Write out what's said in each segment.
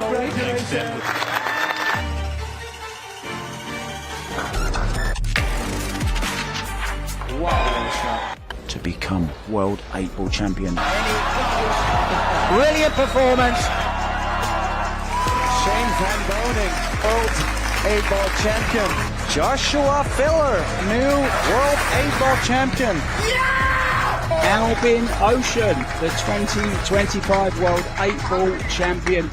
Congratulations. Wow. To become World 8-Ball Champion. Brilliant performance. Shane Van Boning, World 8-Ball Champion. Joshua Filler, new World 8-Ball Champion. Albin Ocean, the 2025 World 8-Ball Champion.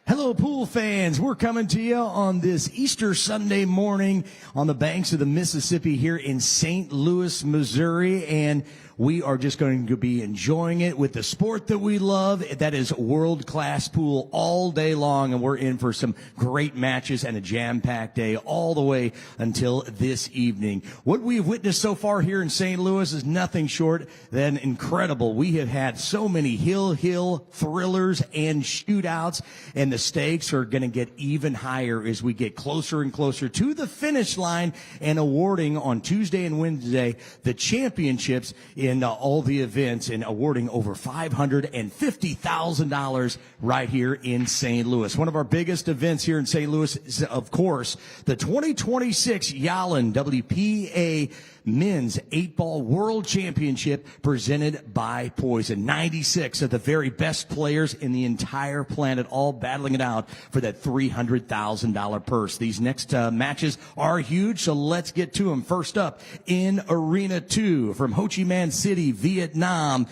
Hello, pool fans. We're coming to you on this Easter Sunday morning on the banks of the Mississippi here in St. Louis, Missouri. And we are just going to be enjoying it with the sport that we love. That is world-class pool all day long. And we're in for some great matches and a jam-packed day all the way until this evening. What we've witnessed so far here in St. Louis is nothing short than incredible. We have had so many hill thrillers and shootouts, and the stakes are going to get even higher as we get closer and closer to the finish line and awarding on Tuesday and Wednesday the championships in all the events, and awarding over $550,000 right here in St. Louis. One of our biggest events here in St. Louis is, of course, the 2026 Yalin WPA Men's 8-Ball World Championship presented by Poison. 96 of the very best players in the entire planet all battling it out for that $300,000 purse. These next matches are huge, so let's get to them. First up in Arena 2 from Ho Chi Minh City, Vietnam.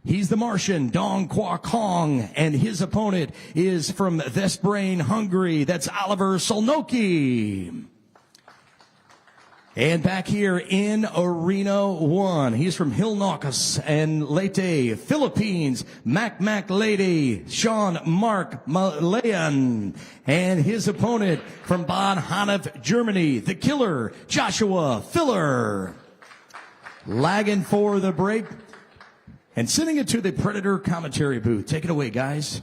He's the Martian, Dong Qua Kong, and his opponent is from Vestbrain, Hungary. That's Oliver Solnoki. And back here in Arena 1, he's from Hilnocus and Leyte, Philippines, Mac Lady, Sean Mark Malayan. And his opponent from Bad Honnef, Germany, the killer, Joshua Filler. Lagging for the break and sending it to the Predator commentary booth. Take it away, guys.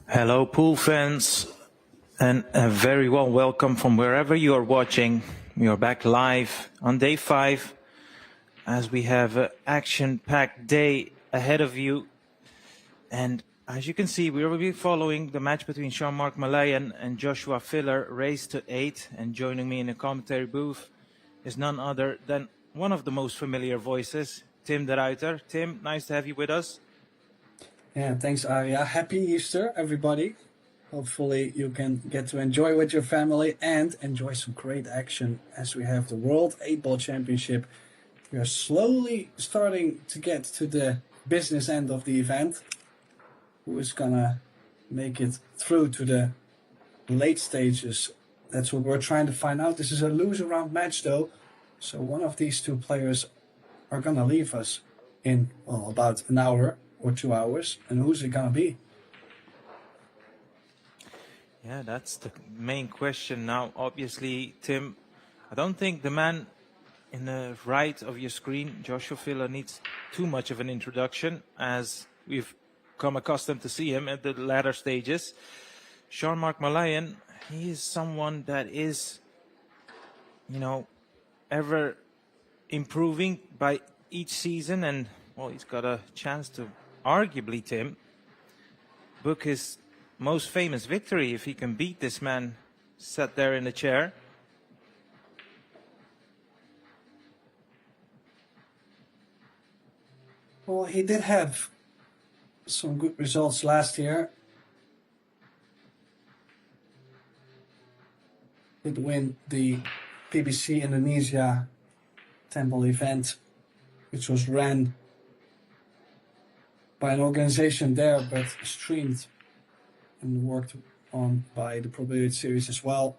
Hello, pool fans. And a very warm welcome from wherever you are watching. We are back live on day 5 as we have an action-packed day ahead of you. And as you can see, we will be following the match between Jean-Marc Malayan and Joshua Filler, raised to 8. And joining me in the commentary booth is none other than one of the most familiar voices, Tim de Ruiter. Tim, nice to have you with us. Yeah, thanks, Aria. Happy Easter, everybody. Hopefully you can get to enjoy with your family and enjoy some great action as we have the World 8-Ball Championship. We are slowly starting to get to the business end of the event. Who is gonna make it through to the late stages? That's what we're trying to find out. This is a loser round match though, so one of these two players are gonna leave us in, well, about an hour or 2 hours. And who's it gonna be? Yeah, that's the main question now. Obviously, Tim, I don't think the man in the right of your screen, Joshua Filler, needs too much of an introduction, as we've come accustomed to see him at the latter stages. Jean-Marc Malayan, he is someone that is, you know, ever improving by each season, and, well, he's got a chance to arguably, Tim, book his most famous victory if he can beat this man sat there in the chair. Well, he did have some good results last year. Did win the PBC Indonesia Temple event, which was ran by an organization there, but streamed and worked on by the Billiards series as well.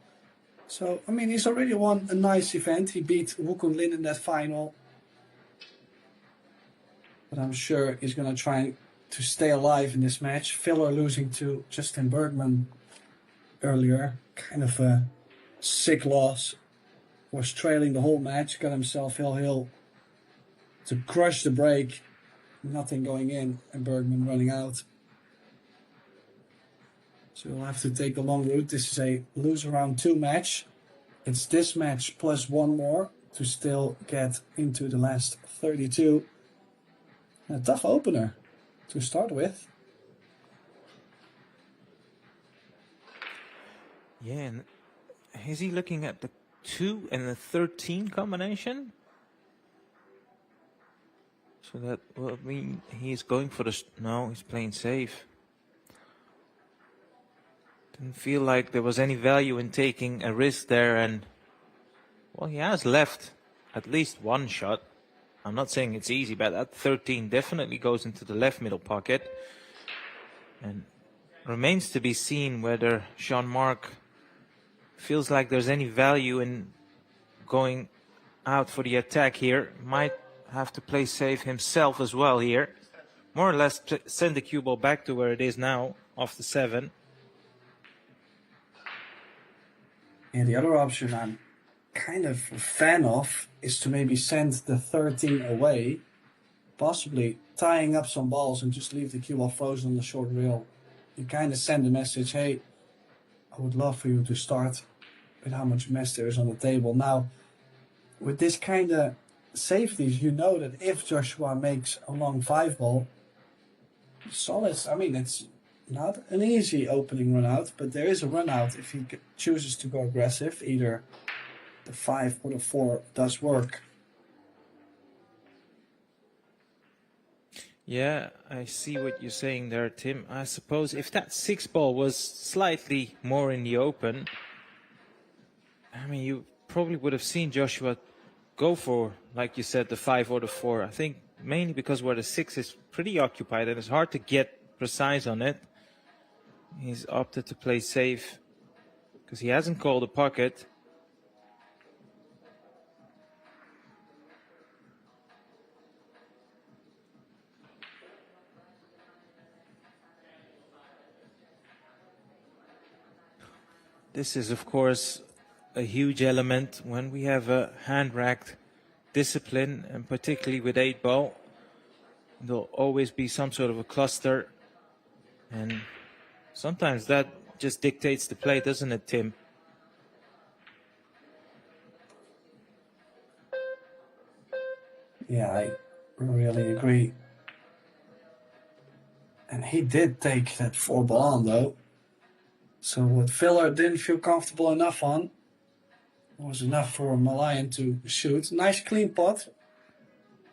So, I mean, he's already won a nice event. He beat Wukun Lin in that final. But I'm sure he's going to try to stay alive in this match. Filler losing to Justin Bergman earlier. Kind of a sick loss. was trailing the whole match, got himself hill to crush the break. Nothing going in, and Bergman running out. So we'll have to take the long route. This is a lose round 2 match. It's this match plus one more to still get into the last 32. And a tough opener to start with. Yeah, and is he looking at the 2 and the 13 combination? So that will mean he's going for the... No, he's playing safe. Didn't feel like there was any value in taking a risk there, and... Well, he has left at least one shot. I'm not saying it's easy, but that 13 definitely goes into the left middle pocket. And remains to be seen whether Jean-Marc feels like there's any value in going out for the attack here. Might have to play safe himself as well here. More or less send the cue ball back to where it is now, off the 7. And the other option I'm kind of a fan of is to maybe send the 13 away, possibly tying up some balls and just leave the cue ball frozen on the short rail. You kind of send a message, hey, I would love for you to start with how much mess there is on the table. Now, with this kind of safeties, you know that if Joshua makes a long 5 ball, solid. I mean, it's not an easy opening run out, but there is a run out if he chooses to go aggressive. Either the 5 or the 4 does work. Yeah, I see what you're saying there, Tim. I suppose if that 6 ball was slightly more in the open, I mean, you probably would have seen Joshua go for, like you said, the 5 or the 4. I think mainly because where the 6 is pretty occupied and it's hard to get precise on it. He's opted to play safe because he hasn't called a pocket. This is, of course, a huge element when we have a hand-racked discipline, and particularly with 8 ball. There'll always be some sort of a cluster, and sometimes that just dictates the play, doesn't it, Tim? Yeah, I really agree. And he did take that 4 ball on, though. So what Filler didn't feel comfortable enough on was enough for Malayan to shoot. Nice clean pot.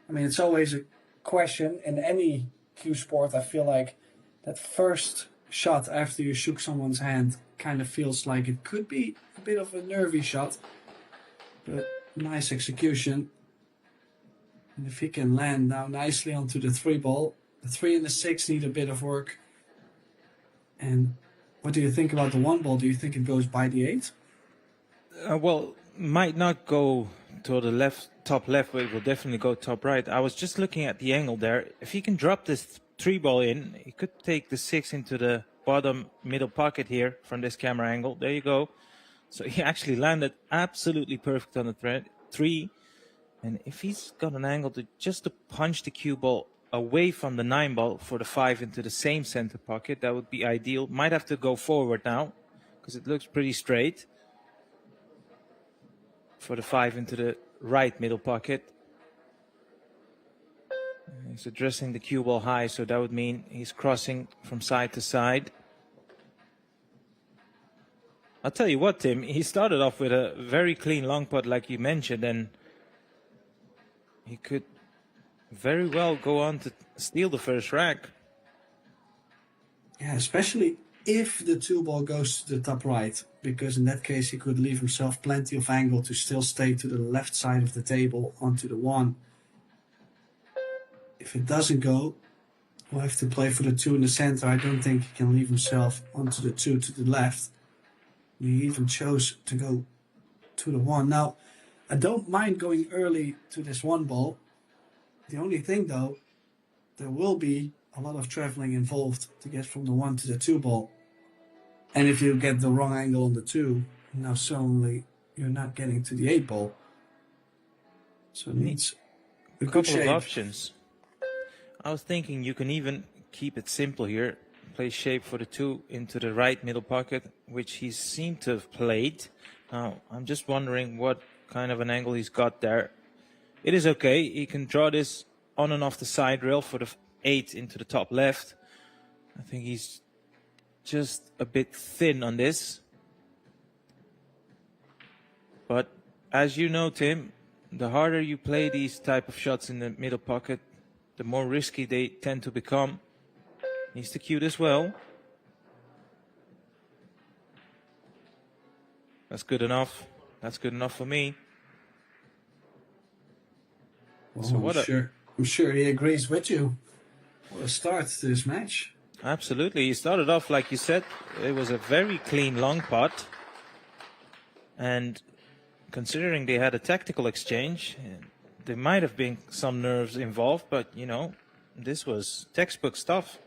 I mean, it's always a question in any cue sport. I feel like that first shot after you shook someone's hand kind of feels like it could be a bit of a nervy shot. But nice execution. And if he can land now nicely onto the 3 ball, the 3 and the 6 need a bit of work. And what do you think about the 1 ball? Do you think it goes by the 8? Well, might not go to the left, top left, but it will definitely go top right. I was just looking at the angle there. If he can drop this 3 ball in, he could take the 6 into the bottom middle pocket here from this camera angle. There you go. So he actually landed absolutely perfect on the 3. And if he's got an angle to just to punch the cue ball away from the 9 ball for the 5 into the same center pocket, that would be ideal. Might have to go forward now because it looks pretty straight for the 5 into the right middle pocket. He's addressing the cue ball high, so that would mean he's crossing from side to side. I'll tell you what, Tim, he started off with a very clean long putt like you mentioned, and he could very well go on to steal the first rack. Yeah, especially if the 2 ball goes to the top right, because in that case he could leave himself plenty of angle to still stay to the left side of the table onto the 1. If it doesn't go, we'll have to play for the 2 in the center. I don't think he can leave himself onto the 2 to the left. He even chose to go to the 1. Now, I don't mind going early to this 1 ball. The only thing, though, there will be a lot of traveling involved to get from the 1 to the 2 ball. And if you get the wrong angle on the 2, now suddenly you're not getting to the 8 ball. So it needs a good Couple of shape. options. I was thinking you can even keep it simple here. Play shape for the 2 into the right middle pocket, which he seemed to have played. Now, I'm just wondering what kind of an angle he's got there. It is okay. He can draw this on and off the side rail for the 8 into the top left. I think he's just a bit thin on this. But as you know, Tim, the harder you play these type of shots in the middle pocket, the more risky they tend to become. Needs to cue as well. That's good enough. That's good enough for me. Well, So what I'm sure he agrees with you. What a start to this match. Absolutely. He started off, like you said, it was a very clean long pot. And considering they had a tactical exchange, there might have been some nerves involved, but, you know, this was textbook stuff.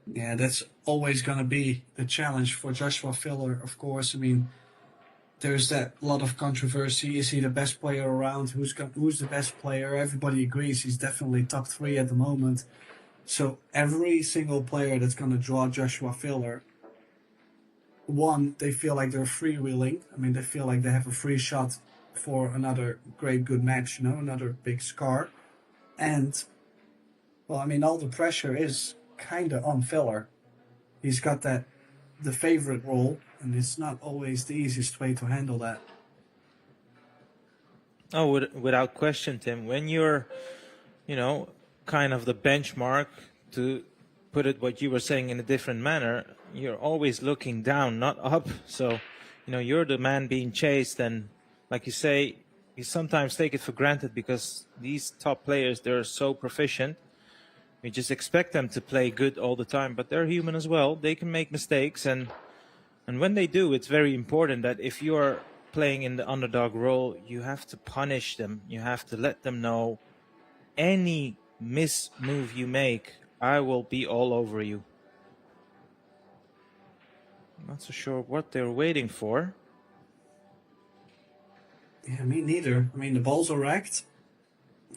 Yeah, that's always going to be the challenge for Joshua Filler, of course. I mean, there's that lot of controversy. Is he the best player around? Who's the best player? Everybody agrees he's definitely top 3 at the moment. So every single player that's going to draw Joshua Filler, one, they feel like they're freewheeling. I mean, they feel like they have a free shot for another great good match, you know, another big scar. And, well, I mean, all the pressure is kind of on Filler. He's got the favorite role, and it's not always the easiest way to handle that. Oh, without question, Tim. When you're, you know, kind of the benchmark, to put it what you were saying in a different manner, you're always looking down, not up. So, you know, you're the man being chased, and like you say, you sometimes take it for granted because these top players, they're so proficient. We just expect them to play good all the time, but they're human as well. They can make mistakes, and when they do, it's very important that if you are playing in the underdog role, you have to punish them. You have to let them know any miss move you make, I will be all over you. I'm not so sure what they're waiting for. Yeah, me neither. I mean, the balls are racked.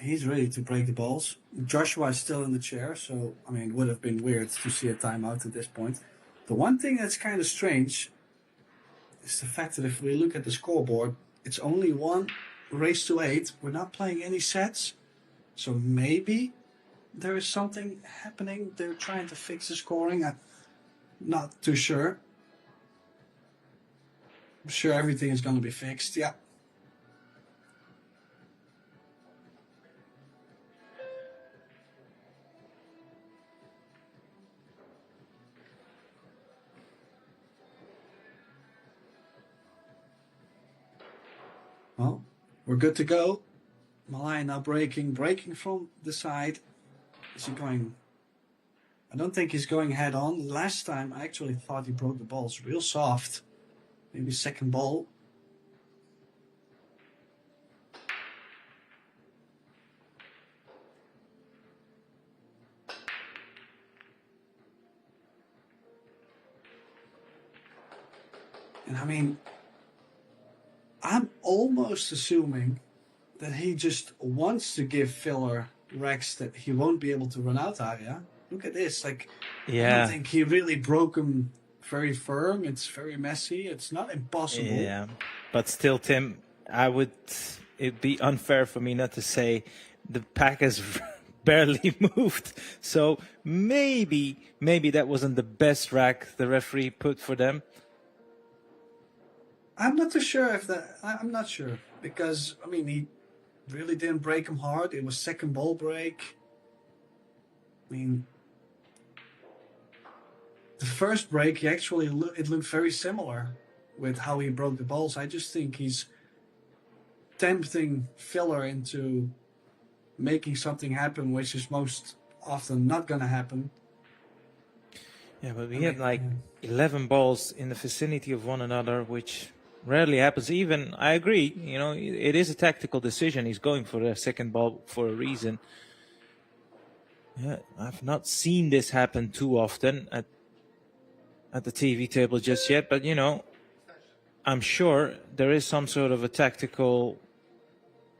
He's ready to break the balls. Joshua is still in the chair, so, I mean, it would have been weird to see a timeout at this point. The one thing that's kind of strange is the fact that if we look at the scoreboard, it's only 1 race to 8. We're not playing any sets, so maybe there is something happening. They're trying to fix the scoring. I'm not too sure. I'm sure everything is going to be fixed, yeah. Well, we're good to go. Malaya now breaking from the side. Is he going? I don't think he's going head on. Last time I actually thought he broke the balls real soft. Maybe second ball. And I mean, I'm almost assuming that he just wants to give Filler racks that he won't be able to run out area. Look at this. Like, Yeah. I don't think he really broke him very firm. It's very messy. It's not impossible. Yeah, but still, Tim, it'd be unfair for me not to say the pack has barely moved. So maybe that wasn't the best rack the referee put for them. I'm not too sure if that. I'm not sure because I mean he really didn't break him hard. It was second ball break. I mean, the first break he actually it looked very similar with how he broke the balls. I just think he's tempting Filler into making something happen, which is most often not going to happen. Yeah, but we had like 11 balls in the vicinity of one another, which rarely happens. Even, I agree, you know, it is a tactical decision. He's going for the second ball for a reason. Yeah, I've not seen this happen too often at the TV table just yet, but you know, I'm sure there is some sort of a tactical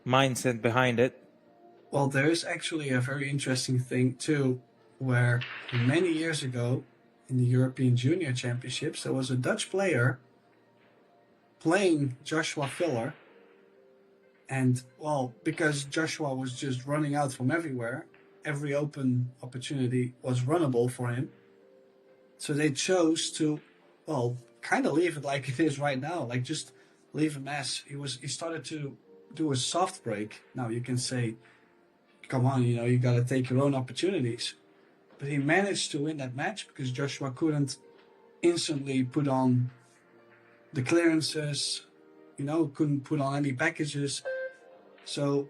mindset behind it. Well, there is actually a very interesting thing too, where many years ago in the European Junior Championships, there was a Dutch player playing Joshua Filler. And, well, because Joshua was just running out from everywhere, every open opportunity was runnable for him. So they chose to, well, kind of leave it like it is right now. Like, just leave him as he started to do a soft break. Now you can say, come on, you know, you got to take your own opportunities. But he managed to win that match because Joshua couldn't instantly put on the clearances, you know, couldn't put on any packages. So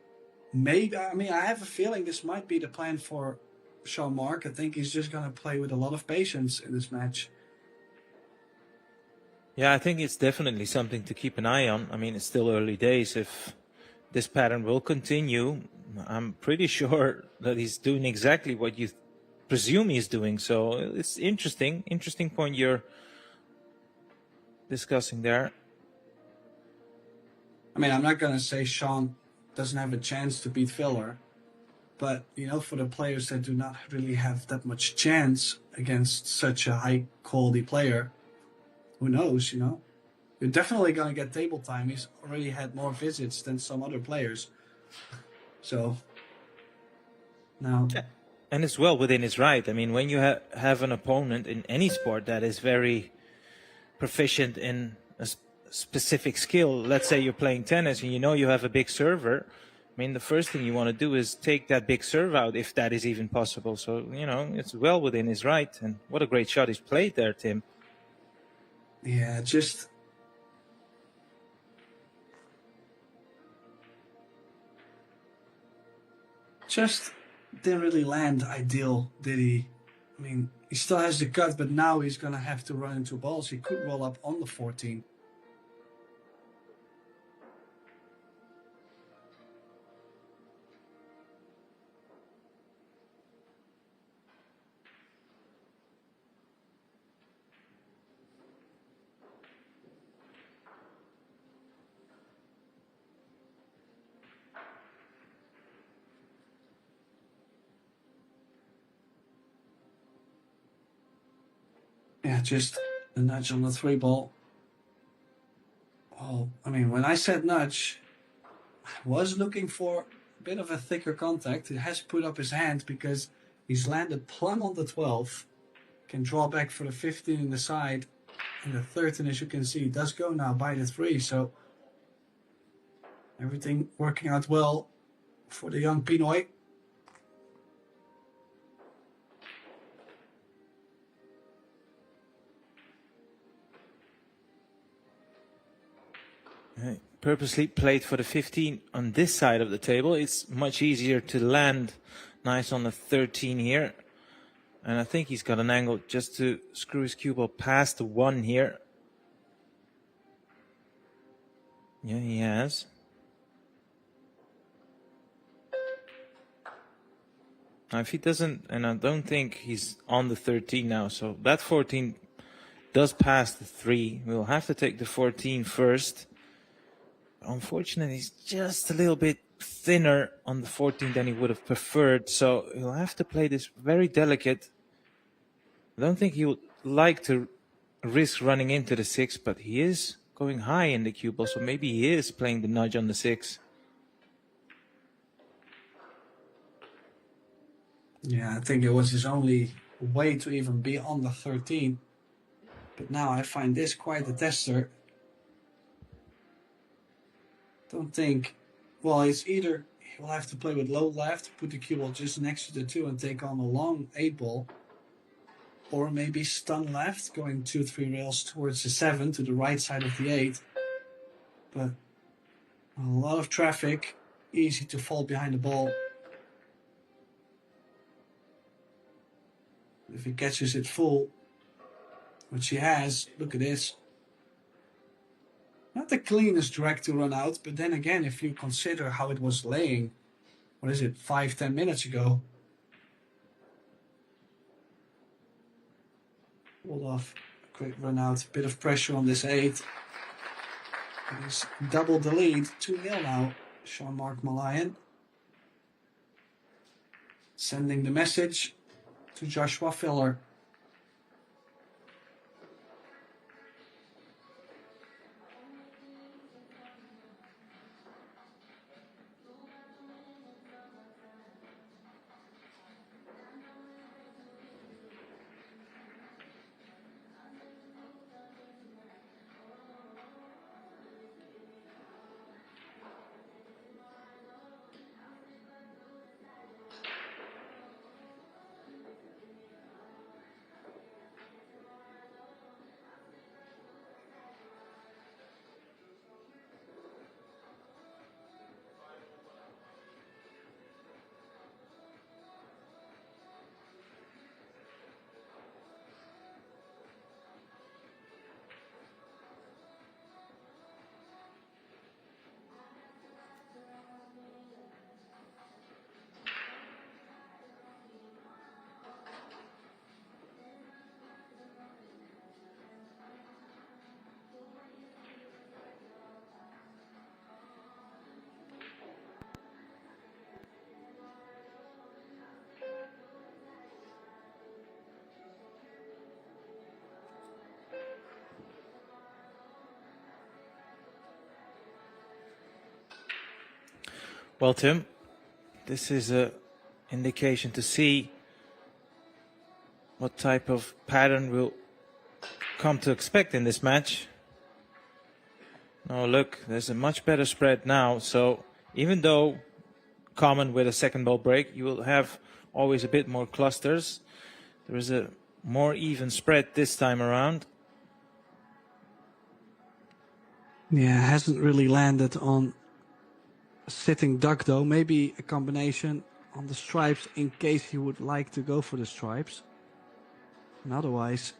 maybe, I mean, I have a feeling this might be the plan for Jean-Marc. I think he's just going to play with a lot of patience in this match. Yeah, I think it's definitely something to keep an eye on. I mean, it's still early days. If this pattern will continue, I'm pretty sure that he's doing exactly what you presume he's doing. So it's interesting point you're discussing there. I mean, I'm not going to say Sean doesn't have a chance to beat Filler, but, you know, for the players that do not really have that much chance against such a high-quality player, who knows, you know? You're definitely going to get table time. He's already had more visits than some other players. So, now... And it's well within his right. I mean, when you have an opponent in any sport that is very proficient in a specific skill, let's say you're playing tennis and you know you have a big server, I mean, the first thing you want to do is take that big serve out, if that is even possible. So, you know, it's well within his right. And what a great shot he's played there, Tim. Yeah, just didn't really land ideal, did he? I mean, he still has the cut, but now he's going to have to run into balls. He could roll up on the 14. Yeah, just a nudge on the 3 ball. Well, I mean, when I said nudge, I was looking for a bit of a thicker contact. He has put up his hand because he's landed plumb on the 12. Can draw back for the 15 in the side. And the 13, as you can see, does go now by the 3. So everything working out well for the young Pinoy. Purposely played for the 15 on this side of the table. It's much easier to land nice on the 13 here. And I think he's got an angle just to screw his cue ball past the 1 here. Yeah, he has. Now, if he doesn't, and I don't think he's on the 13 now, so that 14 does pass the 3. We'll have to take the 14 first. Unfortunately, he's just a little bit thinner on the 14 than he would have preferred, so he'll have to play this very delicate. I don't think he would like to risk running into the 6, but he is going high in the cue ball, so maybe he is playing the nudge on the 6. Yeah, I think it was his only way to even be on the 13. But now I find this quite a tester. Don't think, well, it's either he'll have to play with low left, put the cue ball just next to the 2 and take on a long 8 ball, or maybe stun left, going 2-3 rails towards the 7 to the right side of the 8. But a lot of traffic, easy to fall behind the ball. If he catches it full, which he has, look at this. Not the cleanest drag to run out, but then again, if you consider how it was laying, what is it, 5-10 minutes ago, Pulled off a quick run out. Bit of pressure on this 8. He's doubled the lead. 2-0 now. Jean-Marc Malayan. Sending the message to Joshua Filler. Well, Tim, this is a indication to see what type of pattern we'll come to expect in this match. Oh, look, there's a much better spread now. So even though common with a second ball break, you will have always a bit more clusters. There is a more even spread this time around. Yeah, hasn't really landed on sitting duck though. Maybe a combination on the stripes in case he would like to go for the stripes. And otherwise,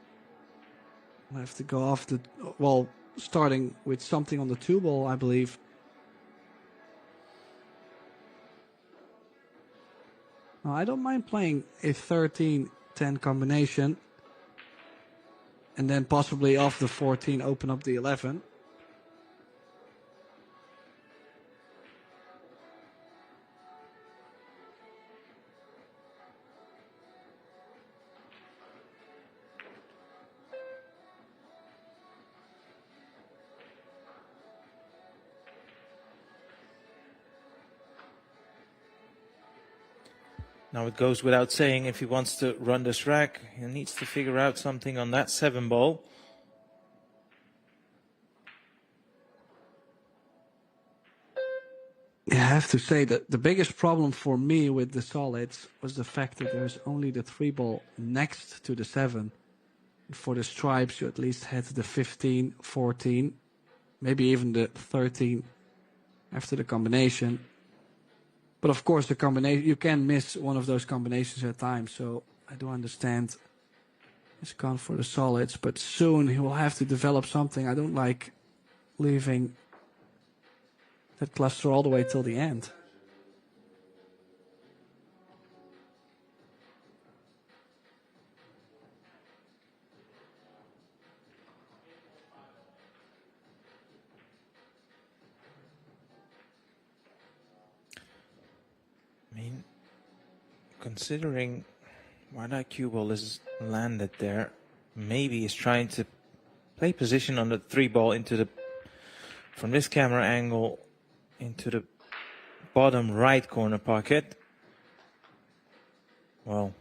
we'll have to go off the, well, starting with something on the 2-ball, I believe. Now, I don't mind playing a 13-10 combination and then possibly off the 14 open up the 11. Now it goes without saying, if he wants to run this rack, he needs to figure out something on that 7-ball. Yeah, I have to say that the biggest problem for me with the solids was the fact that there's only the 3-ball next to the 7. For the stripes, you at least had the 15, 14, maybe even the 13 after the combination. But of course, the combination, you can miss one of those combinations at times. So I do understand he's gone for the solids, but soon he will have to develop something. I don't like leaving that cluster all the way till the end. I mean, considering why that cue ball is landed there, maybe he's trying to play position on the 3-ball into the, from this camera angle, into the bottom right corner pocket. Well,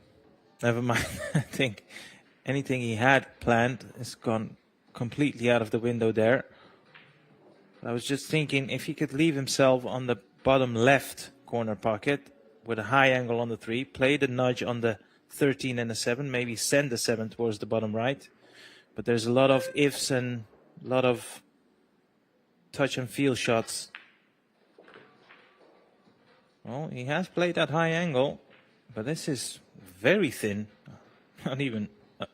never mind. I think anything he had planned has gone completely out of the window there. I was just thinking if he could leave himself on the bottom left corner pocket with a high angle on the 3, play the nudge on the 13 and the 7, maybe send the 7 towards the bottom right. But there's a lot of ifs and a lot of touch and feel shots. Well, he has played that high angle, but this is very thin. Not even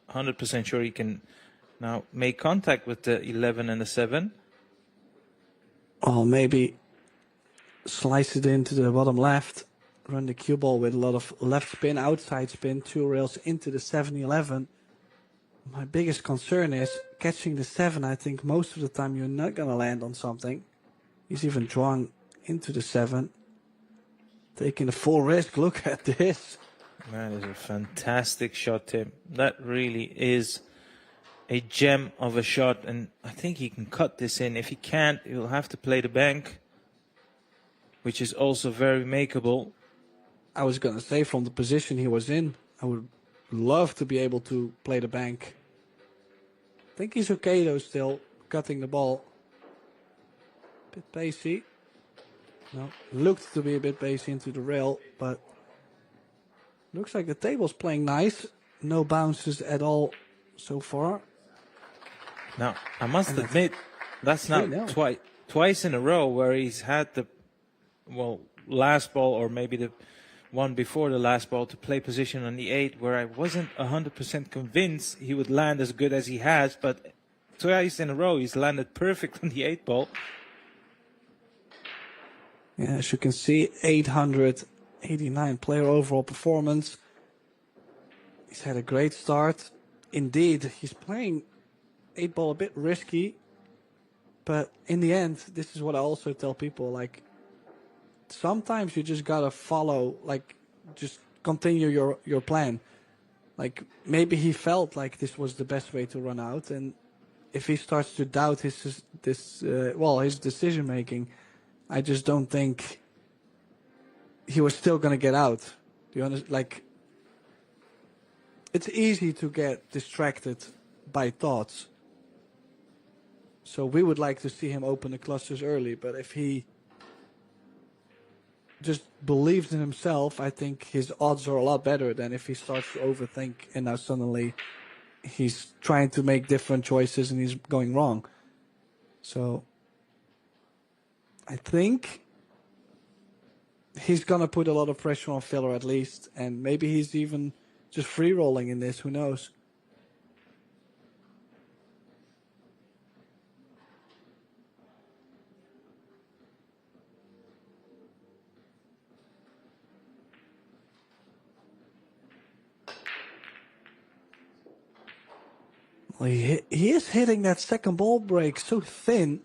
100% sure he can now make contact with the 11 and the 7. Or maybe slice it into the bottom left, run the cue ball with a lot of left spin, outside spin, 2 rails into the 7-11. My biggest concern is catching the 7. I think most of the time you're not going to land on something. He's even drawn into the 7. Taking the full risk. Look at this. That is a fantastic shot, Tim. That really is a gem of a shot, and I think he can cut this in. If he can't, he'll have to play the bank, which is also very makeable. I was going to say, from the position he was in, I would love to be able to play the bank. I think he's okay though, still cutting the ball. Bit pacey. No, looked to be a bit pacey into the rail, but looks like the table's playing nice. No bounces at all so far. Now, I must admit, that's now twice in a row where he's had the, well, last ball or maybe the one before the last ball to play position on the 8, where I wasn't 100% convinced he would land as good as he has, but twice in a row he's landed perfect on the 8 ball. Yeah, as you can see, 889 player overall performance. He's had a great start. Indeed, he's playing 8 ball a bit risky, but in the end, this is what I also tell people, like, sometimes you just gotta follow, like, just continue your plan. Like, maybe he felt like this was the best way to run out, and if he starts to doubt his decision making, I just don't think he was still gonna get out. Do you understand? Like, it's easy to get distracted by thoughts. So we would like to see him open the clusters early, but if he just believes in himself, I think his odds are a lot better than if he starts to overthink and now suddenly he's trying to make different choices and he's going wrong. So I think he's gonna put a lot of pressure on Filler at least, and maybe he's even just free rolling in this, who knows. Well, he is hitting that second ball break so thin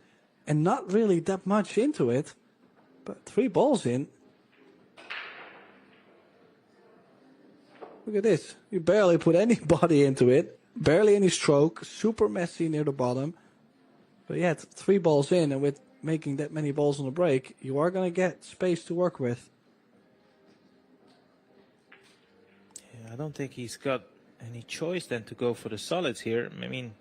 and not really that much into it. But 3 balls in. Look at this. You barely put any body into it. Barely any stroke. Super messy near the bottom. But yeah, 3 balls in, and with making that many balls on the break, you are going to get space to work with. Yeah, I don't think he's got any choice then to go for the solids here. I mean,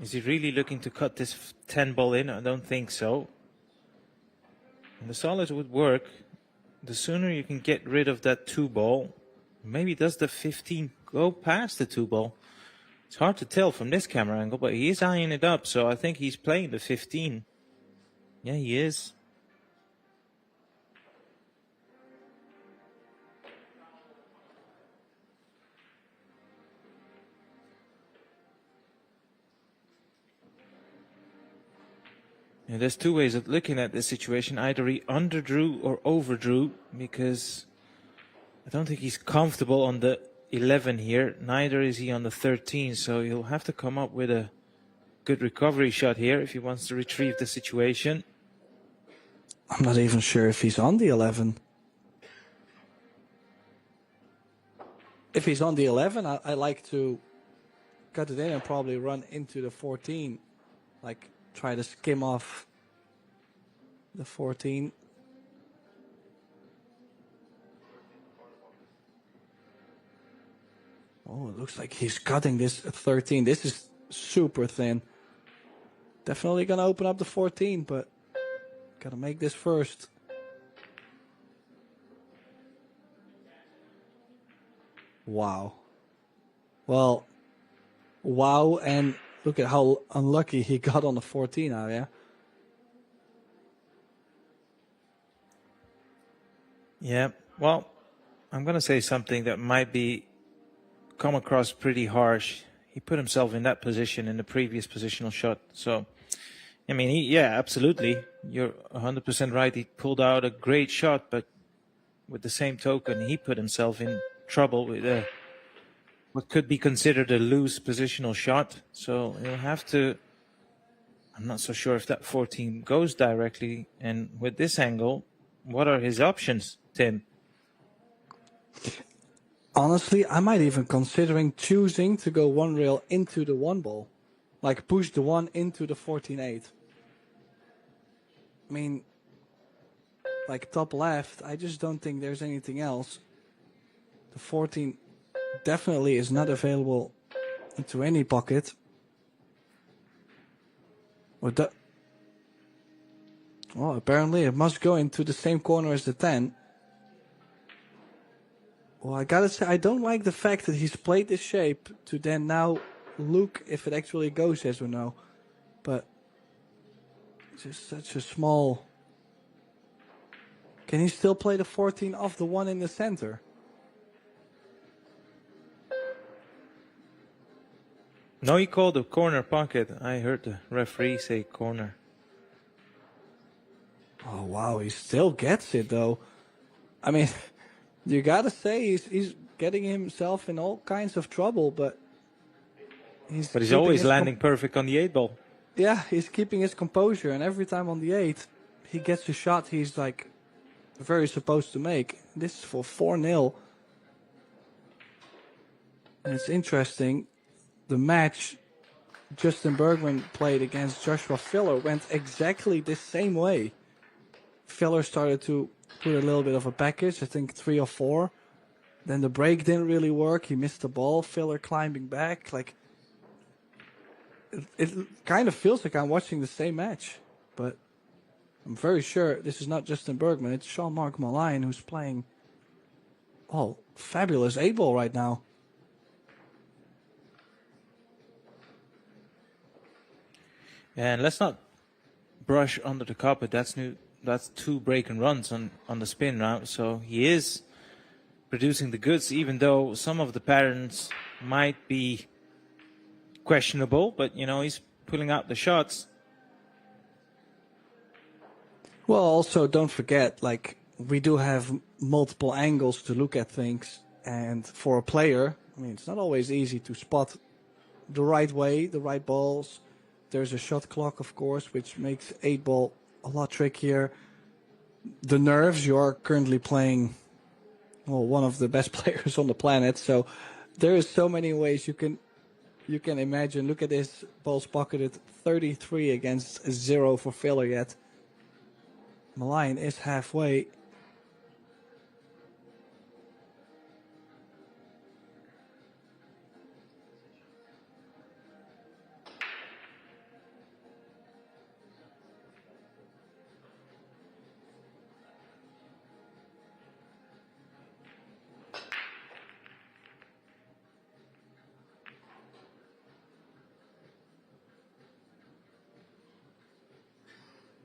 is he really looking to cut this 10 ball in? I don't think so. And the solids would work. The sooner you can get rid of that 2 ball, maybe does the 15 go past the 2 ball? It's hard to tell from this camera angle, but he is eyeing it up, so I think he's playing the 15. Yeah, he is. Yeah, there's 2 ways of looking at this situation. Either he underdrew or overdrew, because I don't think he's comfortable on the 11 here. Neither is he on the 13, so he'll have to come up with a good recovery shot here if he wants to retrieve the situation. I'm not even sure if he's on the 11. If he's on the 11, I like to cut it in and probably run into the 14. Like, try to skim off the 14. Oh, it looks like he's cutting this at 13. This is super thin. Definitely gonna open up the 14, but gotta make this first. Wow. Well, wow, and look at how unlucky he got on the 14 now, yeah? Yeah, well, I'm going to say something that might come across pretty harsh. He put himself in that position in the previous positional shot. So, I mean, yeah, absolutely. You're 100% right. He pulled out a great shot, but with the same token, he put himself in trouble with what could be considered a loose positional shot. So he'll have to. I'm not so sure if that 14 goes directly. And with this angle, what are his options, Tim? Honestly, I might even considering choosing to go one rail into the one ball. Like push the one into the 14-8. I mean, like top left, I just don't think there's anything else. The 14 definitely is not available into any pocket. Well, apparently it must go into the same corner as the 10. Well, I gotta say, I don't like the fact that he's played this shape to then now look if it actually goes yes or no. But it's just such a small... Can he still play the 14 off the one in the center? No, he called a corner pocket. I heard the referee say corner. Oh, wow, he still gets it, though. I mean, you gotta say he's getting himself in all kinds of trouble, but he's always landing perfect on the 8-ball. Yeah, he's keeping his composure, and every time on the 8, he gets a shot he's like very supposed to make. This is for 4-0. And it's interesting. The match Justin Bergman played against Joshua Filler went exactly the same way. Filler started to put a little bit of a package, I think 3 or 4. Then the break didn't really work. He missed the ball. Filler climbing back. Like, it kind of feels like I'm watching the same match. But I'm very sure this is not Justin Bergman. It's Jean-Marc Malijn who's playing fabulous 8-ball right now. And let's not brush under the carpet. That's 2 break and runs on the spin route. So he is producing the goods, even though some of the patterns might be questionable. But, you know, he's pulling out the shots. Well, also don't forget, like, we do have multiple angles to look at things. And for a player, I mean, it's not always easy to spot the right way, the right balls. There's a shot clock, of course, which makes 8-ball a lot trickier. The nerves, you are currently playing, one of the best players on the planet. So there is so many ways you can imagine. Look at this, balls pocketed 33 against 0 for Filler yet. Malijn is halfway.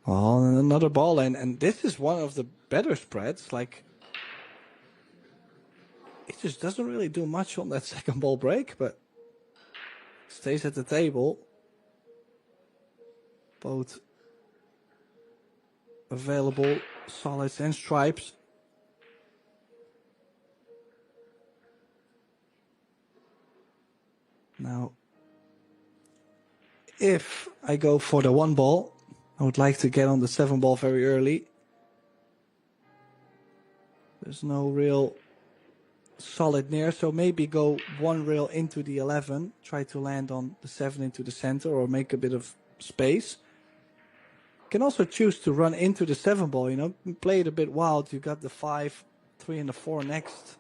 Oh, and another ball in, and this is one of the better spreads. Like, it just doesn't really do much on that second ball break, but stays at the table. Both available solids and stripes. Now, if I go for the 1 ball, I would like to get on the 7 ball very early. There's no real solid near, so maybe go 1 rail into the 11, try to land on the 7 into the center or make a bit of space. You can also choose to run into the 7 ball, you know, play it a bit wild. You got the 5, 3 and the 4 next.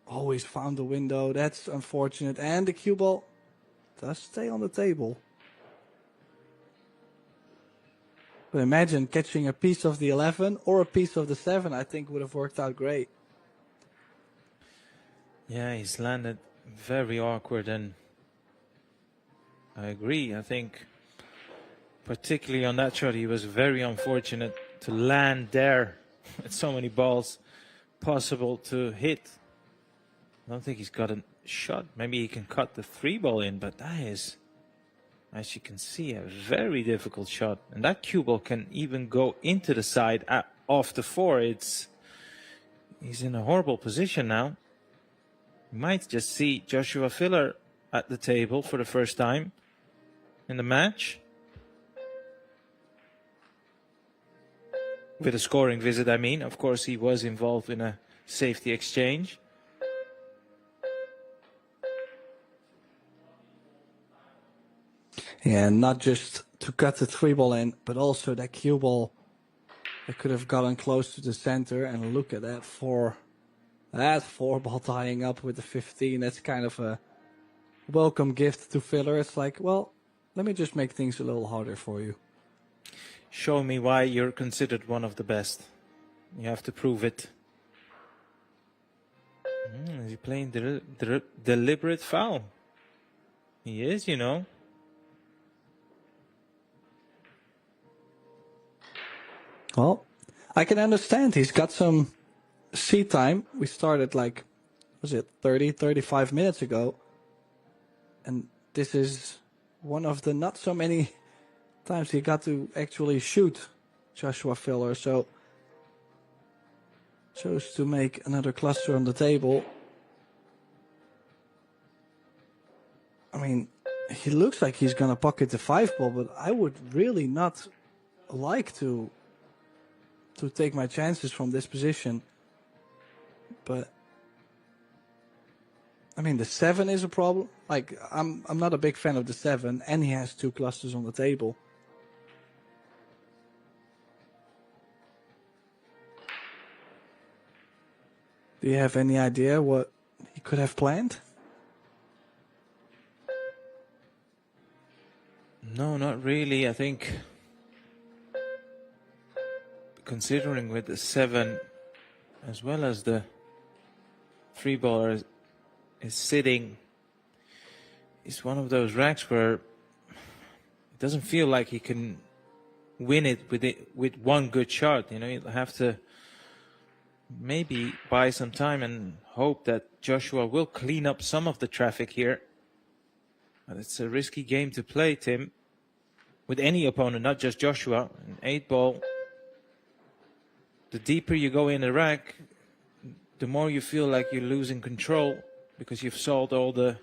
Always found the window, that's unfortunate. And the cue ball does stay on the table. But imagine catching a piece of the 11 or a piece of the 7, I think would have worked out great. Yeah, he's landed very awkward, and I agree. I think particularly on that shot, he was very unfortunate to land there with so many balls possible to hit. I don't think he's got a shot. Maybe he can cut the 3 ball in, but that is, as you can see, a very difficult shot. And that cue ball can even go into the side off the 4. He's in a horrible position now. You might just see Joshua Filler at the table for the first time in the match. With a scoring visit, I mean. Of course, he was involved in a safety exchange. Yeah, not just to cut the 3-ball in, but also that cue ball that could have gotten close to the center. And look at that 4-ball tying up with the 15. That's kind of a welcome gift to Filler. It's like, well, let me just make things a little harder for you. Show me why you're considered one of the best. You have to prove it. Is he playing deliberate foul? He is, you know. Well, I can understand. He's got some seat time. We started like, was it 30, 35 minutes ago? And this is one of the not so many times he got to actually shoot Joshua Filler. So chose to make another cluster on the table. I mean, he looks like he's going to pocket the 5-ball, but I would really not like to take my chances from this position. But I mean, the 7 is a problem. Like, I'm not a big fan of the 7, and he has 2 clusters on the table. Do you have any idea what he could have planned? No, not really. I think considering with the 7 as well as the 3-baller is sitting, it's one of those racks where it doesn't feel like he can win it with one good shot. You know, you'll have to maybe buy some time and hope that Joshua will clean up some of the traffic here. But it's a risky game to play, Tim, with any opponent, not just Joshua. An 8-ball, the deeper you go in the rack, the more you feel like you're losing control because you've solved all the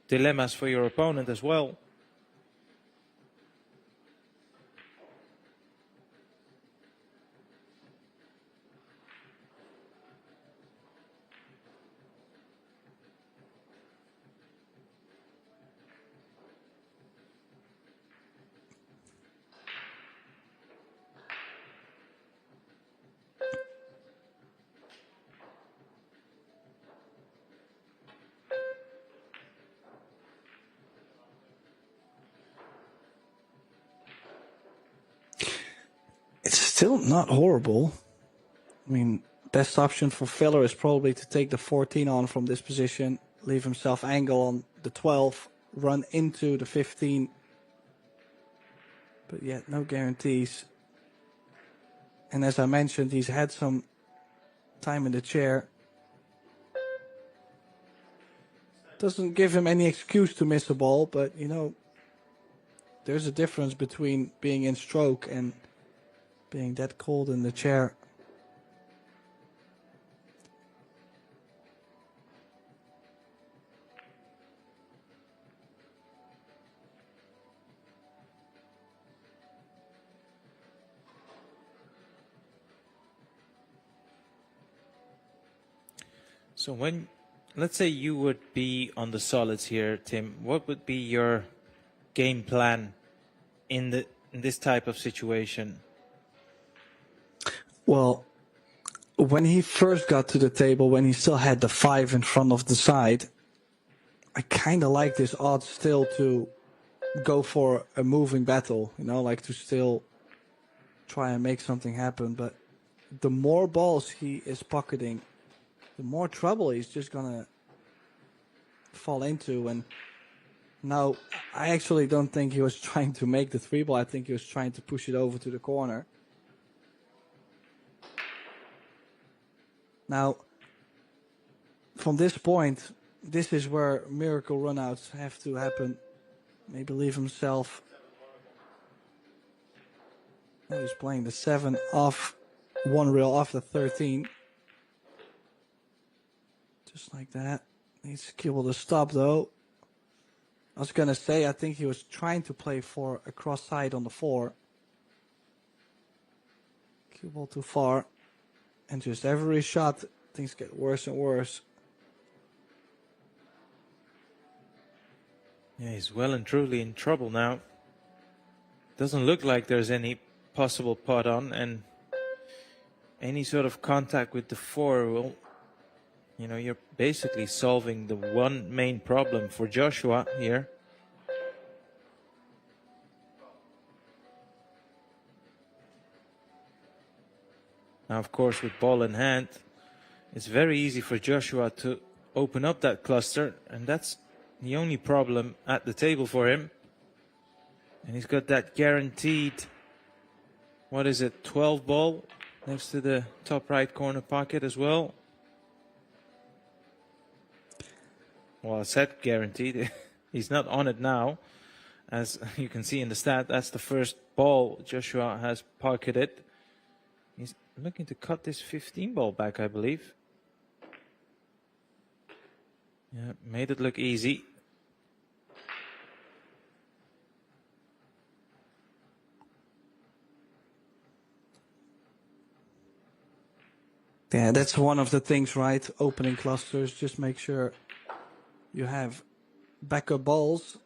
dilemmas for your opponent as well. It's still not horrible. I mean, best option for Filler is probably to take the 14 on from this position, leave himself angle on the 12, run into the 15. But yet, no guarantees. And as I mentioned, he's had some time in the chair. Doesn't give him any excuse to miss a ball, but, you know, there's a difference between being in stroke and being that cold in the chair. So when, let's say you would be on the solids here, Tim, what would be your game plan in this type of situation? Well, when he first got to the table, when he still had the 5 in front of the side, I kind of like this odds still to go for a moving battle, you know, like to still try and make something happen. But the more balls he is pocketing, the more trouble he's just going to fall into. And now, I actually don't think he was trying to make the 3-ball. I think he was trying to push it over to the corner. Now, from this point, this is where miracle runouts have to happen. Maybe leave himself. Oh, he's playing the 7 off, 1 reel off the 13. Just like that. Needs cue ball to stop though. I was gonna say, I think he was trying to play for a cross side on the 4. Cue ball too far. And just every shot, things get worse and worse. Yeah, he's well and truly in trouble now. Doesn't look like there's any possible pot on, and any sort of contact with the 4 will, you know, you're basically solving the one main problem for Joshua here. Now, of course, with ball in hand, it's very easy for Joshua to open up that cluster, and that's the only problem at the table for him. And he's got that guaranteed, what is it, 12 ball next to the top right corner pocket as well. Well, I said guaranteed. He's not on it now. As you can see in the stat, that's the first ball Joshua has pocketed. He's looking to cut this 15 ball back, I believe. Yeah, made it look easy. Yeah, that's one of the things, right? Opening clusters, just make sure you have backup balls.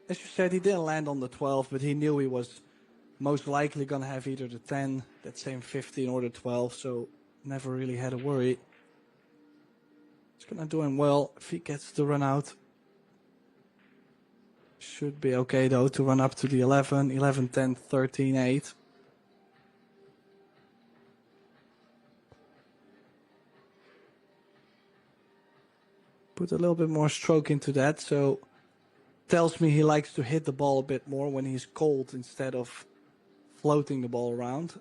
As you said, he didn't land on the 12, but he knew he was most likely going to have either the 10, that same 15, or the 12, so never really had a worry. He's going to do him well if he gets the run out. Should be okay, though, to run up to the 11, 11, 10, 13, 8. Put a little bit more stroke into that, so tells me he likes to hit the ball a bit more when he's cold instead of floating the ball around.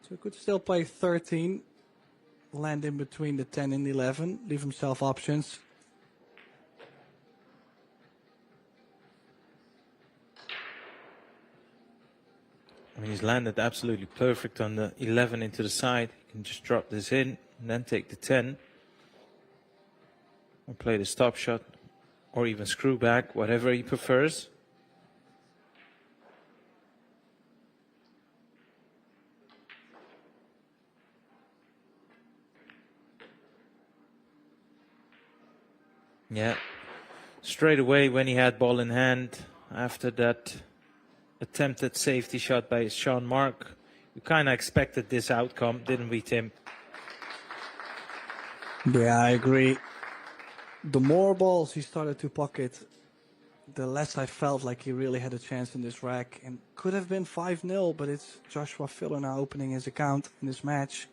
So he could still play 13, land in between the 10 and 11, leave himself options. I mean, he's landed absolutely perfect on the 11 into the side. He can just drop this in and then take the 10. Or play the stop shot, or even screw back, whatever he prefers. Yeah, straight away when he had ball in hand, after that attempted safety shot by Sean Mark, we kind of expected this outcome, didn't we, Tim? Yeah, I agree. The more balls he started to pocket, the less I felt like he really had a chance in this rack. And could have been 5-0, but it's Joshua Filler now opening his account in this match.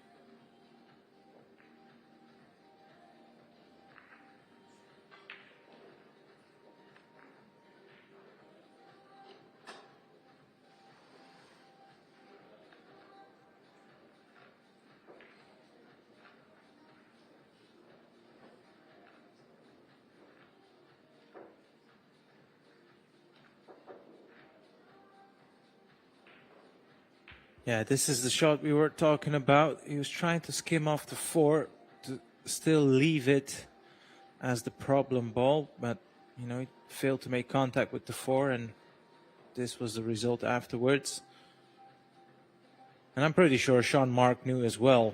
Yeah, this is the shot we were talking about. He was trying to skim off the 4 to still leave it as the problem ball, but, you know, he failed to make contact with the 4, and this was the result afterwards. And I'm pretty sure Sean Mark knew as well,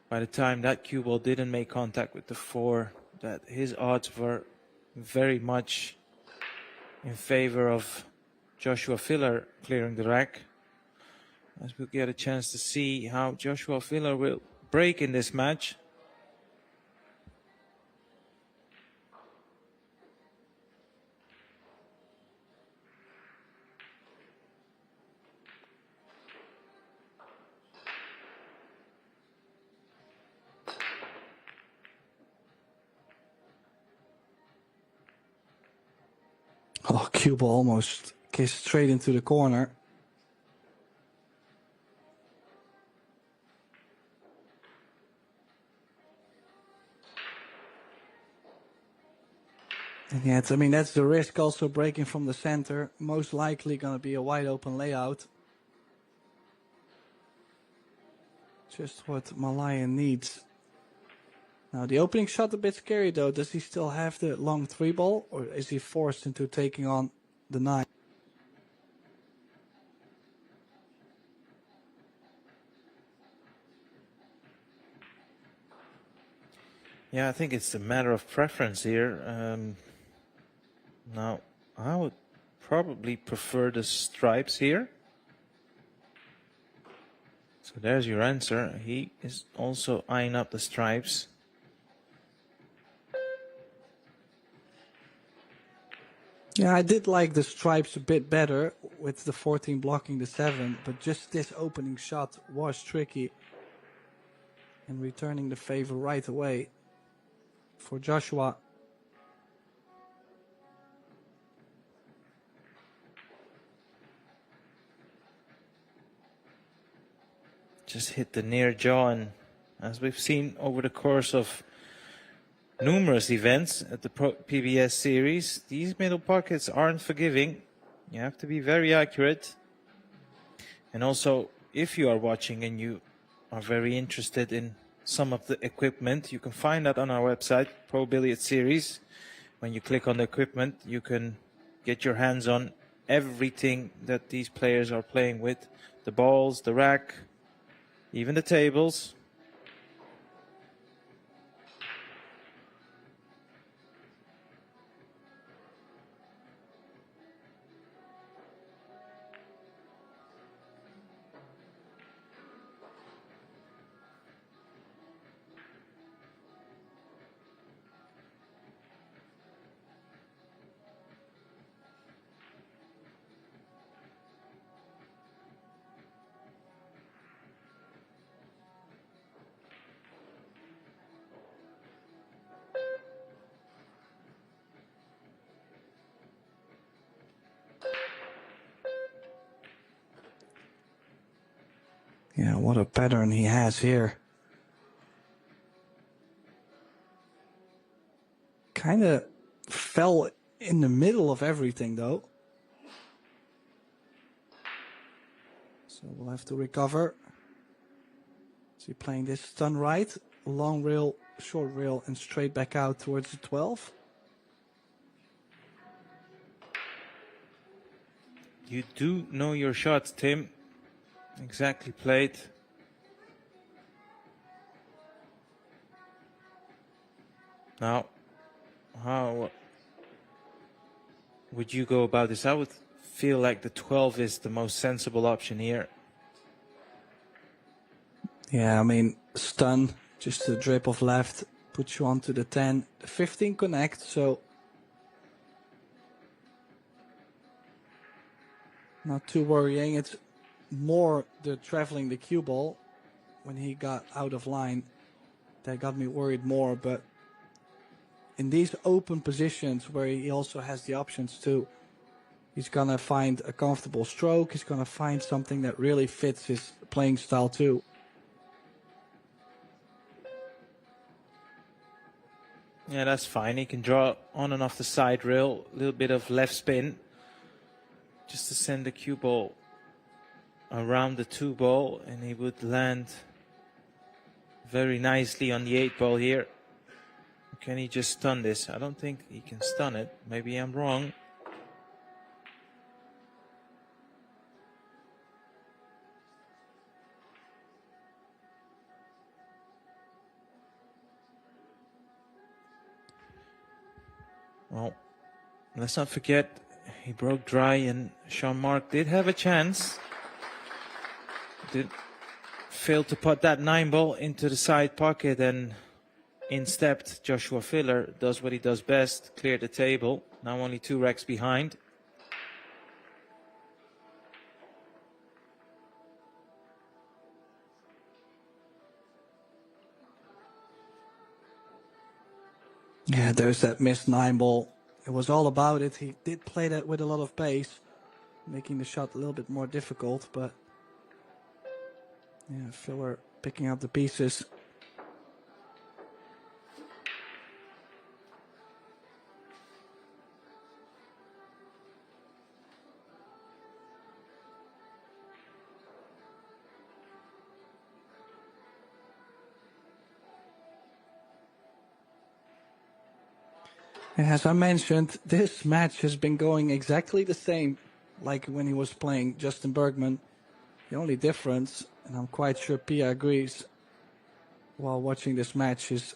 by the time that cue ball didn't make contact with the 4, that his odds were very much in favor of Joshua Filler clearing the rack. As we'll get a chance to see how Joshua Filler will break in this match. Oh, cue ball almost kissed straight into the corner. And yet, I mean, that's the risk also breaking from the center. Most likely going to be a wide open layout. Just what Malayan needs. Now the opening shot a bit scary though. Does he still have the long 3-ball, or is he forced into taking on the 9? Yeah, I think it's a matter of preference here. Now, I would probably prefer the stripes here. So there's your answer. He is also eyeing up the stripes. Yeah, I did like the stripes a bit better with the 14 blocking the 7, but just this opening shot was tricky. And returning the favor right away for Joshua. Just hit the near jaw, and as we've seen over the course of numerous events at the PBS series, these middle pockets aren't forgiving. You have to be very accurate. And also, if you are watching and you are very interested in some of the equipment, you can find that on our website, Pro Billiard Series. When you click on the equipment, you can get your hands on everything that these players are playing with. The balls, the rack, even the tables. Yeah, what a pattern he has here. Kind of fell in the middle of everything though. So we'll have to recover. Is he playing this stun right? Long rail, short rail, and straight back out towards the 12. You do know your shots, Tim. Exactly played. Now, how would you go about this? I would feel like the 12 is the most sensible option here. Yeah, I mean, stun, just a drip of left, puts you onto the 10. The 15 connect, so not too worrying. It's more the traveling the cue ball when he got out of line that got me worried more. But in these open positions where he also has the options to, he's gonna find a comfortable stroke. He's gonna find something that really fits his playing style too. Yeah, that's fine. He can draw on and off the side rail, a little bit of left spin, just to send the cue ball around the 2 ball, and he would land very nicely on the 8 ball here. Can he just stun this? I don't think he can stun it. Maybe I'm wrong. Well, let's not forget, he broke dry, and Jean-Marc did have a chance. Did fail to put that 9 ball into the side pocket, and in stepped Joshua Filler, does what he does best, clear the table. Now only 2 racks behind. Yeah, there's that missed 9 ball. It was all about it. He did play that with a lot of pace, making the shot a little bit more difficult, but yeah, Filler picking up the pieces. As I mentioned, this match has been going exactly the same like when he was playing Justin Bergman. The only difference, and I'm quite sure Pia agrees while watching this match, is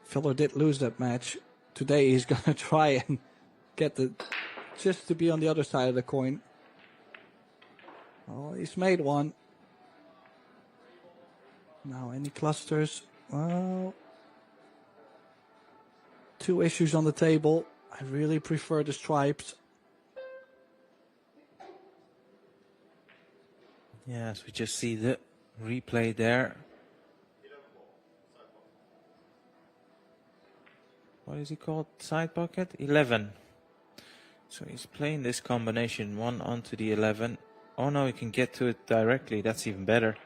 Filler did lose that match. Today he's going to try and get just to be on the other side of the coin. Oh, he's made one. Now, any clusters? Well, 2 issues on the table. I really prefer the stripes. Yes, we just see the replay there. What is he called? Side pocket? 11. So he's playing this combination 1 onto the 11. Oh no, he can get to it directly. That's even better.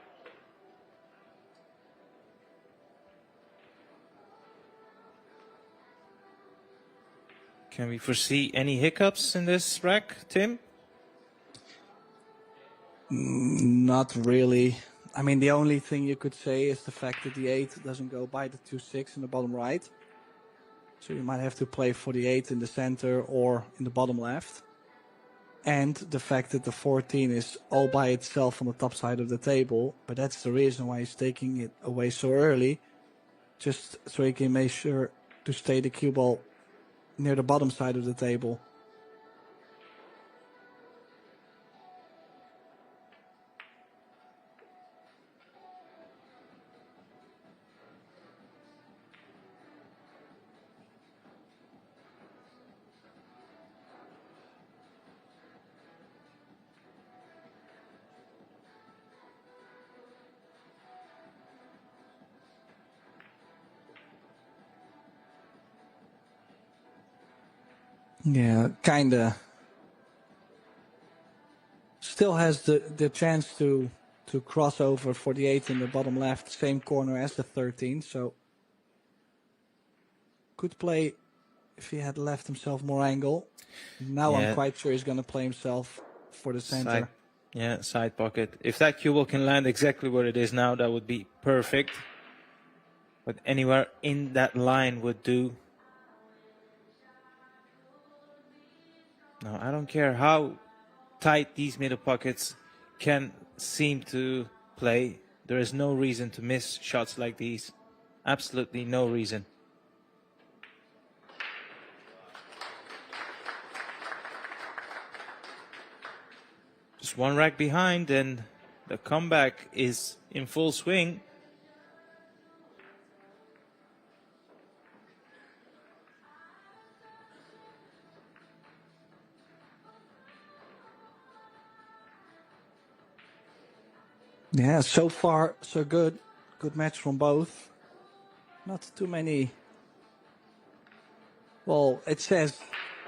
Can we foresee any hiccups in this rack, Tim? Not really. I mean, the only thing you could say is the fact that the 8 doesn't go by the 2-6 in the bottom right. So you might have to play for the 8 in the center or in the bottom left. And the fact that the 14 is all by itself on the top side of the table. But that's the reason why he's taking it away so early. Just so he can make sure to stay the cue ball near the bottom side of the table. Yeah, kinda. Still has the chance to cross over for the 8 in the bottom left, same corner as the 13. So could play if he had left himself more angle. Now I'm quite sure he's gonna play himself for the center. Side pocket. If that cue ball can land exactly where it is now, that would be perfect. But anywhere in that line would do. Now, I don't care how tight these middle pockets can seem to play. There is no reason to miss shots like these. Absolutely no reason. Just 1 rack behind and the comeback is in full swing. Yeah, so far so good. Good match from both. Not too many. Well, it says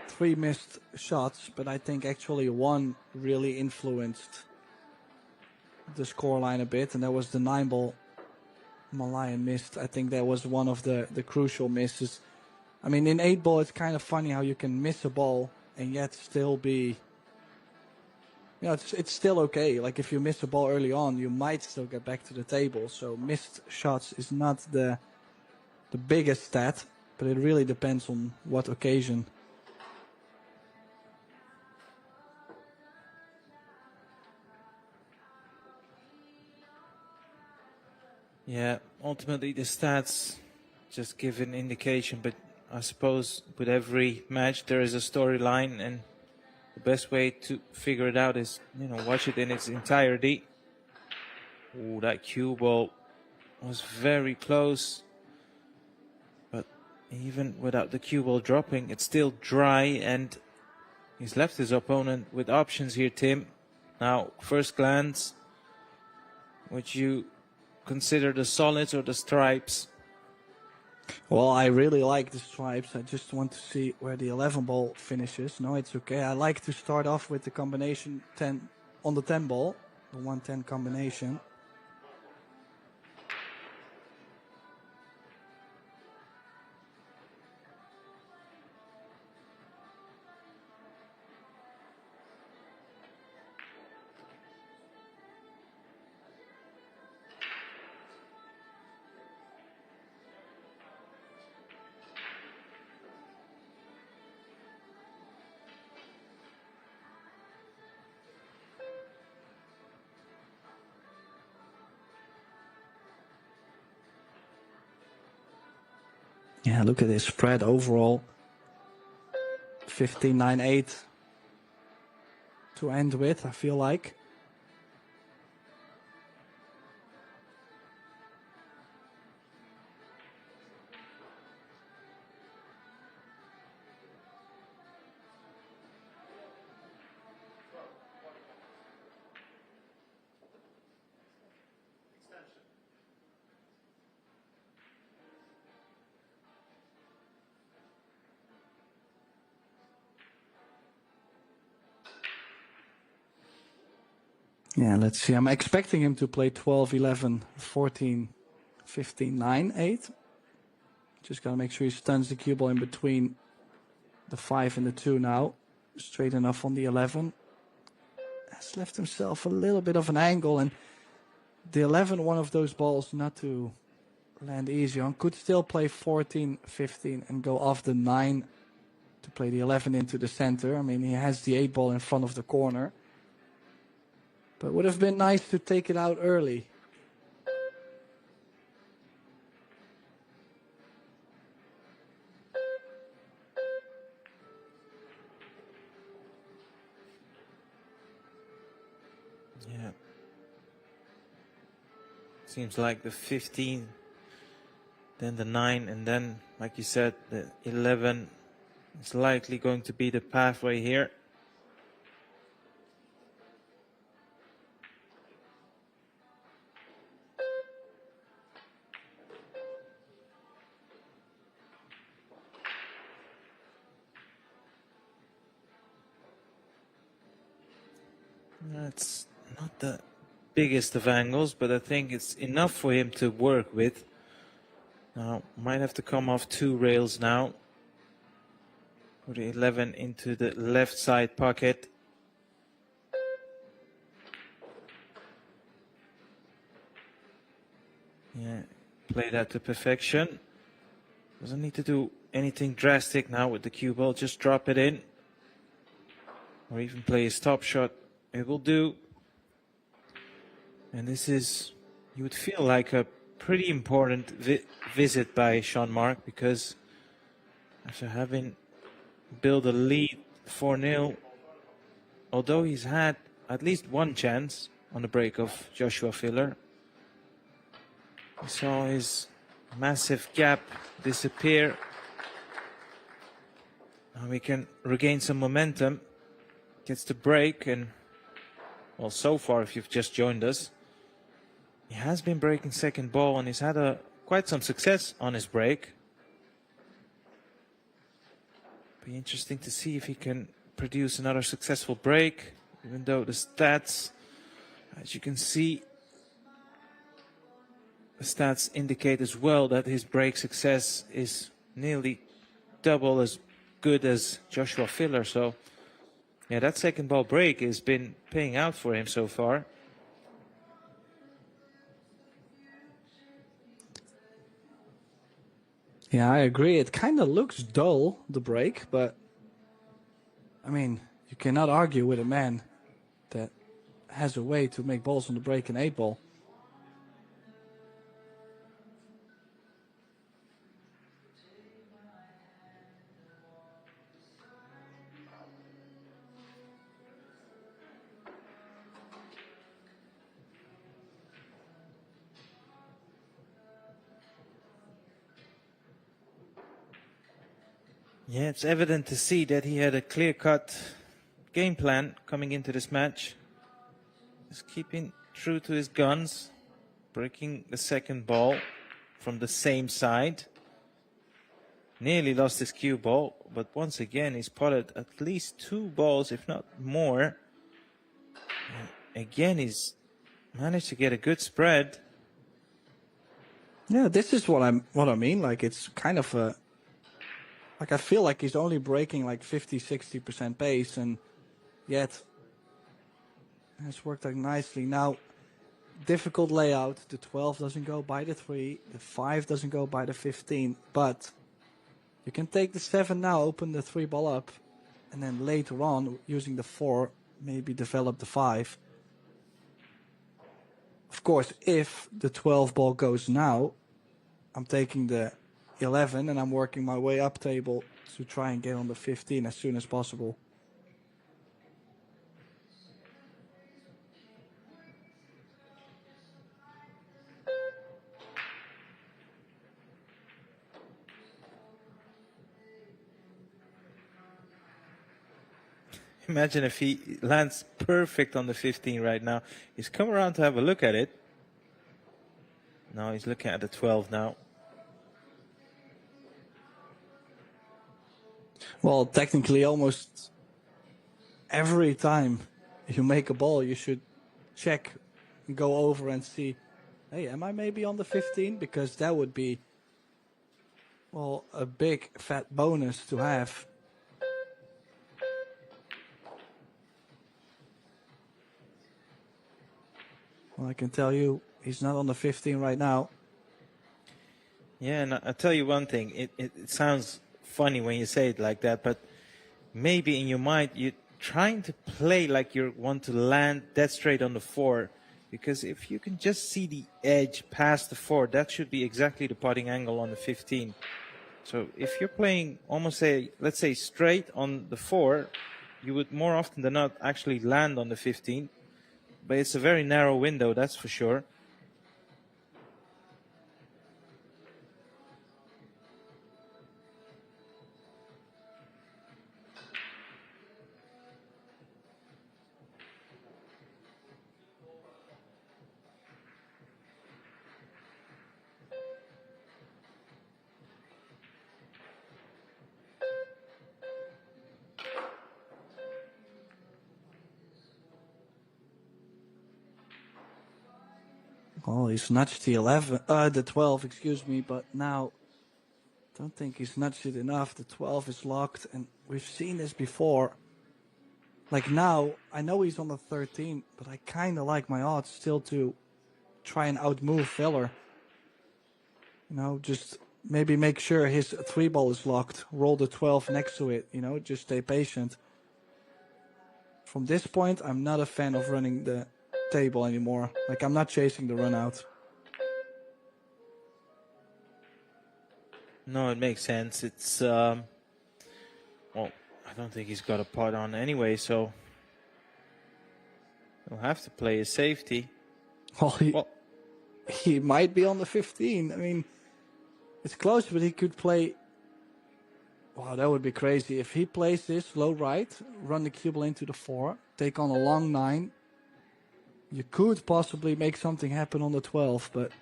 3 missed shots, but I think actually 1 really influenced the scoreline a bit, and that was the 9 ball Malayan missed. I think that was one of the crucial misses. I mean, in 8 ball, it's kind of funny how you can miss a ball and yet still be... You know, it's still okay. Like, if you miss a ball early on, you might still get back to the table. So missed shots is not the biggest stat, but it really depends on what occasion. Yeah, ultimately the stats just give an indication, but I suppose with every match there is a storyline, and the best way to figure it out is, you know, watch it in its entirety. Ooh, that cue ball was very close. But even without the cue ball dropping, it's still dry, and he's left his opponent with options here, Tim. Now, first glance, would you consider the solids or the stripes? Well, I really like the stripes. I just want to see where the 11 ball finishes. No, it's okay. I like to start off with the combination 10 on the 10 ball, the 110 combination. Yeah, look at this spread overall. 15-9-8 to end with, I feel like. Yeah, let's see. I'm expecting him to play 12, 11, 14, 15, 9, 8. Just gotta make sure he stuns the cue ball in between the 5 and the 2 now. Straight enough on the 11. Has left himself a little bit of an angle, and the 11, one of those balls not to land easy on. Could still play 14, 15 and go off the 9 to play the 11 into the center. I mean, he has the 8 ball in front of the corner. But would have been nice to take it out early. Yeah. Seems like the 15, then the 9, and then, like you said, the 11 is likely going to be the pathway here. It's not the biggest of angles, but I think it's enough for him to work with. Now, might have to come off 2 rails now. Put the 11 into the left side pocket. Yeah, play that to perfection. Doesn't need to do anything drastic now with the cue ball, just drop it in. Or even play a stop shot. It will do. And this is, you would feel like a pretty important visit by Sean Mark, because after having built a lead 4-0, although he's had at least one chance on the break of Joshua Filler, we saw his massive gap disappear. Now we can regain some momentum. Gets the break, and well, so far, if you've just joined us, he has been breaking second ball, and he's had quite some success on his break. Be interesting to see if he can produce another successful break, even though the stats, as you can see, the stats indicate as well that his break success is nearly double as good as Joshua Filler. So yeah, that second ball break has been paying out for him so far. Yeah, I agree. It kind of looks dull, the break, but I mean, you cannot argue with a man that has a way to make balls on the break in 8-ball. Yeah, it's evident to see that he had a clear-cut game plan coming into this match. Just keeping true to his guns, breaking the second ball from the same side. Nearly lost his cue ball, but once again he's potted at least 2 balls, if not more. And again, he's managed to get a good spread. Yeah, this is what I mean. Like, it's kind of a, like, I feel like he's only breaking like 50-60% pace, and yet it's worked out nicely. Now, difficult layout. The 12 doesn't go by the 3. The 5 doesn't go by the 15. But you can take the 7 now, open the 3 ball up, and then later on, using the 4, maybe develop the 5. Of course, if the 12 ball goes now, I'm taking the 11, and I'm working my way up table to try and get on the 15 as soon as possible. Imagine if he lands perfect on the 15 right now. He's come around to have a look at it. Now he's looking at the 12 now. Well, technically, almost every time you make a ball, you should check, go over and see, hey, am I maybe on the 15? Because that would be, well, a big fat bonus to have. Well, I can tell you, he's not on the 15 right now. Yeah, and I'll tell you one thing. It sounds funny when you say it like that, but maybe in your mind you're trying to play like you want to land dead straight on the 4. Because if you can just see the edge past the 4, that should be exactly the putting angle on the 15. So if you're playing almost, let's say, straight on the 4, you would more often than not actually land on the 15. But it's a very narrow window, that's for sure. Oh, he's nudged the 12, excuse me, but now don't think he's nudged it enough. The 12 is locked, and we've seen this before. Like now, I know he's on the 13, but I kind of like my odds still to try and outmove Filler. You know, just maybe make sure his 3 ball is locked, roll the 12 next to it, you know, just stay patient. From this point, I'm not a fan of running the table anymore. Like, I'm not chasing the run out. No, it makes sense. It's, well, I don't think he's got a pot on anyway, so he'll have to play his safety. Well, he might be on the 15. I mean, it's close, but he could play. Wow, that would be crazy. If he plays this low right, run the cue ball into the 4, take on a long 9, you could possibly make something happen on the 12, but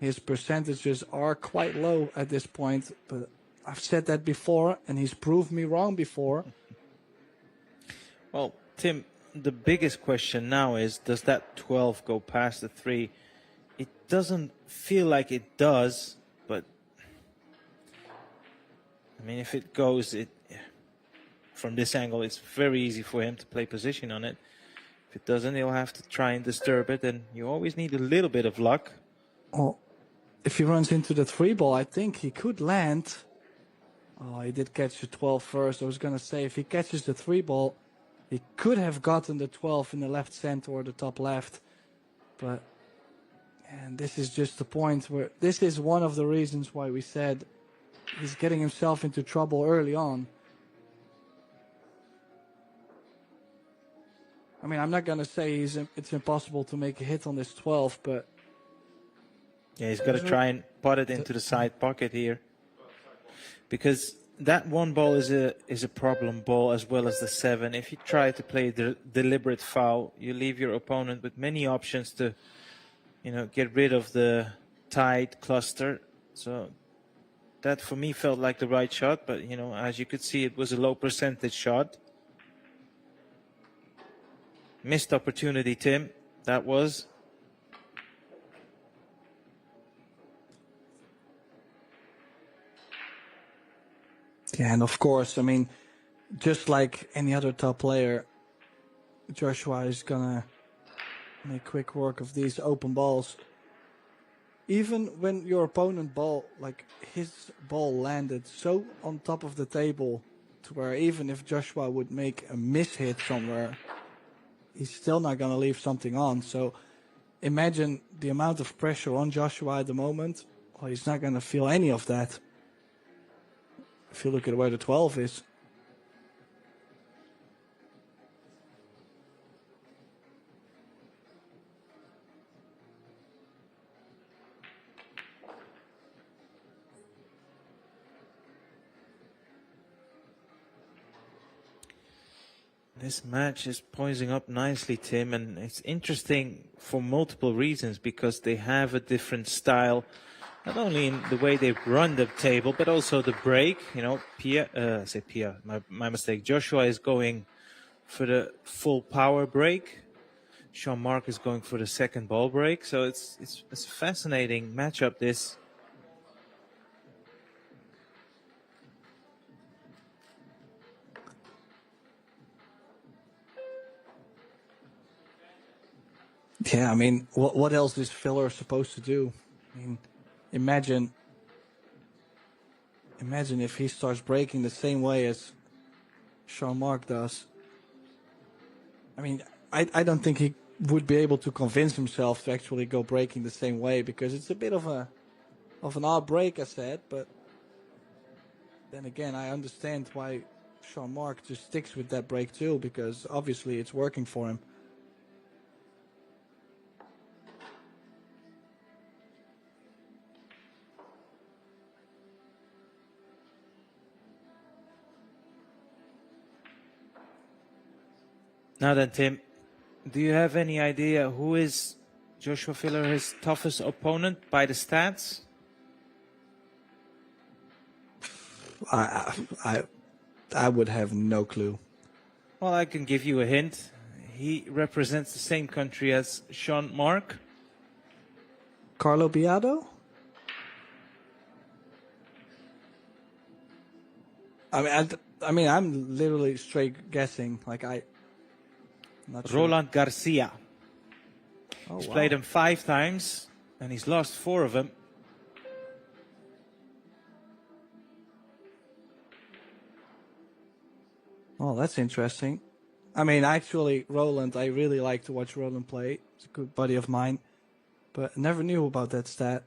his percentages are quite low at this point. But I've said that before, and he's proved me wrong before. Well, Tim, the biggest question now is, does that 12 go past the 3? It doesn't feel like it does, but I mean, if it goes, from this angle, it's very easy for him to play position on it. If it doesn't, he'll have to try and disturb it, and you always need a little bit of luck. Well, if he runs into the 3 ball, I think he could land. Oh, he did catch the 12 first. I was going to say, if he catches the 3 ball, he could have gotten the 12 in the left center or the top left. But, and this is just the point where, this is one of the reasons why we said he's getting himself into trouble early on. I mean, I'm not going to say it's impossible to make a hit on this 12, but... Yeah, he's got to try and pot it into the side pocket here. Because that 1 ball is a problem ball, as well as the 7. If you try to play the deliberate foul, you leave your opponent with many options to, you know, get rid of the tied cluster. So that, for me, felt like the right shot. But, you know, as you could see, it was a low percentage shot. Missed opportunity, Tim. That was. Yeah, and of course, I mean, just like any other top player, Joshua is gonna make quick work of these open balls. Even when your opponent ball, like his ball landed so on top of the table to where even if Joshua would make a miss hit somewhere, he's still not gonna leave something on. So imagine the amount of pressure on Joshua at the moment. Well, he's not going to feel any of that. If you look at where the 12 is. This match is poising up nicely, Tim, and it's interesting for multiple reasons because they have a different style, not only in the way they run the table, but also the break. You know, my mistake. Joshua is going for the full power break. Jean-Marc is going for the second ball break. So it's a fascinating matchup, this. Yeah, I mean, what else is Filler supposed to do? I mean, imagine if he starts breaking the same way as Jean-Marc does. I mean, I don't think he would be able to convince himself to actually go breaking the same way because it's a bit of an odd break, I said. But then again, I understand why Jean-Marc just sticks with that break too because obviously it's working for him. Now then, Tim, do you have any idea who is Joshua Filler his toughest opponent by the stats? I would have no clue. Well, I can give you a hint. He represents the same country as Jean-Marc. Carlo Biado? I mean, I'm literally straight guessing. Like not sure. Roland Garcia. Oh, He's wow. played him 5 times, and he's lost 4 of them. Oh, that's interesting. I mean, actually, Roland, I really like to watch Roland play. He's a good buddy of mine, but I never knew about that stat.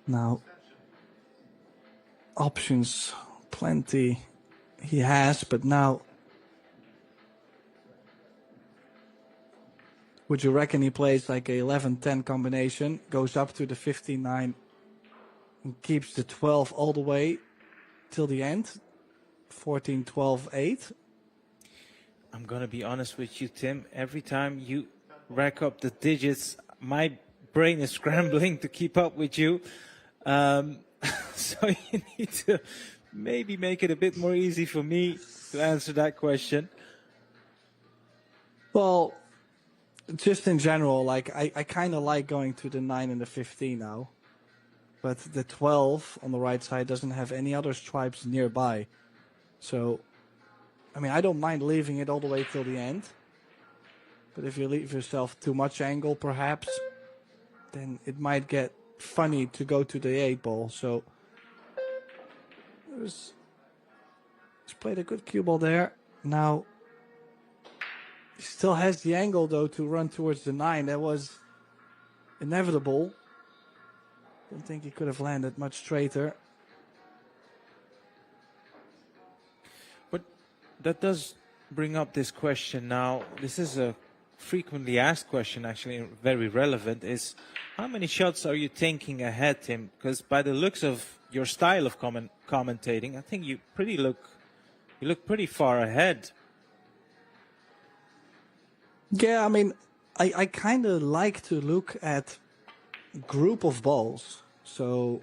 Now, options, plenty he has, but now, would you reckon he plays like a 11-10 combination, goes up to the 15-9, and keeps the 12 all the way till the end? 14-12-8? I'm going to be honest with you, Tim. Every time you rack up the digits, my brain is scrambling to keep up with you. So you need to maybe make it a bit more easy for me to answer that question. Well, just in general, like I kind of like going to the 9 and the 15 now. But the 12 on the right side doesn't have any other stripes nearby. So, I mean, I don't mind leaving it all the way till the end. But if you leave yourself too much angle, perhaps, then it might get funny to go to the 8 ball. So, he's played a good cue ball there. Now, he still has the angle, though, to run towards the 9. That was inevitable. Don't think he could have landed much straighter. But that does bring up this question now. This is a frequently asked question, actually, very relevant, is how many shots are you thinking ahead, Tim? Because by the looks of your style of commentating, I think you look pretty far ahead. Yeah, I mean, I kind of like to look at group of balls. So,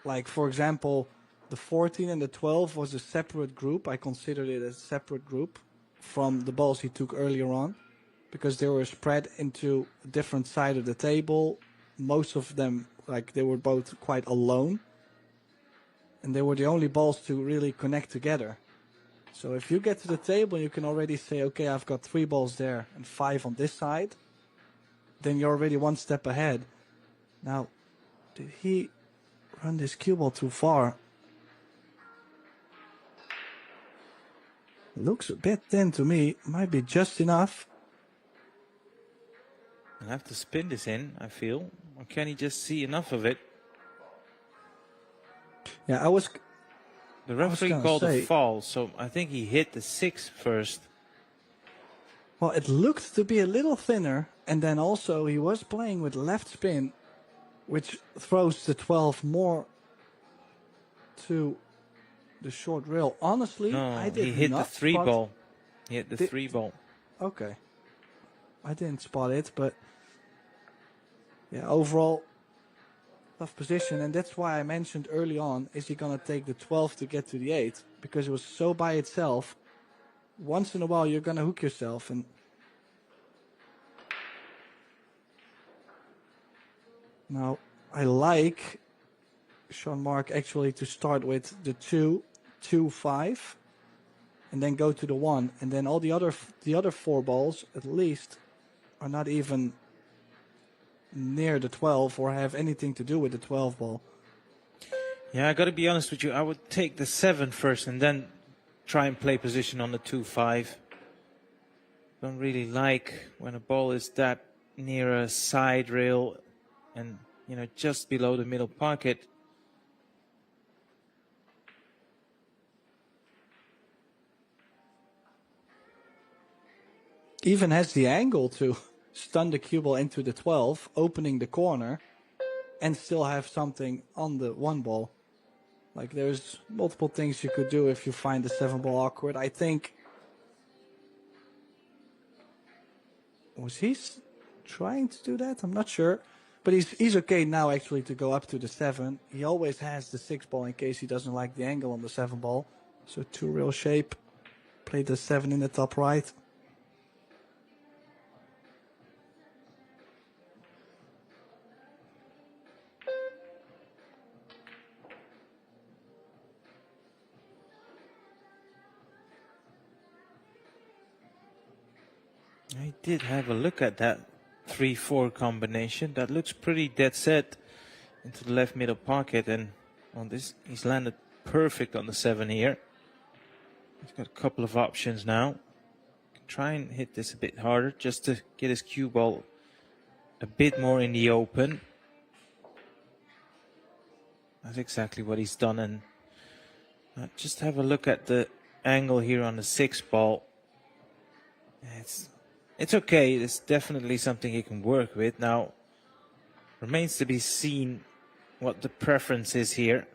like, for example, the 14 and the 12 was a separate group. I considered it a separate group from the balls he took earlier on, because they were spread into a different side of the table. Most of them, like, they were both quite alone. And they were the only balls to really connect together. So if you get to the table, you can already say, okay, I've got 3 balls there and 5 on this side. Then you're already one step ahead. Now, did he run this cue ball too far. Looks a bit thin to me. Might be just enough. I'll have to spin this in, I feel. Or can he just see enough of it? Yeah, The referee called a foul, so I think he hit the 6 first. Well, it looked to be a little thinner, and then also he was playing with left spin, which throws the 12 more to the short rail. Honestly, No, I did he hit not the 3 spot- ball. He hit the 3 ball. Okay. I didn't spot it, but yeah, overall, tough position. And that's why I mentioned early on, is he going to take the 12 to get to the 8? Because it was so by itself. Once in a while, you're going to hook yourself. And now, I like Sean Mark actually to start with the 2, 2, 5, and then go to the 1. And then all the other 4 balls, at least, are not even near the 12 or have anything to do with the 12 ball. Yeah, I got to be honest with you. I would take the 7 first and then try and play position on the 2-5. Don't really like when a ball is that near a side rail and, you know, just below the middle pocket. Even has the angle to stun the cue ball into the 12, opening the corner, and still have something on the 1 ball. Like, there's multiple things you could do if you find the 7 ball awkward. I think... Was he trying to do that? I'm not sure. But he's okay now, actually, to go up to the 7. He always has the 6 ball in case he doesn't like the angle on the 7 ball. So 2 rail shape. Play the 7 in the top right. I did have a look at that 3-4 combination. That looks pretty dead set into the left middle pocket, and on this he's landed perfect on the 7 here. He's got a couple of options now. Try and hit this a bit harder just to get his cue ball a bit more in the open. That's exactly what he's done, and just have a look at the angle here on the 6 ball. It's okay. It's definitely something he can work with. Now, remains to be seen what the preference is here.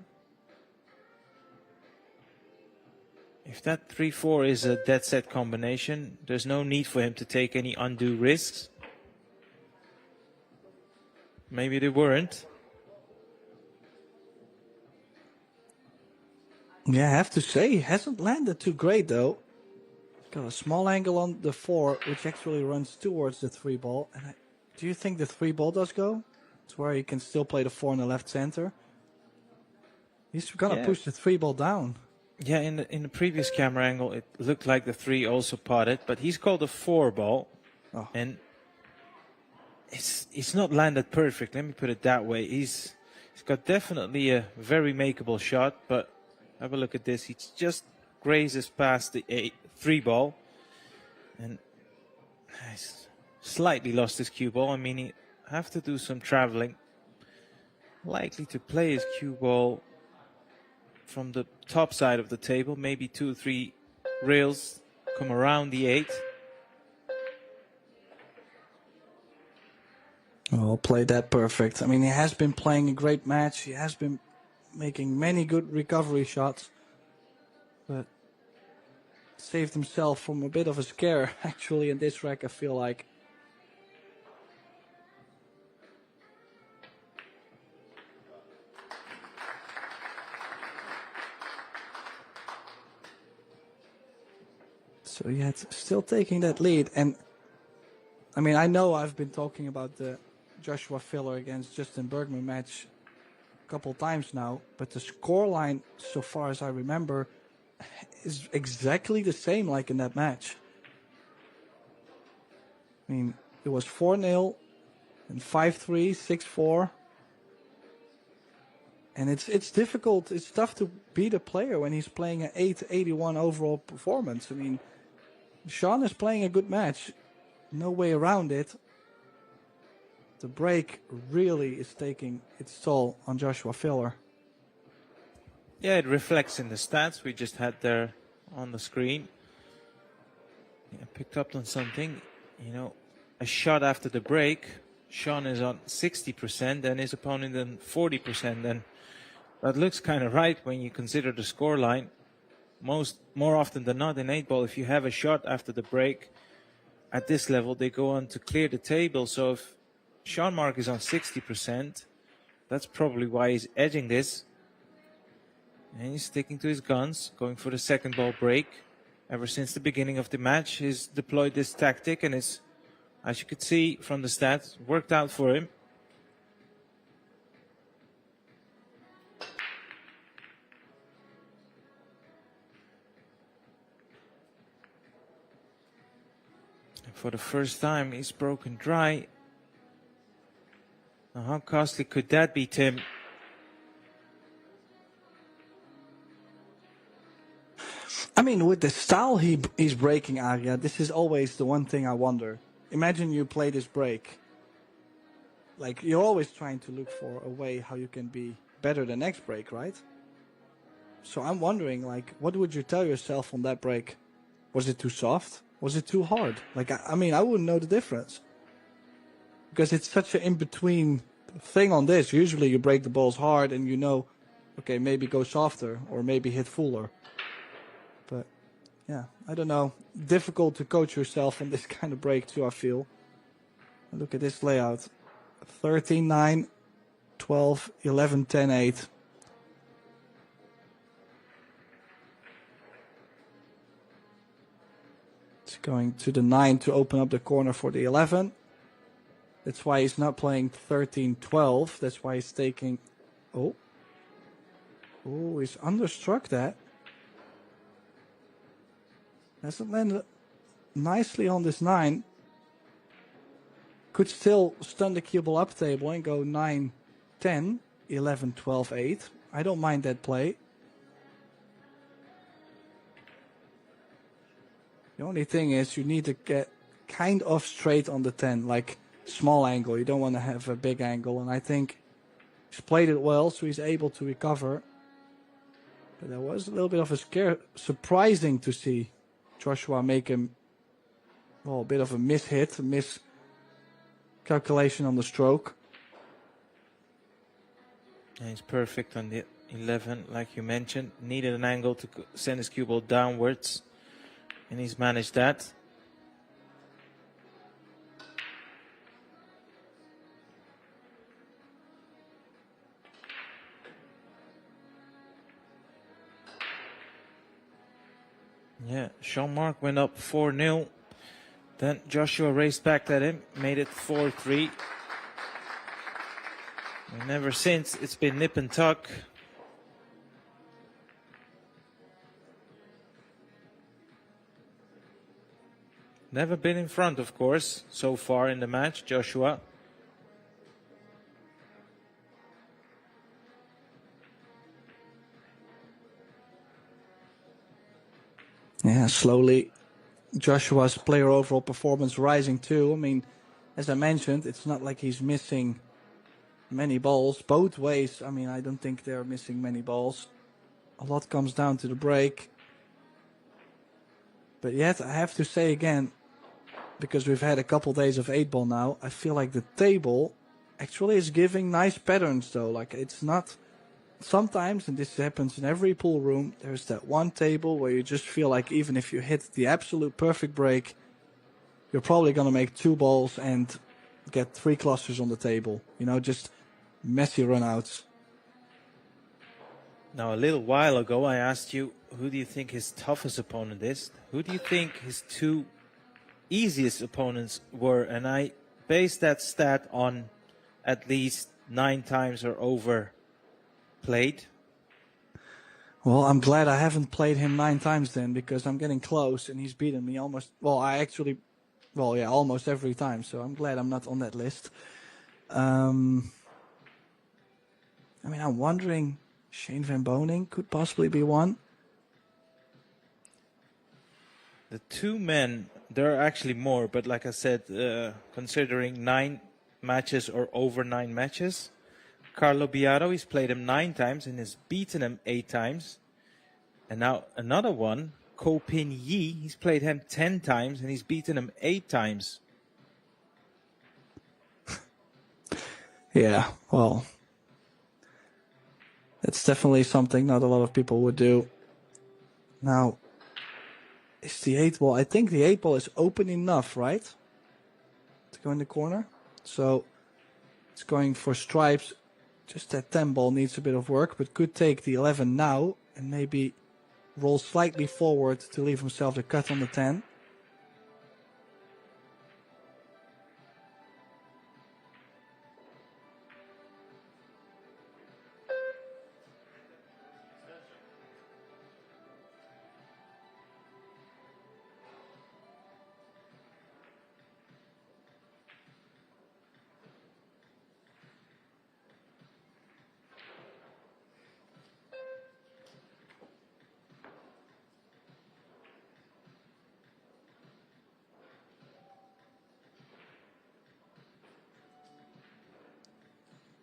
If that 3-4 is a dead set combination, there's no need for him to take any undue risks. Maybe they weren't. Yeah, I have to say, he hasn't landed too great, though. Got a small angle on the 4, which actually runs towards the 3 ball. And do you think the 3 ball does go? It's where he can still play the 4 in the left center. He's gonna push the 3 ball down. Yeah, in the previous camera angle, it looked like the 3 also potted, but he's called a 4 ball, and it's not landed perfect. Let me put it that way. He's got definitely a very makeable shot, but have a look at this. He just grazes past the 3 ball, and he's slightly lost his cue ball. I mean, he have to do some traveling. Likely to play his cue ball from the top side of the table, maybe 2 or 3 rails come around the 8. Oh, played that perfect. I mean, he has been playing a great match. He has been making many good recovery shots, but saved himself from a bit of a scare, actually, in this rack, I feel like. So yeah, still taking that lead. And I mean, I know I've been talking about the Joshua Filler against Justin Bergman match a couple times now, but the scoreline, so far as I remember, is exactly the same like in that match. I mean, it was 4-0 and 5-3, 6-4. And it's difficult. It's tough to beat a player when he's playing an 881 overall performance. I mean, Sean is playing a good match. No way around it. The break really is taking its toll on Joshua Filler. Yeah, it reflects in the stats we just had there on the screen. Yeah, picked up on something. You know, a shot after the break. Sean is on 60% and his opponent on 40%. And that looks kind of right when you consider the score line. More often than not in 8-ball, if you have a shot after the break at this level, they go on to clear the table. So if Sean Mark is on 60%, that's probably why he's edging this. And he's sticking to his guns, going for the second ball break. Ever since the beginning of the match, he's deployed this tactic, and it's, as you could see from the stats, worked out for him. And for the first time, he's broken dry. Now, how costly could that be, Tim? I mean, with the style he's breaking, Arya, this is always the one thing I wonder. Imagine you play this break. Like, you're always trying to look for a way how you can be better the next break, right? So I'm wondering, like, what would you tell yourself on that break? Was it too soft? Was it too hard? Like, I mean, I wouldn't know the difference. Because it's such an in-between thing on this. Usually you break the balls hard and you know, okay, maybe go softer or maybe hit fuller. But, yeah, I don't know. Difficult to coach yourself on this kind of break too, I feel. Look at this layout. 13-9, 12, 11, 10, 8. It's going to the 9 to open up the corner for the 11. That's why he's not playing 13-12. That's why he's taking... Oh, he's understruck that. Hasn't landed nicely on this 9. Could still stun the cue ball up table and go 9, 10, 11, 12, 8. I don't mind that play. The only thing is you need to get kind of straight on the 10, like small angle. You don't want to have a big angle. And I think he's played it well, so he's able to recover. But that was a little bit of a scare. Surprising to see Joshua make him, well, a bit of a mishit, a miscalculation on the stroke. And he's perfect on the 11, like you mentioned. Needed an angle to send his cue ball downwards, and he's managed that. Yeah, Sean Mark went up 4-0. Then Joshua raced back at him, made it 4-3. And ever since, it's been nip and tuck. Never been in front, of course, so far in the match, Joshua. Yeah, slowly Joshua's player overall performance rising too. I mean, as I mentioned, it's not like he's missing many balls both ways. I mean, I don't think they're missing many balls. A lot comes down to the break. But yet, I have to say again, because we've had a couple days of 8-ball now, I feel like the table actually is giving nice patterns though. Like, it's not... Sometimes, and this happens in every pool room, there's that one table where you just feel like even if you hit the absolute perfect break, you're probably going to make 2 balls and get 3 clusters on the table. You know, just messy runouts. Now, a little while ago, I asked you, who do you think his toughest opponent is? Who do you think his 2 easiest opponents were? And I based that stat on at least 9 times or over played. Well, I'm glad I haven't played him 9 times then, because I'm getting close and he's beaten me almost, almost every time. So I'm glad I'm not on that list. I mean, I'm wondering, Shane Van Boning could possibly be one. The two men, there are actually more, but like I said, considering 9 matches or over 9 matches, Carlo Biado, he's played him 9 times and has beaten him 8 times. And now another one, Ko Pin Yi, he's played him 10 times and he's beaten him 8 times. Yeah, well, that's definitely something not a lot of people would do. Now, is the 8 ball? I think the 8 ball is open enough, right? To go in the corner. So it's going for stripes. Just that 10 ball needs a bit of work, but could take the 11 now and maybe roll slightly forward to leave himself the cut on the 10.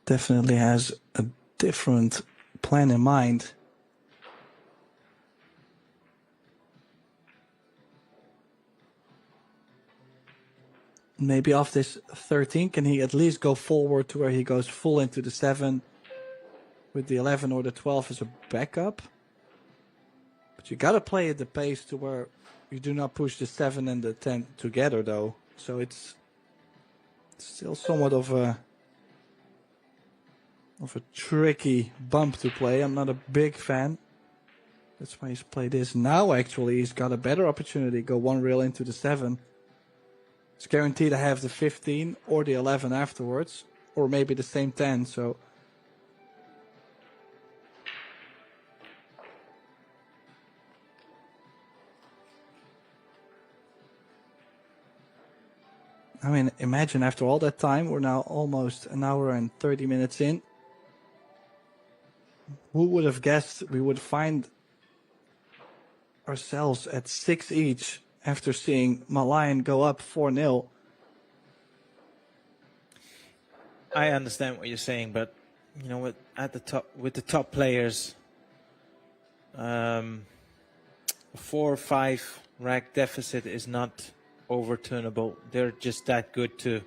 Definitely has a different plan in mind. Maybe off this 13, can he at least go forward to where he goes full into the 7 with the 11 or the 12 as a backup? But you gotta play at the pace to where you do not push the 7 and the 10 together though. So it's still somewhat of a tricky bump to play. I'm not a big fan. That's why he's played this. Now actually he's got a better opportunity. Go 1 reel into the 7. It's guaranteed to have the 15 or the 11 afterwards. Or maybe the same 10. So I mean, imagine after all that time, we're now almost an hour and 30 minutes in. Who would have guessed we would find ourselves at 6 each after seeing Malayan go up 4-0? I understand what you're saying, but you know, with the top players, 4 or 5 rack deficit is not overturnable. They're just that good to,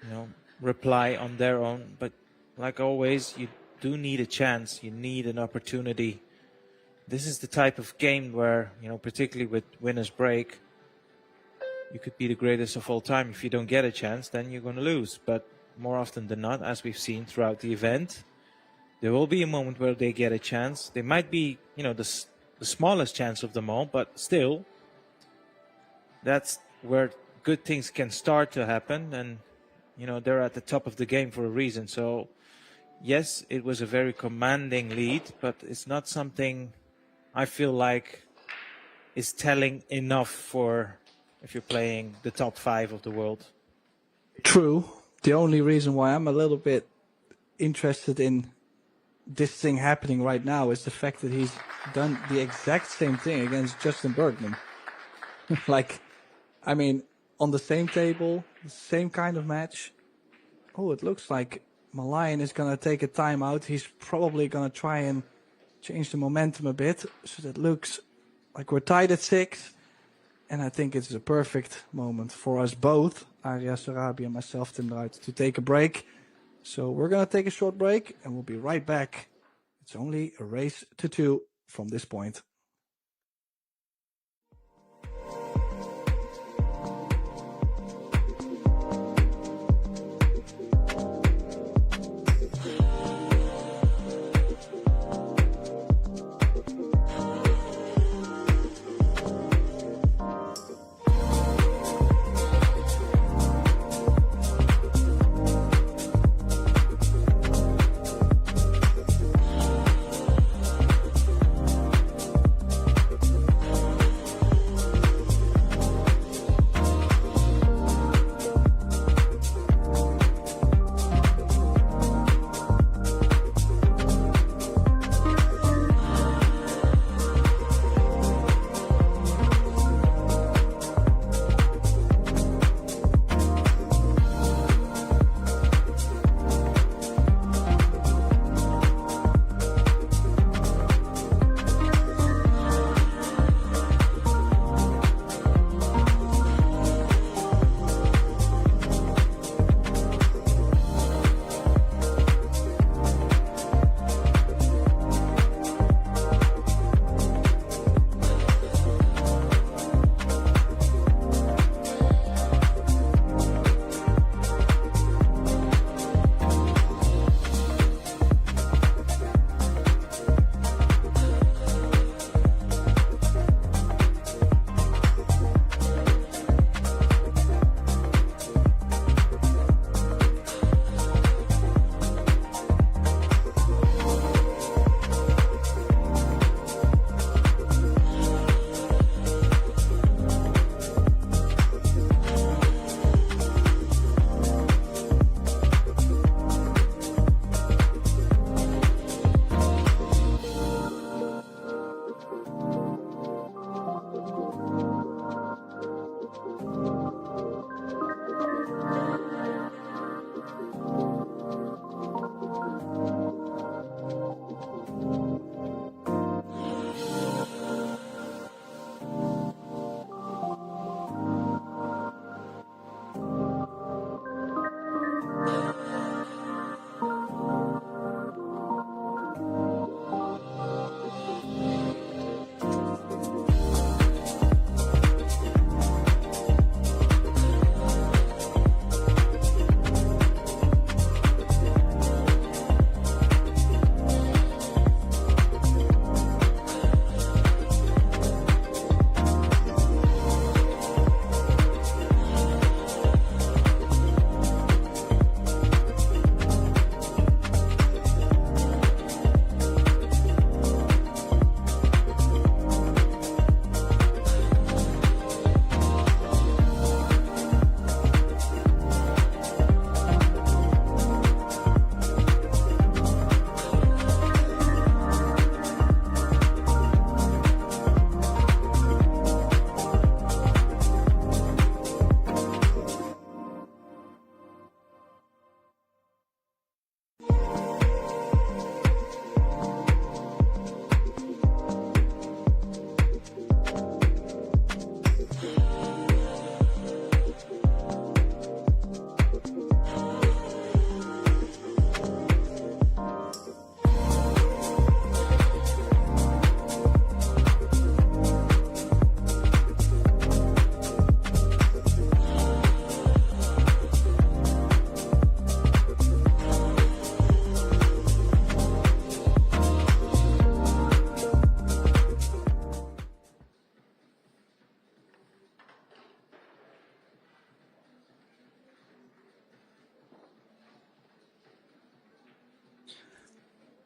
you know, reply on their own. But like always, you do need a chance. You need an opportunity. This is the type of game where, you know, particularly with winner's break, you could be the greatest of all time. If you don't get a chance, then you're going to lose. But more often than not, as we've seen throughout the event, there will be a moment where they get a chance. They might be, you know, the smallest chance of them all, but still, that's where good things can start to happen. And, you know, they're at the top of the game for a reason. So, yes, it was a very commanding lead, but it's not something I feel like is telling enough for if you're playing the top 5 of the world. True. The only reason why I'm a little bit interested in this thing happening right now is the fact that he's done the exact same thing against Justin Bergman. Like, I mean, on the same table, the same kind of match. Oh, it looks like Malayan is going to take a timeout. He's probably going to try and change the momentum a bit. So that looks like we're tied at 6. And I think it's a perfect moment for us both, Arya Sarabi and myself, Tim Druit, to take a break. So we're going to take a short break and we'll be right back. It's only a race to 2 from this point.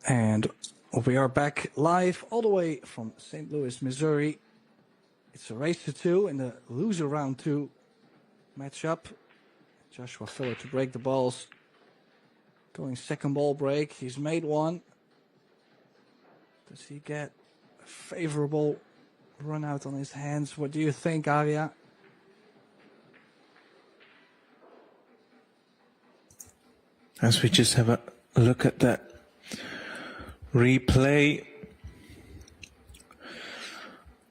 And we are back live all the way from St. Louis, Missouri. It's a race to 2 in the loser round 2 matchup. Joshua Filler to break the balls. Going second ball break. He's made one. Does he get a favorable run out on his hands? What do you think, Arya? As we just have a look at that replay,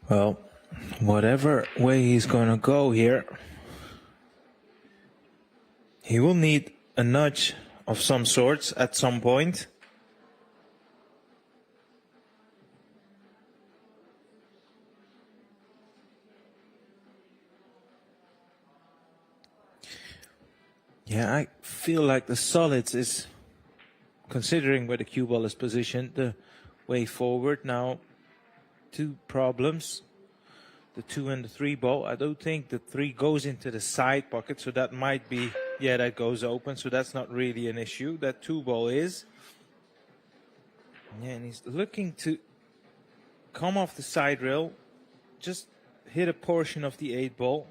well, whatever way he's going to go here, he will need a nudge of some sorts at some point. Yeah, I feel like the solids is, considering where the cue ball is positioned, the way forward. Now, 2 problems. The 2 and the 3 ball. I don't think the 3 goes into the side pocket, so that might be, yeah, that goes open, so that's not really an issue. That 2 ball is. Yeah, and he's looking to come off the side rail, just hit a portion of the 8 ball.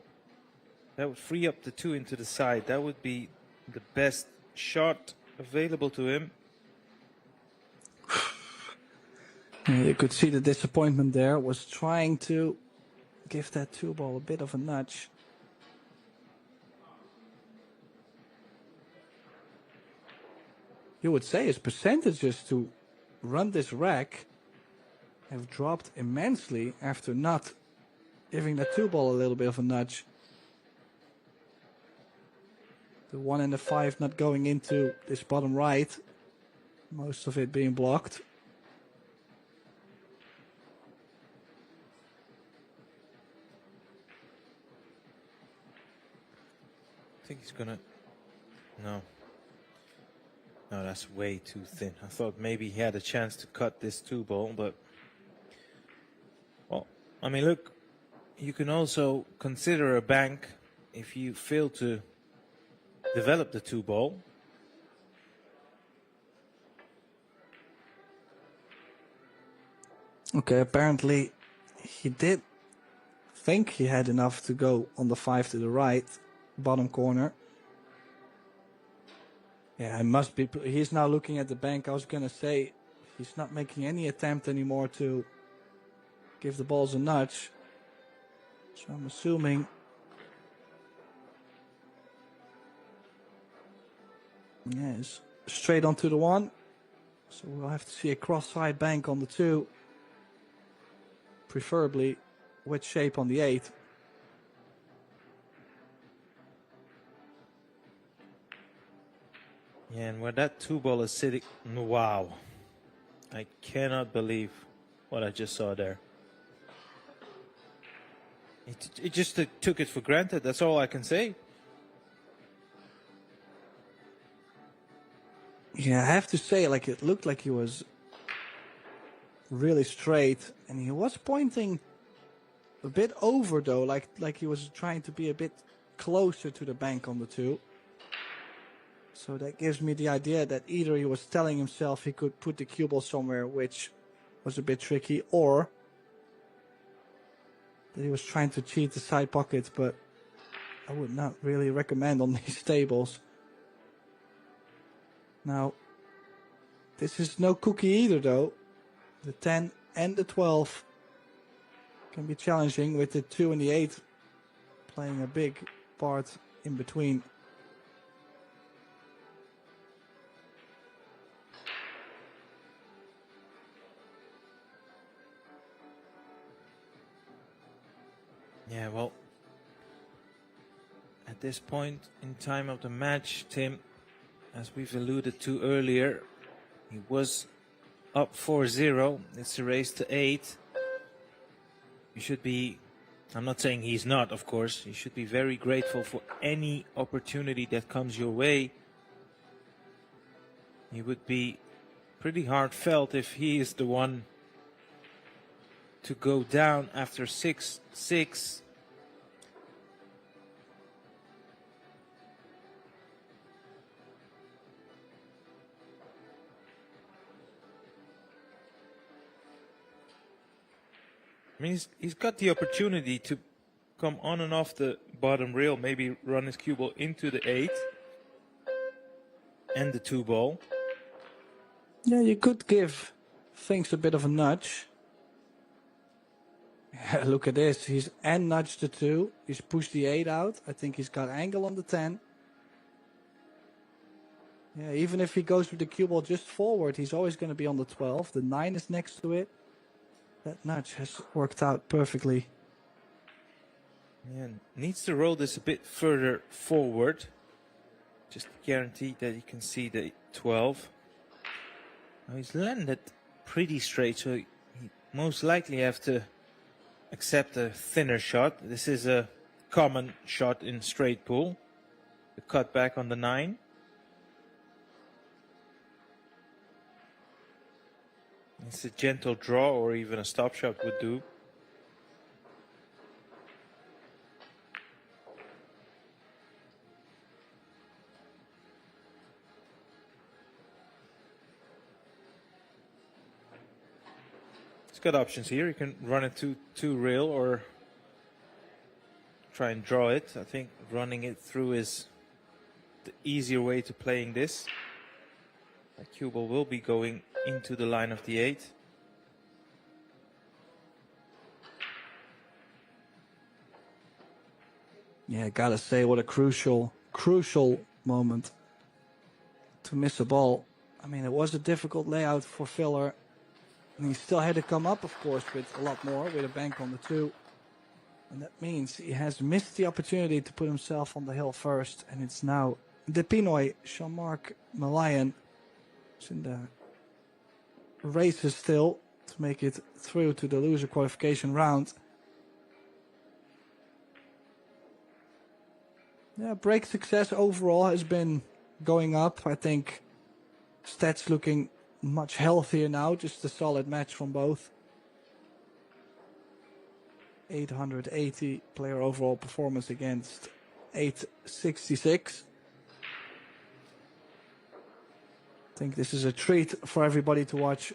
That would free up the 2 into the side. That would be the best shot available to him. You could see the disappointment there. Was trying to give that 2 ball a bit of a nudge. You would say his percentages to run this rack have dropped immensely after not giving that 2 ball a little bit of a nudge. The 1 and the 5 not going into this bottom right. Most of it being blocked. I think he's gonna, no, that's way too thin. I thought maybe he had a chance to cut this 2 ball, but, well, I mean, look, you can also consider a bank if you fail to develop the 2 ball. Okay, apparently he did think he had enough to go on the 5 to the right, bottom corner. Yeah, I must be. He's now looking at the bank. I was going to say he's not making any attempt anymore to give the balls a nudge. So I'm assuming. Yes, straight onto the 1. So we'll have to see a cross-side bank on the 2. Preferably with shape on the 8. Yeah, and where that 2 ball is sitting, wow. I cannot believe what I just saw there. It just took it for granted. That's all I can say. Yeah, I have to say, like, it looked like he was really straight, and he was pointing a bit over, though, like he was trying to be a bit closer to the bank on the 2. So that gives me the idea that either he was telling himself he could put the cue ball somewhere, which was a bit tricky, or that he was trying to cheat the side pocket, but I would not really recommend on these tables. Now, this is no cookie either, though. The 10 and the 12 can be challenging, with the 2 and the 8 playing a big part in between. Yeah, well, at this point in time of the match, Tim, as we've alluded to earlier, he was up 4-0. It's a race to 8. You should be, I'm not saying he's not, of course. You should be very grateful for any opportunity that comes your way. You would be pretty heartfelt if he is the one to go down after 6-6. I mean, he's got the opportunity to come on and off the bottom rail, maybe run his cue ball into the 8 and the 2 ball. Yeah, you could give things a bit of a nudge. Yeah, look at this. He's nudged the 2. He's pushed the 8 out. I think he's got angle on the 10. Yeah, even if he goes with the cue ball just forward, he's always going to be on the 12. The 9 is next to it. That nudge has worked out perfectly. Yeah, needs to roll this a bit further forward. Just to guarantee that you can see the 12. Now he's landed pretty straight, so he most likely have to accept a thinner shot. This is a common shot in straight pool. The cut back on the 9. It's a gentle draw or even a stop shot would do. He's got options here. You can run it to rail or try and draw it. I think running it through is the easier way to playing this. That cue ball will be going into the line of the 8. Yeah, gotta say, what a crucial moment to miss a ball. I mean, it was a difficult layout for Filler. And he still had to come up, of course, with a lot more, with a bank on the 2. And that means he has missed the opportunity to put himself on the hill first. And it's now De Pinoy, Jean-Marc Malayan, who's in the races still to make it through to the loser qualification round. Yeah, break success overall has been going up. I think stats looking much healthier now. Just a solid match from both. 880 player overall performance against 866. I think this is a treat for everybody to watch.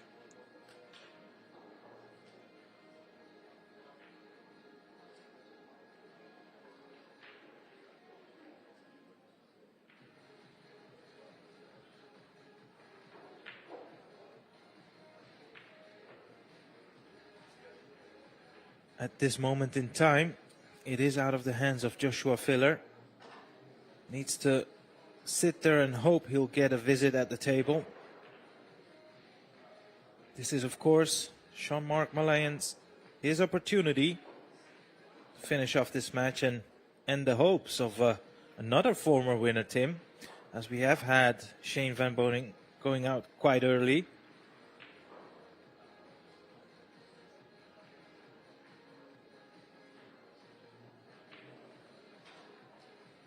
At this moment in time, it is out of the hands of Joshua Filler. Needs to sit there and hope he'll get a visit at the table. This is, of course, Jean-Marc Malayan's his opportunity to finish off this match and end the hopes of another former winner, Tim, as we have had Shane Van Boning going out quite early.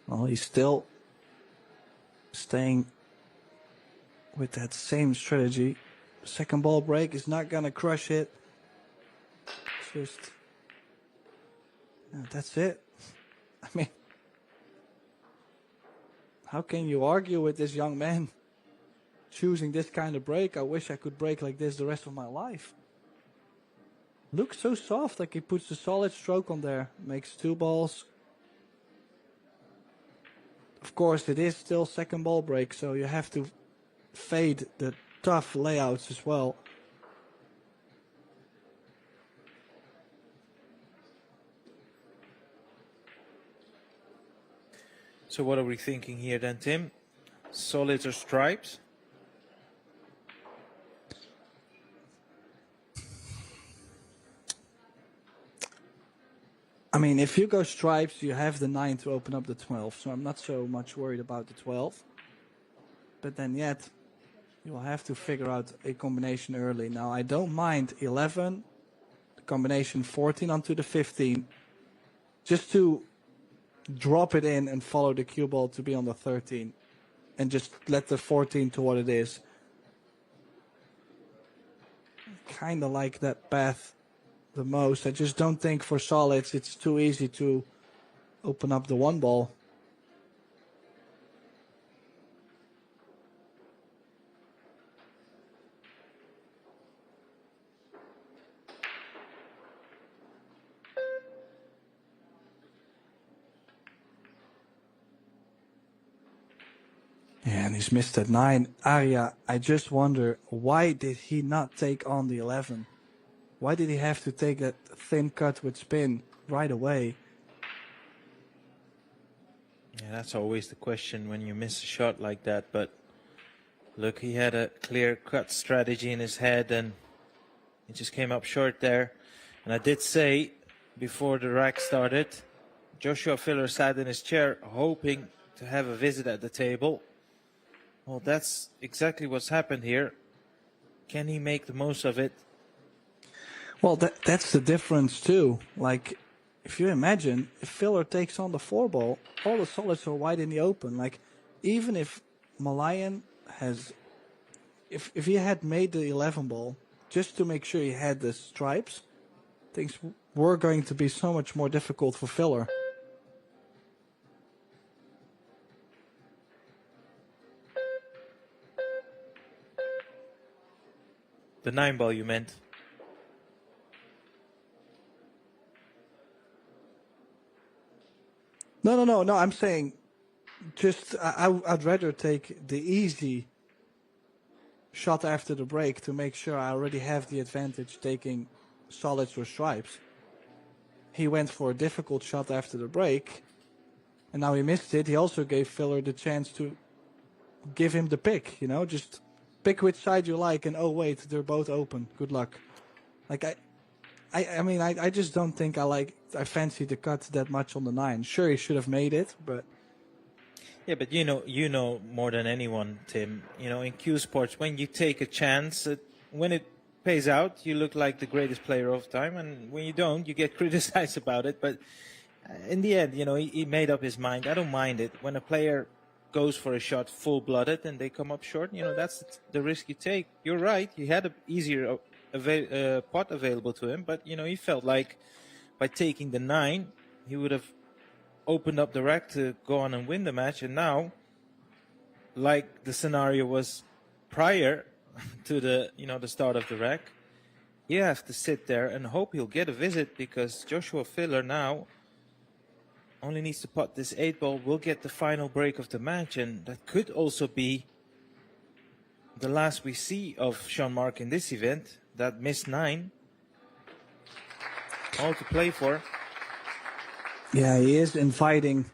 Well, he's still staying with that same strategy. Second ball break is not going to crush it. It's just, yeah, that's it. I mean, how can you argue with this young man choosing this kind of break? I wish I could break like this the rest of my life. Looks so soft, like he puts a solid stroke on there. Makes 2 balls. Of course, it is still second ball break, so you have to fade the tough layouts as well. So what are we thinking here then, Tim? Solids or stripes? I mean, if you go stripes, you have the 9 to open up the 12, so I'm not so much worried about the 12. But then yet, you will have to figure out a combination early. Now, I don't mind 11, the combination 14 onto the 15, just to drop it in and follow the cue ball to be on the 13, and just let the 14 to what it is. Kind of like that path the most. I just don't think for solids it's too easy to open up the 1 ball. And he's missed at 9. Arya, I just wonder, why did he not take on the 11? Why did he have to take that thin cut with spin right away? Yeah, that's always the question when you miss a shot like that. But look, he had a clear-cut strategy in his head, and he just came up short there. And I did say before the rack started, Joshua Filler sat in his chair hoping to have a visit at the table. Well, that's exactly what's happened here. Can he make the most of it? Well, that's the difference too. Like, if you imagine, if Filler takes on the 4 ball, all the solids are wide in the open. Like, even if Malayan has, if he had made the 11 ball, just to make sure he had the stripes, things were going to be so much more difficult for Filler. The 9 ball, you meant? No. I'm saying, just I'd rather take the easy shot after the break to make sure I already have the advantage taking solids or stripes. He went for a difficult shot after the break, and now he missed it. He also gave Filler the chance to give him the pick, you know, just pick which side you like, and oh wait, they're both open. Good luck. Like I mean, I just don't think I fancy the cut that much on the 9. Sure, he should have made it, but Yeah, but you know more than anyone, Tim. You know, in Q Sports, when you take a chance, when it pays out, you look like the greatest player of time, and when you don't, you get criticized about it. But in the end, you know, he made up his mind. I don't mind it when a player goes for a shot full-blooded and they come up short. You know, that's the risk you take. You're right. He had an easier pot available to him, but you know, he felt like by taking the 9, he would have opened up the rack to go on and win the match. And now, like the scenario was prior to the start of the rack, you have to sit there and hope he'll get a visit, because Joshua Filler now only needs to pot this 8 ball, will get the final break of the match, and that could also be the last we see of Sean Mark in this event. That missed 9, all to play for. yeah, he is inviting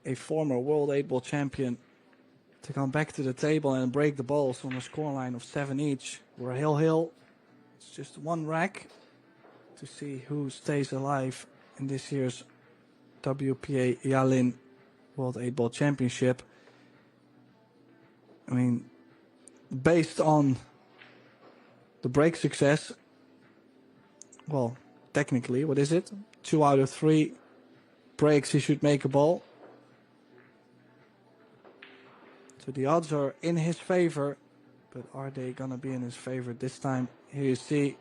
a former world 8-ball champion to come back to the table and break the balls on a scoreline of 7 each. We're hill. It's just 1 rack to see who stays alive in this year's WPA Yalin World 8-Ball Championship. I mean, based on the break success, well, technically, what is it? 2 out of 3 breaks he should make a ball. So the odds are in his favor, but are they going to be in his favor this time? Here you see,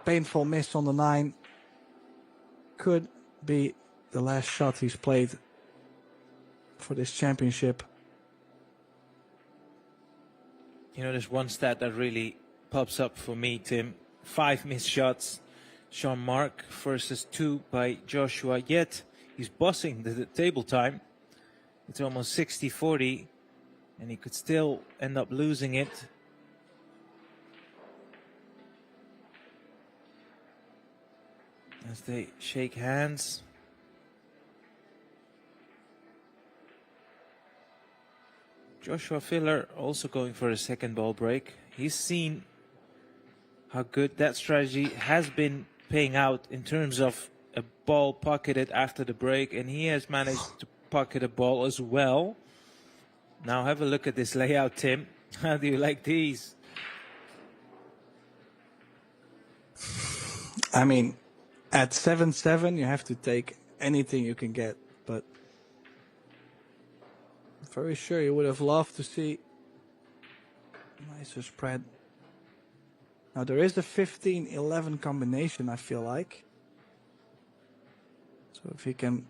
painful miss on the 9. Could be the last shot he's played for this championship. You know, there's one stat that really pops up for me, Tim. 5 missed shots. Sean Mark versus 2 by Joshua. Yet he's bossing the table time. It's almost 60-40, and he could still end up losing it. As they shake hands. Joshua Filler also going for a 2nd ball break. He's seen how good that strategy has been paying out in terms of a ball pocketed after the break, and he has managed to pocket a ball as well. Now have a look at this layout, Tim. How do you like these? I mean, at 7-7, you have to take anything you can get, but very sure you would have loved to see a nicer spread. Now there is a 15-11 combination, I feel like. So if he can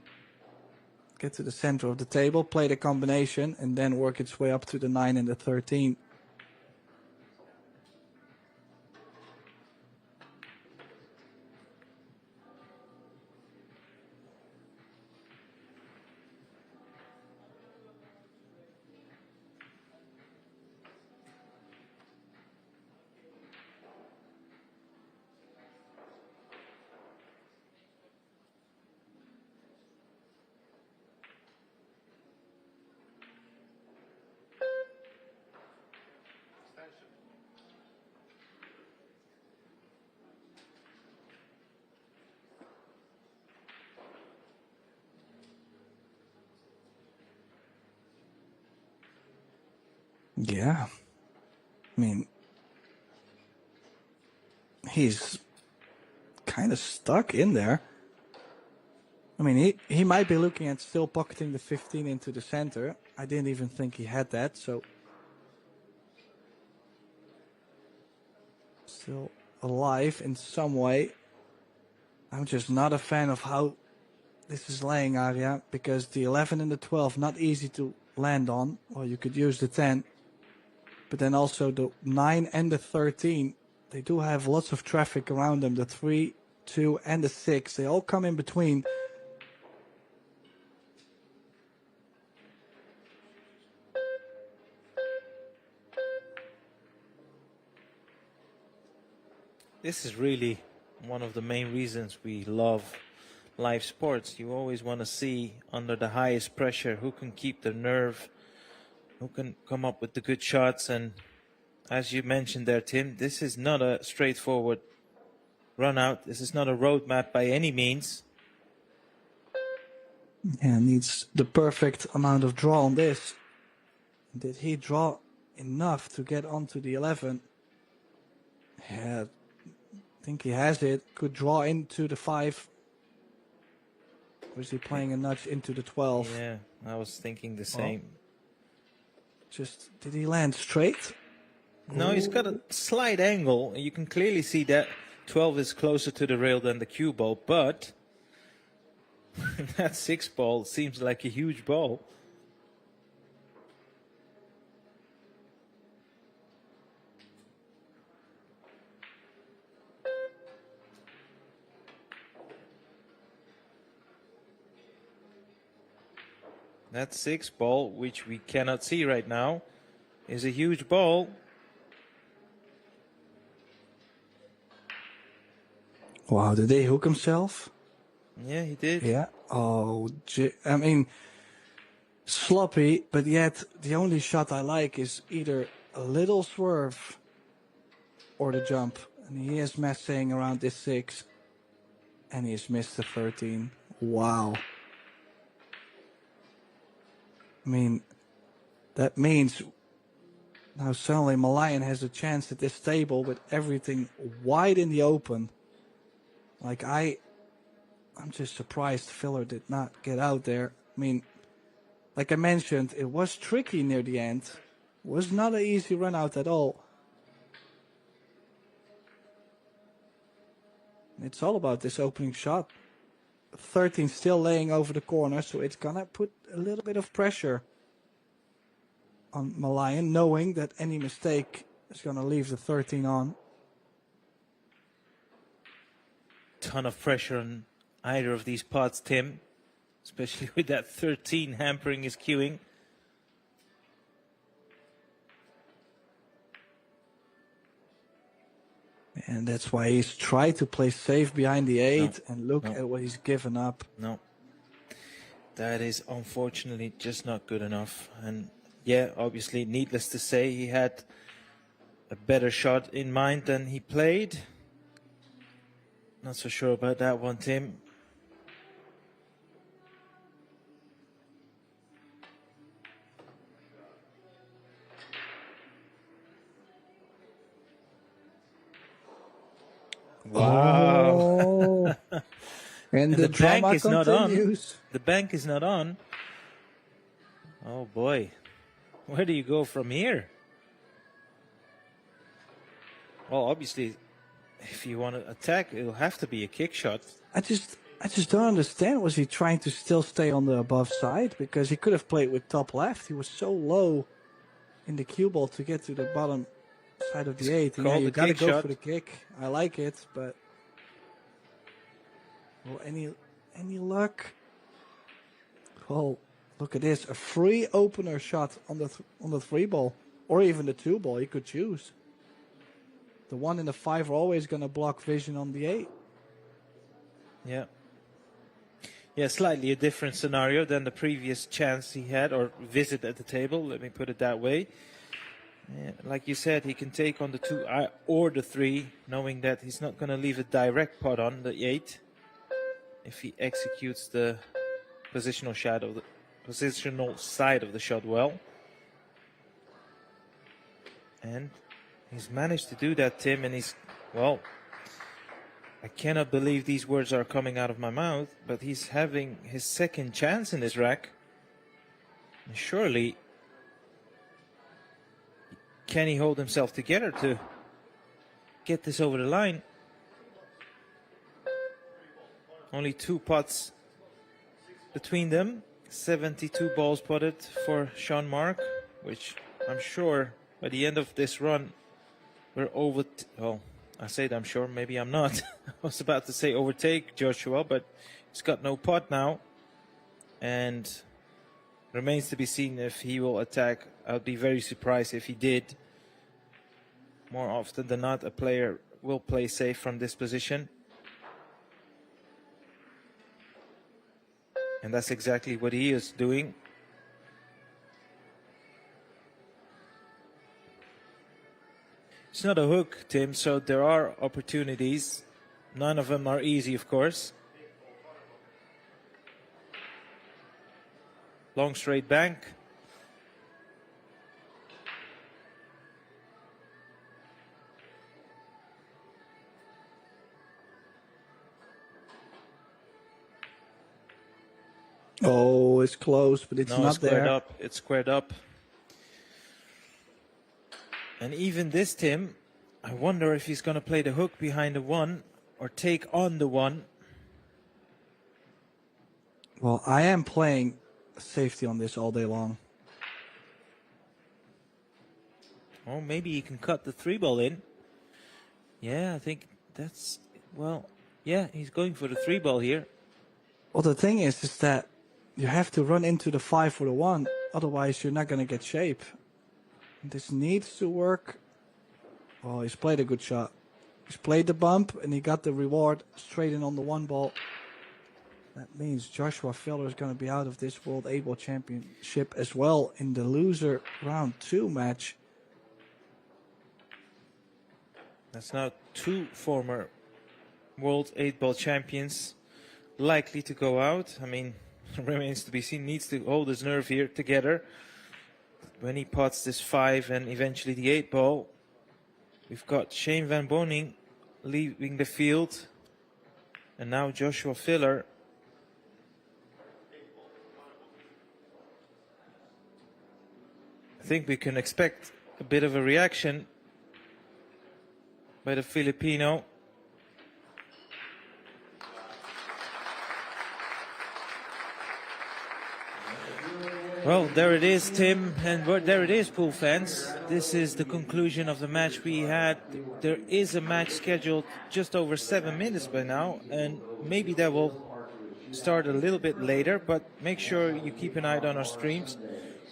get to the center of the table, play the combination, and then work its way up to the 9 and the 13. Yeah. I mean, he's kind of stuck in there. I mean, he might be looking at still pocketing the 15 into the center. I didn't even think he had that, so still alive in some way. I'm just not a fan of how this is laying, Arya, because the 11 and the 12, not easy to land on. Well, you could use the 10. But then also the 9 and the 13, they do have lots of traffic around them. The 3, 2, and the 6, they all come in between. This is really one of the main reasons we love live sports. You always want to see under the highest pressure who can keep their nerve, who can come up with the good shots. And as you mentioned there, Tim, this is not a straightforward run out. This is not a roadmap by any means. Yeah, needs the perfect amount of draw on this. Did he draw enough to get onto the 11? Yeah, I think he has it. Could draw into the 5. Or is he playing a nudge into the 12? Yeah, I was thinking the same. Just, did he land straight? No, he's got a slight angle. You can clearly see that 12 is closer to the rail than the cue ball, but that 6 ball seems like a huge ball. That 6 ball, which we cannot see right now, is a huge ball. Wow, did he hook himself? Yeah, he did. Yeah. Oh, I mean, sloppy, but yet the only shot I like is either a little swerve or the jump. And he is messing around this 6. And he's missed the 13. Wow. I mean, that means now suddenly Malayan has a chance at this table with everything wide in the open. Like, I'm just surprised Filler did not get out there. I mean, like I mentioned, it was tricky near the end. It was not an easy run out at all. It's all about this opening shot. 13 still laying over the corner, so it's gonna put a little bit of pressure on Malayan, knowing that any mistake is gonna leave the 13 on. Ton of pressure on either of these pots, Tim, especially with that 13 hampering his queuing. And that's why he's tried to play safe behind the 8 and look at what he's given up. No, that is unfortunately just not good enough. And yeah, obviously, needless to say, he had a better shot in mind than he played. Not so sure about that one, Tim. Wow. Oh. and the bank drama is not continues. on. The bank is not on. Oh boy. Where do you go from here? Well, obviously, if you want to attack, it'll have to be a kick shot. I just don't understand. Was he trying to still stay on the above side? Because he could have played with top left. He was so low in the cue ball to get to the bottom side of the 8. And yeah, you got to go for the kick. I like it, but well, any luck? Well, look at this. A free opener shot on the 3 ball or even the 2 ball. You could choose. The 1 and the 5 are always going to block vision on the 8. Yeah. Yeah, slightly a different scenario than the previous chance he had, or visit at the table, let me put it that way. Yeah, like you said, he can take on the 2 or the 3, knowing that he's not going to leave a direct pot on the 8 if he executes the positional side of the shot well. And he's managed to do that, Tim, and he's, well, I cannot believe these words are coming out of my mouth, but he's having his second chance in this rack. And surely, can he hold himself together to get this over the line? Only 2 pots between them. 72 balls potted for Sean Mark, which I'm sure by the end of this run, we're over. Well, I said I'm sure, maybe I'm not. I was about to say overtake Joshua, but he's got no pot now. And remains to be seen if he will attack. I'd be very surprised if he did. More often than not, a player will play safe from this position. And that's exactly what he is doing. It's not a hook, Tim, so there are opportunities. None of them are easy, of course. Long straight bank. Oh, it's close, but it's No, not squared there. up. It's squared up. And even this, Tim, I wonder if he's going to play the hook behind the 1 or take on the 1. Well, I am playing safety on this all day long. Or maybe he can cut the 3-ball in. Yeah, I think that's, well, yeah, he's going for the 3-ball here. Well, the thing is that you have to run into the 5 for the 1, otherwise you're not going to get shape. This needs to work. Well, he's played a good shot. He's played the bump, and he got the reward straight in on the 1 ball. That means Joshua Filler is going to be out of this World 8-Ball Championship as well in the loser round 2 match. That's now 2 former World 8-Ball champions likely to go out. I mean, remains to be seen. Needs to hold his nerve here together. When he pots this 5 and eventually the 8-ball, we've got Shane Van Boning leaving the field. And now Joshua Filler. I think we can expect a bit of a reaction by the Filipino. Well, there it is, Tim, and there it is, pool fans. This is the conclusion of the match we had. There is a match scheduled just over 7 minutes by now, and maybe that will start a little bit later, but make sure you keep an eye on our streams.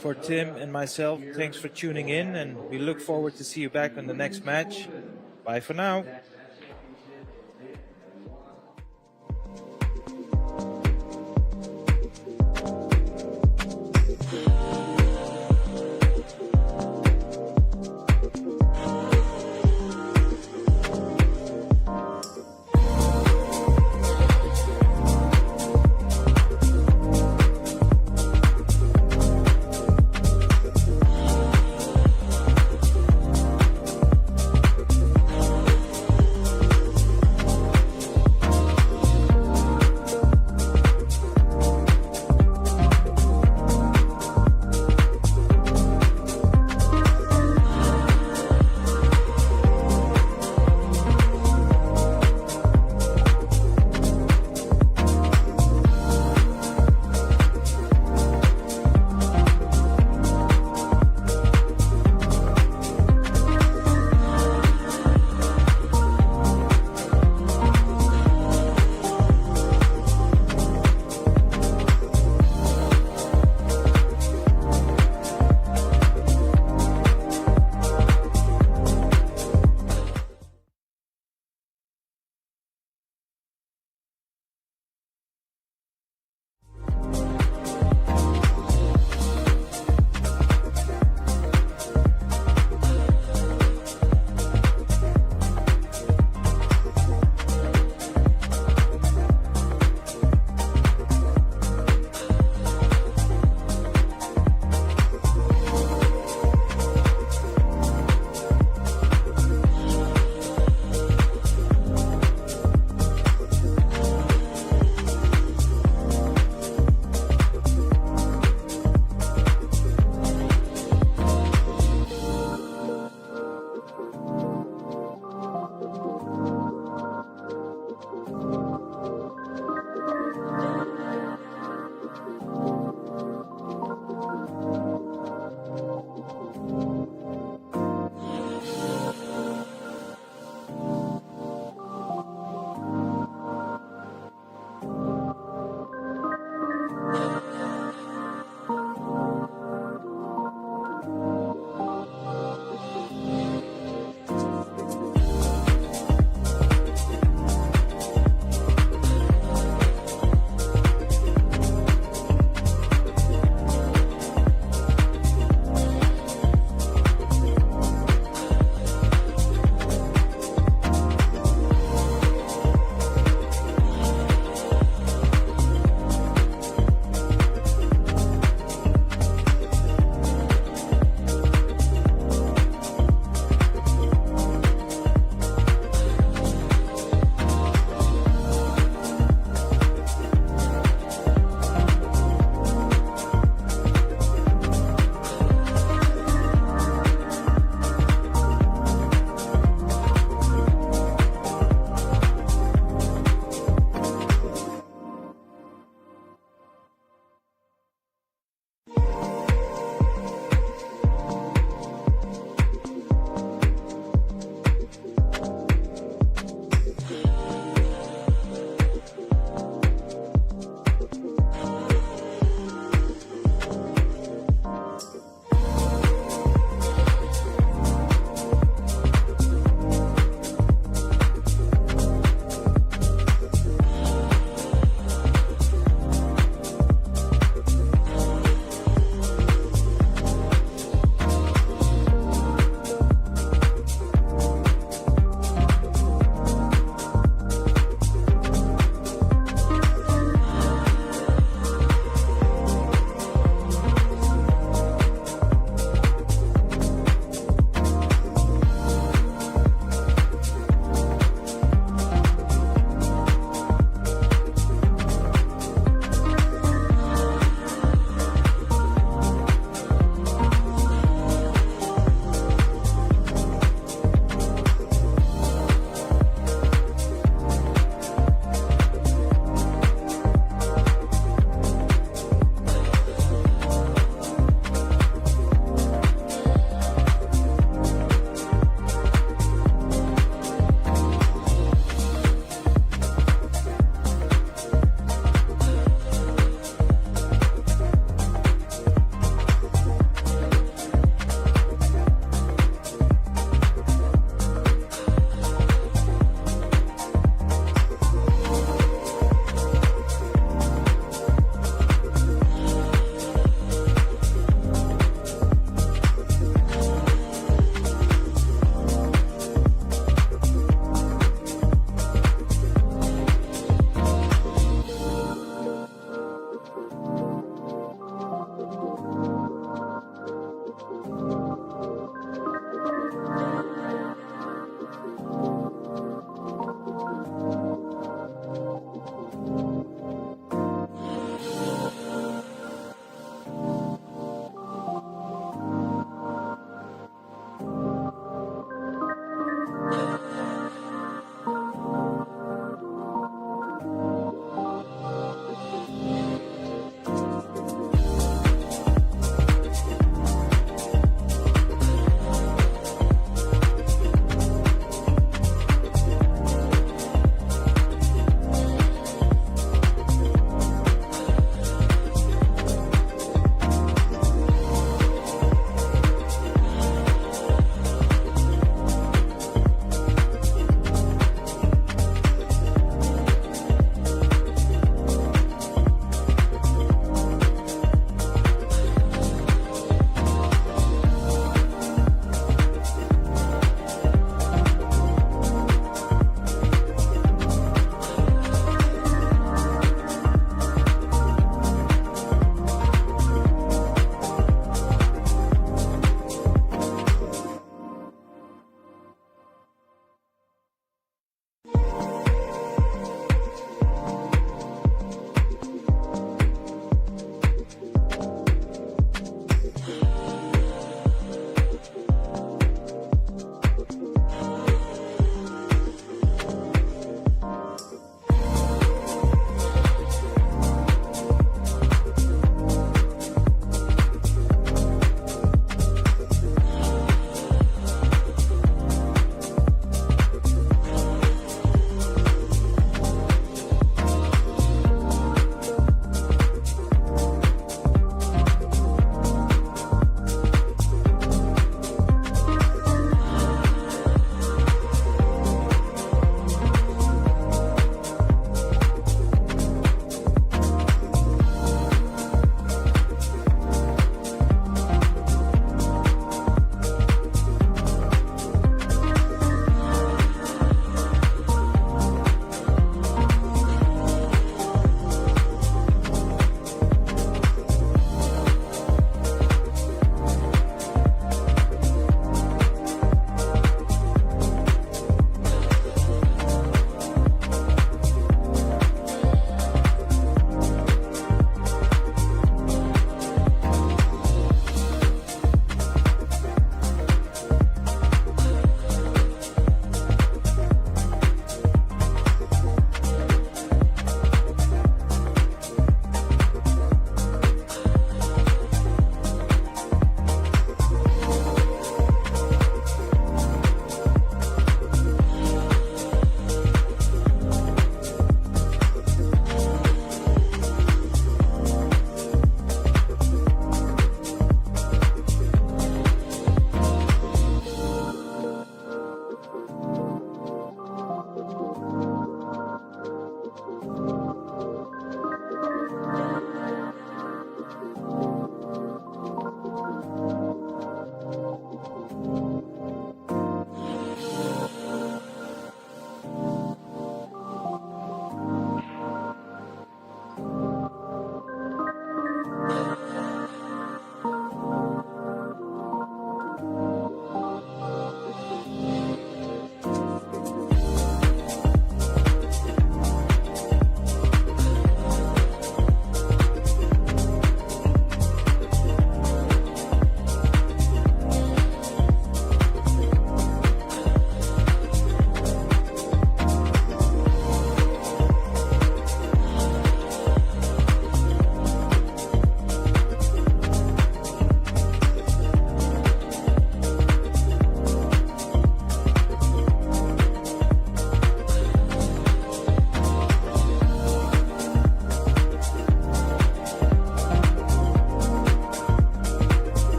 For Tim and myself, thanks for tuning in, and we look forward to see you back on the next match. Bye for now.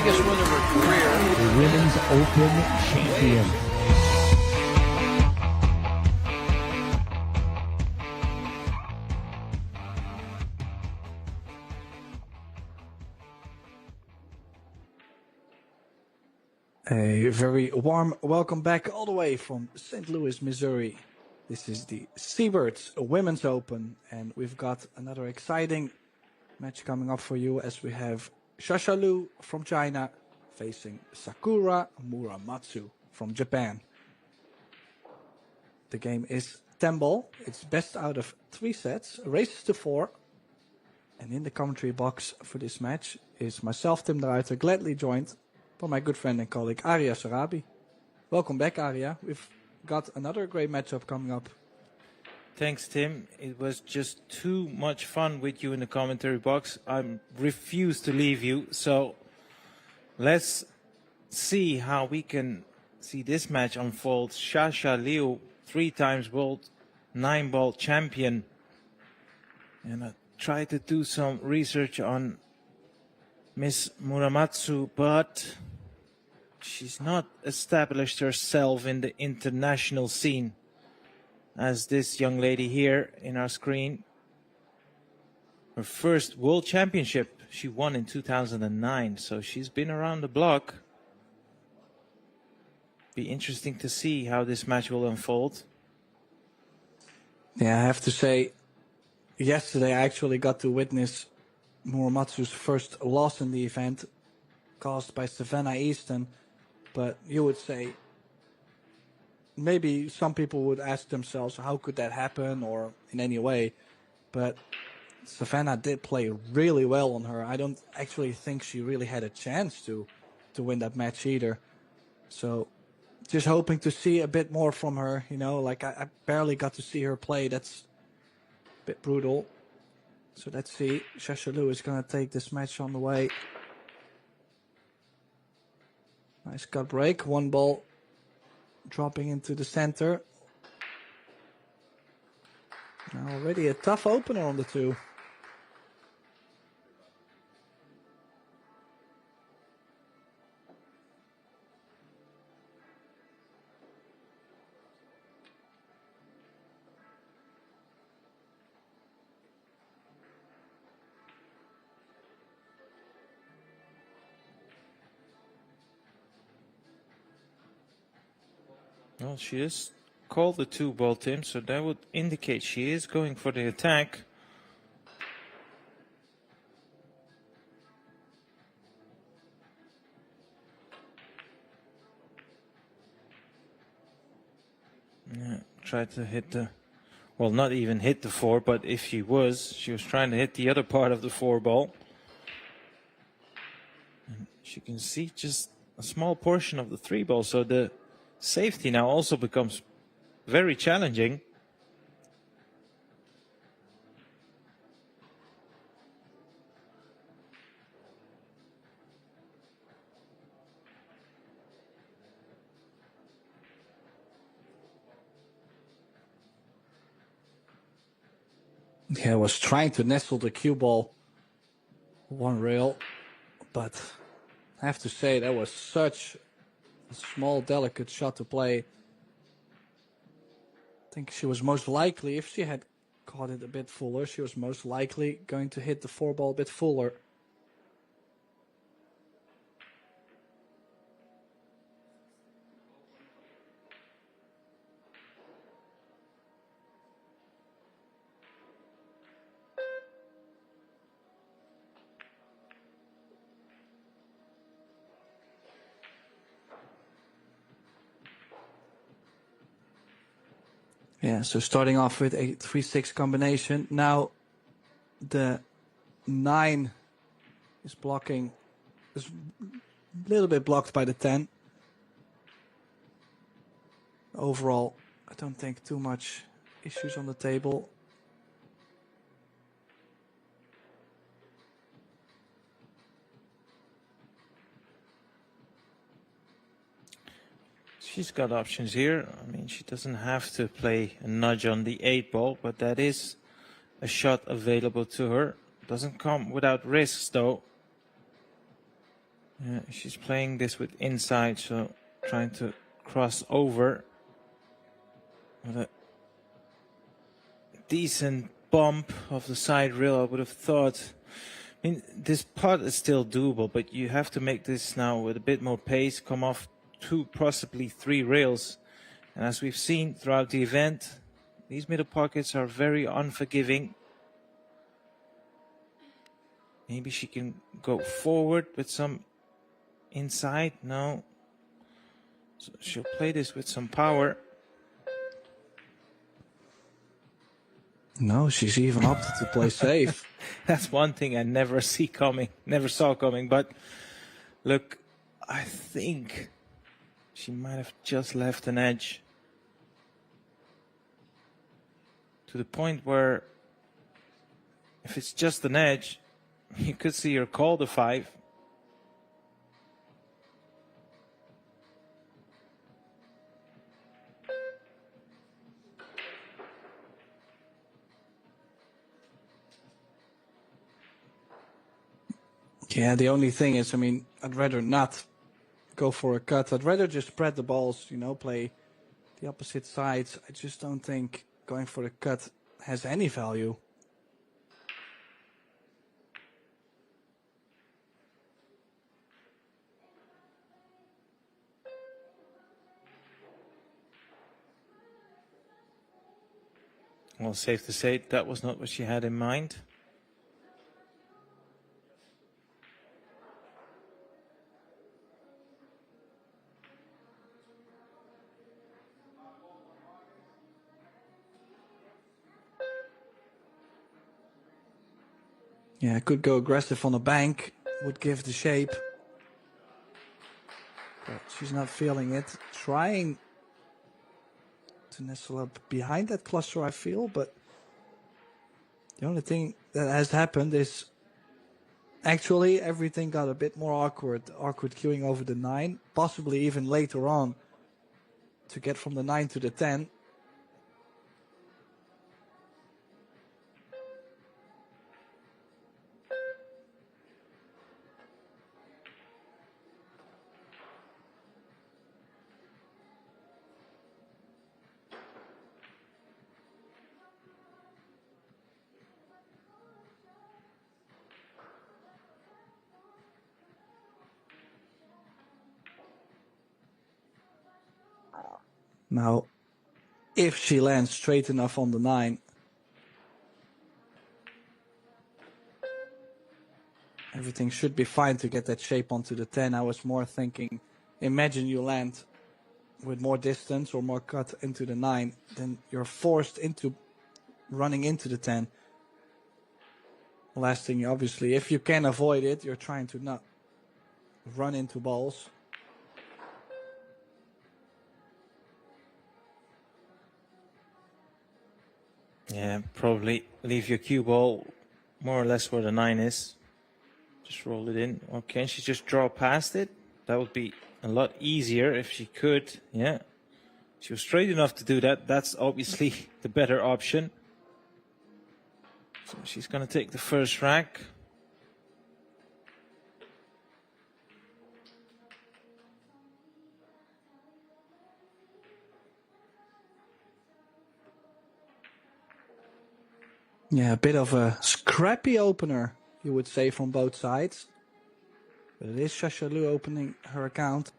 biggest win of her career. The Women's Open champion. A very warm welcome back all the way from St. Louis, Missouri. This is the Seyberts Women's Open, and we've got another exciting match coming up for you as we have Shashalu from China facing Sakura Muramatsu from Japan. The game is 10-ball. It's best out of 3 sets, races to 4. And in the commentary box for this match is myself, Tim de Ruiter, gladly joined by my good friend and colleague Arya Sarabi. Welcome back, Arya. We've got another great matchup coming up. Thanks, Tim. It was just too much fun with you in the commentary box. I refuse to leave you. So let's see how we can see this match unfold. Shasha Liu, 3 times world 9-ball champion. And I tried to do some research on Miss Muramatsu, but she's not established herself in the international scene as this young lady here in our screen. Her first world championship she won in 2009, so she's been around the block. Be interesting to see how this match will unfold. Yeah, I have to say, yesterday I actually got to witness Muramatsu's first loss in the event, caused by Savannah Easton. But you would say, maybe some people would ask themselves, how could that happen, or in any way? But Savannah did play really well on her. I don't actually think she really had a chance to win that match either. So just hoping to see a bit more from her. You know, like I barely got to see her play. That's a bit brutal. So let's see. Shashalu is going to take this match on the way. Nice cut break. 1 ball dropping into the center. Now already a tough opener on the 2. Well, she is called the 2-ball, Tim, so that would indicate she is going for the attack. Yeah, tried to hit the, well, not even hit the 4, but if she was trying to hit the other part of the 4-ball. And she can see just a small portion of the 3-ball, so the safety now also becomes very challenging. Yeah, I was trying to nestle the cue ball 1 rail, but I have to say that was such a small, delicate shot to play. I think she was most likely, if she had caught it a bit fuller, she was most likely going to hit the 4-ball a bit fuller. Yeah, so starting off with a 3-6 combination. Now the 9 is blocking, is a little bit blocked by the 10. Overall, I don't think too much issues on the table. She's got options here. I mean, she doesn't have to play a nudge on the 8-ball, but that is a shot available to her. Doesn't come without risks, though. Yeah, she's playing this with inside, so trying to cross over with a decent bump of the side rail, I would have thought. I mean, this putt is still doable, but you have to make this now with a bit more pace, come off 2, possibly 3 rails. And as we've seen throughout the event, these middle pockets are very unforgiving. Maybe she can go forward with some inside. No. So she'll play this with some power. No, she's even opted to play safe. That's one thing I never saw coming. But look, I think she might have just left an edge. To the point where if it's just an edge, you could see her call the 5. Yeah, the only thing is, I mean, I'd rather not go for a cut. I'd rather just spread the balls, you know, play the opposite sides. I just don't think going for a cut has any value. Well, safe to say that was not what she had in mind. Yeah, I could go aggressive on the bank, would give the shape. But she's not feeling it. Trying to nestle up behind that cluster, I feel, but the only thing that has happened is actually everything got a bit more awkward queuing over the 9, possibly even later on to get from the 9 to the 10. Now, if she lands straight enough on the 9, everything should be fine to get that shape onto the 10. I was more thinking, imagine you land with more distance or more cut into the 9, then you're forced into running into the 10. Last thing, obviously, if you can avoid it, you're trying to not run into balls. Yeah, probably leave your cue ball more or less where the 9 is. Just roll it in. Or can she just draw past it? That would be a lot easier if she could. Yeah. She was straight enough to do that. That's obviously the better option. So she's going to take the first rack. Yeah, a bit of a scrappy opener, you would say, from both sides. But it is Shashaloo opening her account.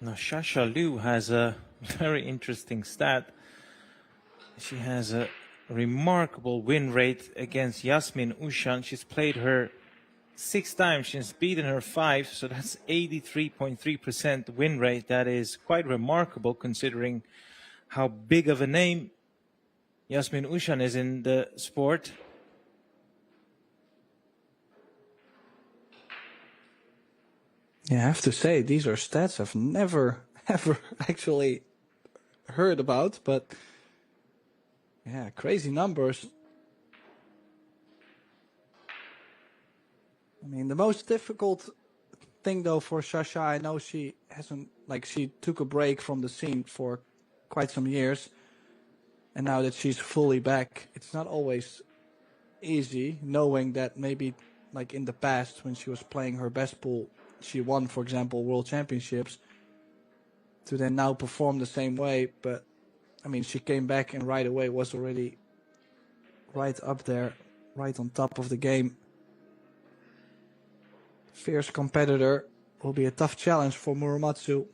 Now, Shashaloo has a very interesting stat. She has a remarkable win rate against Yasmin Ushan. She's played her 6 times. She's beaten her 5, so that's 83.3% win rate. That is quite remarkable considering how big of a name Yasmin Ushan is in the sport. Yeah, I have to say, these are stats I've never, ever actually heard about, but yeah, crazy numbers. I mean, the most difficult thing though for Sasha. I know she hasn't, like, she took a break from the scene for quite some years, and now that she's fully back, it's not always easy knowing that maybe, like in the past when she was playing her best pool, she won, for example, world championships, to then now perform the same way. But I mean, she came back and right away was already right up there, right on top of the game. Fierce competitor. Will be a tough challenge for Muromatsu.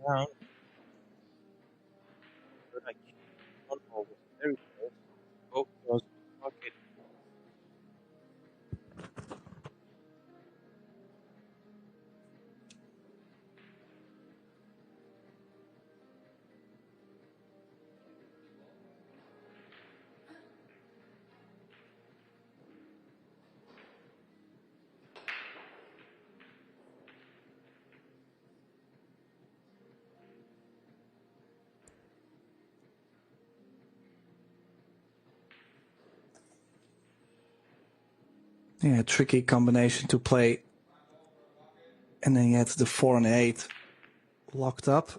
Down. But I think one ball was very close. Both was pocket. Yeah, tricky combination to play. And then you had the 4 and 8 locked up.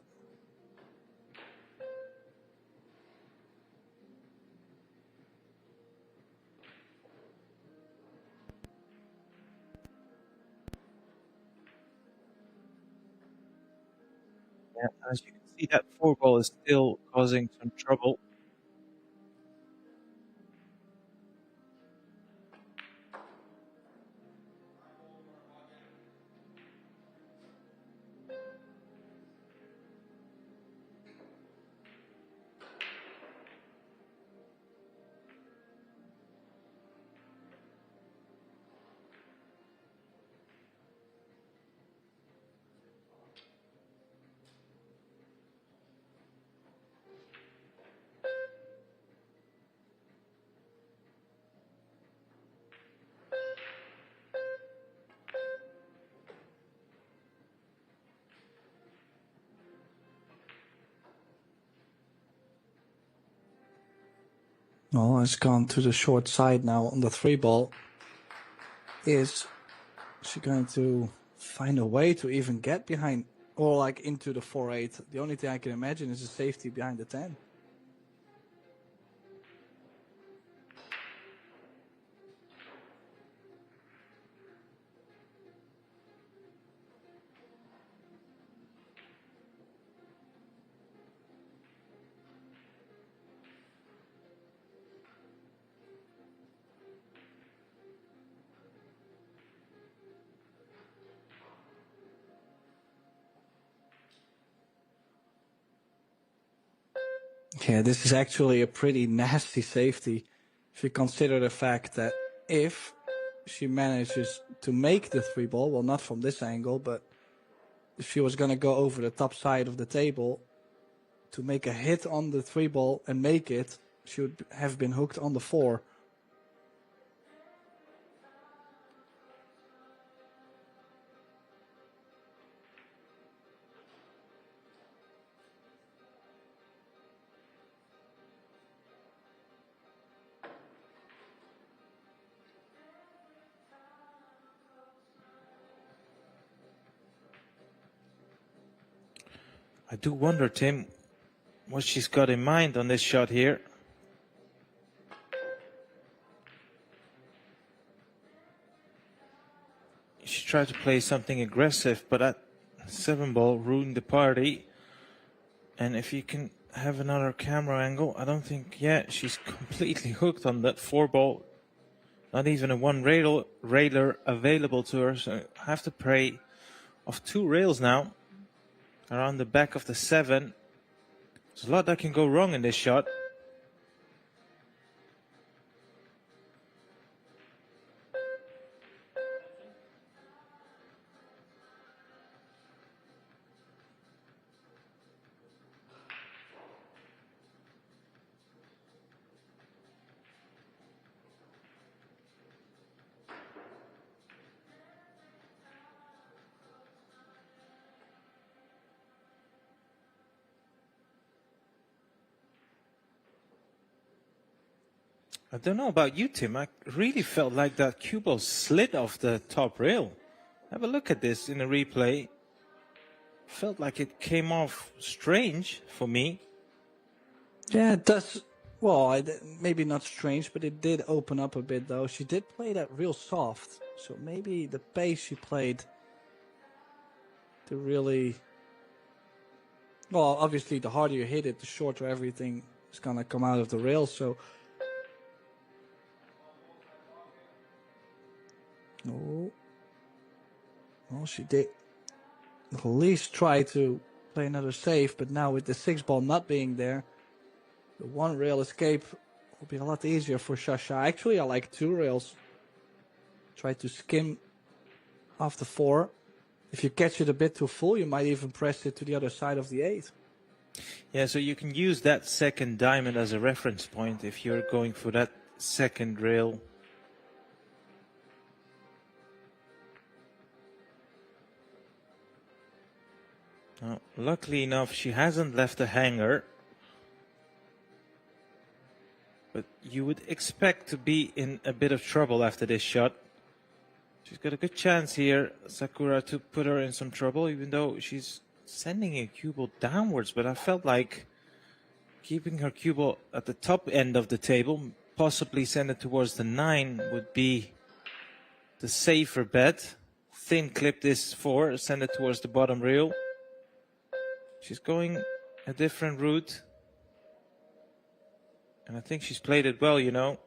Yeah, as you can see, that 4 ball is still causing some trouble. Well, it's gone to the short side now on the 3 ball. Is she going to find a way to even get behind or like into the 4-8? The only thing I can imagine is a safety behind the 10. Yeah, this is actually a pretty nasty safety if you consider the fact that if she manages to make the 3 ball, well, not from this angle, but if she was going to go over the top side of the table to make a hit on the 3 ball and make it, she would have been hooked on the 4. I do wonder, Tim, what she's got in mind on this shot here. She tried to play something aggressive, but that 7 ball ruined the party. And if you can have another camera angle, I don't think, yeah, she's completely hooked on that 4 ball. Not even a 1 railer available to her, so I have to pray of 2 rails now around the back of the 7. There's a lot that can go wrong in this shot. I don't know about you, Tim. I really felt like that cue ball slid off the top rail. Have a look at this in a replay. Felt like it came off strange for me. Yeah, it does. Well, maybe not strange, but it did open up a bit, though. She did play that real soft. So maybe the pace she played to really... Well, obviously, the harder you hit it, the shorter everything is going to come out of the rail. So... Oh. Well, she did at least try to play another save, but now with the 6-ball not being there, the 1 rail escape will be a lot easier for Sasha. Actually, I like 2 rails. Try to skim off the 4. If you catch it a bit too full, you might even press it to the other side of the 8. Yeah, so you can use that second diamond as a reference point if you're going for that second rail. Now, luckily enough, she hasn't left a hanger. But you would expect to be in a bit of trouble after this shot. She's got a good chance here, Sakura, to put her in some trouble, even though she's sending a cue ball downwards. But I felt like keeping her cue ball at the top end of the table, possibly send it towards the 9, would be the safer bet. Thin clip this 4, send it towards the bottom rail. She's going a different route. And I think she's played it well, you know.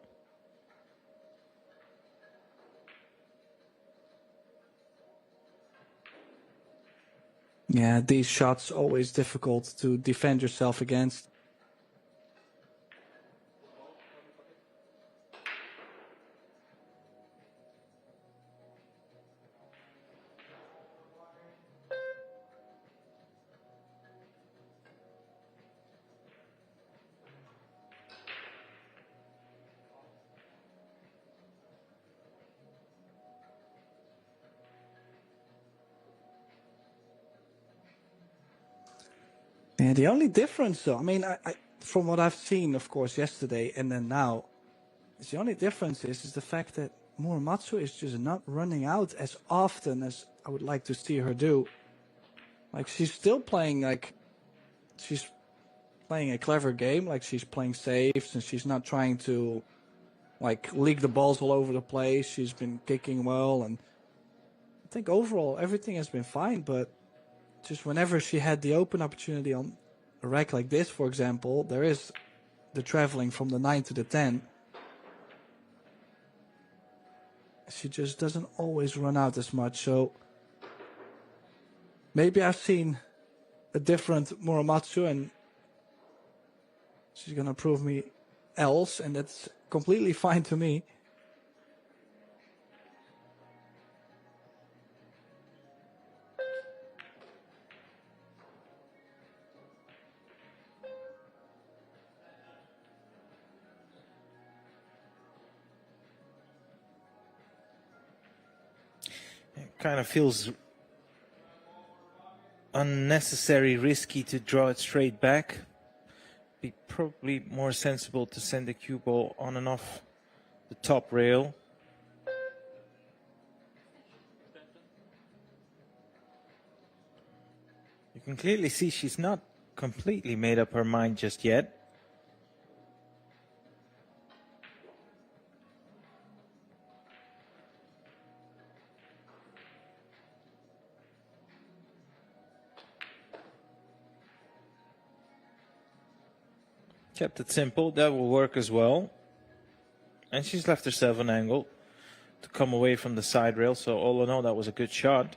Yeah, these shots always difficult to defend yourself against. Yeah, the only difference, though, I mean, I from what I've seen, of course, yesterday and then now, is the only difference is the fact that Muramatsu is just not running out as often as I would like to see her do. Like, she's still playing, like, she's playing a clever game, like she's playing saves and she's not trying to, like, leak the balls all over the place. She's been kicking well, and I think overall everything has been fine, but just whenever she had the open opportunity on a rack like this, for example, there is the traveling from the 9 to the 10. She just doesn't always run out as much. So maybe I've seen a different Muramatsu and she's going to prove me else, and that's completely fine to me. Kind of feels unnecessary risky to draw it straight back. Be probably more sensible to send the cue ball on and off the top rail. You can clearly see she's not completely made up her mind just yet. Kept it simple, that will work as well. And she's left herself an angle to come away from the side rail, so all in all, that was a good shot.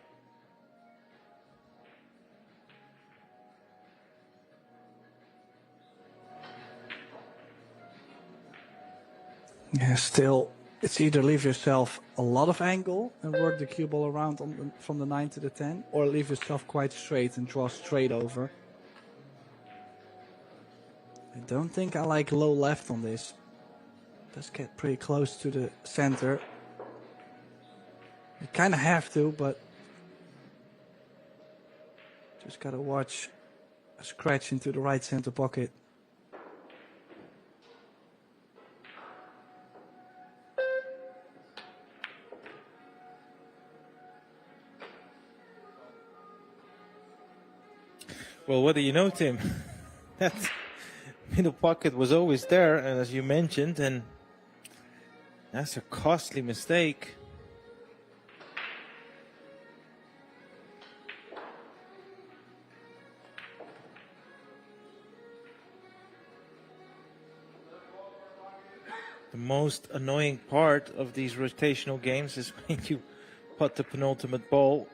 Yeah, still, it's either leave yourself a lot of angle and work the cue ball around from the 9 to the 10, or leave yourself quite straight and draw straight over. I don't think I like low left on this. Does get pretty close to the center. You kind of have to, but just gotta watch a scratch into the right center pocket. Well, what do you know, Tim? That middle pocket was always there, and as you mentioned, and that's a costly mistake. The most annoying part of these rotational games is when you put the penultimate ball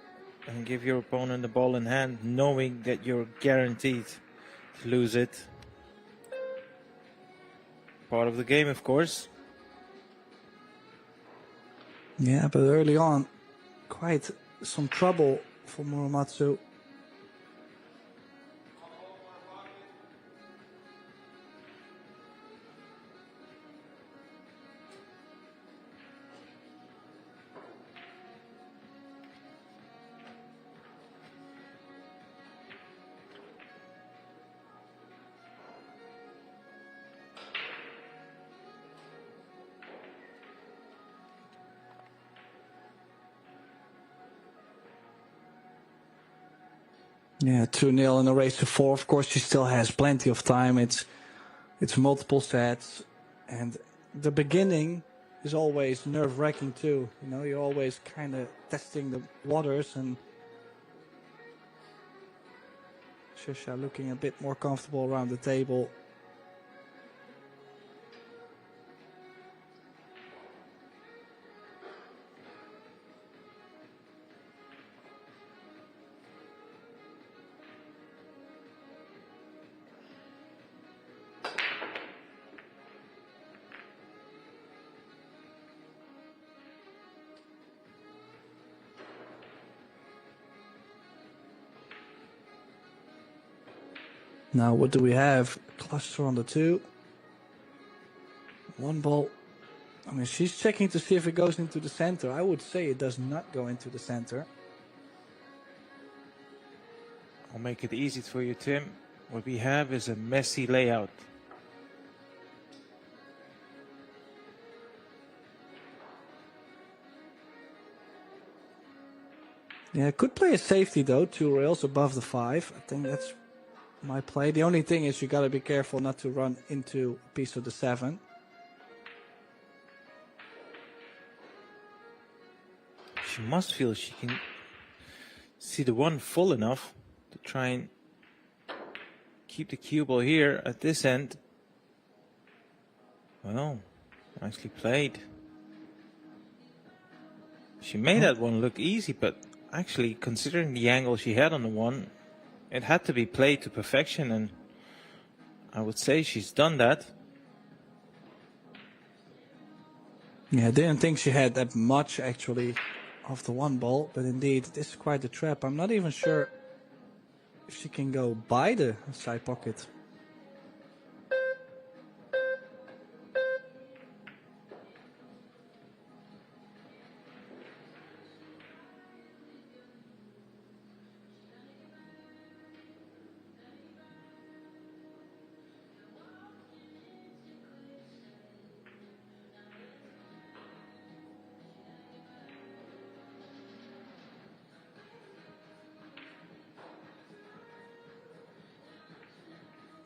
and give your opponent the ball in hand, knowing that you're guaranteed to lose it. Part of the game, of course. Yeah, but early on, quite some trouble for Muramatsu. Yeah, 2-0 in a race to 4. Of course, she still has plenty of time. It's multiple sets, and the beginning is always nerve-wracking too. You know, you're always kind of testing the waters, and Shisha looking a bit more comfortable around the table. Now, what do we have? Cluster on the 2. 1 ball. I mean, she's checking to see if it goes into the center. I would say it does not go into the center. I'll make it easy for you, Tim. What we have is a messy layout. Yeah, could play a safety though. 2 rails above the 5. I think that's my play. The only thing is you got to be careful not to run into a piece of the 7. She must feel she can see the 1 full enough to try and keep the cue ball here at this end. Well, nicely played. She made that 1 look easy, but actually, considering the angle she had on the 1, it had to be played to perfection, and I would say she's done that. Yeah, I didn't think she had that much actually of the 1 ball, but indeed, this is quite a trap. I'm not even sure if she can go by the side pocket.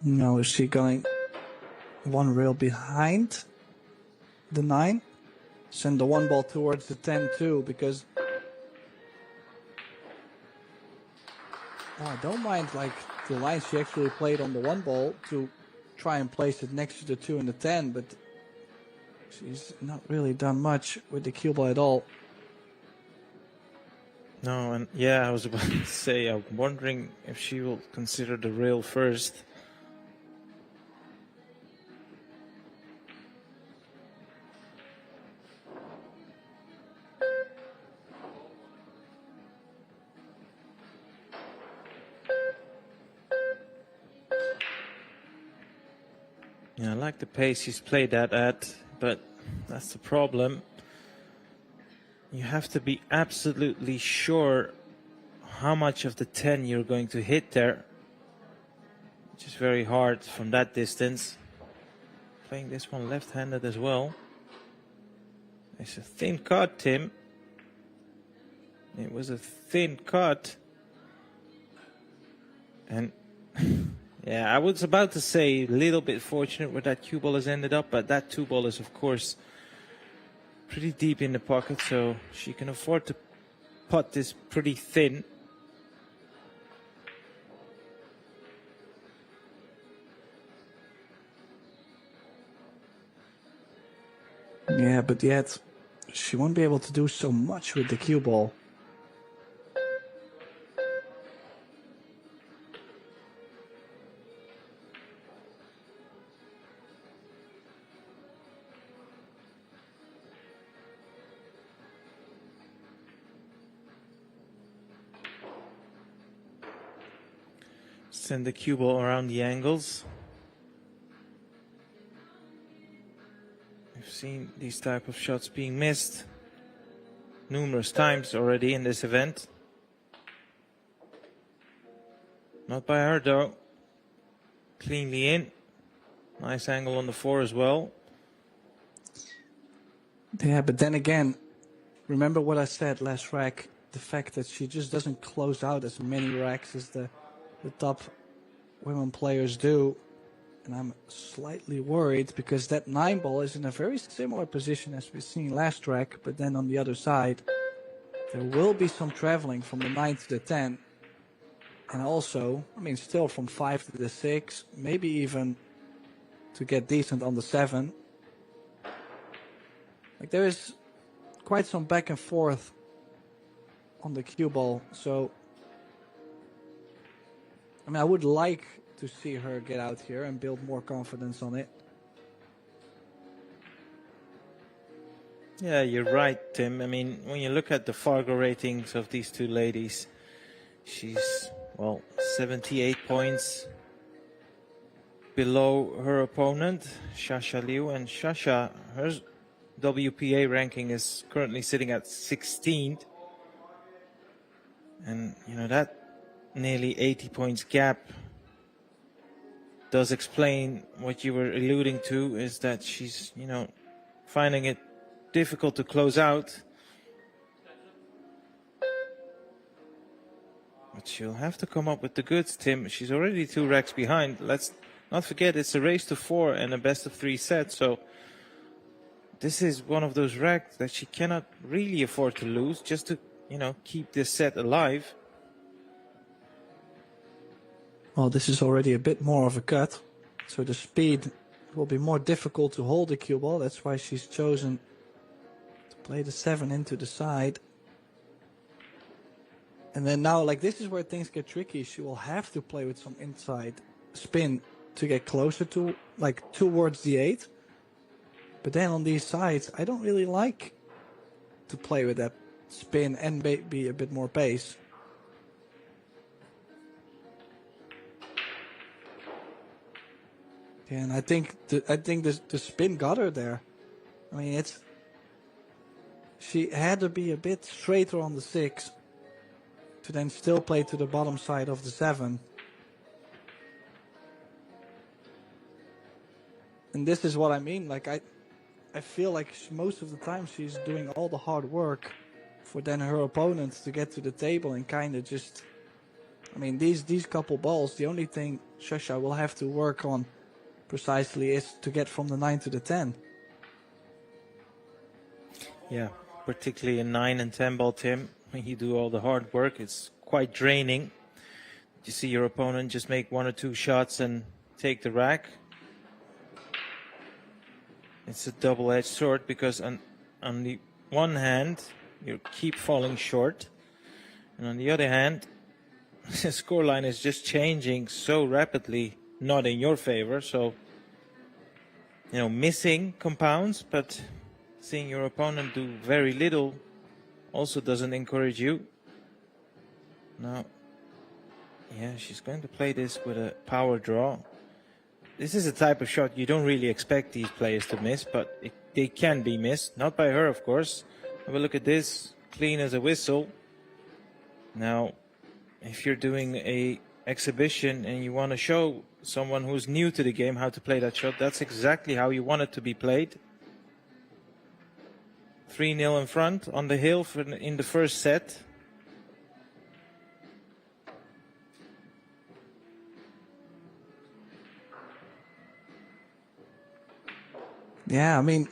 No, is she going 1 rail behind the 9? Send the 1 ball towards the 10 too, because I don't mind like the line she actually played on the 1 ball to try and place it next to the 2 and the 10, but she's not really done much with the cue ball at all. No, and yeah, I was about to say, I'm wondering if she will consider the rail first. Yeah, I like the pace he's played that at, but that's the problem. You have to be absolutely sure how much of the 10 you're going to hit there, which is very hard from that distance. Playing this one left-handed as well. It's a thin cut, Tim. It was a thin cut. And Yeah, I was about to say a little bit fortunate where that cue ball has ended up, but that 2 ball is, of course, pretty deep in the pocket, so she can afford to putt this pretty thin. Yeah, but yet she won't be able to do so much with the cue ball. Send the cue ball around the angles. We've seen these type of shots being missed numerous times already in this event. Not by her though. Cleanly in. Nice angle on the 4 as well. Yeah, but then again, remember what I said last rack, the fact that she just doesn't close out as many racks as the top women players do. And I'm slightly worried because that 9 ball is in a very similar position as we've seen last rack, but then on the other side, there will be some traveling from the 9 to the 10. And also, I mean, still from 5 to the 6, maybe even to get decent on the 7. Like, there is quite some back and forth on the cue ball. So, I mean, I would like to see her get out here and build more confidence on it. Yeah, you're right, Tim. I mean, when you look at the Fargo ratings of these two ladies, she's, well, 78 points below her opponent, Shasha Liu. And Shasha, her WPA ranking is currently sitting at 16th. And, you know, that nearly 80 points gap does explain what you were alluding to, is that she's, you know, finding it difficult to close out. But she'll have to come up with the goods, Tim. She's already 2 racks behind. Let's not forget it's a race to 4 and a best of 3 set. So this is one of those racks that she cannot really afford to lose just to, you know, keep this set alive. Well, this is already a bit more of a cut, so the speed will be more difficult to hold the cue ball. That's why she's chosen to play the 7 into the side. And then now, like, this is where things get tricky. She will have to play with some inside spin to get closer to, like, towards the 8. But then on these sides, I don't really like to play with that spin and be a bit more pace. Yeah, and I think the spin got her there. I mean, she had to be a bit straighter on the 6 to then still play to the bottom side of the 7. And this is what I mean. Like, I feel like most of the time she's doing all the hard work for then her opponents to get to the table and kind of just, I mean, these couple balls, the only thing Shasha will have to work on precisely is to get from the 9 to the 10. Yeah, particularly a 9 and 10 ball, Tim. When you do all the hard work, it's quite draining. You see your opponent just make 1 or 2 shots and take the rack. It's a double-edged sword because on the one hand, you keep falling short. And on the other hand, the scoreline is just changing so rapidly, not in your favor. So, you know, missing compounds, but seeing your opponent do very little also doesn't encourage you. Now, yeah, she's going to play this with a power draw. This is a type of shot you don't really expect these players to miss, but they can be missed. Not by her, of course. Have a look at this. Clean as a whistle. Now, if you're doing a exhibition and you want to show someone who's new to the game how to play that shot, that's exactly how you want it to be played. 3-0 in front on the hill in the first set. Yeah, I mean,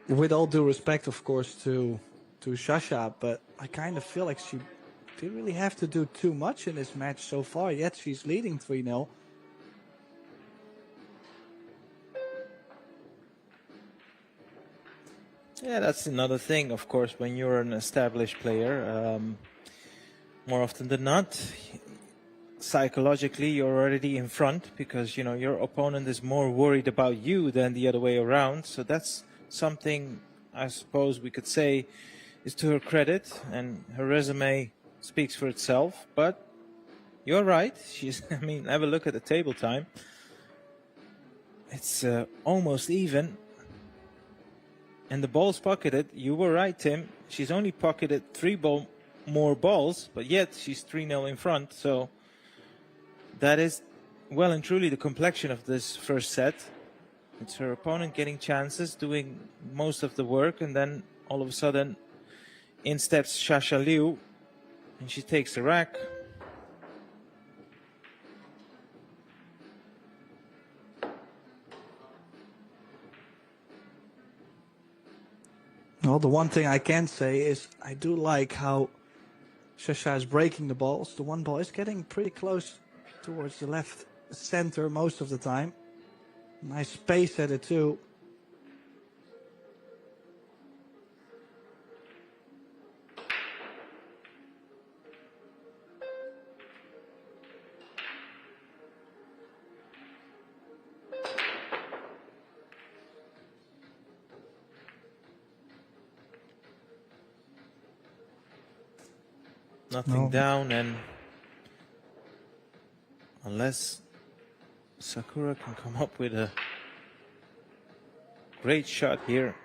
with all due respect, of course, to Shasha, but I kind of feel like she didn't really have to do too much in this match so far, yet she's leading 3-0. Yeah, that's another thing, of course, when you're an established player. More often than not, psychologically, you're already in front because, you know, your opponent is more worried about you than the other way around. So that's something I suppose we could say is to her credit, and her resume speaks for itself. But you're right. She's, I mean, have a look at the table time. It's almost even. And the ball's pocketed. You were right, Tim. She's only pocketed 3 more balls, but yet she's 3-0 in front. So that is well and truly the complexion of this first set. It's her opponent getting chances, doing most of the work, and then all of a sudden in steps Shasha Liu, and she takes the rack. Well, the one thing I can say is I do like how Shasha is breaking the balls. The one ball is getting pretty close towards the left center most of the time. Nice space at it too. Nothing down, and unless Sakura can come up with a great shot here.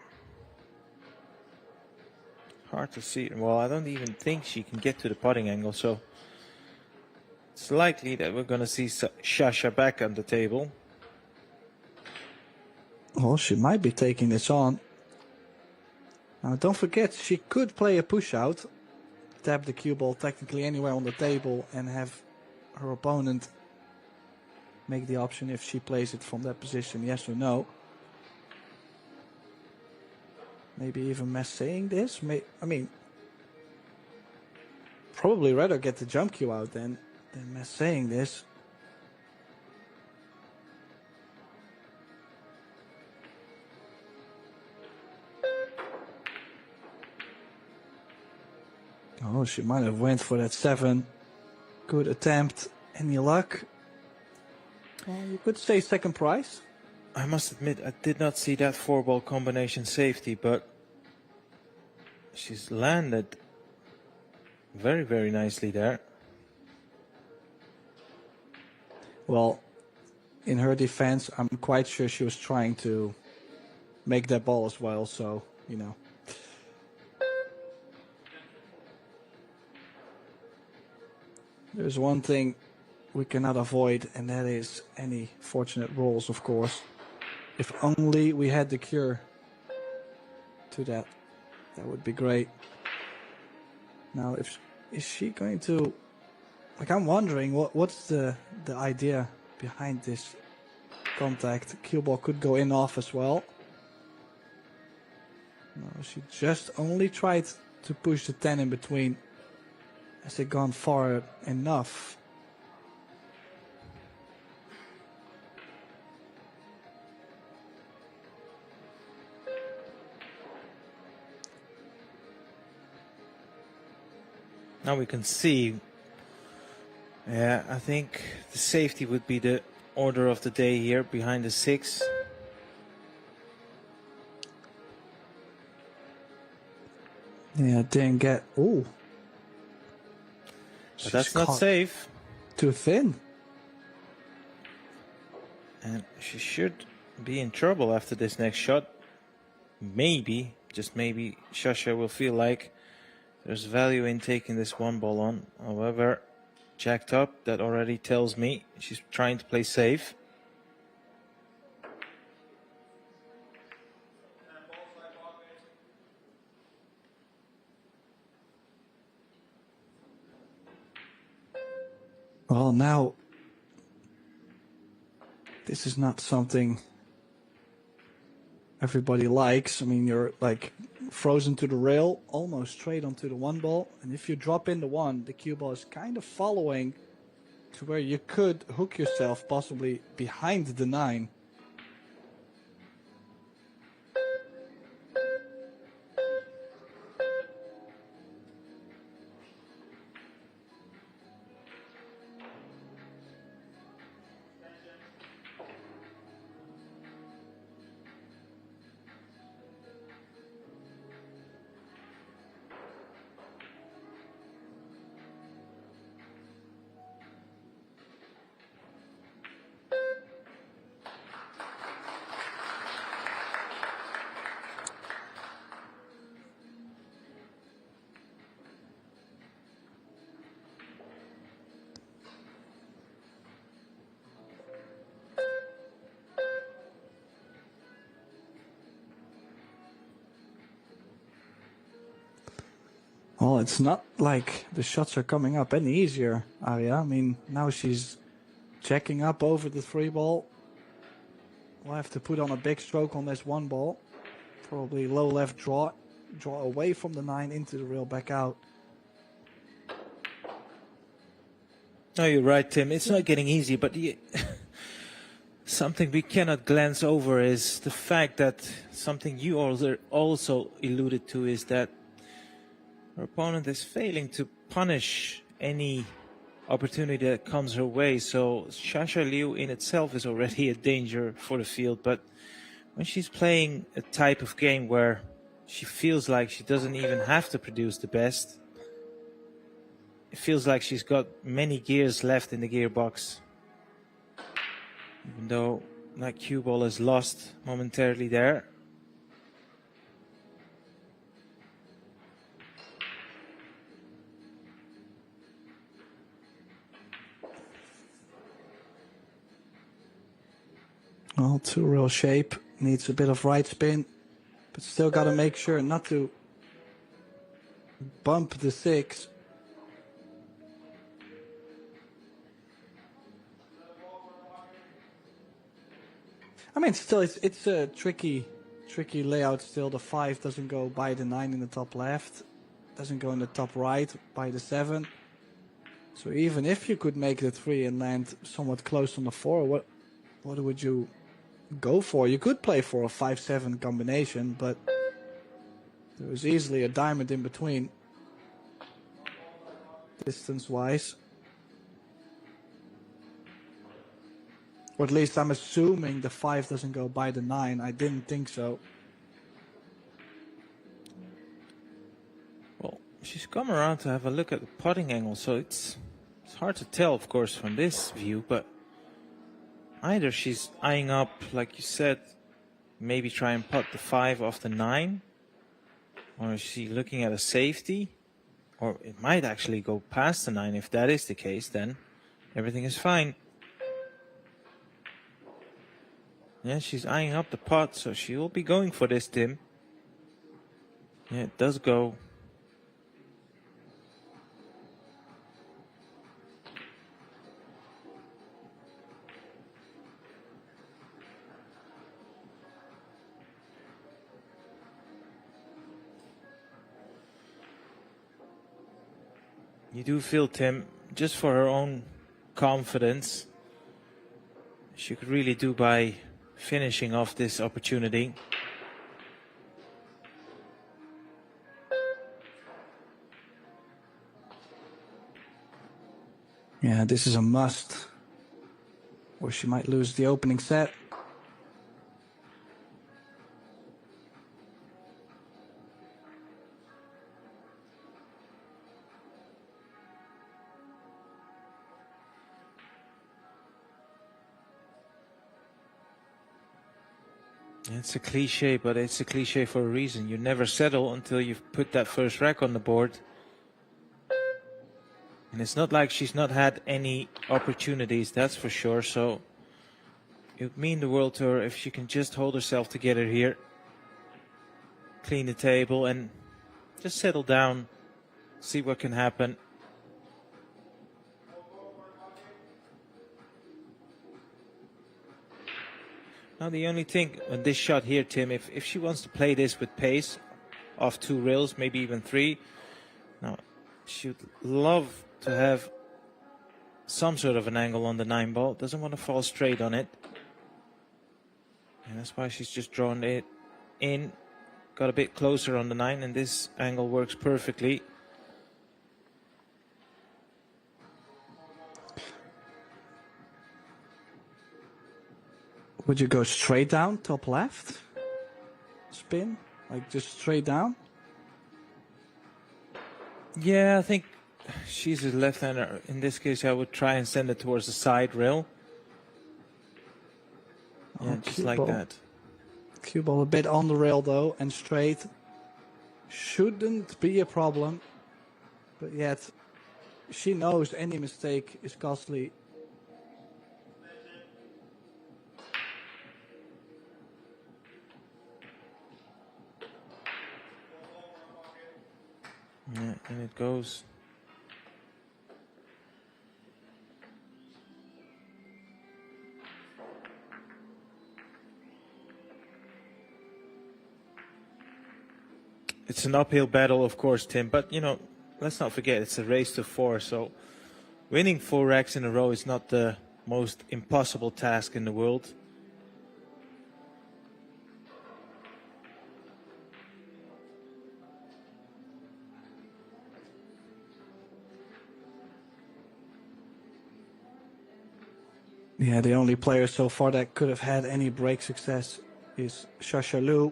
Hard to see. Well, I don't even think she can get to the putting angle, so it's likely that we're going to see Shasha back on the table. Well, she might be taking this on. Now, don't forget, she could play a push out, tap the cue ball technically anywhere on the table, and have her opponent make the option if she plays it from that position, yes or no. Maybe even Mess saying this. I mean, probably rather get the jump cue out than Mess saying this. Oh, she might have went for that 7. Good attempt. Any luck? Well, you could say second prize. I must admit, I did not see that 4-ball combination safety, but she's landed very, very nicely there. Well, in her defense, I'm quite sure she was trying to make that ball as well, so, you know. There's one thing we cannot avoid, and that is any fortunate rolls, of course. If only we had the cure to that, that would be great. Now, is she going to... Like, I'm wondering, what's the idea behind this contact? Cue ball could go in off as well. No, she just only tried to push the 10 in between. Has it gone far enough? Now we can see. Yeah, I think the safety would be the order of the day here behind the 6. Yeah, didn't get... Ooh. But that's not safe. Too thin. And she should be in trouble after this next shot. Maybe, just maybe, Shasha will feel like there's value in taking this 1 ball on. However, jacked up, that already tells me she's trying to play safe. Well, now, this is not something everybody likes. I mean, you're like frozen to the rail, almost straight onto the 1 ball. And if you drop in the 1, the cue ball is kind of following to where you could hook yourself possibly behind the 9. Well, it's not like the shots are coming up any easier, Arya. I mean, now she's checking up over the 3 ball. We'll have to put on a big stroke on this 1 ball. Probably low left draw away from the 9 into the rail, back out. No, you're right, Tim. It's not getting easy, but something we cannot glance over is the fact that something you also alluded to is that her opponent is failing to punish any opportunity that comes her way. So Xia Liu in itself is already a danger for the field. But when she's playing a type of game where she feels like she doesn't even have to produce the best, it feels like she's got many gears left in the gearbox. Even though that cue ball is lost momentarily there. Well, 2 rail shape, needs a bit of right spin, but still got to make sure not to bump the 6. I mean, still, it's a tricky layout still. The 5 doesn't go by the 9 in the top left, doesn't go in the top right by the 7. So even if you could make the 3 and land somewhat close on the 4, what would you go for? You could play for a 5-7 combination, but there was easily a diamond in between, distance-wise. Or at least I'm assuming the 5 doesn't go by the 9. I didn't think so. Well, she's come around to have a look at the putting angle, so it's hard to tell, of course, from this view, but either she's eyeing up, like you said, maybe try and putt the 5 off the 9, or is she looking at a safety, or it might actually go past the 9. If that is the case, then everything is fine. Yeah, she's eyeing up the putt, so she will be going for this, Tim. Yeah, it does go. You do feel, Tim, just for her own confidence, she could really do by finishing off this opportunity. Yeah, this is a must, or she might lose the opening set. It's a cliche, but it's a cliche for a reason. You never settle until you've put that first rack on the board. And it's not like she's not had any opportunities, that's for sure. So it would mean the world to her if she can just hold herself together here, clean the table, and just settle down, see what can happen. Now the only thing on this shot here, Tim, if she wants to play this with pace, off 2 rails, maybe even 3, now she'd love to have some sort of an angle on the 9 ball. Doesn't want to fall straight on it. And that's why she's just drawn it in, got a bit closer on the 9, and this angle works perfectly. Would you go straight down, top left? Spin? Like just straight down? Yeah, I think she's a left-hander. In this case, I would try and send it towards the side rail. Yeah, just cue like ball. that. Cue ball a bit on the rail though, and straight. Shouldn't be a problem. But yet, she knows any mistake is costly. Yeah, and it goes. It's an uphill battle, of course, Tim, but, you know, let's not forget, it's a race to 4, so winning 4 racks in a row is not the most impossible task in the world. Yeah, the only player so far that could have had any break success is Shashalu.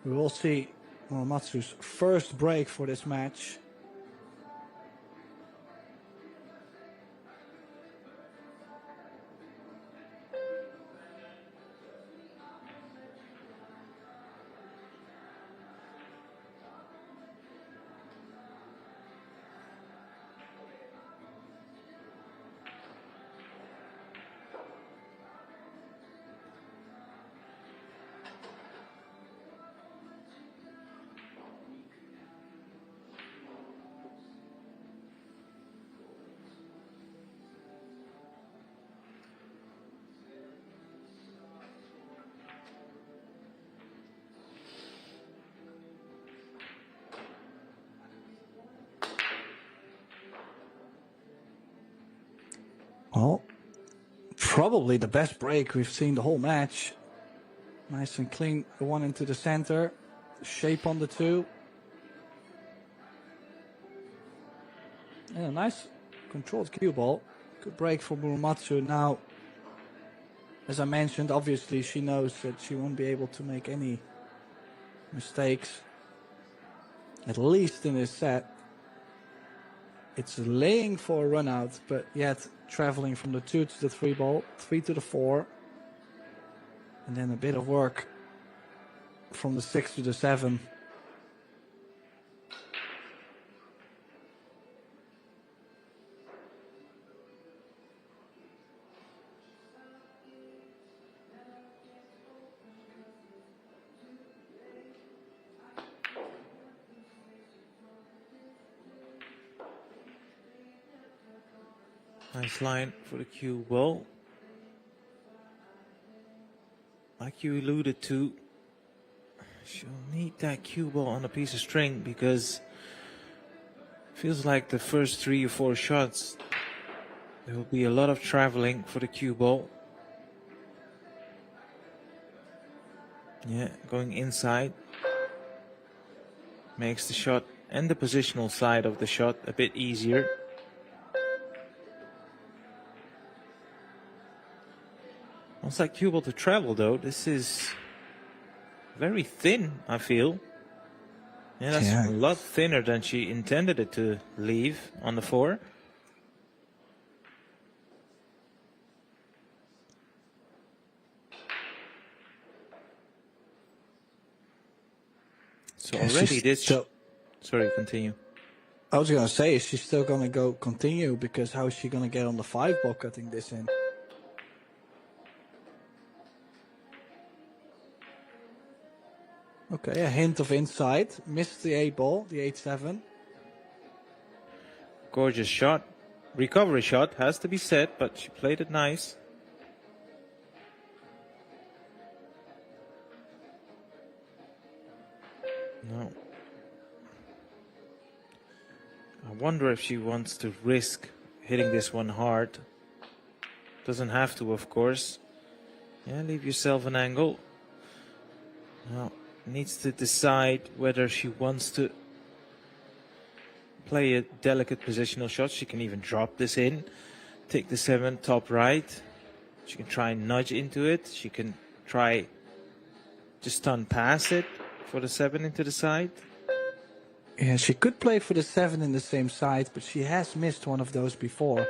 We will see Matsu's first break for this match. Well, probably the best break we've seen the whole match. Nice and clean, the one into the center. Shape on the 2. And a nice controlled cue ball. Good break for Murumatsu. Now, as I mentioned, obviously she knows that she won't be able to make any mistakes, at least in this set. It's laying for a run out, but yet traveling from the 2 to the 3 ball, 3 to the 4, and then a bit of work from the 6 to the 7. Nice line for the cue ball. Like you alluded to, she'll need that cue ball on a piece of string because it feels like the first 3 or 4 shots there will be a lot of traveling for the cue ball. Yeah, going inside makes the shot and the positional side of the shot a bit easier. Wants that cue ball to travel though. This is very thin, I feel. Yeah, that's a lot thinner than she intended it to leave on the 4. So already this... Sorry, continue. I was going to say, is she still going to go continue? Because how is she going to get on the 5 ball cutting this in? Okay, a hint of inside. Missed the 8 ball, the 8-7. Gorgeous shot. Recovery shot, has to be said, but she played it nice. No. I wonder if she wants to risk hitting this one hard. Doesn't have to, of course. Yeah, leave yourself an angle. Now, needs to decide whether she wants to play a delicate positional shot. She can even drop this in, take the 7 top right. She can try and nudge into it. She can try just stun past it for the 7 into the side. Yeah, she could play for the 7 in the same side, but she has missed one of those before.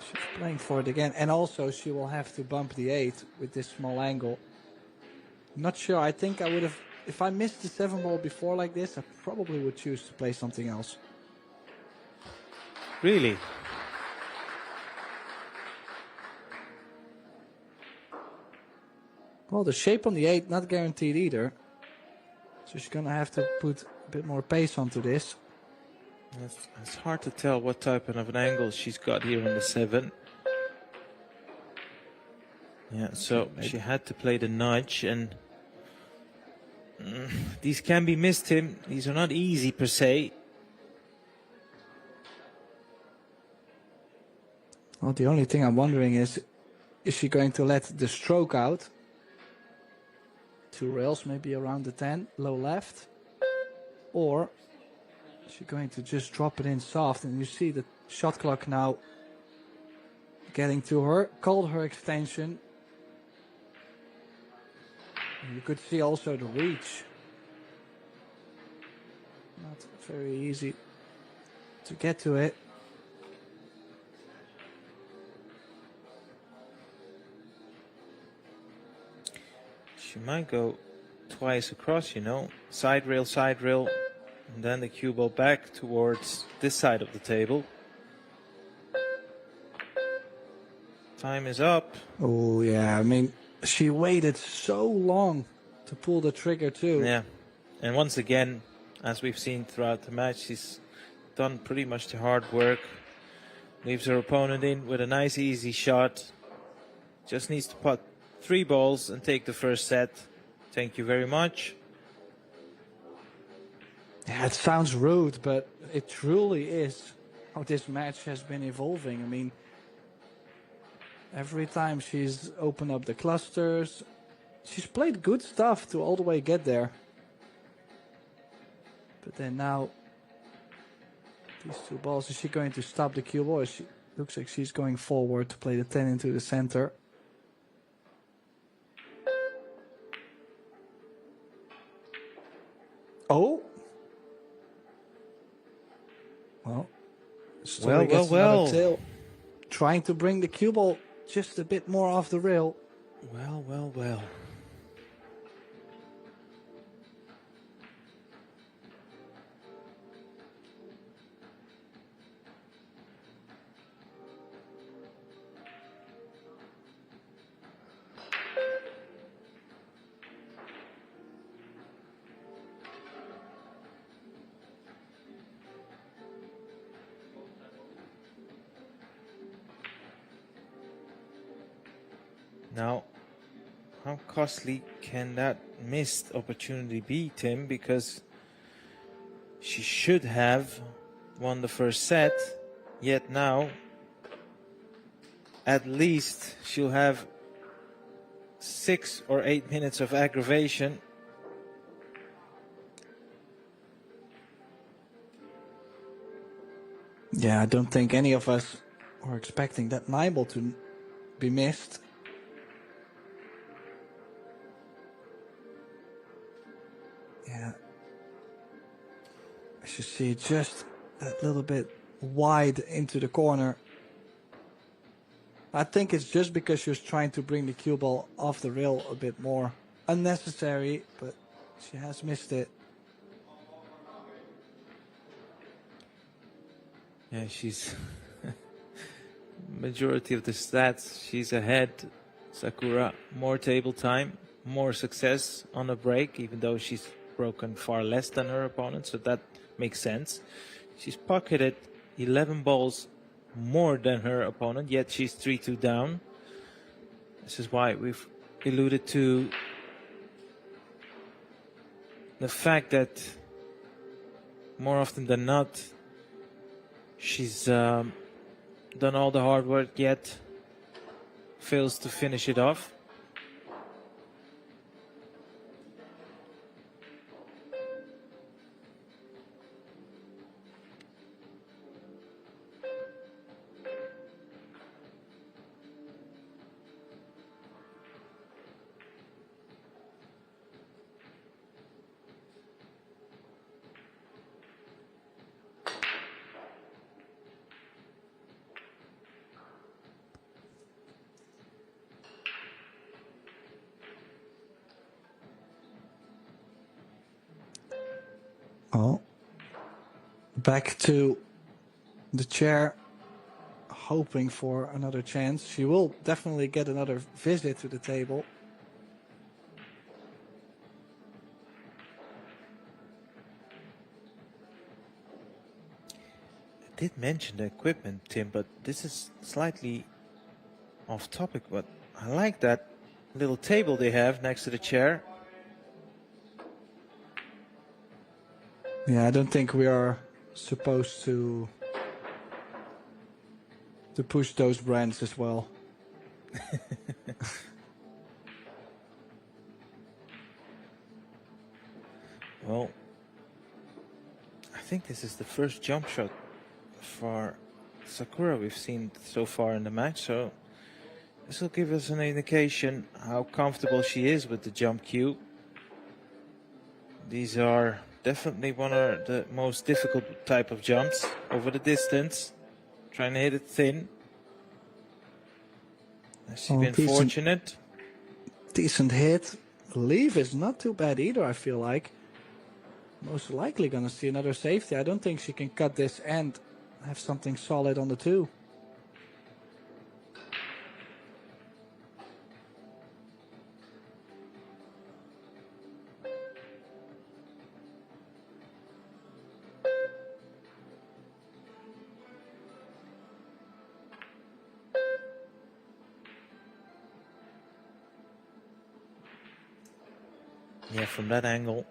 She's playing for it again, and also she will have to bump the 8 with this small angle. Not sure. I think I would have, if I missed the 7 ball before like this, I probably would choose to play something else. Really? Well, the shape on the 8 not guaranteed either. So she's gonna have to put a bit more pace onto this. It's hard to tell what type of an angle she's got here on the 7. Yeah, so she had to play the nudge, and these can be missed, Tim. These are not easy per se. Well, the only thing I'm wondering is she going to let the stroke out? 2 rails, maybe around the 10, low left. Or is she going to just drop it in soft? And you see the shot clock now getting to her. Called her extension. And you could see also the reach. Not very easy to get to it. She might go twice across, you know, side rail, and then the cue ball back towards this side of the table. Time is up. Oh, yeah, I mean, she waited so long to pull the trigger too. Yeah, and once again, as we've seen throughout the match, she's done pretty much the hard work. Leaves her opponent in with a nice easy shot. Just needs to put 3 balls and take the first set. Thank you very much. Yeah, it sounds rude, but it truly is how this match has been evolving. I mean, every time she's opened up the clusters, she's played good stuff to all the way get there. But then now, these 2 balls, is she going to stop the cue ball? She looks like she's going forward to play the 10 into the center. Oh. Well. Story gets another tail. Trying to bring the cue ball just a bit more off the rail. Well. Now, how costly can that missed opportunity be, Tim? Because she should have won the first set, yet now at least she'll have 6 or 8 minutes of aggravation. Yeah, I don't think any of us were expecting that 9 ball to be missed. Yeah. As you see, just a little bit wide into the corner. I think it's just because she was trying to bring the cue ball off the rail a bit more. Unnecessary, but she has missed it. Yeah, she's majority of the stats, she's ahead. Sakura, more table time, more success on a break, even though she's broken far less than her opponent, so that makes sense. She's pocketed 11 balls more than her opponent, yet she's 3-2 down. This is why we've alluded to the fact that more often than not, she's done all the hard work yet fails to finish it off. Well, back to the chair, hoping for another chance. She will definitely get another visit to the table. I did mention the equipment, Tim, but this is slightly off topic, but I like that little table they have next to the chair. Yeah, I don't think we are supposed to push those brands as well. Well, I think this is the first jump shot for Sakura we've seen so far in the match, so this will give us an indication how comfortable she is with the jump cue. These are definitely one of the most difficult type of jumps over the distance, trying to hit it thin. Has she been fortunate? Decent hit. Leave is not too bad either, I feel like. Most likely gonna see another safety. I don't think she can cut this and have something solid on the 2. Yeah, from that angle,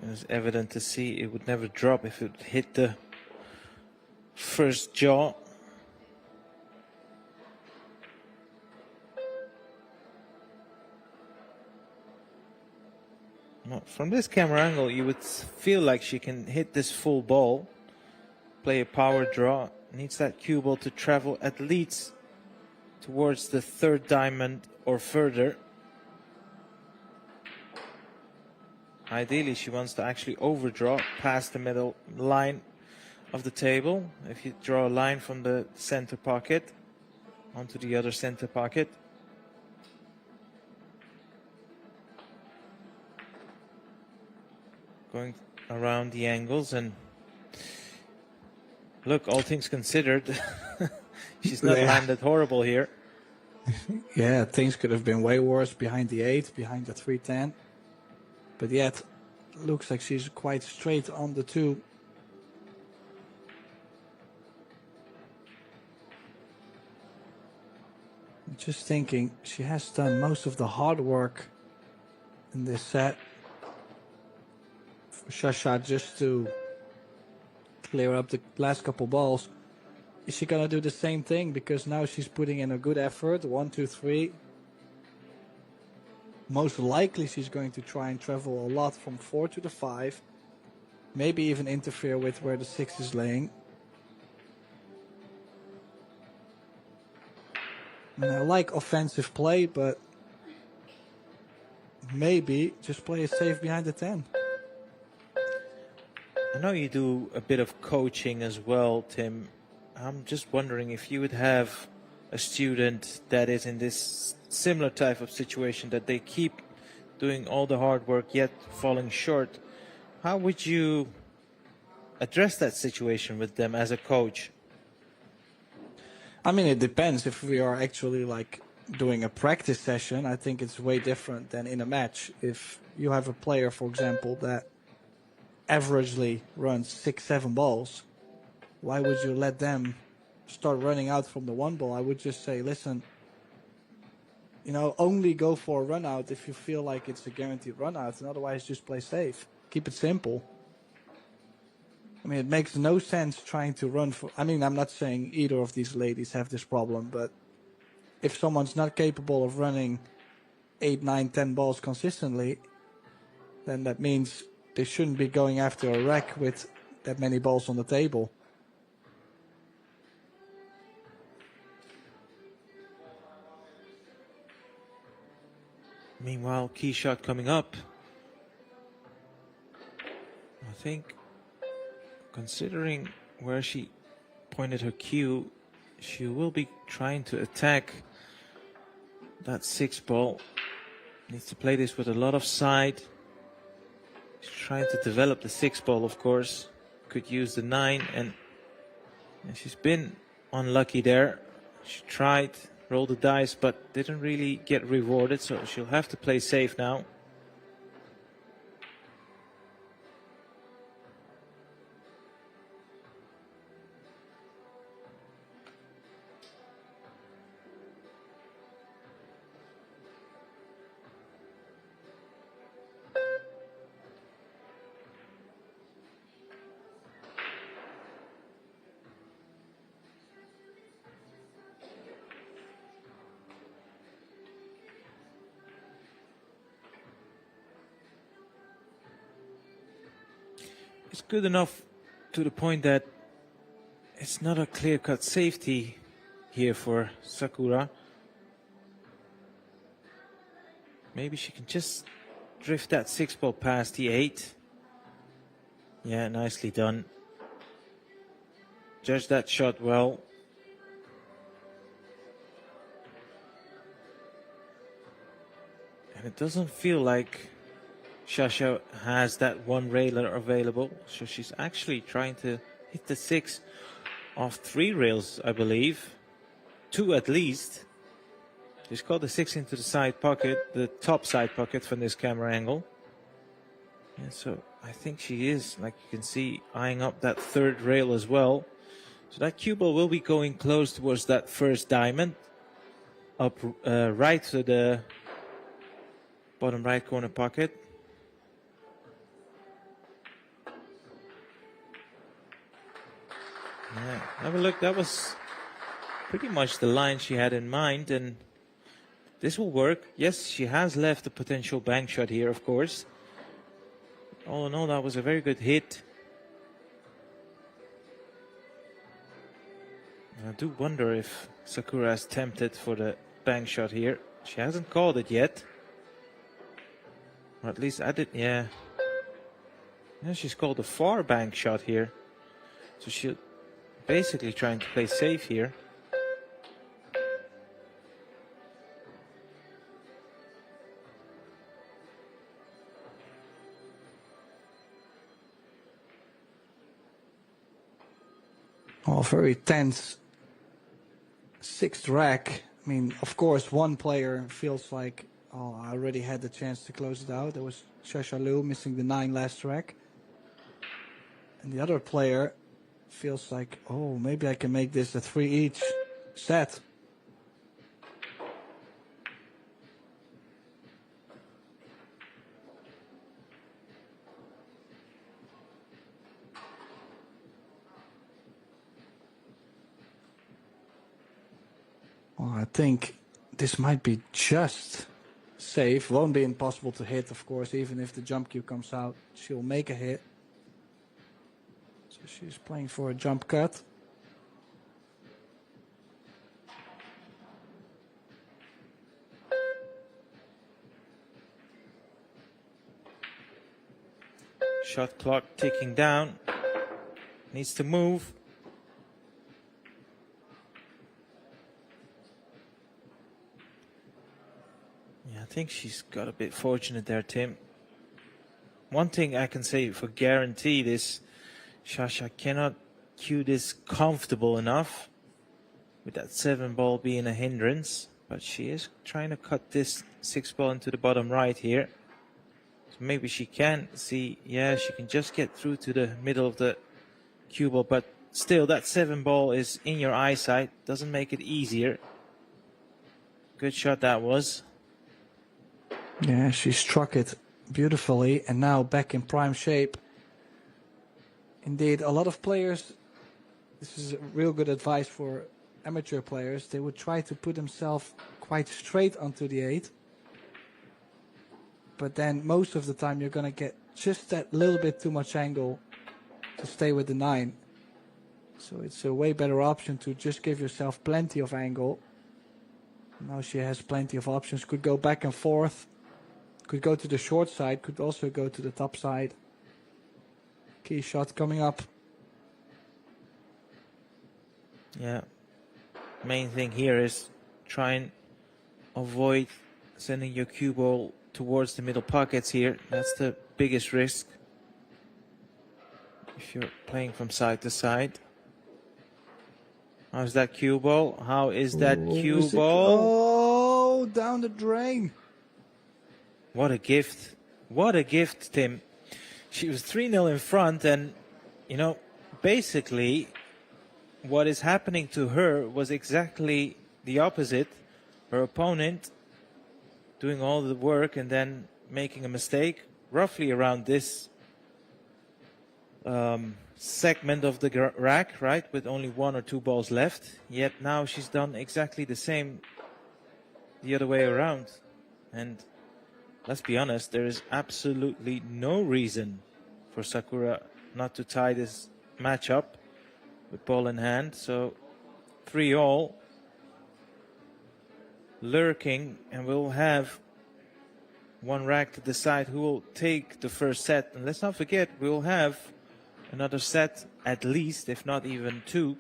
it was evident to see it would never drop if it hit the first jaw. Well, from this camera angle, you would feel like she can hit this full ball, play a power draw. Needs that cue ball to travel at least towards the 3rd diamond or further. Ideally, she wants to actually overdraw past the middle line of the table. If you draw a line from the center pocket onto the other center pocket. Going around the angles, and look, all things considered, she's not landed horrible here. Yeah, things could have been way worse behind the 8, behind the 310. But yet, looks like she's quite straight on the 2. Just thinking, she has done most of the hard work in this set. For Shasha just to clear up the last couple balls. Is she gonna do the same thing? Because now she's putting in a good effort. 1, 2, 3. Most likely she's going to try and travel a lot from 4 to the 5. Maybe even interfere with where the 6 is laying. And I like offensive play, but maybe just play it safe behind the 10. I know you do a bit of coaching as well, Tim. I'm just wondering if you would have a student that is in this similar type of situation, that they keep doing all the hard work yet falling short. How would you address that situation with them as a coach? I mean, it depends. If we are actually like doing a practice session, I think it's way different than in a match. If you have a player, for example, that averagely runs 6, 7 balls, why would you let them start running out from the 1 ball? I would just say, listen, you know, only go for a run out if you feel like it's a guaranteed run out, and otherwise just play safe. Keep it simple. I mean, it makes no sense trying to run for... I mean, I'm not saying either of these ladies have this problem, but if someone's not capable of running 8, 9, 10 balls consistently, then that means they shouldn't be going after a rack with that many balls on the table. Meanwhile, key shot coming up. I think, considering where she pointed her cue, she will be trying to attack that 6 ball. Needs to play this with a lot of side. She's trying to develop the 6 ball, of course. Could use the 9, and she's been unlucky there. She tried, rolled the dice, but didn't really get rewarded, so she'll have to play safe now. It's good enough to the point that it's not a clear-cut safety here for Sakura. Maybe she can just drift that 6 ball past the 8. Yeah, nicely done. Judge that shot well. And it doesn't feel like Shasha has that one railer available, so she's actually trying to hit the 6 off 3 rails, I believe. 2 at least. She's got the 6 into the side pocket, the top side pocket from this camera angle. And so I think she is, like you can see, eyeing up that 3rd rail as well. So that cue ball will be going close towards that first diamond. Up right to the bottom right corner pocket. Yeah, have a look. That was pretty much the line she had in mind, and this will work. Yes, she has left a potential bank shot here, of course. All in all, that was a very good hit. And I do wonder if Sakura is tempted for the bank shot here. She hasn't called it yet. Or at least I did, yeah. Yeah, she's called a far bank shot here. So she'll basically trying to play safe here. Oh, very tense 6th rack. I mean, of course, one player feels like, oh, I already had the chance to close it out. There was Shasha Liu missing the 9 last rack. And the other player feels like, oh, maybe I can make this a 3 each set. Well, I think this might be just safe. Won't be impossible to hit, of course. Even if the jump cue comes out, she'll make a hit. So she's playing for a jump cut. Shot clock ticking down. Needs to move. Yeah, I think she's got a bit fortunate there, Tim. One thing I can say for guaranteed is Shasha cannot cue this comfortable enough with that 7 ball being a hindrance, but she is trying to cut this 6 ball into the bottom right here. So maybe she can see, yeah, she can just get through to the middle of the cue ball, but still that 7 ball is in your eyesight, doesn't make it easier. Good shot that was. Yeah, she struck it beautifully and now back in prime shape. Indeed, a lot of players, this is real good advice for amateur players, they would try to put themselves quite straight onto the 8. But then most of the time you're going to get just that little bit too much angle to stay with the 9. So it's a way better option to just give yourself plenty of angle. Now she has plenty of options, could go back and forth, could go to the short side, could also go to the top side. Key shot coming up. Yeah. Main thing here is try and avoid sending your cue ball towards the middle pockets here. That's the biggest risk if you're playing from side to side. How's that cue ball? How is that cue ball? Oh, down the drain. What a gift. What a gift, Tim. She was 3-0 in front, and, you know, basically what is happening to her was exactly the opposite. Her opponent doing all the work and then making a mistake roughly around this segment of the rack, right, with only 1 or 2 balls left. Yet now she's done exactly the same the other way around. And let's be honest, there is absolutely no reason for Sakura not to tie this match up with ball in hand. So 3-all, lurking, and we'll have one rack to decide who will take the first set. And let's not forget, we'll have another set at least, if not even 2.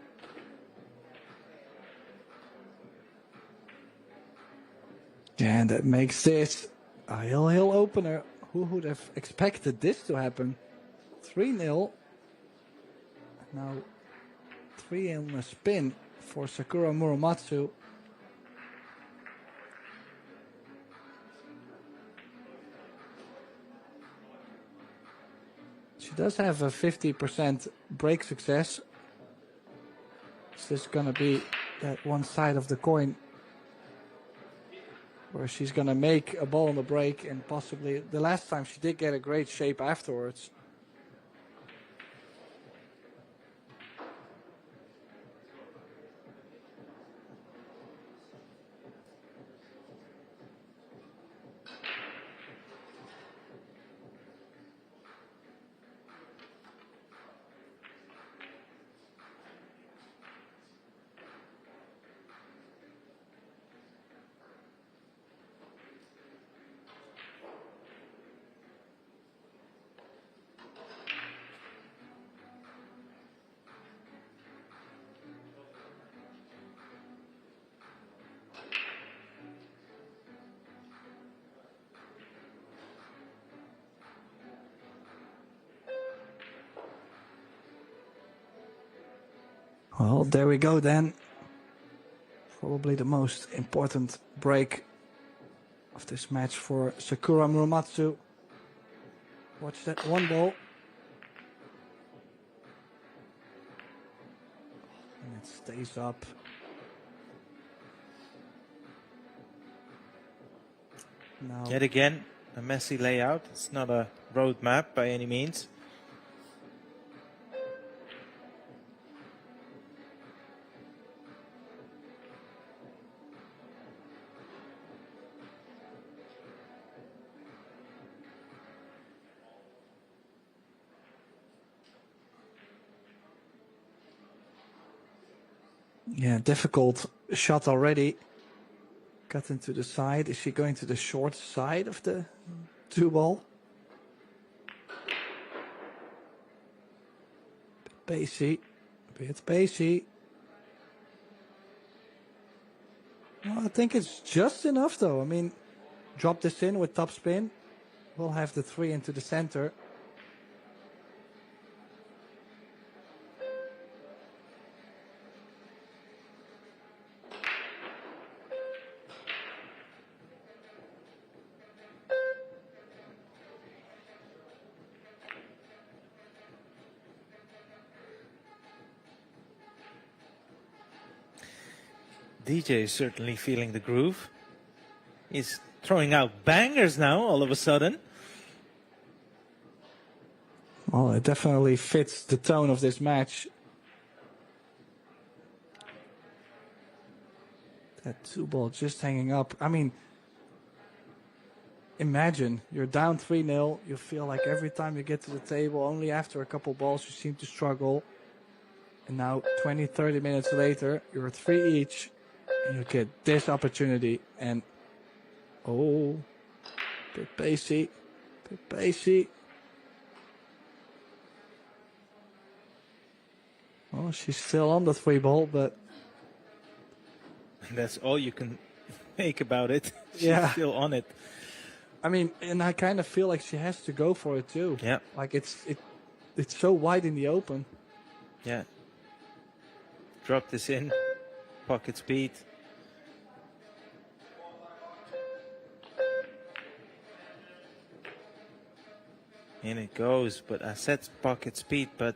Yeah, and that makes this a hill opener. Who would have expected this to happen? 3-0. Now 3 in a spin for Sakura Muramatsu. She does have a 50% break success. Is this gonna be that one side of the coin where she's gonna make a ball on the break, and possibly the last time she did get a great shape afterwards. Well, there we go then. Probably the most important break of this match for Sakura Muramatsu. Watch that one ball. And it stays up. Now, Yet again, a messy layout. It's not a road map by any means. yeah, difficult shot already. Cut into the side. Is she going to the short side of the 2-ball? Bit pacey. Well, I think it's just enough though. I mean, drop this in with top spin. We'll have the 3 into the center. DJ is certainly feeling the groove. He's throwing out bangers now, all of a sudden. Well, it definitely fits the tone of this match. That 2-ball just hanging up. I mean, imagine you're down 3-0. You feel like every time you get to the table, only after a couple balls you seem to struggle. And now 20, 30 minutes later, you're at 3 each. And you get this opportunity. And, oh, bit pacey. Bit pacey. Well, she's still on the 3-ball, but... That's all you can make about it. She's Yeah. still on it. I mean, and I kind of feel like she has to go for it too. Yeah. Like it's so wide in the open. Yeah. Drop this in. Pocket speed. In it goes, but I said pocket speed, but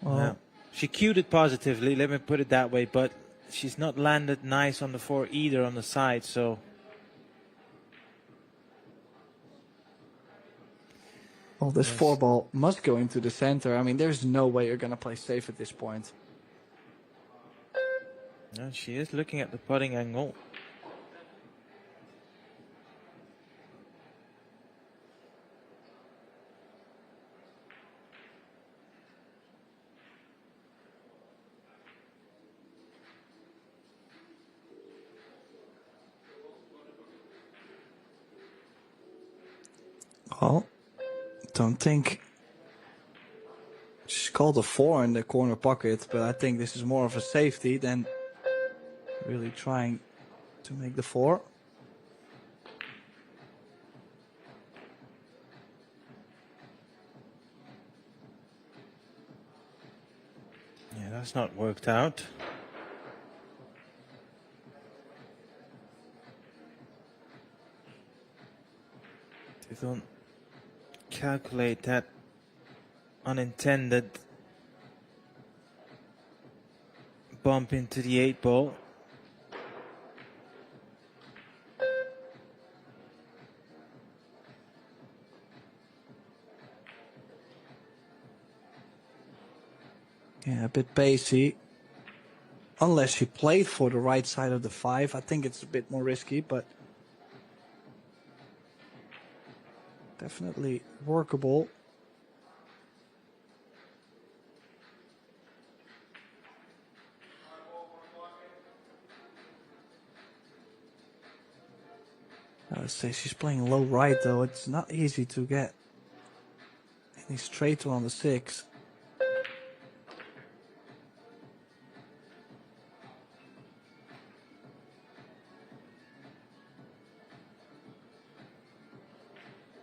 no. She cued it positively, let me put it that way, but she's not landed nice on the 4 either on the side, so. Well, this 4-ball must go into the center. I mean, there's no way you're going to play safe at this point. No, she is looking at the putting angle. Well, don't think she's called a 4 in the corner pocket, but I think this is more of a safety than really trying to make the 4. Yeah, that's not worked out. They don't calculate that unintended bump into the 8-ball. Yeah, a bit pacey. Unless she played for the right side of the 5, I think it's a bit more risky, but definitely workable. I would say she's playing low right though. It's not easy to get any straighter on the 6.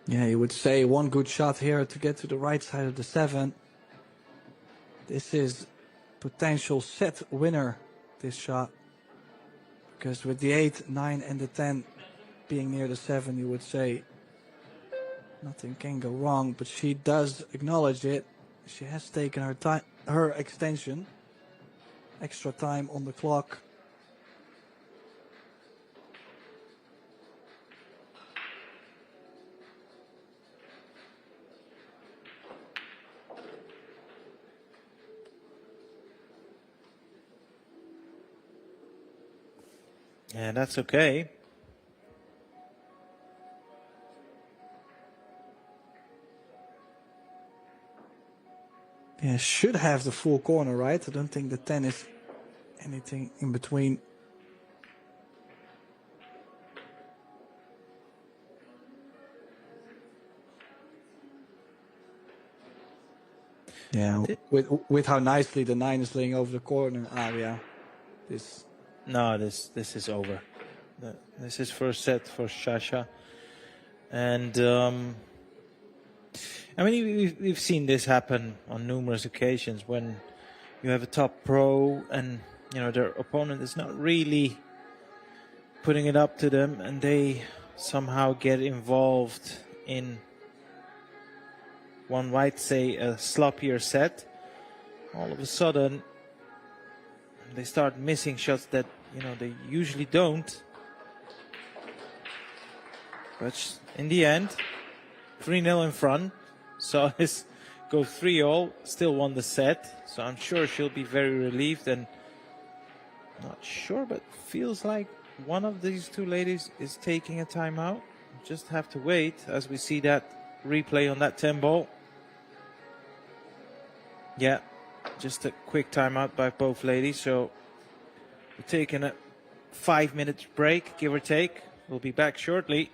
Yeah, you would say one good shot here to get to the right side of the 7. This is potential set winner, this shot. Because with the 8, 9 and the 10 being near the 7, you would say nothing can go wrong. But she does acknowledge it. She has taken her time, her extension, extra time on the clock. Yeah, that's okay. Yeah, should have the full corner, right? I don't think the 10 is anything in between. Yeah, with how nicely the 9 is laying over the corner area. This is over. This is first set for Sasha, and I mean we've seen this happen on numerous occasions when you have a top pro and you know their opponent is not really putting it up to them, and they somehow get involved in, one might say, a sloppier set. All of a sudden they start missing shots that, you know, they usually don't. But in the end, 3-0 in front. Saw this go 3-all, still won the set. So I'm sure she'll be very relieved, and not sure, but feels like one of these two ladies is taking a timeout. Just have to wait as we see that replay on that 10 ball. Yeah, just a quick timeout by both ladies. So we're taking a 5-minute break, give or take. We'll be back shortly.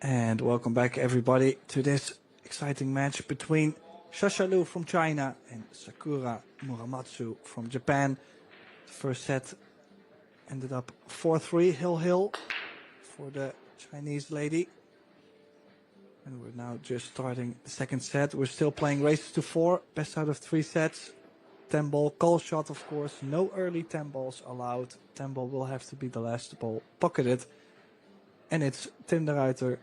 And welcome back, everybody, to this exciting match between Shasha Liu from China and Sakura Muramatsu from Japan. The first set ended up 4-3 Hill for the Chinese lady. And we're now just starting the second set. We're still playing races to 4, best out of 3 sets. 10 ball call shot, of course. No early 10 balls allowed. 10 ball will have to be the last ball pocketed. And it's Tim de Ruiter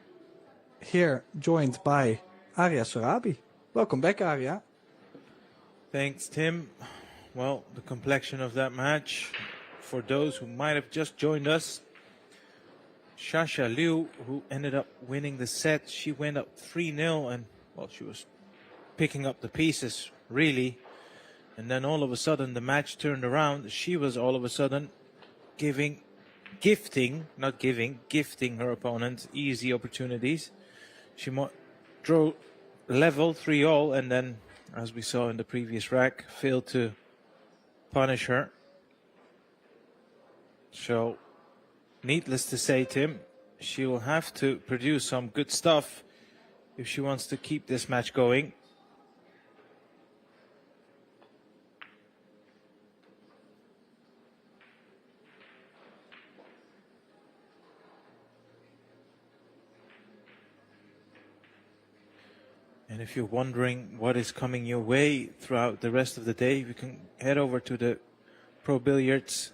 here, joined by Arya Sorabi. Welcome back, Arya. Thanks, Tim. Well, the complexion of that match, for those who might have just joined us, Shasha Liu, who ended up winning the set, she went up 3-0, and, well, she was picking up the pieces, really. And then all of a sudden, the match turned around. She was all of a sudden gifting her opponent easy opportunities. She drew level 3-all, and then, as we saw in the previous rack, failed to punish her. So, needless to say, Tim, she will have to produce some good stuff if she wants to keep this match going. And if you're wondering what is coming your way throughout the rest of the day, you can head over to the Pro Billiards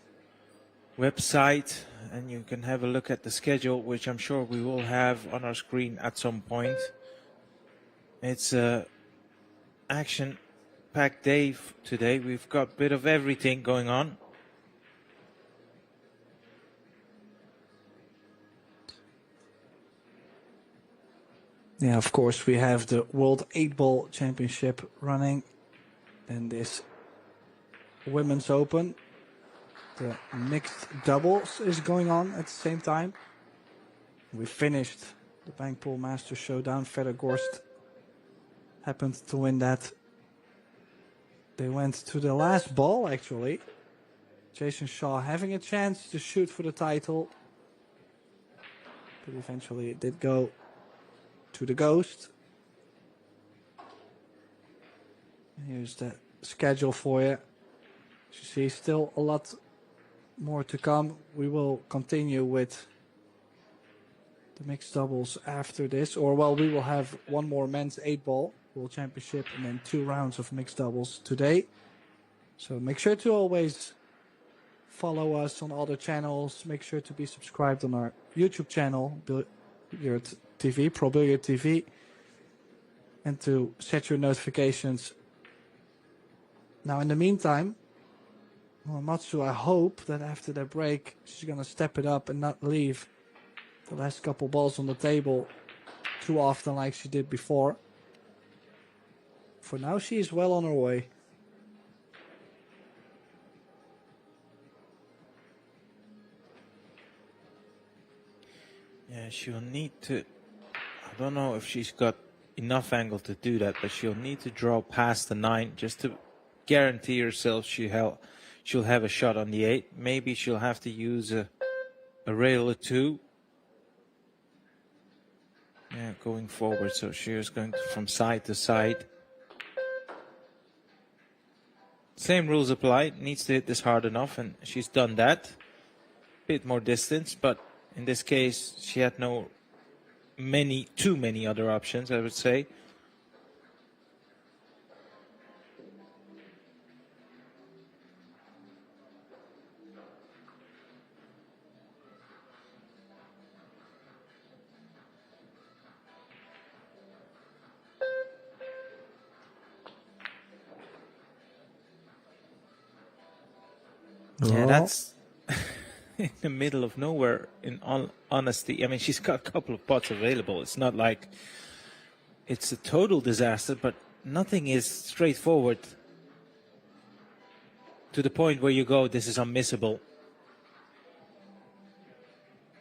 website and you can have a look at the schedule, which I'm sure we will have on our screen at some point. It's a action-packed day today. We've got a bit of everything going on. Yeah, of course, we have the World 8-Ball Championship running. And this Women's Open. The mixed doubles is going on at the same time. We finished the Bank Pool Masters Showdown. Federgorst happened to win that. They went to the last ball, actually. Jason Shaw having a chance to shoot for the title. But eventually it did go to the Ghost. And here's the schedule for you. As you see, still a lot more to come. We will continue with the mixed doubles after this. Or, well, we will have one more men's 8-ball World Championship and then 2 rounds of mixed doubles today. So make sure to always follow us on all the channels. Make sure to be subscribed on our YouTube channel, Billiard TV, Pro Billiard TV, and to set your notifications. Now, in the meantime, Matsu, I hope that after the break, she's going to step it up and not leave the last couple balls on the table too often like she did before. For now, she is well on her way. Yeah, she'll need to, I don't know if she's got enough angle to do that, but she'll need to draw past the 9 just to guarantee herself she'll have a shot on the 8. Maybe she'll have to use a rail or 2. Yeah, going forward, so she is going from side to side. Same rules apply, needs to hit this hard enough, and she's done that. Bit more distance, but in this case, she had too many other options, I would say. Yeah, that's in the middle of nowhere, in all honesty. I mean, she's got a couple of pots available. It's not like it's a total disaster, but nothing is straightforward to the point where you go, this is unmissable.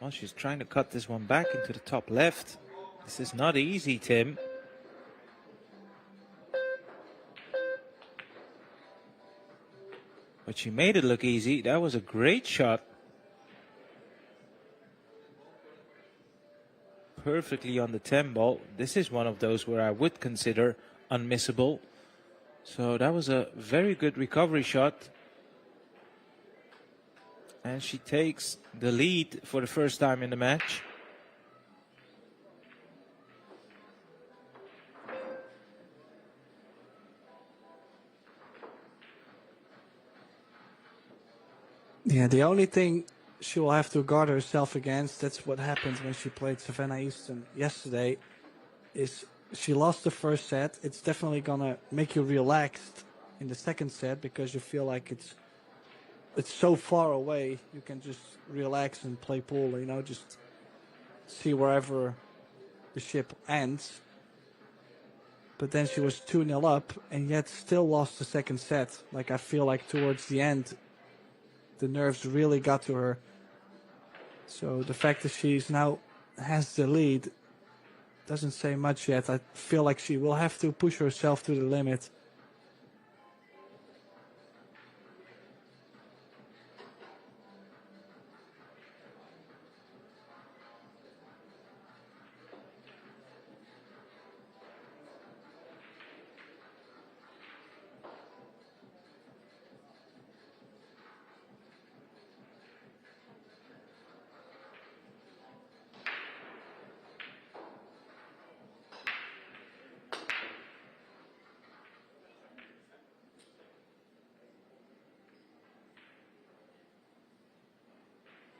Well, she's trying to cut this one back into the top left. This is not easy, Tim. But she made it look easy. That was a great shot. perfectly on the 10 ball. This is one of those where I would consider unmissable. So that was a very good recovery shot. And she takes the lead for the first time in the match. Yeah, the only thing she will have to guard herself against, that's what happened when she played Savannah Easton yesterday, is she lost the first set. It's definitely gonna make you relaxed in the second set because you feel like it's so far away. You can just relax and play pool, you know, just see wherever the ship ends. But then she was 2-0 up and yet still lost the second set. Like, I feel like towards the end, the nerves really got to her. So the fact that she's now has the lead doesn't say much yet. I feel like she will have to push herself to the limit.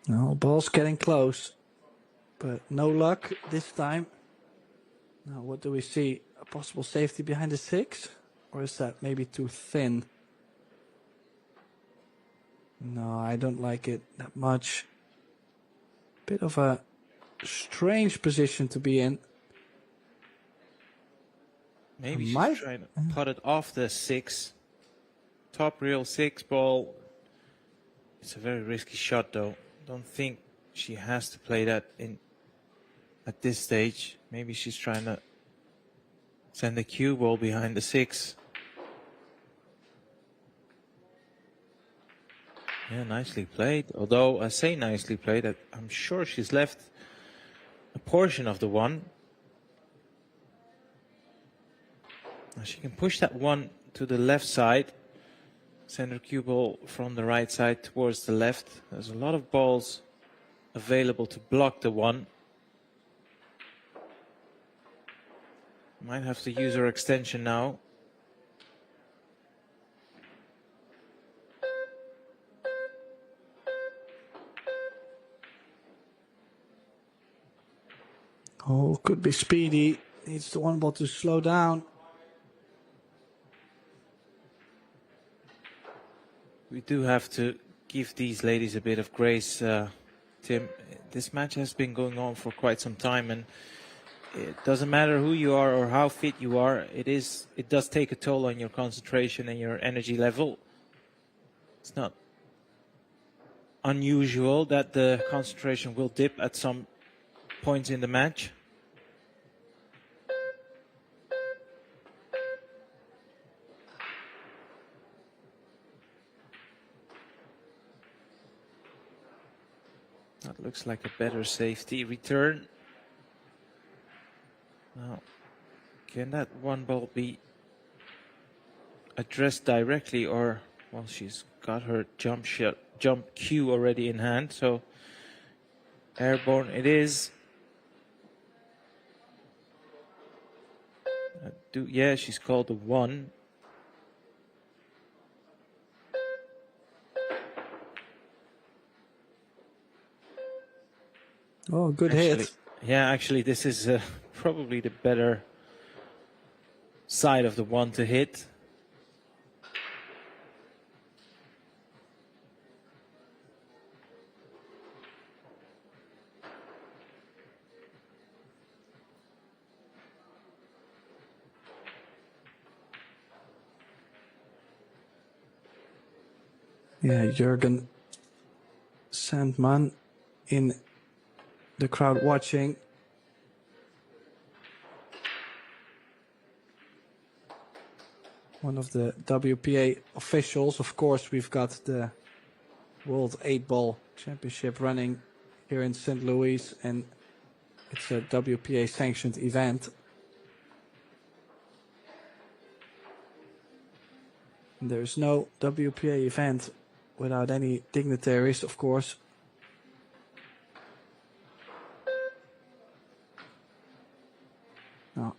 No, ball's getting close, but no luck this time. Now, what do we see? A possible safety behind the 6? Or is that maybe too thin? No, I don't like it that much. Bit of a strange position to be in. Maybe she's trying to put it off the 6. Top real 6 ball. It's a very risky shot, though. Don't think she has to play that in at this stage. Maybe she's trying to send the cue ball behind the 6. Yeah, nicely played. Although I say nicely played, I'm sure she's left a portion of the 1. Now she can push that 1 to the left side. Send her cue ball from the right side towards the left. There's a lot of balls available to block the 1. Might have to use her extension now. Oh, could be speedy. Needs the 1 ball to slow down. We do have to give these ladies a bit of grace, Tim. This match has been going on for quite some time, and it doesn't matter who you are or how fit you are. It does take a toll on your concentration and your energy level. It's not unusual that the concentration will dip at some points in the match. That looks like a better safety return. Now, can that 1 ball be addressed directly, or, well, she's got her jump cue already in hand, so airborne it is. Yeah, she's called the 1. Oh, good hit. Yeah, actually, this is probably the better side of the 1 to hit. Yeah, Jürgen Sandman in the crowd watching. One of the WPA officials. Of course, we've got the World 8-Ball Championship running here in St. Louis, and it's a WPA sanctioned event. And there's no WPA event without any dignitaries, of course. Now,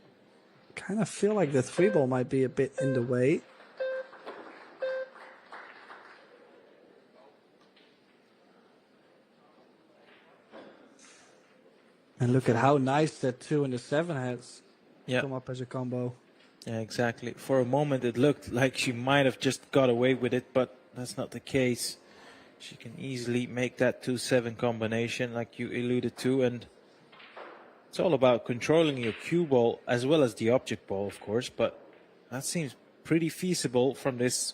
kind of feel like the 3-ball might be a bit in the way. And look at how nice that 2 and the 7 has come up as a combo. Yeah, exactly. For a moment, it looked like she might have just got away with it, but that's not the case. She can easily make that 2-7 combination, like you alluded to, and it's all about controlling your cue ball as well as the object ball, of course, but that seems pretty feasible from this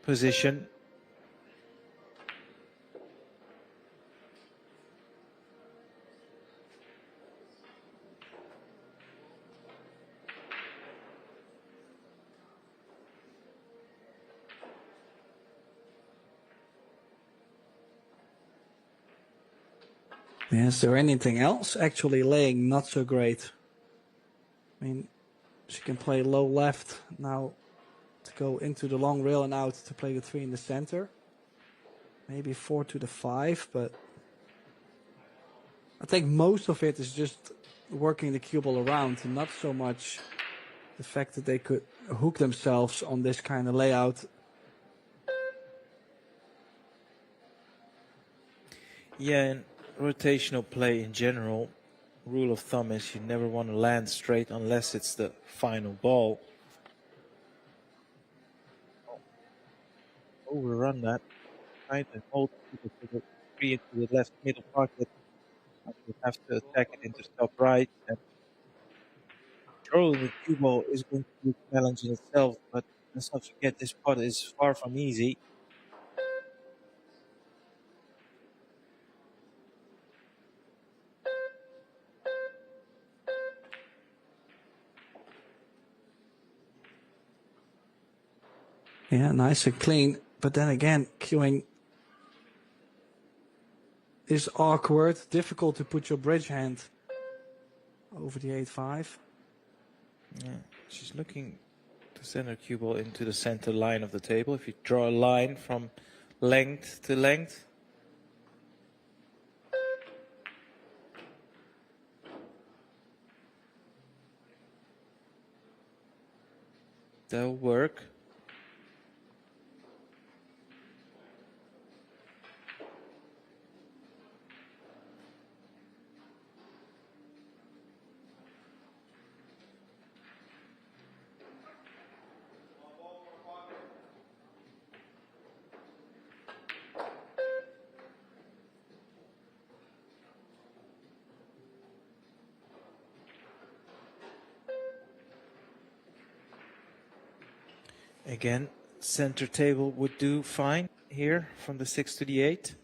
position. Is there anything else? Actually laying not so great. I mean, she can play low left now to go into the long rail and out to play the 3 in the center. Maybe 4 to the 5, but I think most of it is just working the cue ball around and not so much the fact that they could hook themselves on this kind of layout. Yeah, and rotational play in general, rule of thumb is you never want to land straight unless it's the final ball. Overrun that, right, and hold the 3 into the left middle pocket. You have to attack it into top right, and controlling the cue ball is going to be a challenge in itself, but let's not forget this pot is far from easy. Yeah, nice and clean. But then again, queuing is awkward. Difficult to put your bridge hand over the 8-5. Yeah, she's looking to send her cue ball into the center line of the table. If you draw a line from length to length. That'll work. Again, center table would do fine here from the 6 to the 8.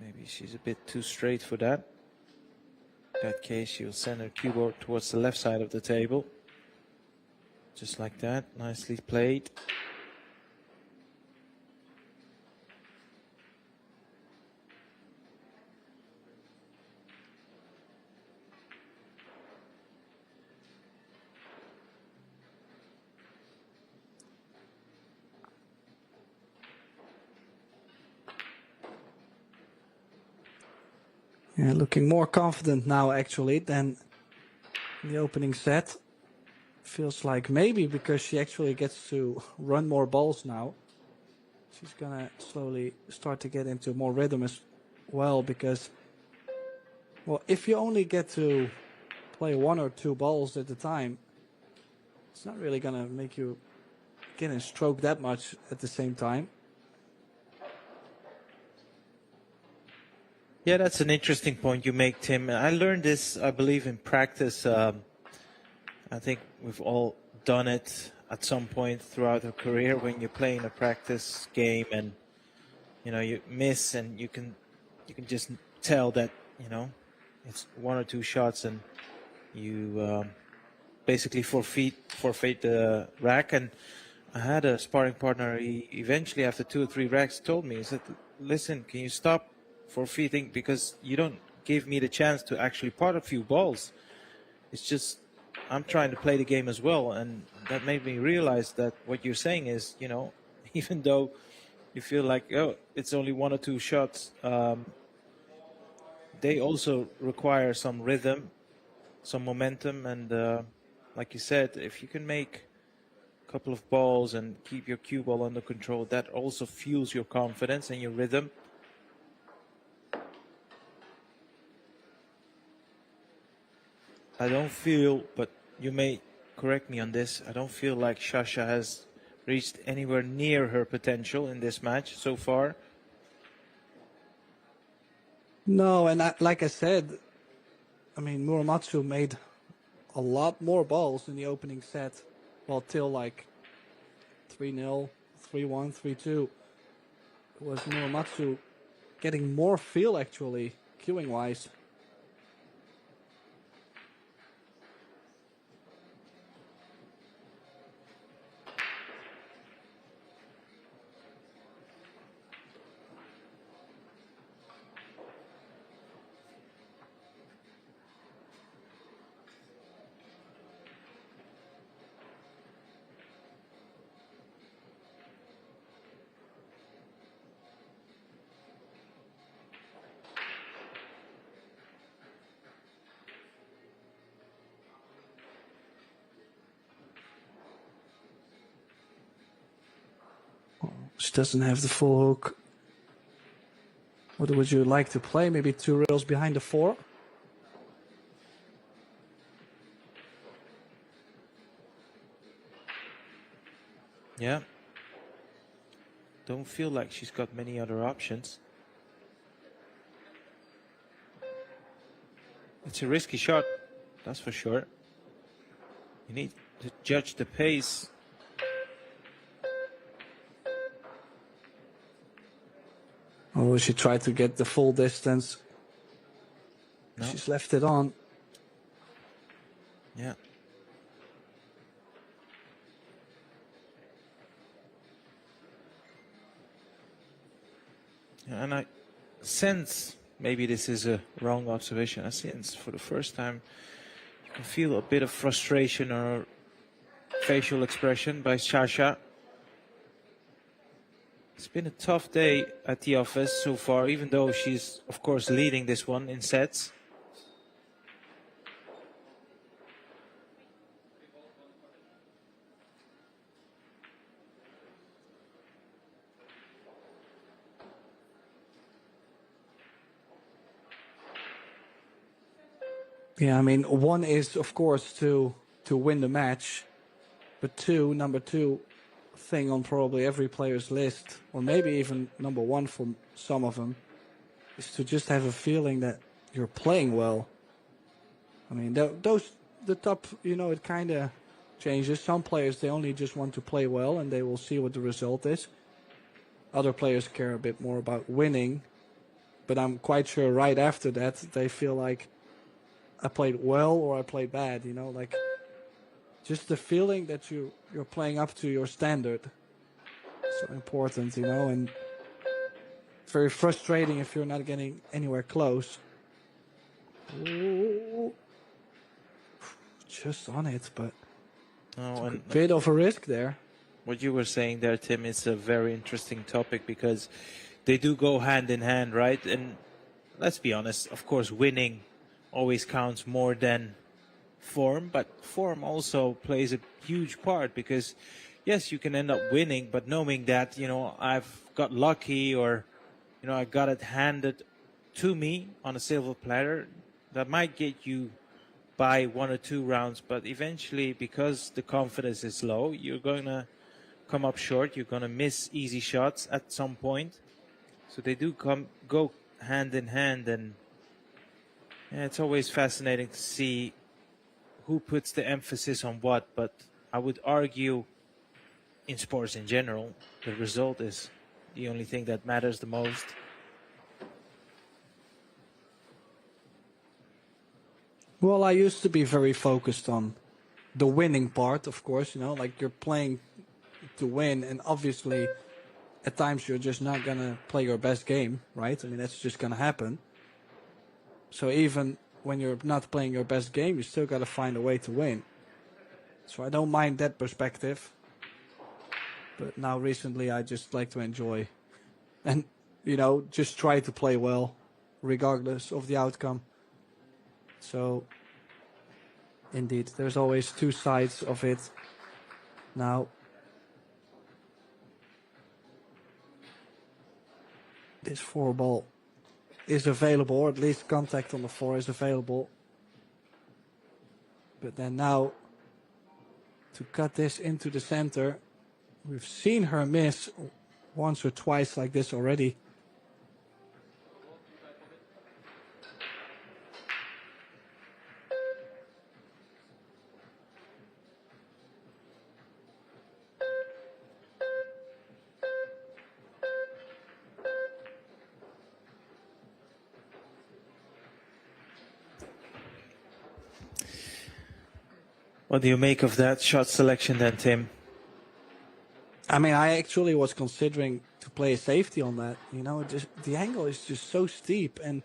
Maybe she's a bit too straight for that. In that case, she'll send her cue ball towards the left side of the table. Just like that, nicely played. Yeah, looking more confident now actually than in the opening set. Feels like maybe because she actually gets to run more balls now, she's gonna slowly start to get into more rhythm as well, because, well, if you only get to play 1 or 2 balls at a time, it's not really gonna make you get in stroke that much at the same time. Yeah, that's an interesting point you make, Tim. I learned this, I believe, in practice. I think we've all done it at some point throughout our career when you're playing a practice game and, you know, you miss and you can just tell that, you know, it's 1 or 2 shots and you basically forfeit the rack. And I had a sparring partner. He eventually, after 2 or 3 racks, told me, he said, listen, can you stop forfeiting, because you don't give me the chance to actually pot a few balls. It's just, I'm trying to play the game as well. And that made me realize that what you're saying is, you know, even though you feel like, oh, it's only 1 or 2 shots, they also require some rhythm, some momentum. And like you said, if you can make a couple of balls and keep your cue ball under control, that also fuels your confidence and your rhythm. I don't feel, but you may correct me on this, I don't feel like Sasha has reached anywhere near her potential in this match so far. No, and like I said, I mean, Muramatsu made a lot more balls in the opening set, well, till like 3-0, 3-1, 3-2. It was Muramatsu getting more feel, actually, cueing-wise. She doesn't have the full hook. What would you like to play? Maybe 2 rails behind the 4? Yeah. Don't feel like she's got many other options. It's a risky shot, that's for sure. You need to judge the pace. Oh, she tried to get the full distance. No. She's left it on. Yeah. Yeah, and I sense, maybe this is a wrong observation, I sense for the first time you can feel a bit of frustration or facial expression by Sasha. It's been a tough day at the office so far, even though she's, of course, leading this one in sets. Yeah, I mean, 1 is, of course, to win the match. But number two thing on probably every player's list, or maybe even number 1 for some of them, is to just have a feeling that you're playing well. I mean, the top, you know, it kind of changes. Some players, they only just want to play well and they will see what the result is. Other players care a bit more about winning. But I'm quite sure right after that, they feel like I played well or I played bad, you know, like just the feeling that you're playing up to your standard. So important, you know, and very frustrating if you're not getting anywhere close. Ooh. Just on it, but a bit of a risk there. What you were saying there, Tim, is a very interesting topic because they do go hand in hand, right? And let's be honest, of course, winning always counts more than form, but form also plays a huge part because, yes, you can end up winning, but knowing that, you know, I've got lucky or, you know, I got it handed to me on a silver platter, that might get you by 1 or 2 rounds, but eventually, because the confidence is low, you're going to come up short. You're going to miss easy shots at some point. So they do go hand in hand, and yeah, it's always fascinating to see who puts the emphasis on what. But I would argue, in sports in general, the result is the only thing that matters the most. Well, I used to be very focused on the winning part, of course, you know, like you're playing to win, and obviously at times you're just not going to play your best game, right? I mean, that's just going to happen. So even when you're not playing your best game, you still got to find a way to win. So I don't mind that perspective. But now recently I just like to enjoy and, just try to play well regardless of the outcome. So indeed, there's always two sides of it. Now, this 4-ball is available, or at least contact on the 4 is available. But then now, to cut this into the center, we've seen her miss once or twice like this already. What do you make of that shot selection then, Tim? I mean, I actually was considering to play a safety on that. The angle is just so steep. And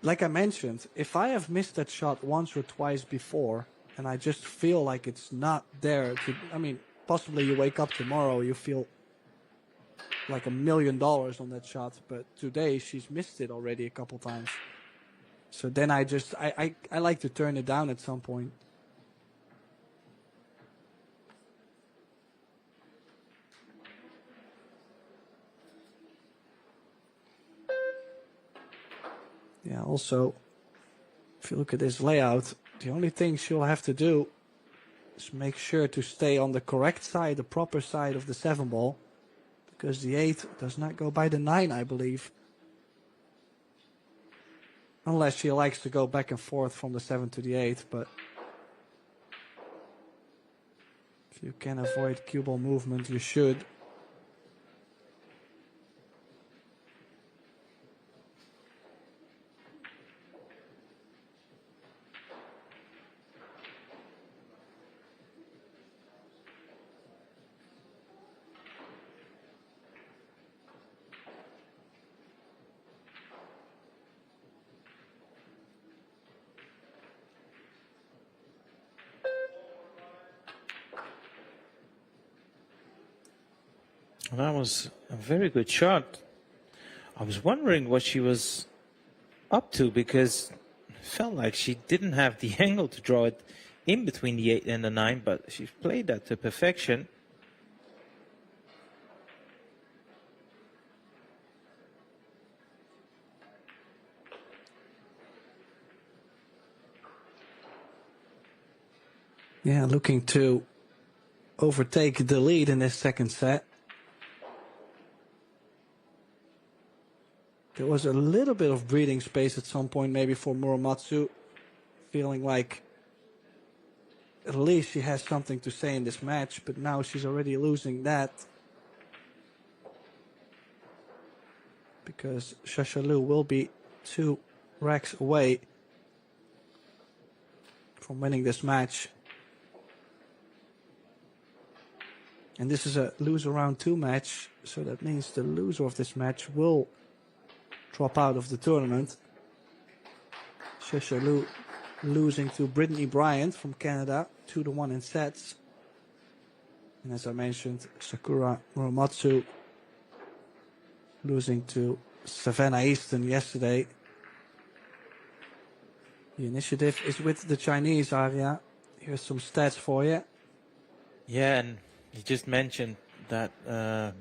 like I mentioned, if I have missed that shot once or twice before, and I just feel like it's not there possibly you wake up tomorrow, you feel like $1 million on that shot. But today she's missed it already a couple times. So then I like to turn it down at some point. Yeah, also, if you look at this layout, the only thing she'll have to do is make sure to stay on the correct side, the proper side of the 7-ball, because the 8 does not go by the 9, I believe. Unless she likes to go back and forth from the 7 to the 8, but if you can avoid cue ball movement, you should. That was a very good shot. I was wondering what she was up to because it felt like she didn't have the angle to draw it in between the 8 and the 9, but she played that to perfection. Yeah, looking to overtake the lead in this second set. There was a little bit of breathing space at some point, maybe for Muramatsu, feeling like at least she has something to say in this match, but now she's already losing that. Because Shashalu will be 2 racks away from winning this match. And this is a loser round 2 match, so that means the loser of this match will drop out of the tournament. Shashalu losing to Brittany Bryant from Canada, 2-1 in sets. And as I mentioned, Sakura Muramatsu losing to Savannah Easton yesterday. The initiative is with the Chinese, Arya. Here's some stats for you. Yeah, and you just mentioned that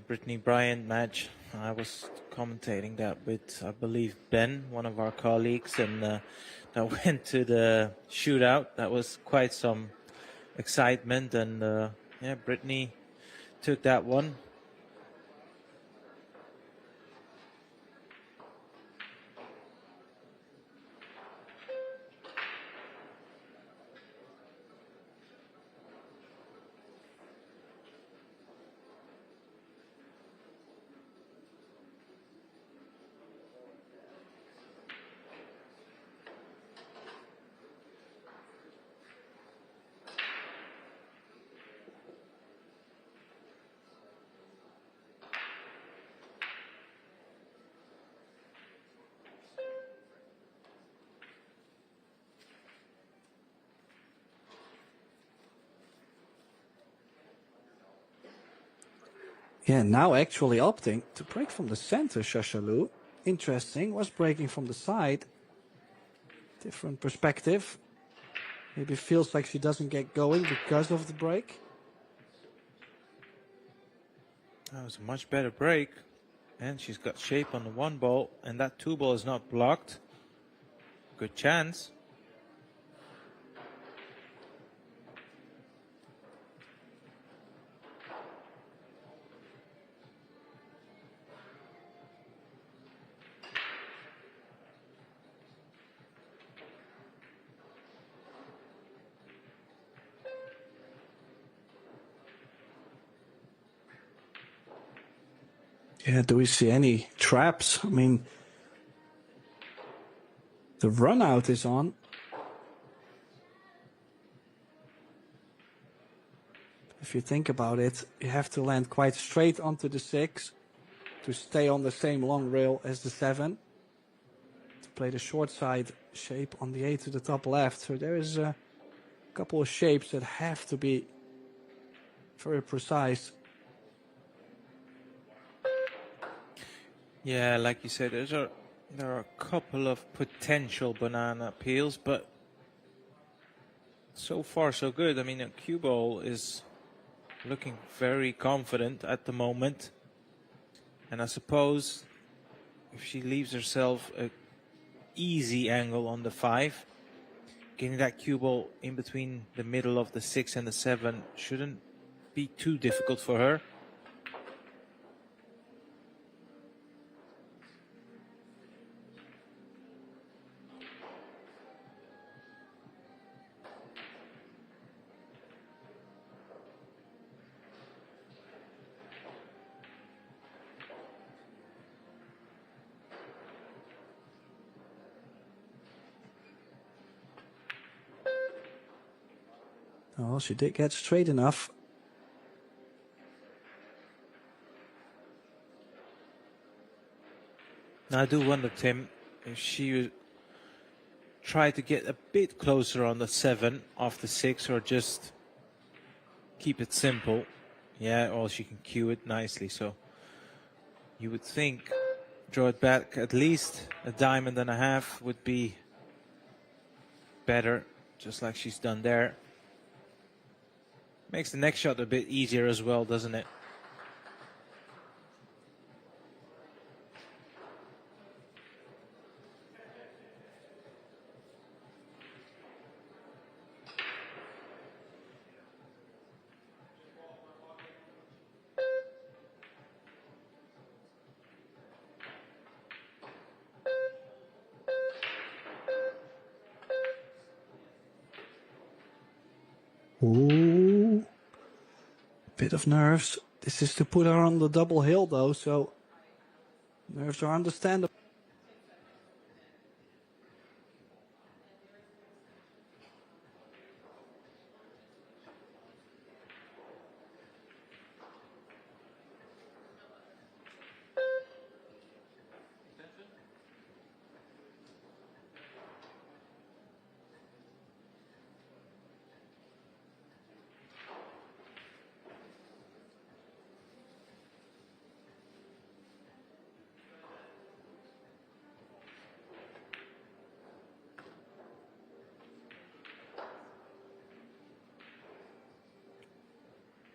Brittany Bryant match. I was commentating that with, I believe, Ben, one of our colleagues, and that went to the shootout. That was quite some excitement, and yeah, Brittany took that one. Yeah, now actually opting to break from the center, Shashalu. Interesting, was breaking from the side. Different perspective. Maybe feels like she doesn't get going because of the break. That was a much better break. And she's got shape on the 1 ball, and that 2 ball is not blocked. Good chance. Yeah, do we see any traps? I mean, the run out is on. If you think about it, you have to land quite straight onto the 6 to stay on the same long rail as the 7. To play the short side shape on the 8 to the top left. So there is a couple of shapes that have to be very precise. Yeah, like you said, there are a couple of potential banana peels, but so far so good. I mean, a cue ball is looking very confident at the moment. And I suppose if she leaves herself an easy angle on the 5, getting that cue ball in between the middle of the 6 and the 7 shouldn't be too difficult for her. Oh, she did get straight enough. Now, I do wonder, Tim, if she tried to get a bit closer on the 7 off the 6, or just keep it simple. Yeah, or she can cue it nicely. So you would think draw it back at least a diamond and a half would be better, just like she's done there. Makes the next shot a bit easier as well, doesn't it? Ooh. Bit of nerves. This is to put her on the double hill though, so nerves are understandable.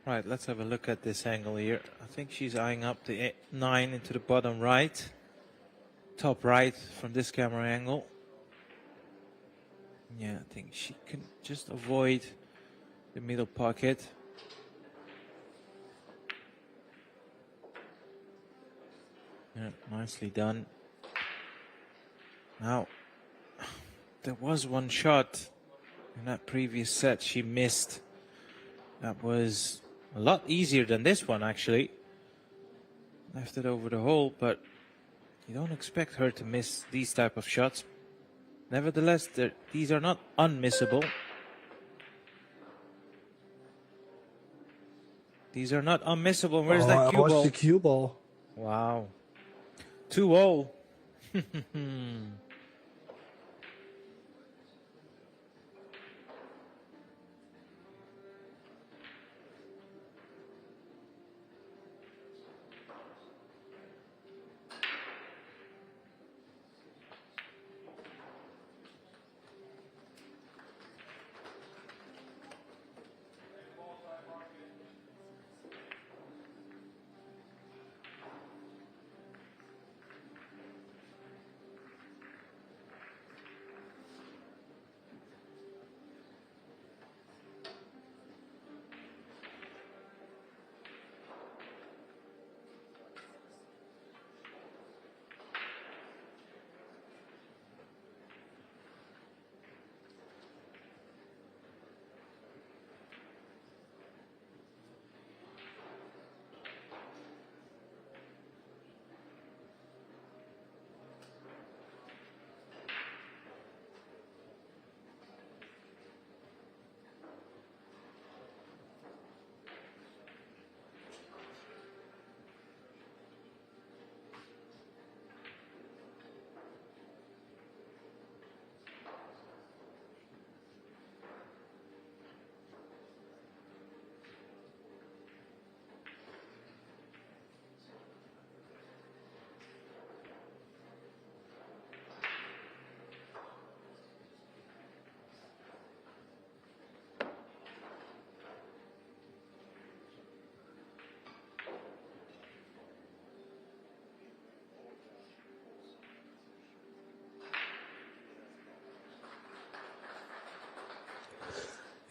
Right, let's have a look at this angle here. I think she's eyeing up the 9 into the bottom right. Top right from this camera angle. Yeah, I think she can just avoid the middle pocket. Yeah, nicely done. Now, there was one shot in that previous set she missed. That was a lot easier than this one, actually. Left it over the hole, but you don't expect her to miss these type of shots. Nevertheless, these are not unmissable. These are not unmissable. Where's that cue ball? What's the cue ball? Wow. 2-0.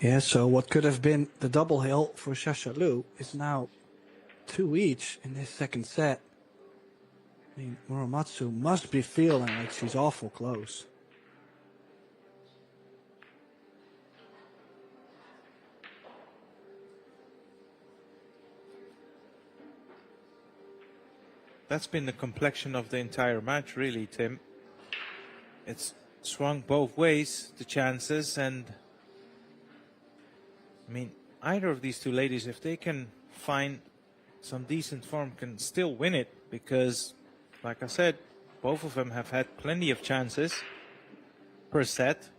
Yeah, so what could have been the double hill for Shashalu is now 2 each in this second set. I mean, Muramatsu must be feeling like she's awful close. That's been the complexion of the entire match, really, Tim. It's swung both ways, the chances, and I mean, either of these two ladies, if they can find some decent form, can still win it, because, like I said, both of them have had plenty of chances per set.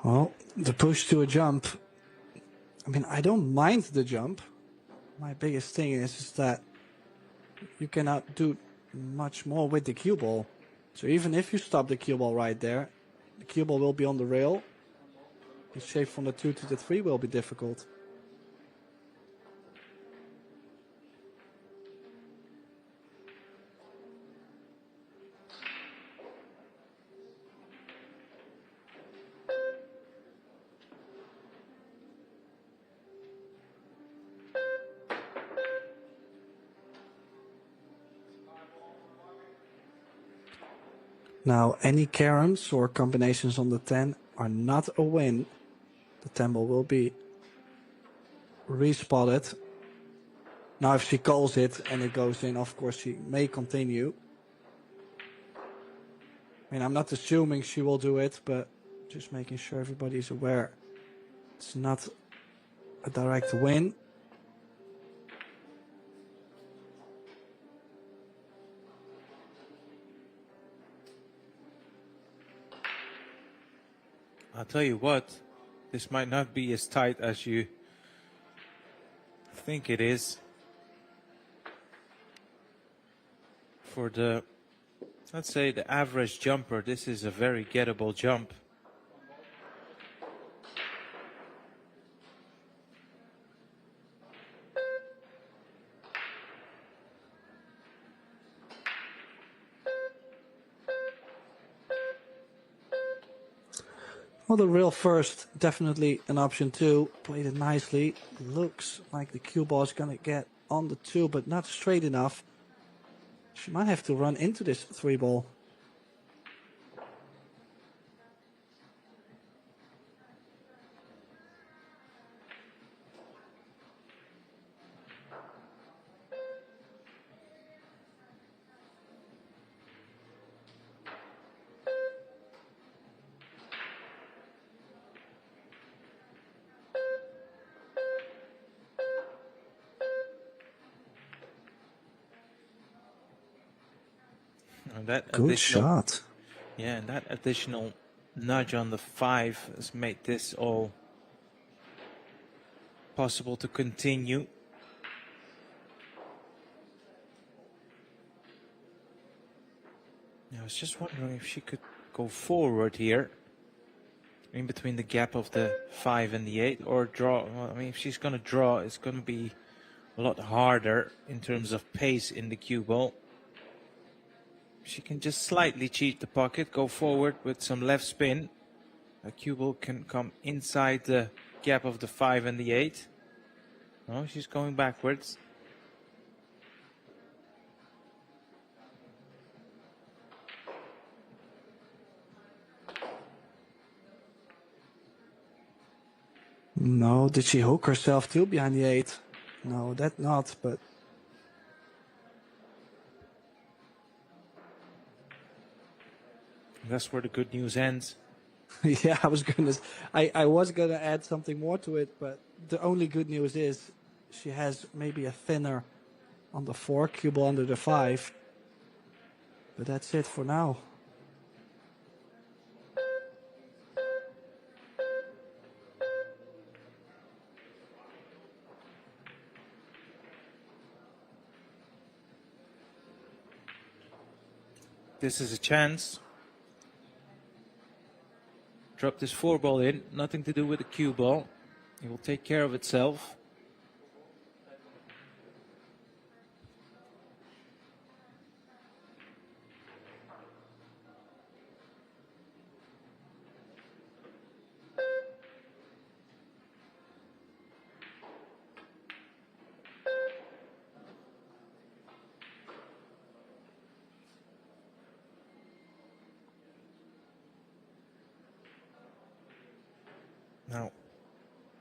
Well, the push to a jump. I mean, I don't mind the jump. My biggest thing is that you cannot do much more with the cue ball. So even if you stop the cue ball right there, the cue ball will be on the rail. The shape from the 2 to the 3 will be difficult. Now, any caroms or combinations on the 10 are not a win. The 10 ball will be respotted. Now, if she calls it and it goes in, of course, she may continue. I mean, I'm not assuming she will do it, but just making sure everybody is aware. It's not a direct win. I'll tell you what, this might not be as tight as you think it is. For the, let's say, the average jumper, this is a very gettable jump. Well, the real first, definitely an option 2. Played it nicely. Looks like the cue ball is going to get on the 2, but not straight enough. She might have to run into this 3 ball. And that Good shot. Yeah, and that additional nudge on the 5 has made this all possible to continue. I was just wondering if she could go forward here, in between the gap of the 5 and the 8, or draw. Well, I mean, if she's going to draw, it's going to be a lot harder in terms of pace in the cue ball. She can just slightly cheat the pocket, go forward with some left spin. A cue ball can come inside the gap of the 5 and the 8. Oh, she's going backwards. No, did she hook herself too behind the 8? No, that not, but... That's where the good news ends. Yeah, I was gonna add something more to it, but the only good news is she has maybe a thinner on the 4, cue ball under the 5. But that's it for now. this is a chance. Drop this 4 ball in, nothing to do with the cue ball. It will take care of itself. Now,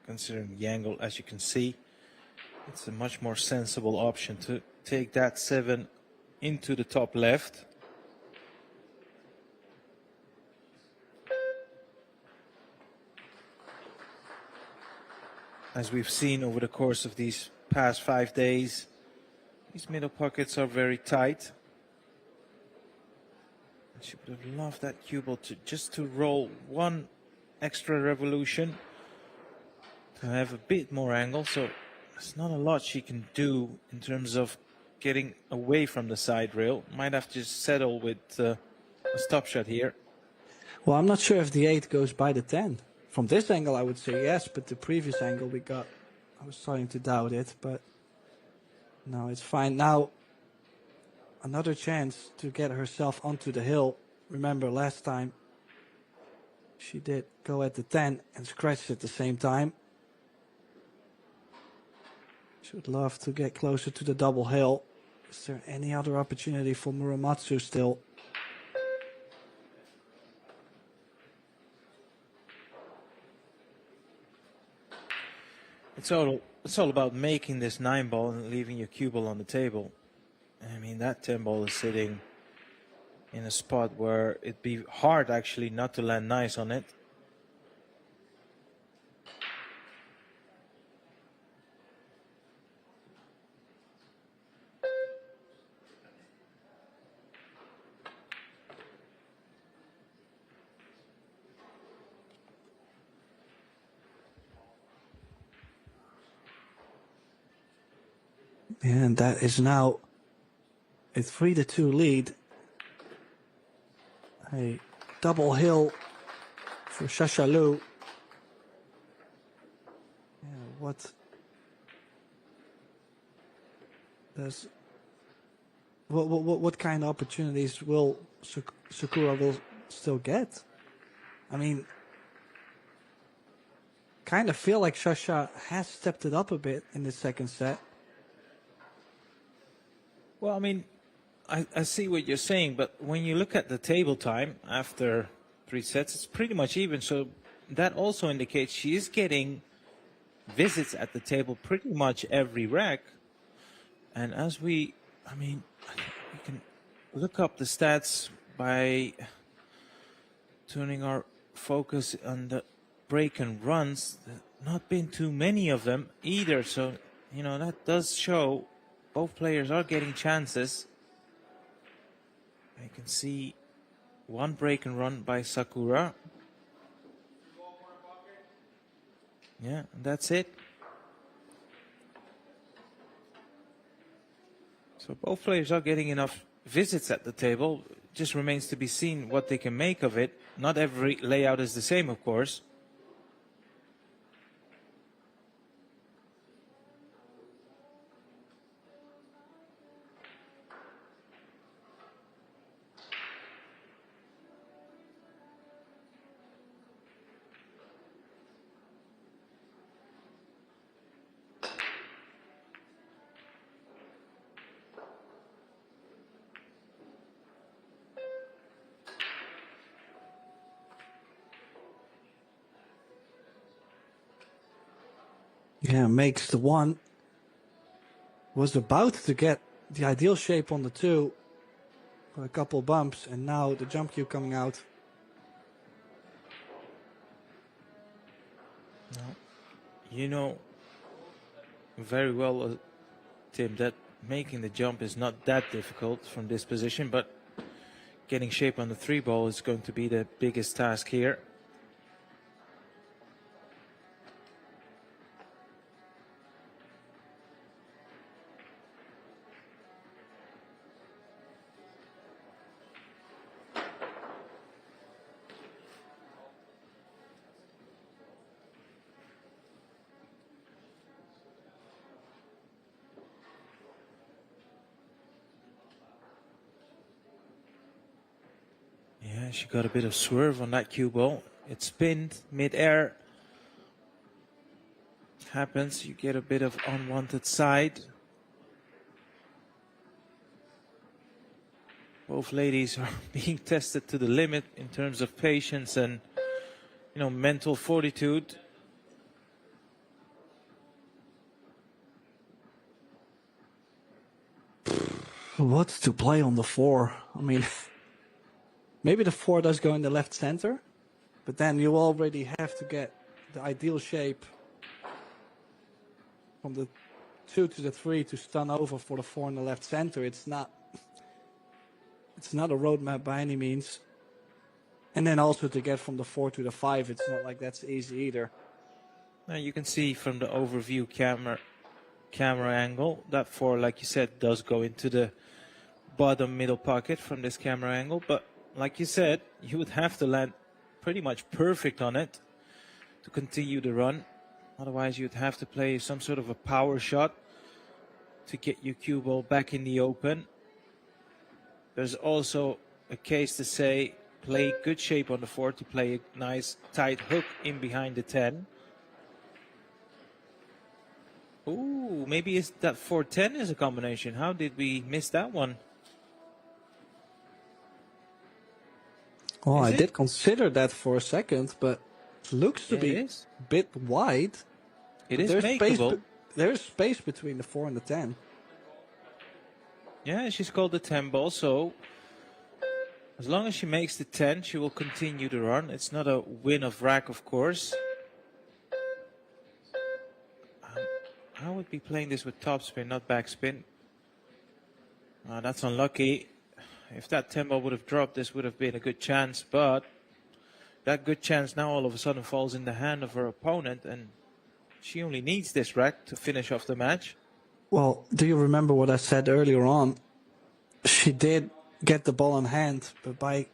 considering the angle, as you can see, it's a much more sensible option to take that 7 into the top left. As we've seen over the course of these past 5 days, these middle pockets are very tight. She would have loved that cue ball to roll one extra revolution to have a bit more angle. So there's not a lot she can do in terms of getting away from the side rail. Might have to settle with a stop shot here. Well, I'm not sure if the 8 goes by the 10. From this angle, I would say yes, but the previous angle we got, I was starting to doubt it, but no, it's fine. Now, another chance to get herself onto the hill. Remember last time she did go at the 10 and scratched at the same time. She would love to get closer to the double hill. Is there any other opportunity for Muramatsu still? It's all about making this 9 ball and leaving your cue ball on the table. I mean, that 10 ball is sitting in a spot where it'd be hard actually not to land nice on it. And that is now a 3-2 lead. A double hill for Shashalu. Yeah, what kind of opportunities will Sakura will still get? I mean, kind of feel like Shasha has stepped it up a bit in the second set. Well, I mean, I see what you're saying, but when you look at the table time after 3 sets, it's pretty much even. So that also indicates she is getting visits at the table pretty much every rack. And as we can look up the stats by turning our focus on the break and runs. Not been too many of them either. So, you know, that does show both players are getting chances. I can see 1 break and run by Sakura. Yeah, and that's it. So both players are getting enough visits at the table. Just remains to be seen what they can make of it. Not every layout is the same, of course. Yeah, makes the 1. Was about to get the ideal shape on the 2. A couple bumps, and now the jump cue coming out. No. You know very well, Tim, that making the jump is not that difficult from this position, but getting shape on the 3 ball is going to be the biggest task here. Yeah, she got a bit of swerve on that cue ball. It spinned mid-air. Happens, you get a bit of unwanted side. Both ladies are being tested to the limit in terms of patience and, mental fortitude. What's to play on the 4? I mean, maybe the 4 does go in the left center, but then you already have to get the ideal shape from the 2 to the 3 to stun over for the 4 in the left center. It's not a roadmap by any means. And then also to get from the 4 to the 5, it's not like that's easy either. Now you can see from the overview camera angle, that 4, like you said, does go into the bottom middle pocket from this camera angle. But like you said, you would have to land pretty much perfect on it to continue the run. Otherwise, you'd have to play some sort of a power shot to get your cue ball back in the open. There's also a case to say, play good shape on the 4 to play a nice tight hook in behind the 10. Ooh, maybe it's that 4-10 is a combination. How did we miss that one? Oh, Is I it? did consider that for a second, but it looks to Yeah, be it is. a bit wide. It But is there's makeable. There's space between the 4 and the 10. Yeah, she's called the 10 ball, so as long as she makes the 10, she will continue the run. It's not a win of rack, of course. I would be playing this with topspin, not backspin. That's unlucky. If that 10 ball would have dropped, this would have been a good chance, but that good chance now all of a sudden falls in the hand of her opponent, and she only needs this rack to finish off the match. Well, do you remember what I said earlier on? She did get the ball in hand, but by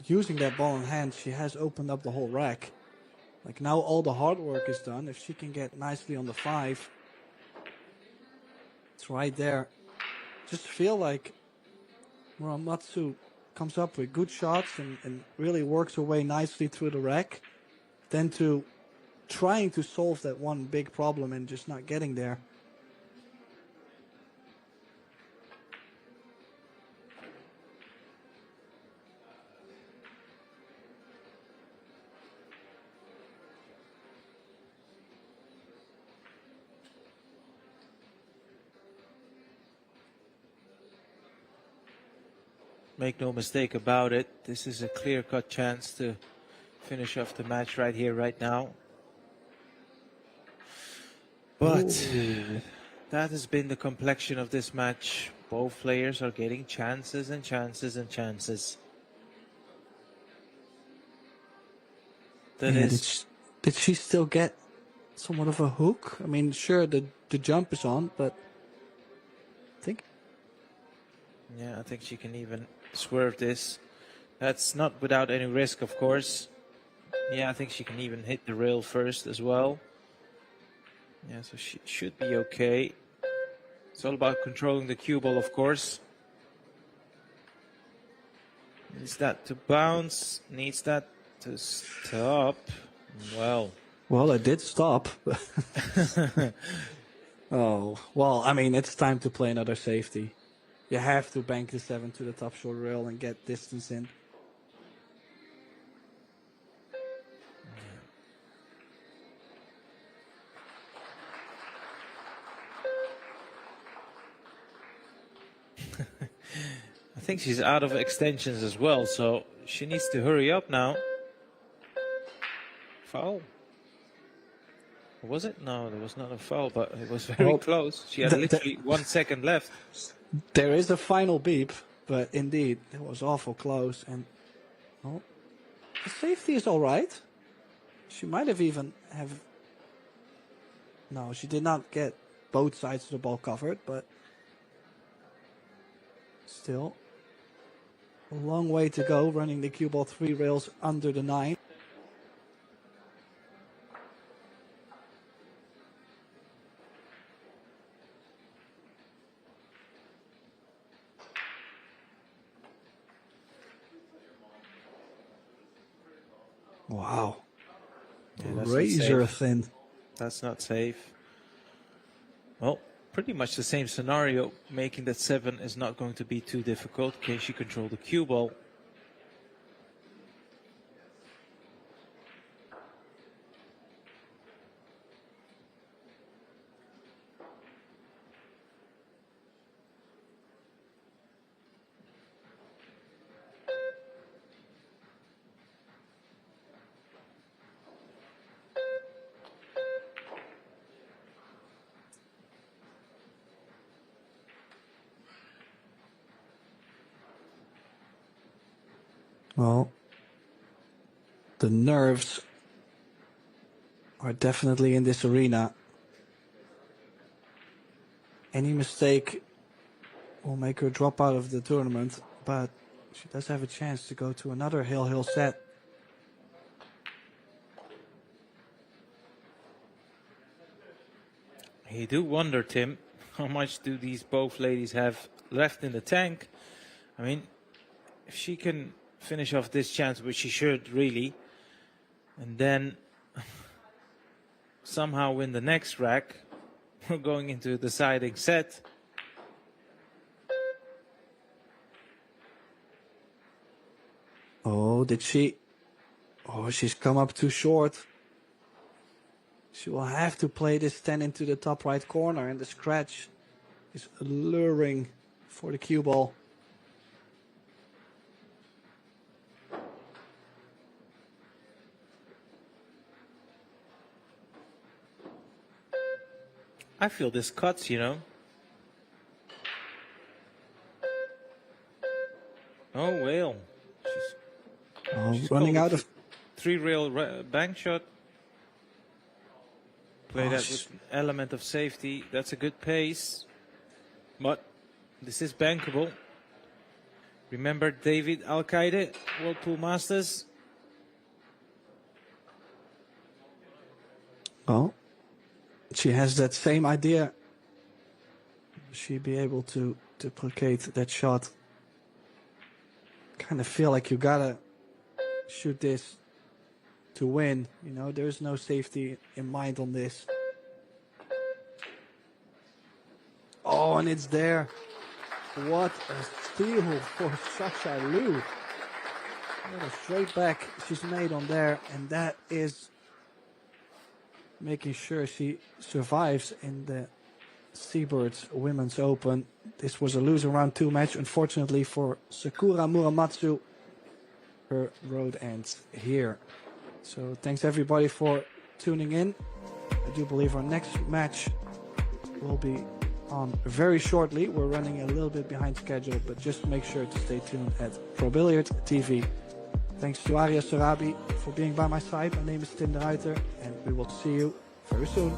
using that ball in hand, she has opened up the whole rack. Like now all the hard work is done. If she can get nicely on the 5, it's right there. Just feel like Muramatsu comes up with good shots and really works her way nicely through the rack, then to trying to solve that one big problem and just not getting there. Make no mistake about it, this is a clear-cut chance to finish off the match right here, right now. But that has been the complexion of this match. Both players are getting chances and chances and chances. Did she still get somewhat of a hook? I mean, sure, the jump is on, but I think... Yeah, I think she can even swerve this. That's not without any risk, of course. Yeah, I think she can even hit the rail first as well. Yeah, so she should be okay. It's all about controlling the cue ball, of course. Needs that to bounce, needs that to stop. Well, it did stop. Oh, well, I mean, it's time to play another safety. You have to bank the 7 to the top short rail and get distance in. I think she's out of extensions as well, so she needs to hurry up now. Foul? Was it? No, there was not a foul, but it was very close. She had literally 1 second left. There is a final beep, but indeed, it was awful close. And well, the safety is all right. She might have even have... No, she did not get both sides of the ball covered, but still a long way to go running the cue ball 3 rails under the 9. Wow. Yeah, that's not Razor safe. thin. That's not safe. Well, pretty much the same scenario. Making that 7 is not going to be too difficult. Can she control the cue ball? Well, the nerves are definitely in this arena. Any mistake will make her drop out of the tournament, but she does have a chance to go to another hill set. You do wonder, Tim, how much do these both ladies have left in the tank? I mean, if she can finish off this chance, which she should really, and then somehow win the next rack, we're going into a deciding set. Oh, did she? Oh, she's come up too short. She will have to play this 10 into the top right corner, and the scratch is alluring for the cue ball. I feel this cuts, you know. Oh, well. She's Running called out of... 3-rail bank shot. Play Oh, that with an element of safety. That's a good pace. But this is bankable. Remember David Al-Qaeda, World Pool Masters? Well, she has that same idea. She'd be able to duplicate that shot. Kind of feel like you gotta shoot this to win. You know, there's no safety in mind on this. Oh, and it's there. What a steal for Sasha Liu. What a straight back she's made on there, and that is making sure she survives in the Seyberts Women's Open. This was a loser round 2 match, unfortunately for Sakura Muramatsu. Her road ends here. So thanks everybody for tuning in. I do believe our next match will be on very shortly. We're running a little bit behind schedule, but just make sure to stay tuned at Pro Billiard TV. Thanks to Arya Sarabi for being by my side. My name is Tim de Ruiter, and we will see you very soon.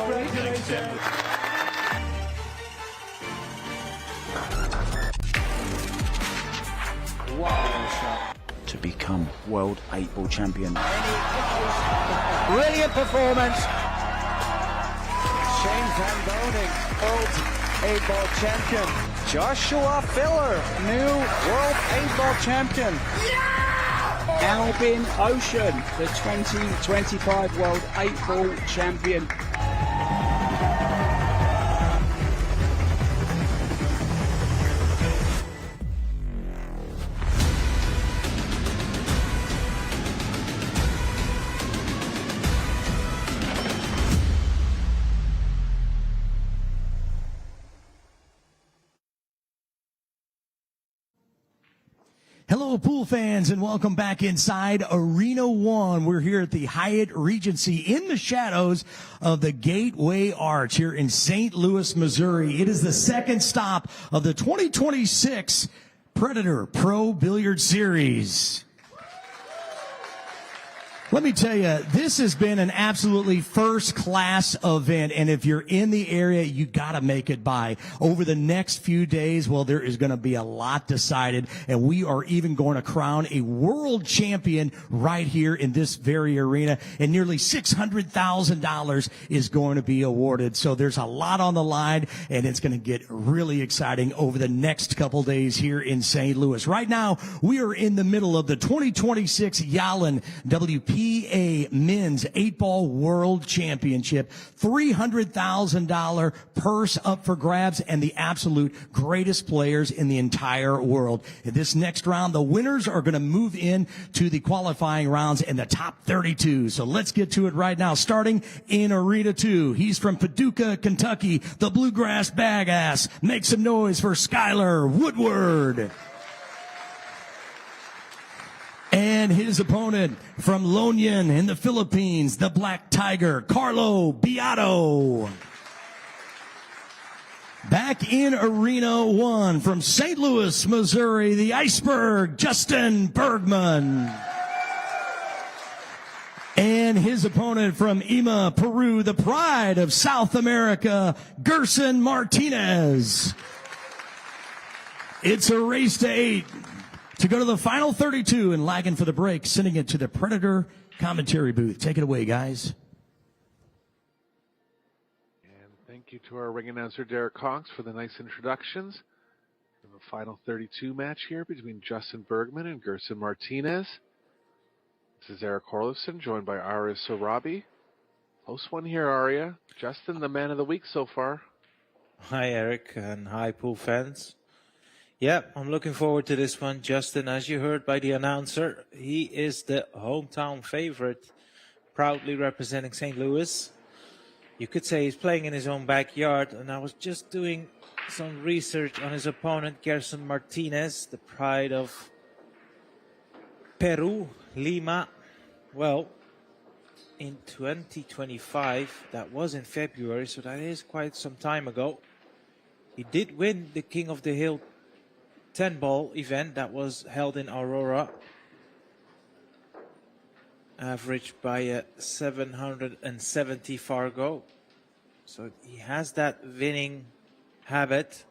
Congratulations. Wow, shot. To become world 8-ball champion. Brilliant performance. Shane Van Boning, world 8-ball champion. Joshua Filler, new world 8-ball champion. Albin Ocean, the 2025 World 8-Ball Champion. Hello, pool fans, and welcome back inside Arena 1. We're here at the Hyatt Regency in the shadows of the Gateway Arch here in St. Louis, Missouri. It is the second stop of the 2026 Predator Pro Billiard Series. Let me tell you, this has been an absolutely first-class event, and if you're in the area, you got to make it by. Over the next few days, well, there is going to be a lot decided, and we are even going to crown a world champion right here in this very arena, and nearly $600,000 is going to be awarded. So there's a lot on the line, and it's going to get really exciting over the next couple days here in St. Louis. Right now, we are in the middle of the 2026 Yalin WPA Men's 8-Ball World Championship. $300,000 purse up for grabs, and the absolute greatest players in the entire world. In this next round, the winners are going to move in to the qualifying rounds in the top 32. So let's get to it right now. Starting in Arena 2, he's from Paducah, Kentucky, the Bluegrass Bagass. Make some noise for Skylar Woodward. And his opponent from Lonian in the Philippines, the Black Tiger, Carlo Beato. Back in Arena 1 from St. Louis, Missouri, the Iceberg, Justin Bergman. And his opponent from Lima, Peru, the pride of South America, Gerson Martinez. It's a race to 8. To go to the final 32 and lagging for the break, sending it to the Predator commentary booth. Take it away, guys. And thank you to our ring announcer, Derek Cox, for the nice introductions. In the final 32 match here between Justin Bergman and Gerson Martinez. This is Eric Horlifson, joined by Aria Sorabi. Close one here, Aria. Justin, the man of the week so far. Hi, Eric, and hi, pool fans. Yeah, I'm looking forward to this one. Justin, as you heard by the announcer, he is the hometown favorite, proudly representing St. Louis. You could say he's playing in his own backyard, and I was just doing some research on his opponent, Gerson Martinez, the pride of Peru, Lima. Well, in 2025, that was in February, so that is quite some time ago, he did win the King of the Hill 10-ball event that was held in Aurora, averaged by a 770 Fargo. So he has that winning habit.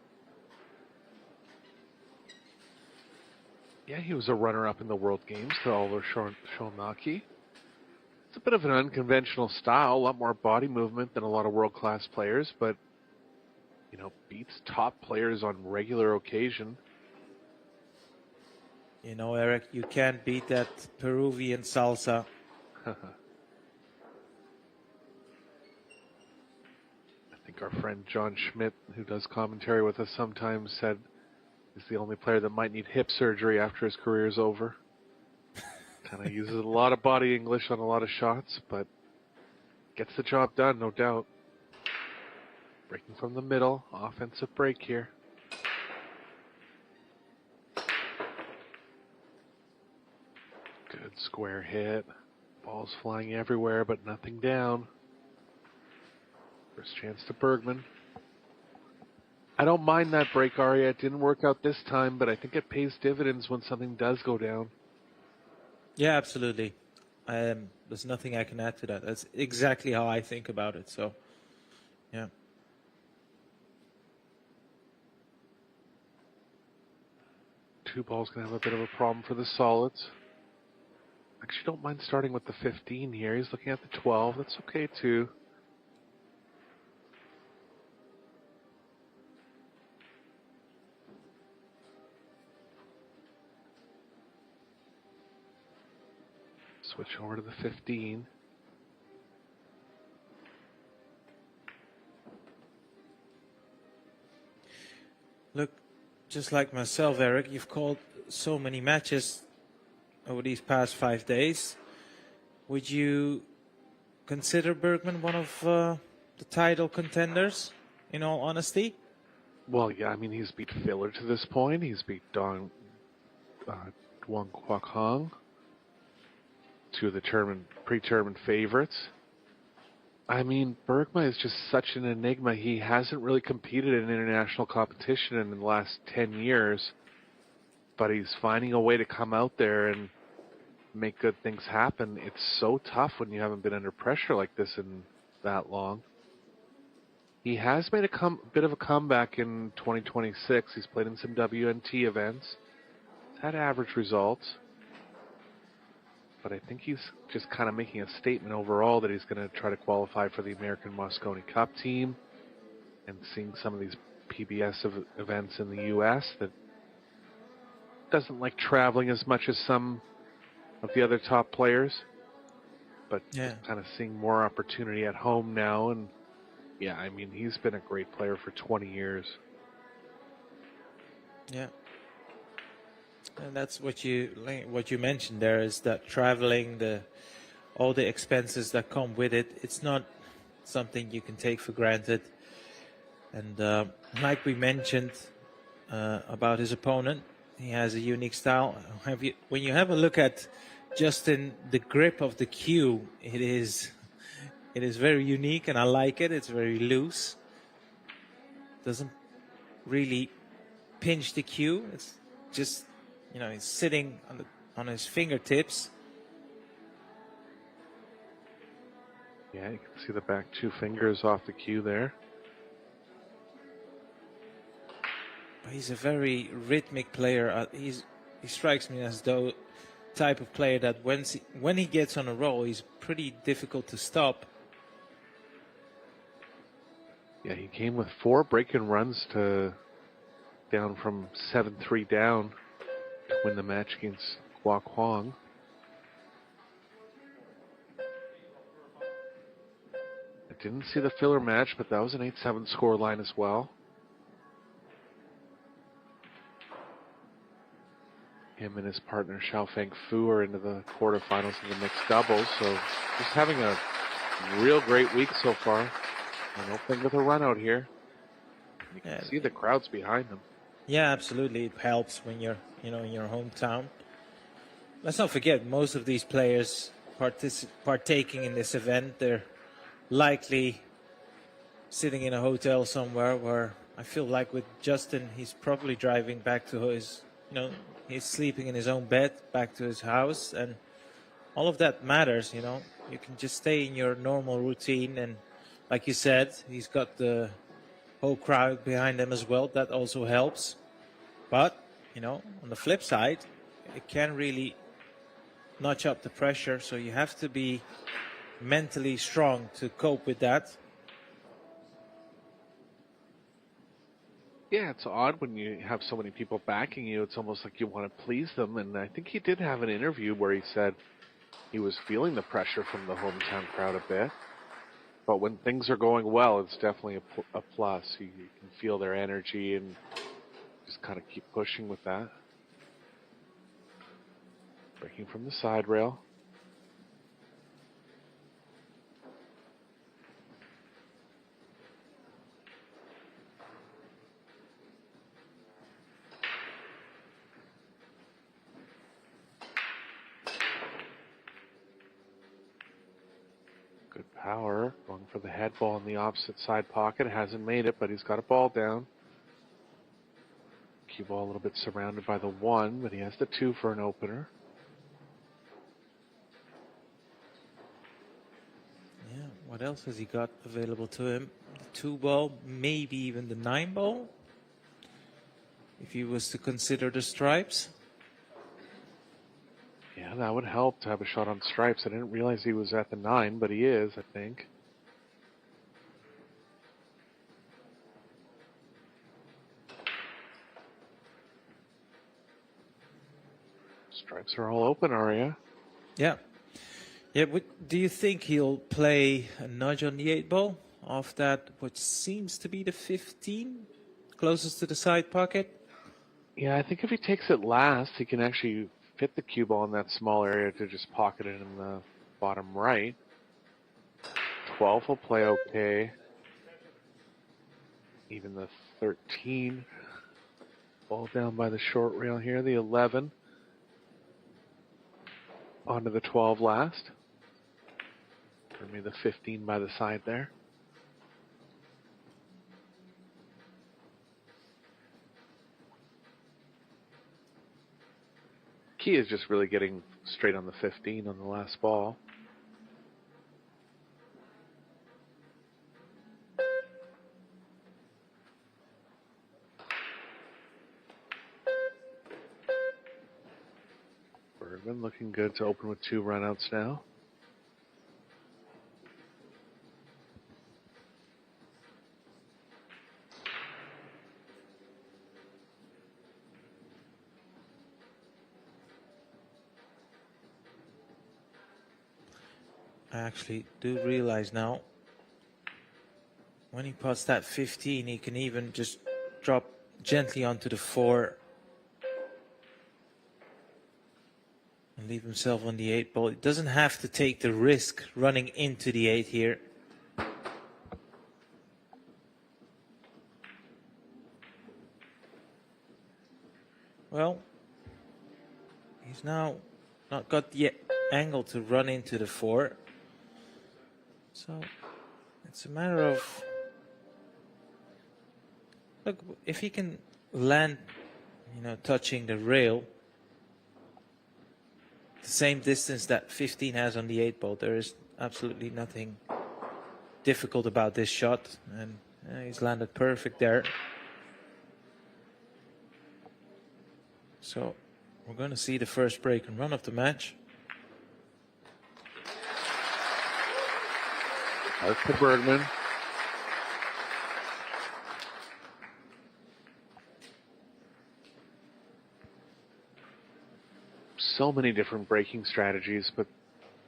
Yeah, he was a runner-up in the World Games to Oliver Shonaki. It's a bit of an unconventional style, a lot more body movement than a lot of world-class players, but, you know, beats top players on regular occasion. You know, Eric, you can't beat that Peruvian salsa. I think our friend John Schmidt, who does commentary with us sometimes, said he's the only player that might need hip surgery after his career is over. Kind of uses a lot of body English on a lot of shots, but gets the job done, no doubt. Breaking from the middle, offensive break here. Good square hit. Balls flying everywhere, but nothing down. First chance to Bergman. I don't mind that break, Aria. It didn't work out this time, but I think it pays dividends when something does go down. Yeah, absolutely. There's nothing I can add to that. That's exactly how I think about it. So Yeah. Two balls going to have a bit of a problem for the solids. Actually, don't mind starting with the 15 here. He's looking at the 12. That's okay, too. Switch over to the 15. Look, just like myself, Eric, you've called so many matches over these past 5 days. Would you consider Bergman one of the title contenders, in all honesty? Well, yeah, I mean, he's beat Filler to this point. He's beat Duong Kwok Hong, two of the pre-tournament favorites. I mean, Bergman is just such an enigma. He hasn't really competed in international competition in the last 10 years, but he's finding a way to come out there and make good things happen. It's so tough when you haven't been under pressure like this in that long. He has made a bit of a comeback in 2026. He's played in some WNT events. He's had average results. But I think he's just kind of making a statement overall that he's going to try to qualify for the American Moscone Cup team, and seeing some of these PBS events in the U.S. that doesn't like traveling as much as some of the other top players, but just kind of seeing more opportunity at home now. And yeah, I mean, he's been a great player for 20 years. Yeah. And that's what you mentioned there, is that traveling, all the expenses that come with it, it's not something you can take for granted. And like we mentioned about his opponent, he has a unique style. When you have a look at Justin, the grip of the cue, it is very unique, and I like it. It's very loose. Doesn't really pinch the cue. It's just, he's sitting on his fingertips. Yeah, you can see the back two fingers off the cue there. But he's a very rhythmic player. He strikes me as though type of player that when he gets on a roll, he's pretty difficult to stop. Yeah, he came with 4 break-in runs down from 7-3 down to win the match against Kwok Hong. I didn't see the filler match, but that was an 8-7 score line as well. Him and his partner Xiaofeng Fu are into the quarterfinals of the mixed doubles, so just having a real great week so far. And opening with a run out here. You can see the crowds behind them. Yeah, absolutely. It helps when you're, in your hometown. Let's not forget, most of these players partaking in this event, they're likely sitting in a hotel somewhere, where I feel like with Justin, he's probably driving back to his, he's sleeping in his own bed, back to his house, and all of that matters, You can just stay in your normal routine, and like you said, he's got the whole crowd behind him as well. That also helps. But, on the flip side, it can really notch up the pressure. So you have to be mentally strong to cope with that. Yeah, it's odd when you have so many people backing you. It's almost like you want to please them. And I think he did have an interview where he said he was feeling the pressure from the hometown crowd a bit. But when things are going well, it's definitely a plus. You can feel their energy and just kind of keep pushing with that. Breaking from the side rail. Good power. Going for the head ball in the opposite side pocket. Hasn't made it, but he's got a ball down. Cue ball a little bit surrounded by the 1, but he has the 2 for an opener. Yeah, what else has he got available to him? 2 ball, maybe even the 9 ball, if he was to consider the stripes. Yeah, that would help to have a shot on stripes. I didn't realize he was at the 9, but he is, I think. Stripes are all open, Arya. Yeah. Yeah, do you think he'll play a nudge on the 8 ball off that, what seems to be the 15, closest to the side pocket? Yeah, I think if he takes it last, he can actually fit the cue ball in that small area to just pocket it in the bottom right. 12 will play okay. Even the 13. Ball down by the short rail here. The 11. Onto the 12 last. Or maybe the 15 by the side there. Key is just really getting straight on the 15 on the last ball. Bergman looking good to open with 2 runouts now. I actually do realize now, when he puts that 15, he can even just drop gently onto the 4 and leave himself on the 8 ball. He doesn't have to take the risk running into the 8 here. Well, he's now not got the angle to run into the 4. So it's a matter of, look, if he can land, touching the rail, the same distance that 15 has on the 8 ball, there is absolutely nothing difficult about this shot, and he's landed perfect there. So we're going to see the first break and run of the match. Out to Bergman. So many different breaking strategies, but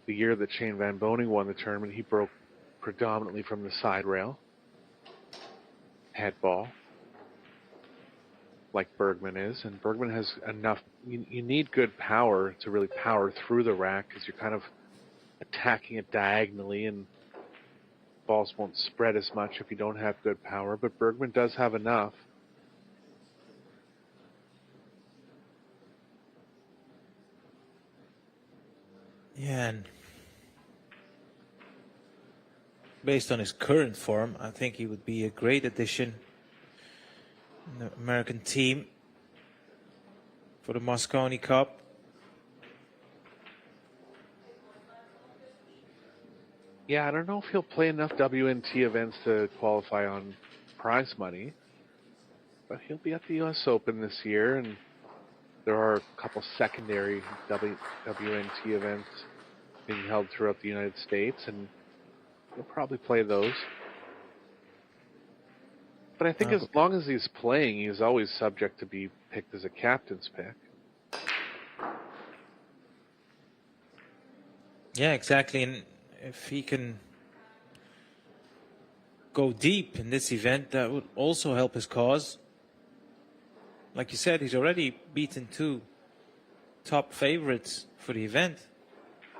the year that Shane Van Boning won the tournament, he broke predominantly from the side rail. Head ball. Like Bergman is, and Bergman has enough. You need good power to really power through the rack, because you're kind of attacking it diagonally, and balls won't spread as much if you don't have good power, but Bergman does have enough. Yeah, and based on his current form, I think he would be a great addition in the American team for the Mosconi Cup. Yeah, I don't know if he'll play enough WNT events to qualify on prize money, but he'll be at the U.S. Open this year, and there are a couple secondary WNT events being held throughout the United States, and he'll probably play those. But I think as long as he's playing, he's always subject to be picked as a captain's pick. Yeah, exactly. And if he can go deep in this event, that would also help his cause. Like you said, he's already beaten 2 top favorites for the event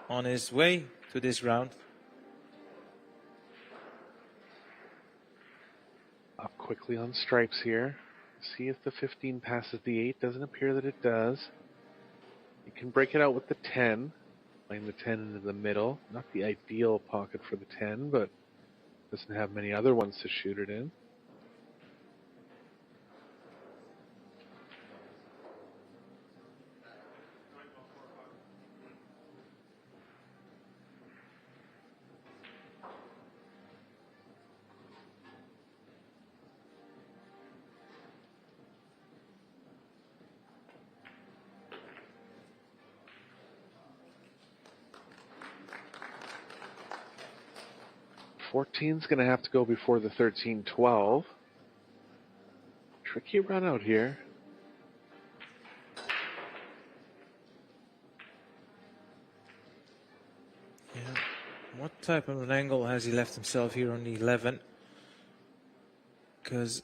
on his way to this round. Up quickly on stripes here. See if the 15 passes the 8. Doesn't appear that it does. You can break it out with the 10. Playing the 10 into the middle. Not the ideal pocket for the 10, but doesn't have many other ones to shoot it in. 14's going to have to go before the 13-12. Tricky run out here. Yeah. What type of an angle has he left himself here on the 11? Because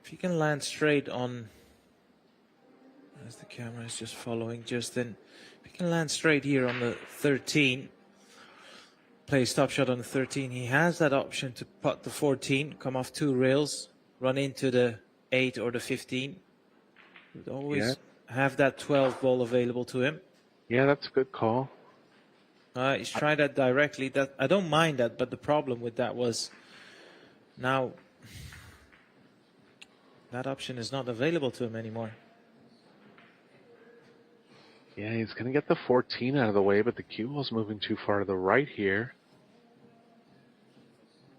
if he can land straight on, as the camera is just following Justin, if he can land straight here on the 13, play stop shot on the 13, he has that option to putt the 14, come off 2 rails, run into the 8 or the 15. Would always have that 12 ball available to him. Yeah, that's a good call. He's tried that directly. That I don't mind that, but the problem with that was now that option is not available to him anymore. Yeah, he's going to get the 14 out of the way, but the cue ball's moving too far to the right here.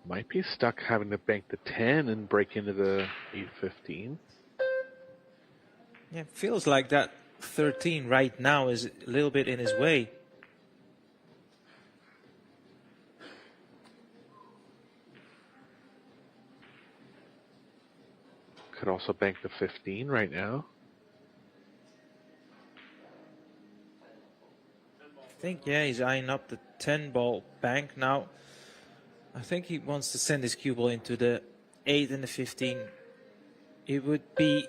Might be stuck having to bank the 10 and break into the 8-15. Yeah, it feels like that 13 right now is a little bit in his way. Could also bank the 15 right now. I think, yeah, he's eyeing up the 10 ball bank now. I think he wants to send his cue ball into the 8 and the 15. It would be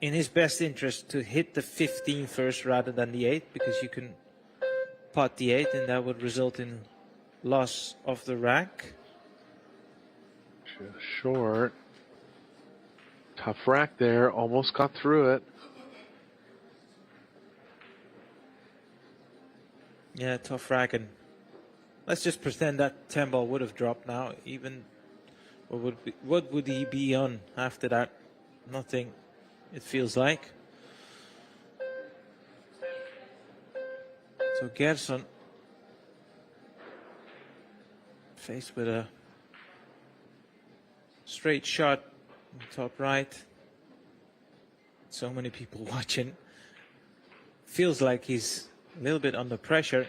in his best interest to hit the 15 first rather than the 8, because you can putt the 8 and that would result in loss of the rack. Just short. Tough rack there, almost got through it. Yeah, tough rack, and let's just pretend that 10 ball would have dropped now. Even what would he be on after that? Nothing, it feels like. So Gerson faced with a straight shot top right. So many people watching. Feels like he's a little bit under pressure.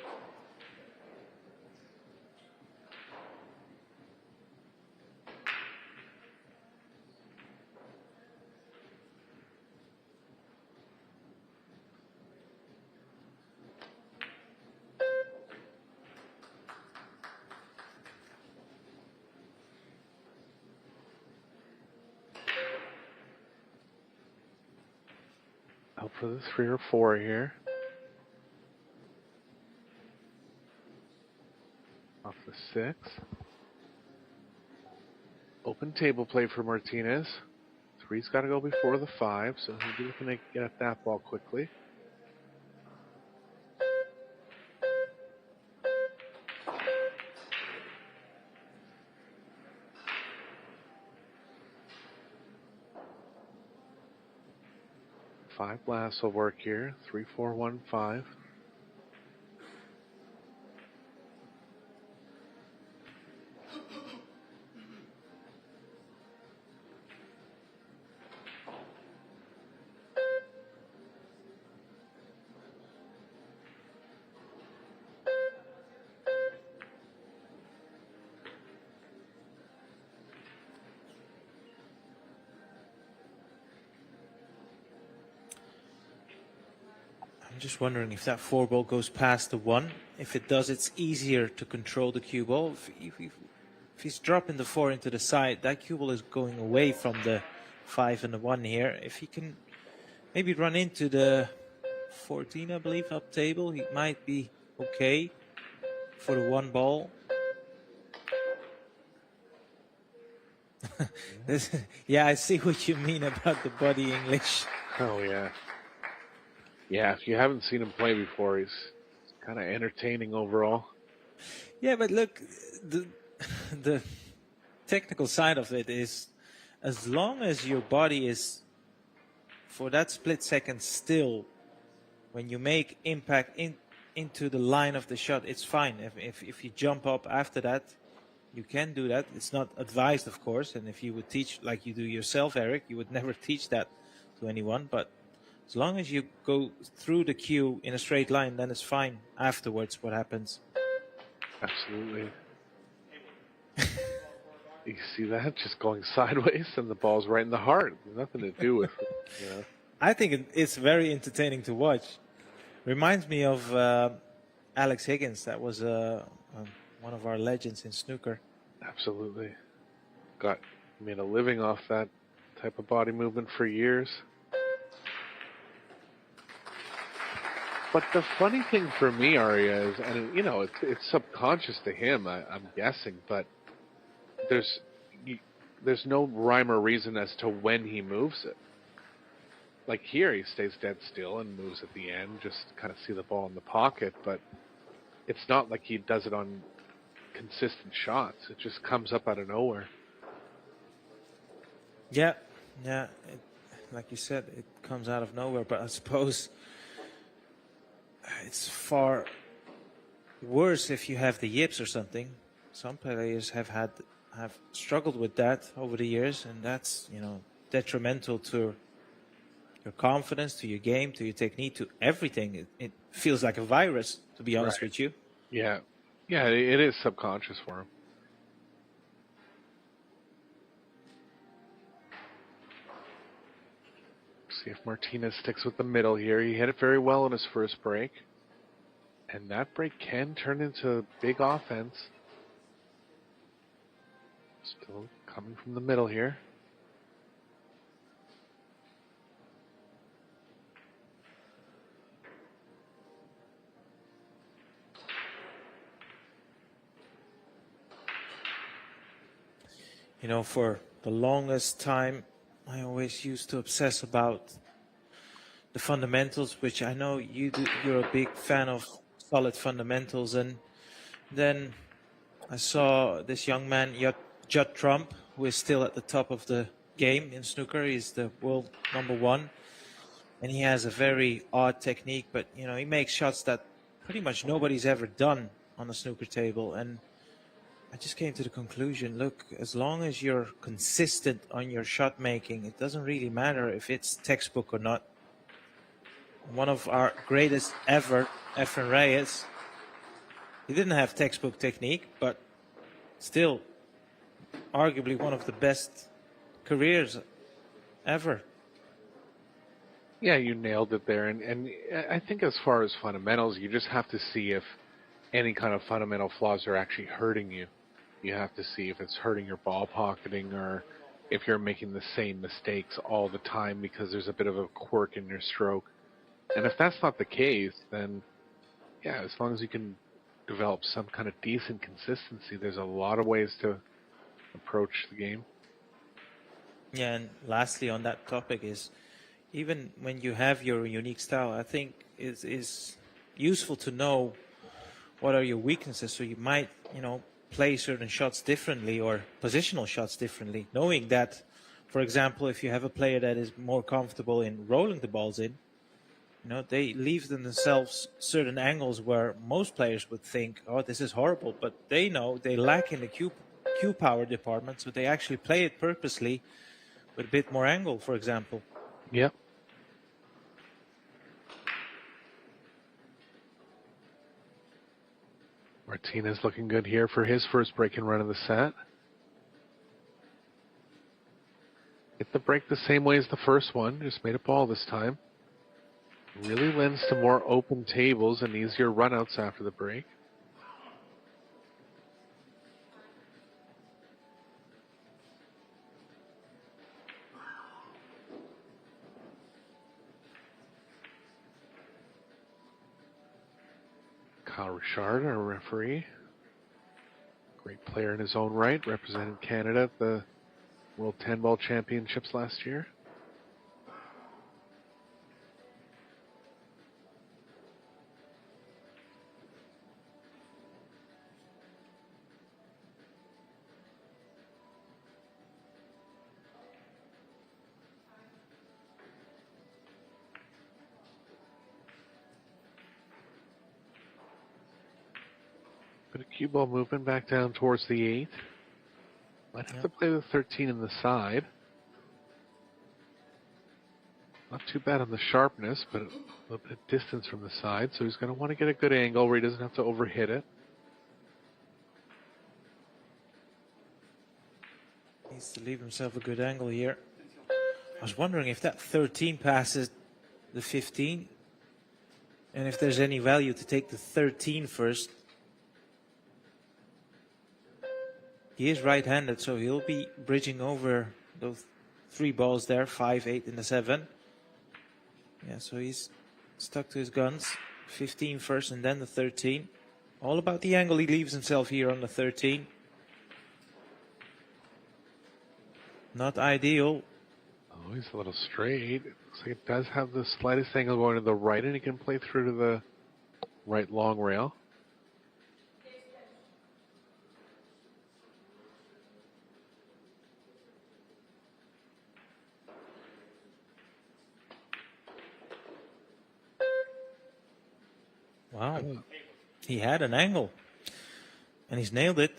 Out for the 3 or 4 here. Off the 6. Open table play for Martinez. 3's got to go before the 5, so he'll be looking to get at that ball quickly. Five blasts will work here. 3, 4, 1, 5. I'm just wondering if that 4 ball goes past the 1. If it does, it's easier to control the cue ball. If he's dropping the 4 into the side, that cue ball is going away from the 5 and the 1 here. If he can maybe run into the 14, I believe, up table, he might be okay for the 1 ball. Yeah, I see what you mean about the body English. Oh, yeah. Yeah, if you haven't seen him play before, he's kind of entertaining overall. Yeah, but look, the technical side of it is, as long as your body is for that split second still, when you make impact into the line of the shot, it's fine. If you jump up after that, you can do that. It's not advised, of course, and if you would teach like you do yourself, Eric, you would never teach that to anyone, but as long as you go through the cue in a straight line, then it's fine afterwards what happens. Absolutely. You see that? Just going sideways, and the ball's right in the heart. Nothing to do with it, you know. I think it's very entertaining to watch. Reminds me of Alex Higgins. That was one of our legends in snooker. Absolutely. Made a living off that type of body movement for years. But the funny thing for me, Arya, is, and you know, it's subconscious to him, I'm guessing, but there's no rhyme or reason as to when he moves it. Like here, he stays dead still and moves at the end, just kind of see the ball in the pocket, but it's not like he does it on consistent shots. It just comes up out of nowhere. Yeah. Like you said, it comes out of nowhere, but I suppose it's far worse if you have the yips or something. Some players have struggled with that over the years, and that's, you know, detrimental to your confidence, to your game, to your technique, to everything. It feels like a virus, to be honest with you. Yeah, it is subconscious for him. See if Martinez sticks with the middle here. He hit it very well in his first break. And that break can turn into big offense. Still coming from the middle here. You know, for the longest time, I always used to obsess about the fundamentals, which I know you're a big fan of solid fundamentals. And then I saw this young man, Judd Trump, who is still at the top of the game in snooker. He's the world #1. And he has a very odd technique, but, you know, he makes shots that pretty much nobody's ever done on a snooker table. And I just came to the conclusion, look, as long as you're consistent on your shot making, it doesn't really matter if it's textbook or not. One of our greatest ever, Efren Reyes, he didn't have textbook technique, but still arguably one of the best careers ever. Yeah, you nailed it there. And I think as far as fundamentals, you just have to see if any kind of fundamental flaws are actually hurting you. You have to see if it's hurting your ball pocketing, or if you're making the same mistakes all the time because there's a bit of a quirk in your stroke. And if that's not the case, then yeah, as long as you can develop some kind of decent consistency, there's a lot of ways to approach the game. Yeah, and lastly on that topic is, even when you have your unique style, I think is useful to know what are your weaknesses, so you might, you know, play certain shots differently or positional shots differently, knowing that, for example, if you have a player that is more comfortable in rolling the balls in, you know, they leave themselves certain angles where most players would think, oh, this is horrible, but they know they lack in the cue power department, so they actually play it purposely with a bit more angle, for example. Yep. Martinez looking good here for his first break and run of the set. Hit the break the same way as the first one, just made a ball this time. Really lends to more open tables and easier runouts after the break. Kyle Richard, our referee. Great player in his own right, represented Canada at the World 10-Ball Championships last year. Bit of cue ball movement back down towards the 8. Might have to play the 13 in the side. Not too bad on the sharpness, but a little bit of distance from the side, so he's going to want to get a good angle where he doesn't have to overhit it. leave himself a good angle here. I was wondering if that 13 passes the 15, and if there's any value to take the 13 first. He is right-handed, so he'll be bridging over those 3 balls there, 5, 8, and the 7. Yeah, so he's stuck to his guns. 15 first and then the 13. All about the angle he leaves himself here on the 13. Not ideal. Oh, he's a little straight. It looks like it does have the slightest angle going to the right, and he can play through to the right long rail. Wow. He had an angle. And he's nailed it.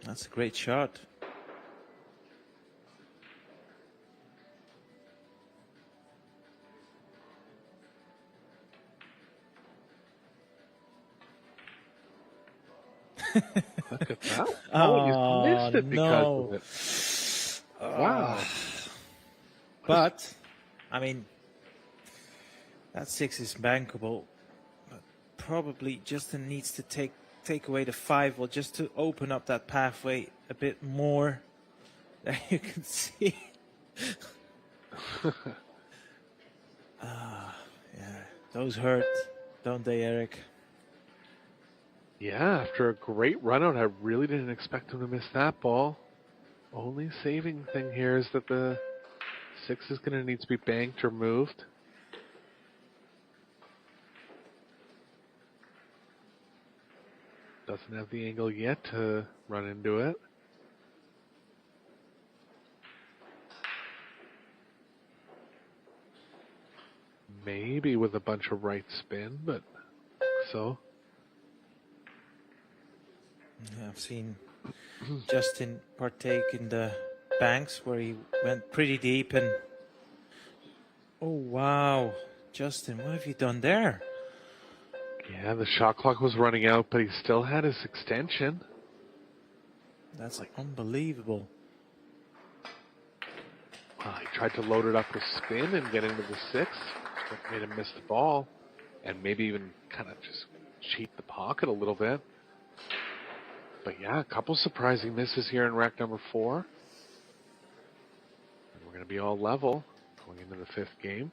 That's a great shot. Look at that. Oh, you missed it no. because of it. Wow. But, I mean, that 6 is bankable. But probably Justin needs to take away the 5, well, just to open up that pathway a bit more. There you can see. Yeah, those hurt, don't they, Eric? Yeah, after a great run out, I really didn't expect him to miss that ball. Only saving thing here is that the 6 is going to need to be banked or moved. Doesn't have the angle yet to run into it. Maybe with a bunch of right spin, but so. Yeah, I've seen Justin partake in the banks where he went pretty deep and... Oh, wow. Justin, what have you done there? Yeah, the shot clock was running out, but he still had his extension. That's unbelievable. Well, he tried to load it up with spin and get into the 6. That made him miss the ball. And maybe even kind of just cheat the pocket a little bit. But yeah, a couple surprising misses here in rack number 4. And we're going to be all level going into the 5th game.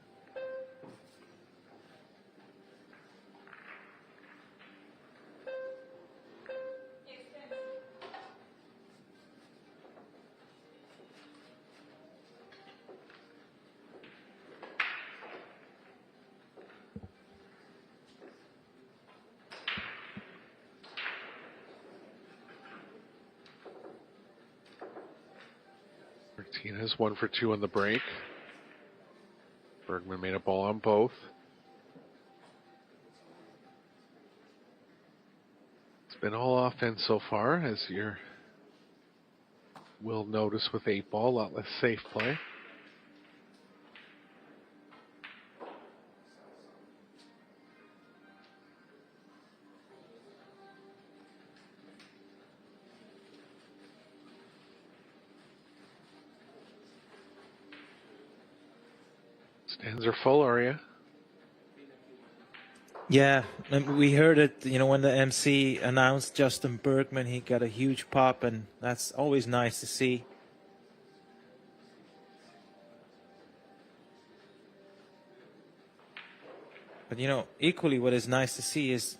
Martinez 1 for 2 on the break. Bergman made a ball on both. It's been all offense so far, as you will notice with 8 ball, a lot less safe play. Stands are full, are you? Yeah, and we heard it, when the MC announced Justin Bergman, he got a huge pop, and that's always nice to see. But, equally what is nice to see is,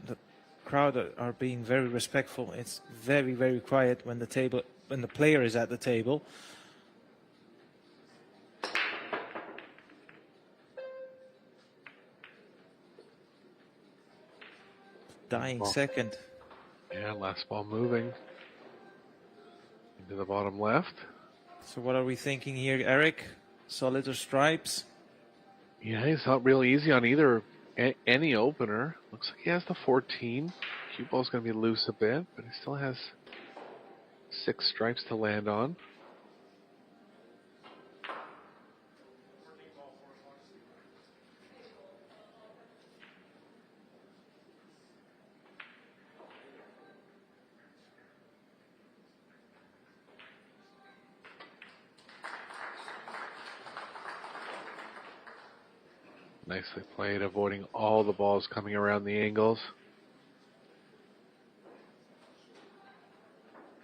the crowd are being very respectful. It's very, very quiet when the player is at the table. Dying second. Yeah, last ball moving into the bottom left. So what are we thinking here, Eric? Solid or stripes? Yeah, he's not real easy on either any opener. Looks like he has the 14. Cue ball's going to be loose a bit, but he still has 6 stripes to land on. Nicely played, avoiding all the balls coming around the angles.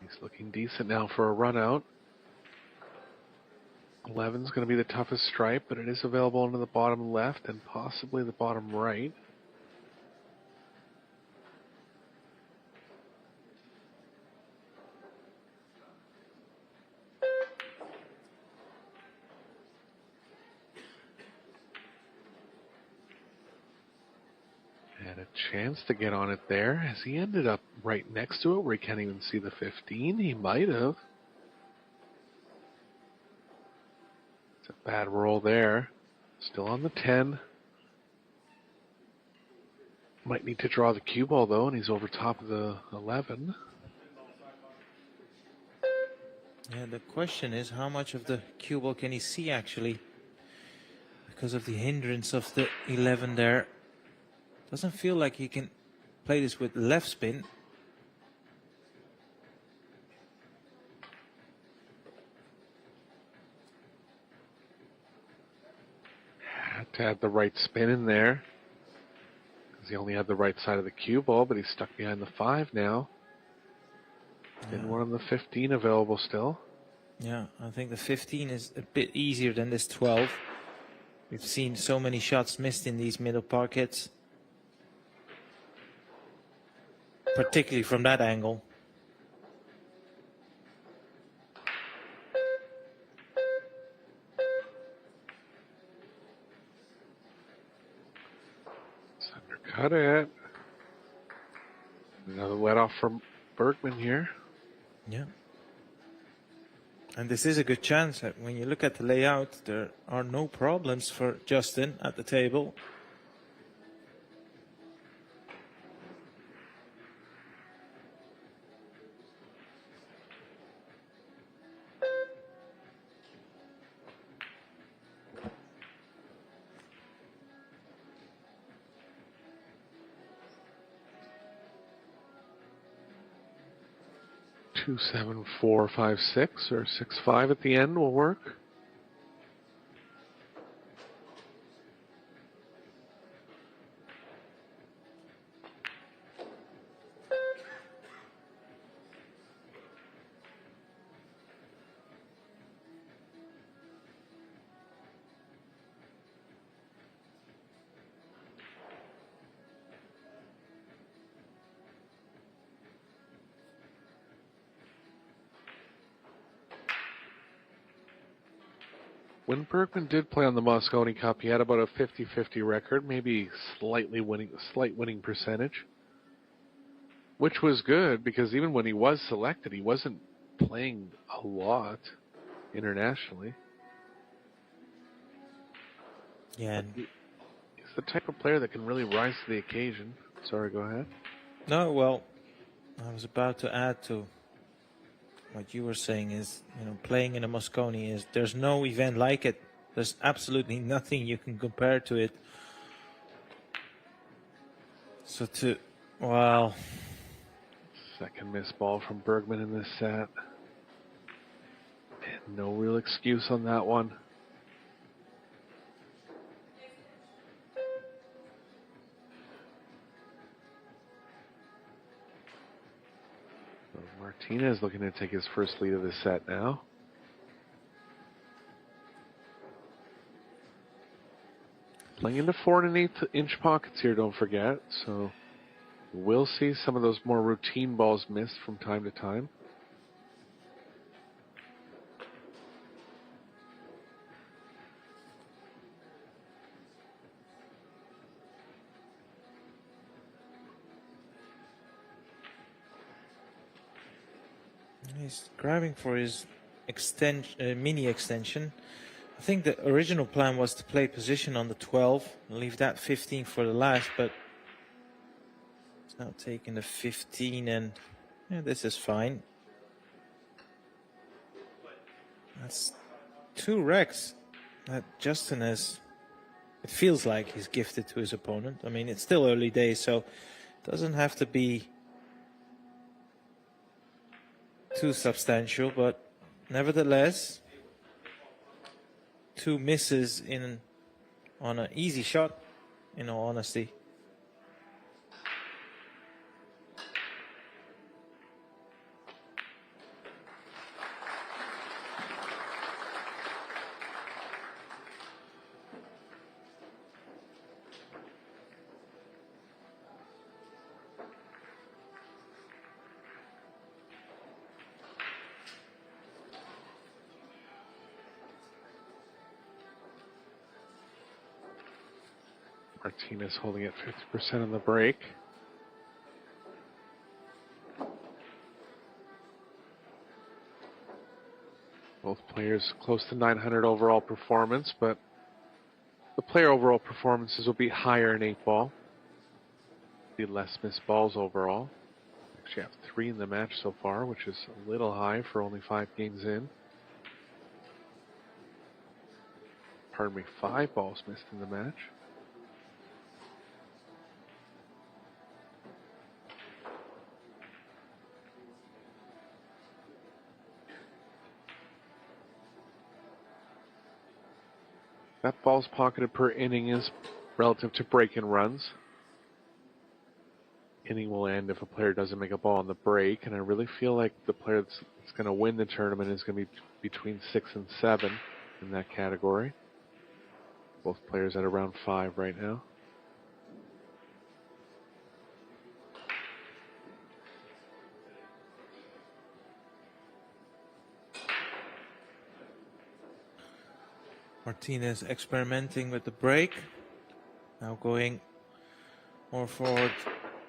He's looking decent now for a run out. 11's going to be the toughest stripe, but it is available into the bottom left and possibly the bottom right. Had a chance to get on it there. Has he ended up right next to it where he can't even see the 15? He might have. It's a bad roll there. Still on the 10. Might need to draw the cue ball though, and he's over top of the 11. Yeah, the question is how much of the cue ball can he see actually? Because of the hindrance of the 11 there. Doesn't feel like he can play this with left spin. Had to have the right spin in there, because he only had the right side of the cue ball, but he's stuck behind the 5 now. And one on the 15 available still. Yeah, I think the 15 is a bit easier than this 12. We've seen so many shots missed in these middle pockets. Particularly from that angle. Undercut it. Another let off from Bergman here. Yeah. And this is a good chance. When you look at the layout, there are no problems for Justin at the table. Two, 7, 4, 5, 6, or 6, 5 at the end will work. When Bergman did play on the Mosconi Cup, he had about a 50-50 record, maybe slight winning percentage, which was good because even when he was selected, he wasn't playing a lot internationally. Yeah. He's the type of player that can really rise to the occasion. Sorry, go ahead. No, well, I was about to add to what you were saying is, playing in a Mosconi is, there's no event like it. There's absolutely nothing you can compare to it. So Second missed ball from Bergman in this set. And no real excuse on that one. Martinez looking to take his first lead of the set now. Playing into 4 1/8 pockets here, don't forget. So we'll see some of those more routine balls missed from time to time. He's grabbing for his mini extension. I think the original plan was to play position on the 12 and leave that 15 for the last, but he's now taking the 15 and this is fine. That's 2 wrecks that Justin has. It feels like he's gifted to his opponent. I mean, it's still early days, so it doesn't have to be too substantial, but nevertheless, 2 misses in on an easy shot, in all honesty. Martinez holding at 50% on the break. Both players close to 900 overall performance, but the player overall performances will be higher in 8-ball. Be less missed balls overall. Actually have 3 in the match so far, which is a little high for only 5 games in. Pardon me, 5 balls missed in the match. That balls pocketed per inning is relative to break-in runs. Inning will end if a player doesn't make a ball on the break, and I really feel like the player that's going to win the tournament is going to be between 6 and 7 in that category. Both players at around 5 right now. Martinez experimenting with the break. Now going more forward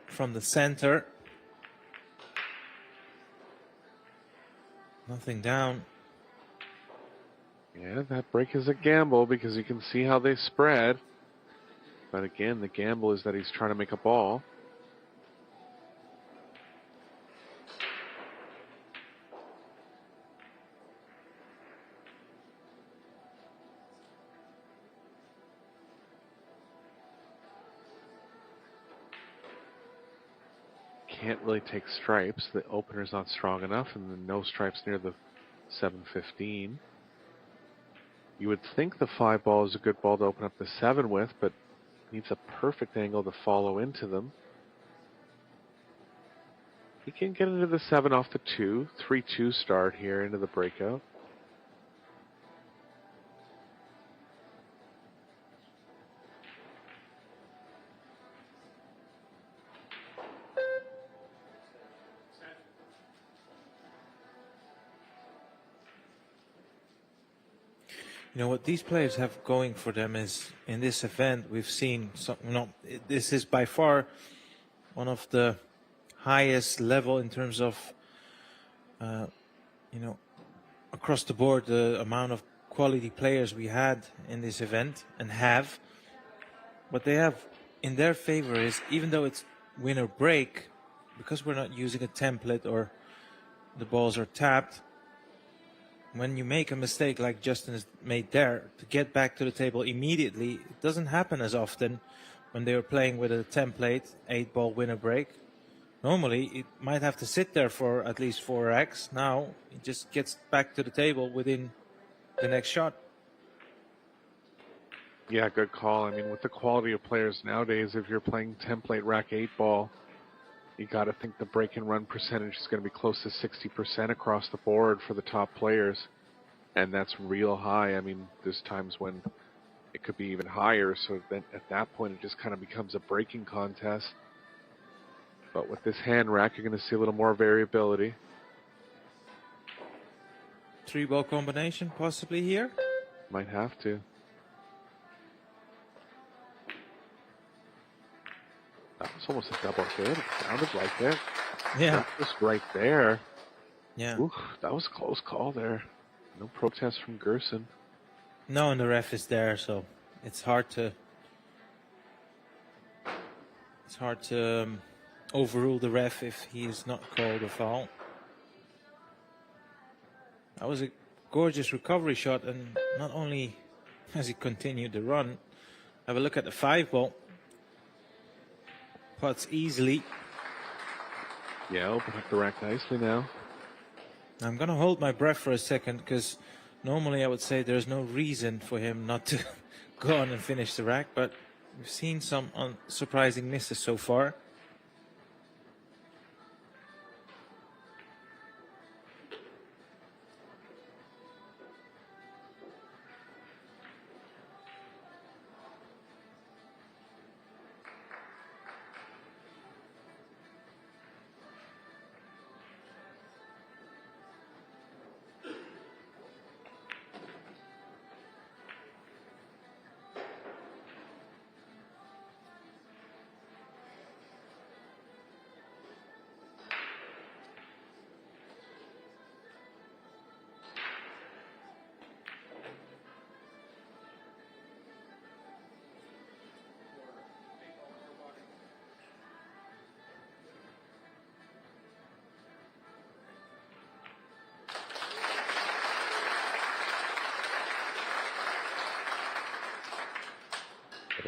from the center. Nothing down. Yeah, that break is a gamble because you can see how they spread. But again, the gamble is that he's trying to make a ball. Can't really take stripes. The opener's not strong enough, and then no stripes near the 715. You would think the 5 ball is a good ball to open up the 7 with, but needs a perfect angle to follow into them. He can get into the 7 off the 2. 3-2 start here into the breakout. You know what these players have going for them is, in this event we've seen some, this is by far one of the highest level in terms of across the board, the amount of quality players we had in this event and have. What they have in their favor is, even though it's win or break, because we're not using a template or the balls are tapped, when you make a mistake like Justin has made there, to get back to the table immediately, it doesn't happen as often when they were playing with a template, 8-ball winner break. Normally, it might have to sit there for at least 4x. Now, it just gets back to the table within the next shot. Yeah, good call. I mean, with the quality of players nowadays, if you're playing template rack 8-ball, you got to think the break and run percentage is going to be close to 60% across the board for the top players. And that's real high. I mean, there's times when it could be even higher. So then at that point, it just kind of becomes a breaking contest. But with this hand rack, you're going to see a little more variability. 3-ball combination possibly here? Might have to. That was almost a double hit. It sounded like it. Yeah. Just right there. Yeah. Ooh, that was a close call there. No protest from Gerson. No, and the ref is there, so it's hard to overrule the ref if he is not called a foul. That was a gorgeous recovery shot, and not only has he continued the run, have a look at the 5-ball. Putts easily. Yeah, open up the rack nicely now. I'm going to hold my breath for a second, because normally I would say there's no reason for him not to gone and finished the rack, but we've seen some surprising misses so far.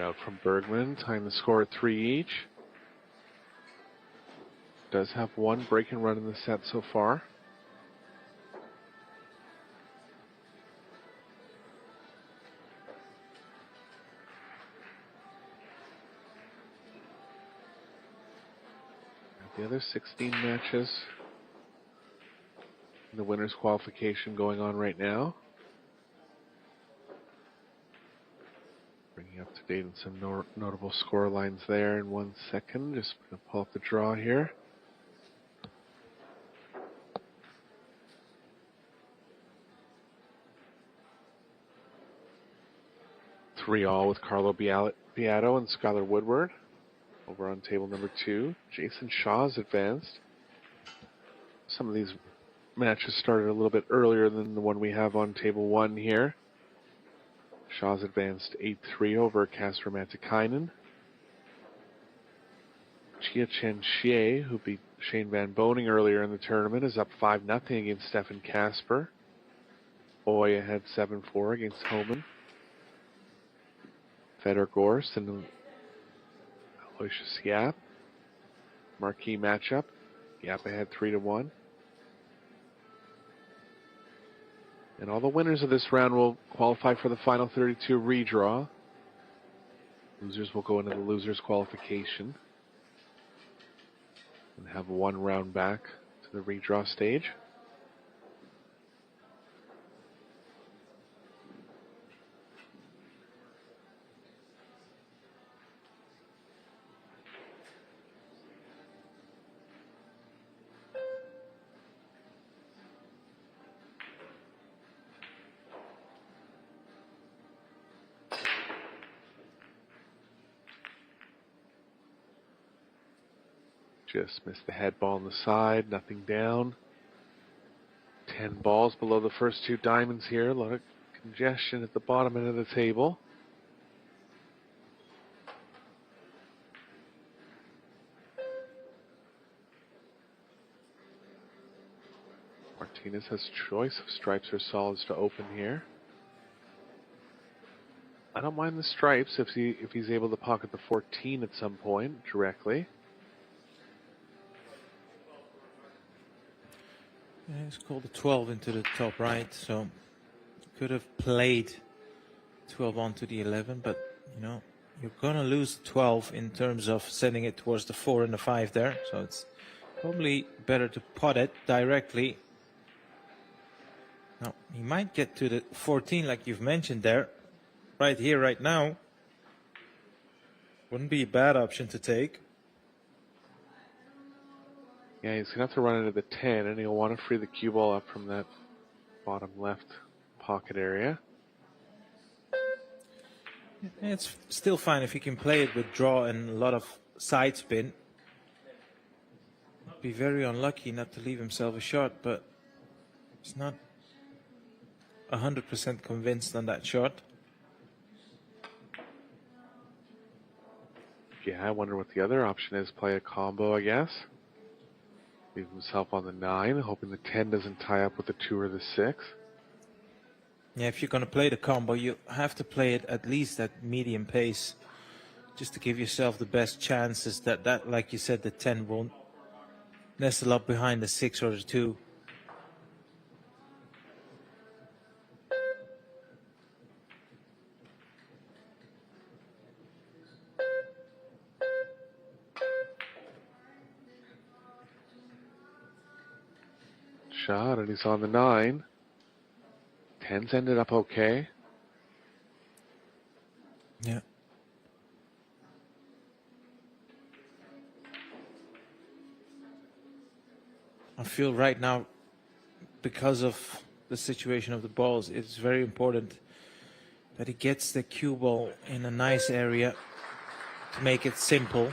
Out from Bergman, tying the score at 3 each. Does have one break and run in the set so far. The other 16 matches in the winners qualification going on right now. Bringing up to date on some notable score lines there in 1 second. Just going to pull up the draw here. Three all with Carlo Beato and Skylar Woodward. Over on table number 2, Jason Shaw's advanced. Some of these matches started a little bit earlier than the one we have on table 1 here. Shaw's advanced 8-3 over Kasper Matikainen. Chia Chen Xie, who beat Shane Van Boning earlier in the tournament, is up 5-0 against Stefan Kasper. Oy ahead 7-4 against Homan. Fedor Gorst and Aloysius Yap. Marquee matchup. Yap ahead 3-1. And all the winners of this round will qualify for the final 32 redraw. Losers will go into the losers qualification and have one round back to the redraw stage. Just missed the head ball on the side, nothing down. 10 balls below the first 2 diamonds here. A lot of congestion at the bottom end of the table. Martinez has choice of stripes or solids to open here. I don't mind the stripes if he's able to pocket the 14 at some point directly. Yeah, it's called the 12 into the top right, so could have played 12 onto the 11, but you know, you're gonna lose 12 in terms of sending it towards the 4 and the 5 there, so it's probably better to pot it directly. Now, he might get to the 14 like you've mentioned there, right here, right now. Wouldn't be a bad option to take. Yeah, he's going to have to run into the 10, and he'll want to free the cue ball up from that bottom left pocket area. It's still fine if he can play it with draw and a lot of side spin. Be very unlucky not to leave himself a shot, but he's not 100% convinced on that shot. Yeah, I wonder what the other option is. Play a combo, I guess. Leave himself on the 9, hoping the 10 doesn't tie up with the 2 or the 6. Yeah, if you're going to play the combo, you have to play it at least at medium pace, just to give yourself the best chances that like you said, the 10 won't nestle up behind the 6 or the 2. shot, and he's on the 9. 10's ended up okay. Yeah. I feel right now, because of the situation of the balls, it's very important that he gets the cue ball in a nice area to make it simple.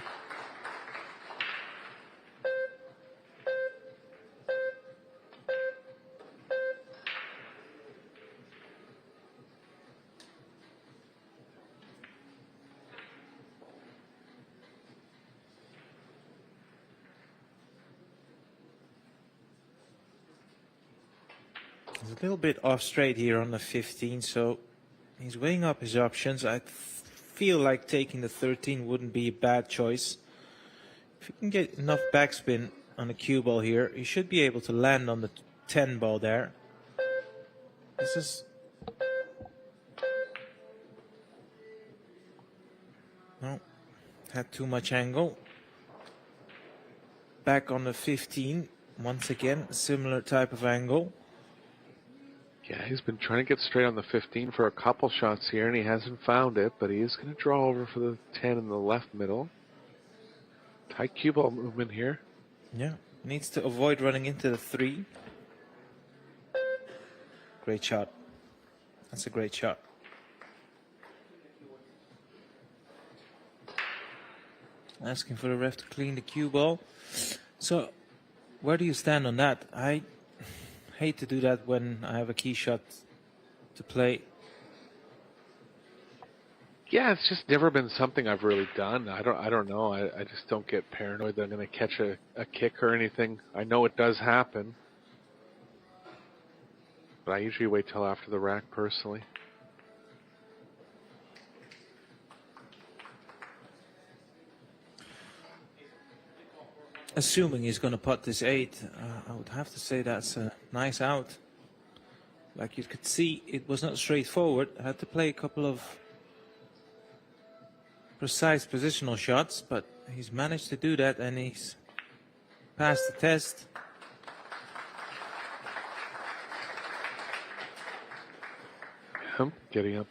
He's a little bit off straight here on the 15, so he's weighing up his options. I feel like taking the 13 wouldn't be a bad choice. If he can get enough backspin on the cue ball here, he should be able to land on the 10 ball there. This is... No, had too much angle. Back on the 15, once again, similar type of angle. Yeah, he's been trying to get straight on the 15 for a couple shots here, and he hasn't found it, but he is going to draw over for the 10 in the left middle. Tight cue ball movement here. Yeah, needs to avoid running into the 3. Great shot. That's a great shot. Asking for the ref to clean the cue ball. So, where do you stand on that? I hate to do that when I have a key shot to play. Yeah, it's just never been something I've really done. I don't know. I just don't get paranoid that I'm going to catch a kick or anything. I know it does happen, but I usually wait till after the rack personally. Assuming he's going to putt this 8, I would have to say that's a nice out. Like you could see, it was not straightforward. I had to play a couple of precise positional shots, but he's managed to do that and he's passed the test. Getting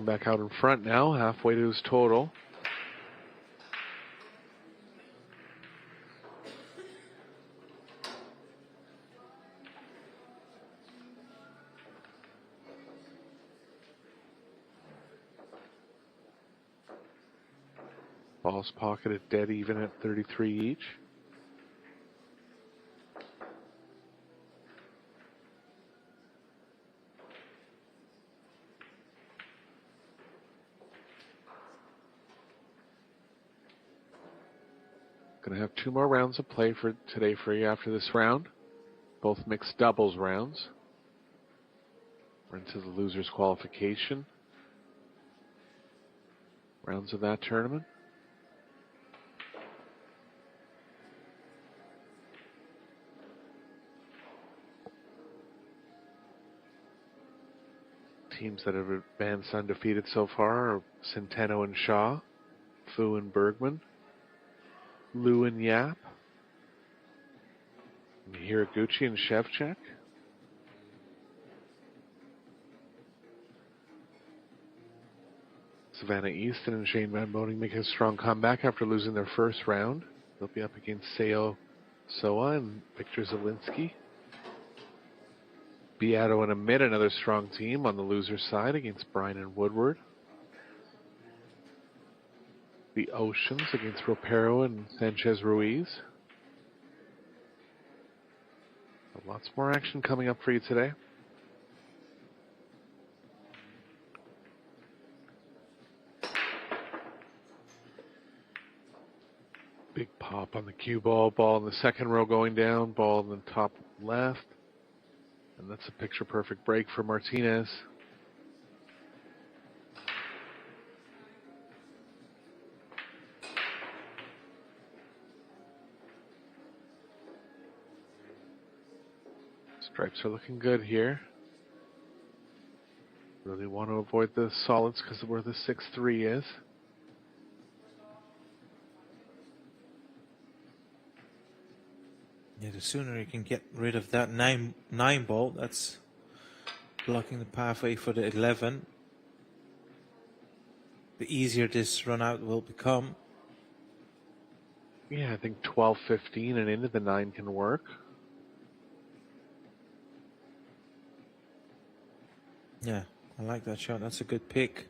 back out in front now, halfway to his total. Balls pocketed dead even at 33 each. Going to have 2 more rounds of play for today for you after this round. Both mixed doubles rounds. We're into the loser's qualification rounds of that tournament. Teams that have advanced undefeated so far are Centeno and Shaw, Fu and Bergman, Liu and Yap, and Hiraguchi and Shevchuk. Savannah Easton and Shane Van Boning make a strong comeback after losing their first round. They'll be up against Seo Soa and Victor Zielinski. Beato and Amit, another strong team on the loser side against Bryan and Woodward. The Oceans against Ropero and Sanchez Ruiz. Lots more action coming up for you today. Big pop on the cue ball. Ball in the second row going down. Ball in the top left. And that's a picture-perfect break for Martinez. Stripes are looking good here. Really want to avoid the solids because of where the 6-3 is. Yeah, the sooner you can get rid of that nine ball, that's blocking the pathway for the 11. The easier this run out will become. Yeah, I think 12, 15 and into the 9 can work. Yeah, I like that shot. That's a good pick.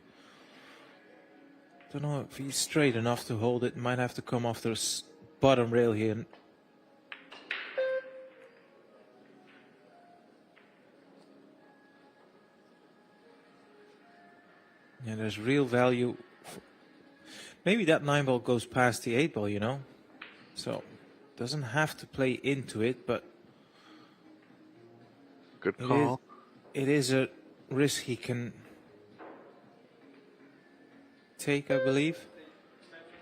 Don't know if he's straight enough to hold it. Might have to come off the bottom rail here. Yeah, there's real value. Maybe that 9 ball goes past the 8 ball, you know. So doesn't have to play into it, but good call. It is a risk he can take, I believe.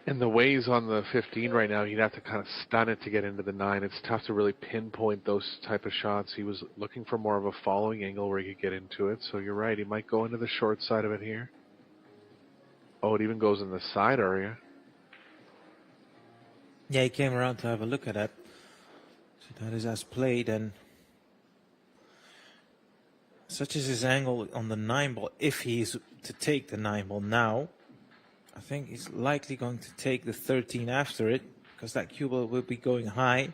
And the way he's on the 15 right now, he'd have to kind of stun it to get into the 9. It's tough to really pinpoint those type of shots. He was looking for more of a following angle where he could get into it. So you're right, he might go into the short side of it here. Oh, it even goes in the side area. Yeah, he came around to have a look at that. So that is as played, and such is his angle on the 9 ball. If he's to take the 9 ball now, I think he's likely going to take the 13 after it, because that cue ball will be going high.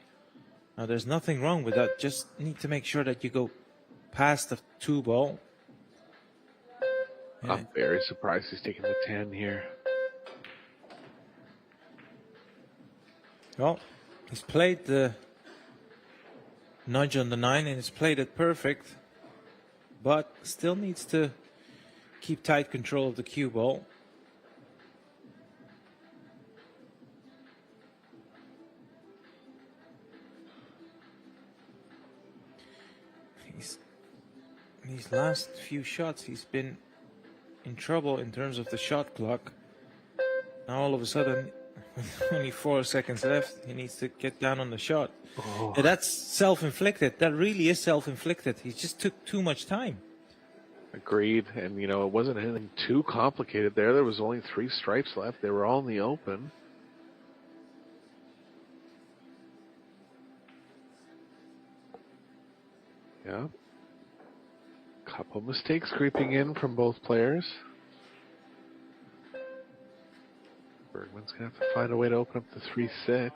Now, there's nothing wrong with that. Just need to make sure that you go past the 2 ball. Yeah. I'm very surprised he's taking the 10 here. Well, he's played the nudge on the 9 and he's played it perfect, but still needs to keep tight control of the cue ball. These last few shots, he's been in trouble in terms of the shot clock. Now all of a sudden, with only 4 seconds left, he needs to get down on the shot. Oh. Yeah, that's self-inflicted. That really is self-inflicted. He just took too much time. Agreed. And, you know, it wasn't anything too complicated there. There was only 3 stripes left. They were all in the open. Yeah. Couple mistakes creeping in from both players. Bergman's going to have to find a way to open up the 3-6.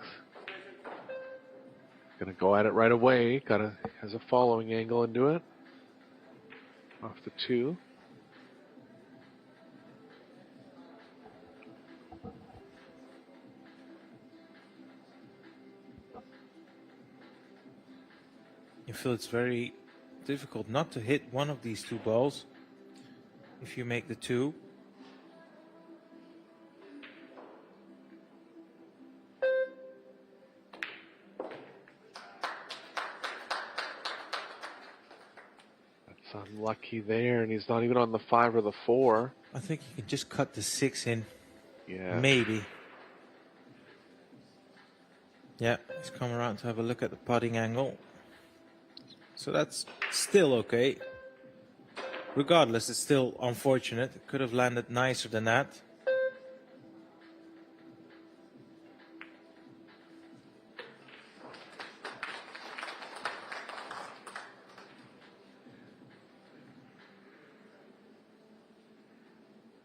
Going to go at it right away. Has a following angle into it. Off the 2. You feel it's very difficult not to hit one of these 2 balls if you make the 2. That's unlucky there, and he's not even on the 5 or the 4. I think you can just cut the 6 in. Yeah. Maybe. Yeah, he's come around to have a look at the putting angle. So that's still okay. Regardless, it's still unfortunate. It could have landed nicer than that.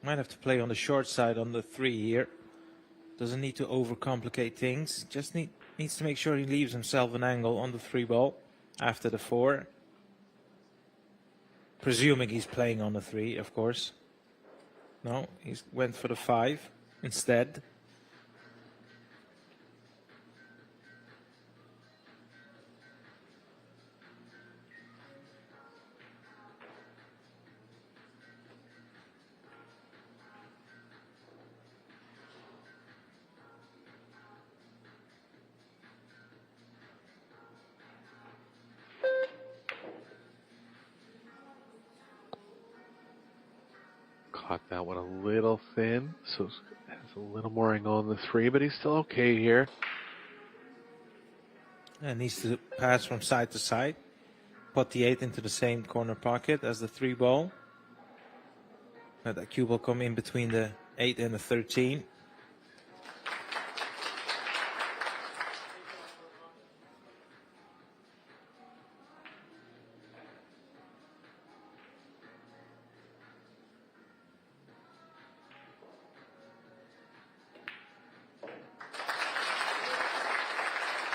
Might have to play on the short side on the 3 here. Doesn't need to overcomplicate things. Just needs to make sure he leaves himself an angle on the 3 ball after the 4. Presuming he's playing on the 3, of course. No, he went for the 5 instead. Caught that one a little thin, so has a little more angle on the 3, but he's still okay here. And needs to pass from side to side. Put the 8 into the same corner pocket as the 3 ball. Let that cue ball come in between the 8 and the 13.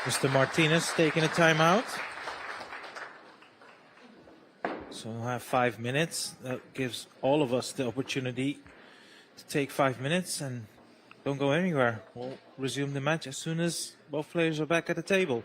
Mr. Martinez taking a timeout. So we'll have 5 minutes. That gives all of us the opportunity to take 5 minutes and don't go anywhere. We'll resume the match as soon as both players are back at the table.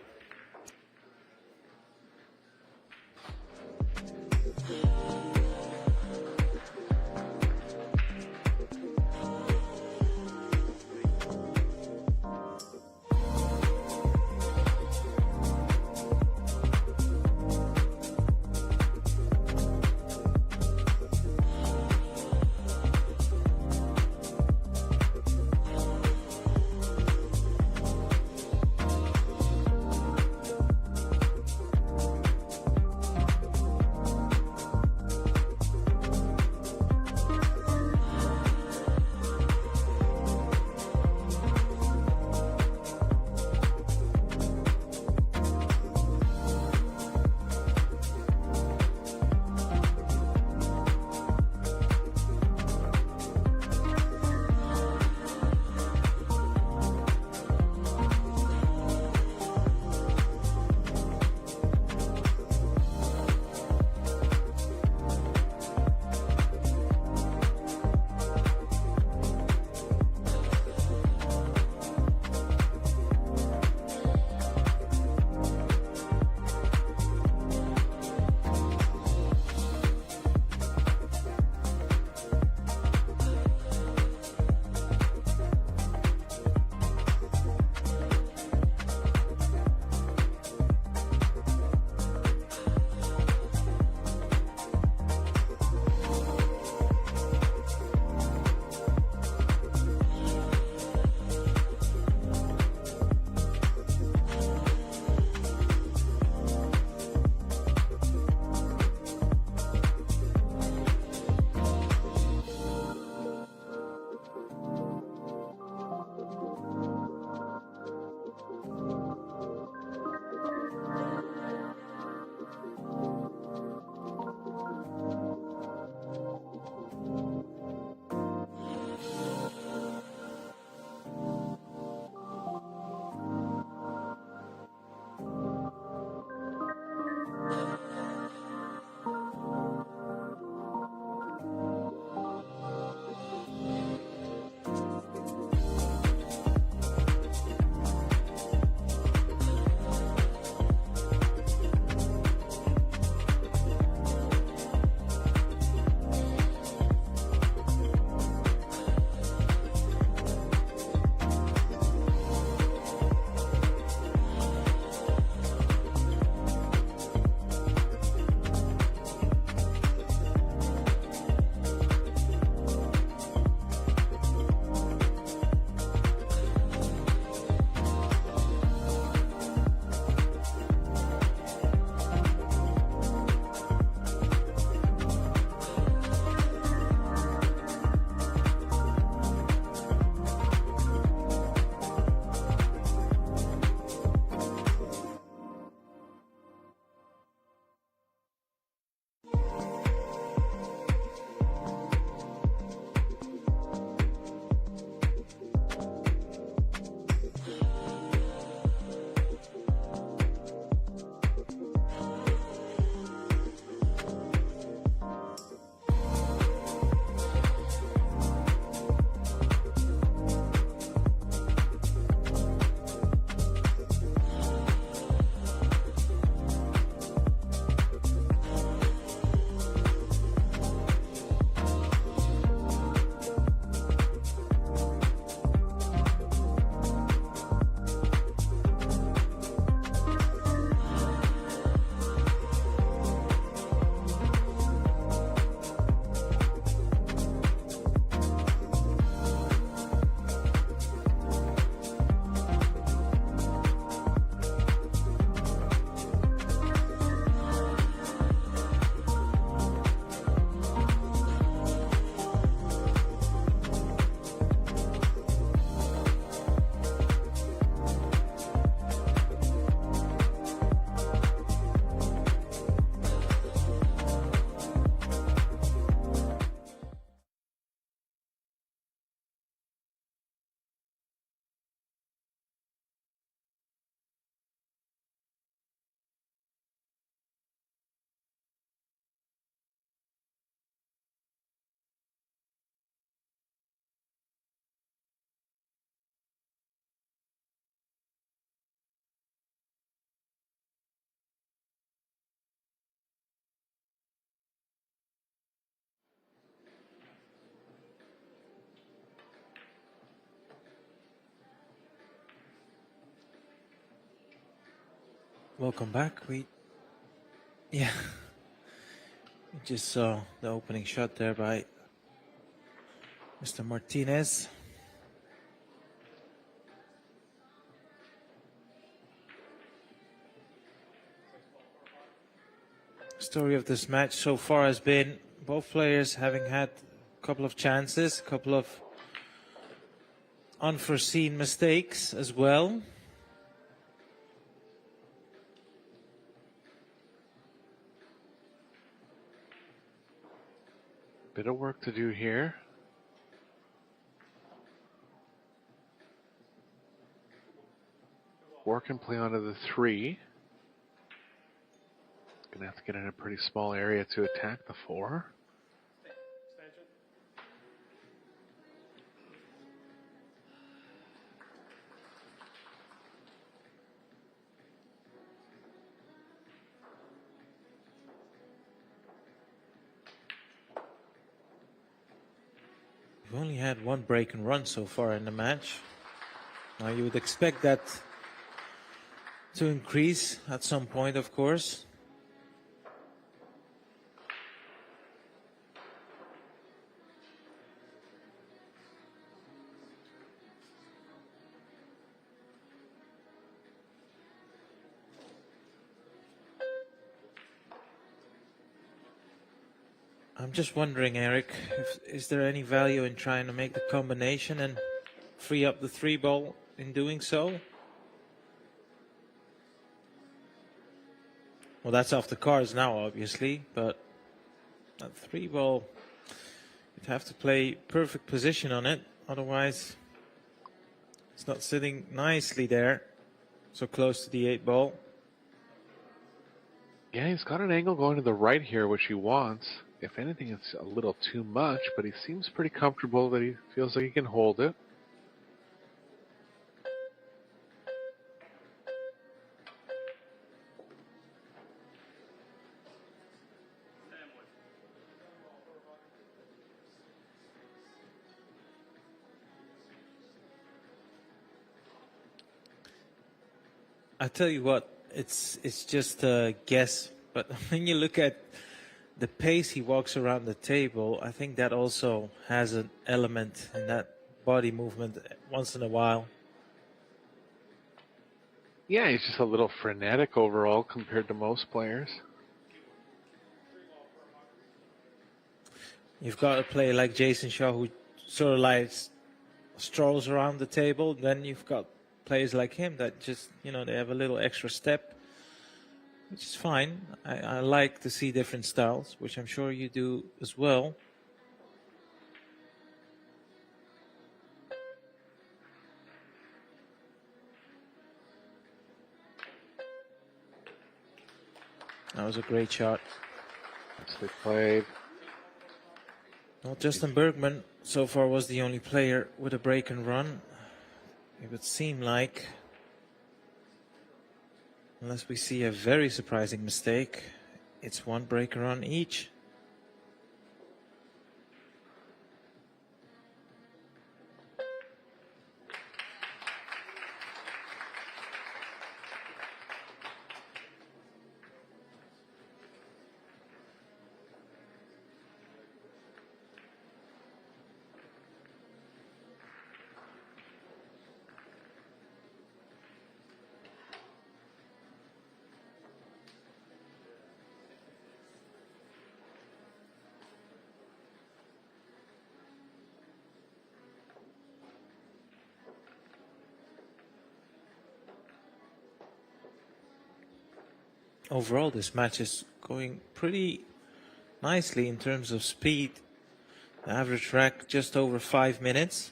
Welcome back. We just saw the opening shot there by Mr. Martinez. Story of this match so far has been both players having had a couple of chances, a couple of unforeseen mistakes as well. Bit of work to do here. Work and play onto the 3. Gonna have to get in a pretty small area to attack the 4. We've only had one break and run so far in the match. Now you would expect that to increase at some point, of course. I'm just wondering, Eric, is there any value in trying to make the combination and free up the 3 ball in doing so? Well, that's off the cards now, obviously, but that 3 ball, you'd have to play perfect position on it, otherwise it's not sitting nicely there, so close to the 8 ball. Yeah, he's got an angle going to the right here, which he wants. If anything, it's a little too much, but he seems pretty comfortable that he feels like he can hold it. I tell you what, it's just a guess, but when you look at the pace he walks around the table, I think that also has an element in that body movement once in a while. Yeah, he's just a little frenetic overall compared to most players. You've got a player like Jason Shaw who sort of like strolls around the table. Then you've got players like him that just, you know, they have a little extra step, which is fine. I like to see different styles, which I'm sure you do as well. That was a great shot. Nicely played. Well, Justin Bergman so far was the only player with a break and run. It would seem like, unless we see a very surprising mistake, it's one break and run each. Overall, this match is going pretty nicely in terms of speed. The average rack just over 5 minutes.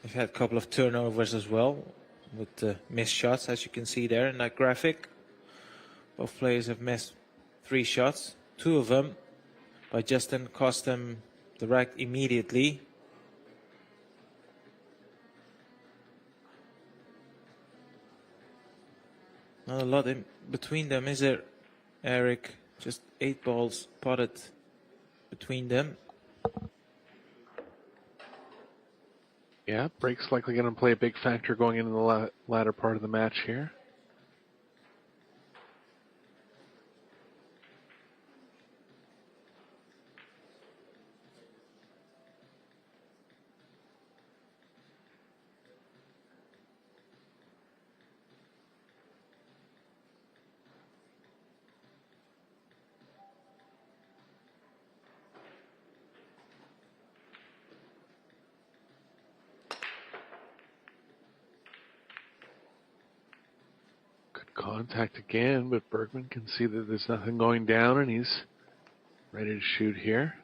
We've had a couple of turnovers as well with the missed shots, as you can see there in that graphic. Both players have missed 3 shots. 2 of them by Justin cost them the rack immediately. Not a lot in between them, is there, Eric? Just 8 balls potted between them. Yeah, break's likely going to play a big factor going into the latter part of the match here. Contact again, but Bergman can see that there's nothing going down and he's ready to shoot here.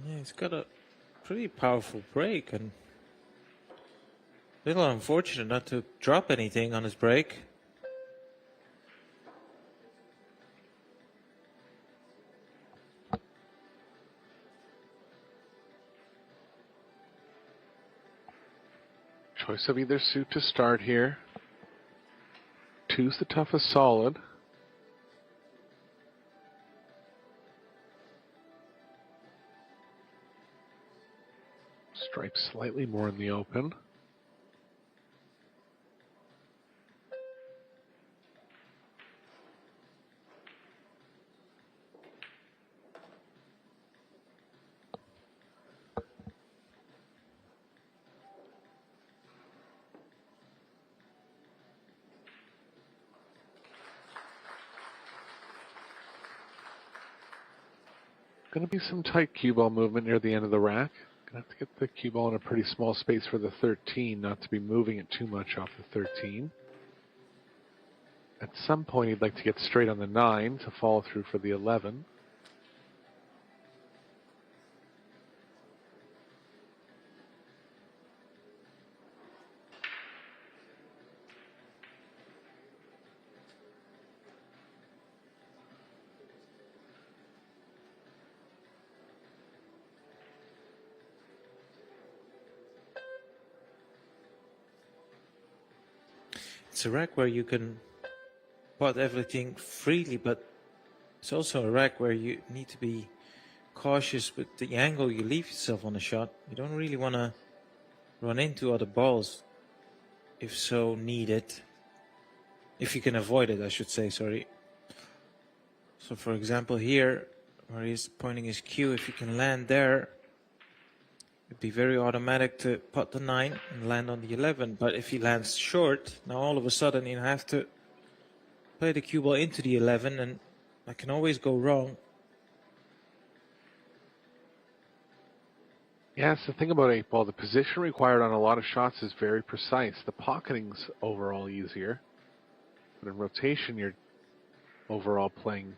Yeah, he's got a pretty powerful break and a little unfortunate not to drop anything on his break. Choice of either suit to start here. Two's the toughest solid. Stripe slightly more in the open. Going to be some tight cue ball movement near the end of the rack. Going to have to get the cue ball in a pretty small space for the 13, not to be moving it too much off the 13. At some point, he'd like to get straight on the 9 to follow through for the 11. It's a rack where you can pot everything freely, but it's also a rack where you need to be cautious with the angle you leave yourself on a shot. You don't really want to run into other balls if so needed. If you can avoid it, I should say, sorry. So for example here, where he's pointing his cue, if you can land there, it'd be very automatic to pot the 9 and land on the 11. But if he lands short, now all of a sudden you have to play the cue ball into the 11, and that can always go wrong. Yeah, it's the thing about 8-ball. The position required on a lot of shots is very precise. The pocketing's overall easier. But in rotation, you're overall playing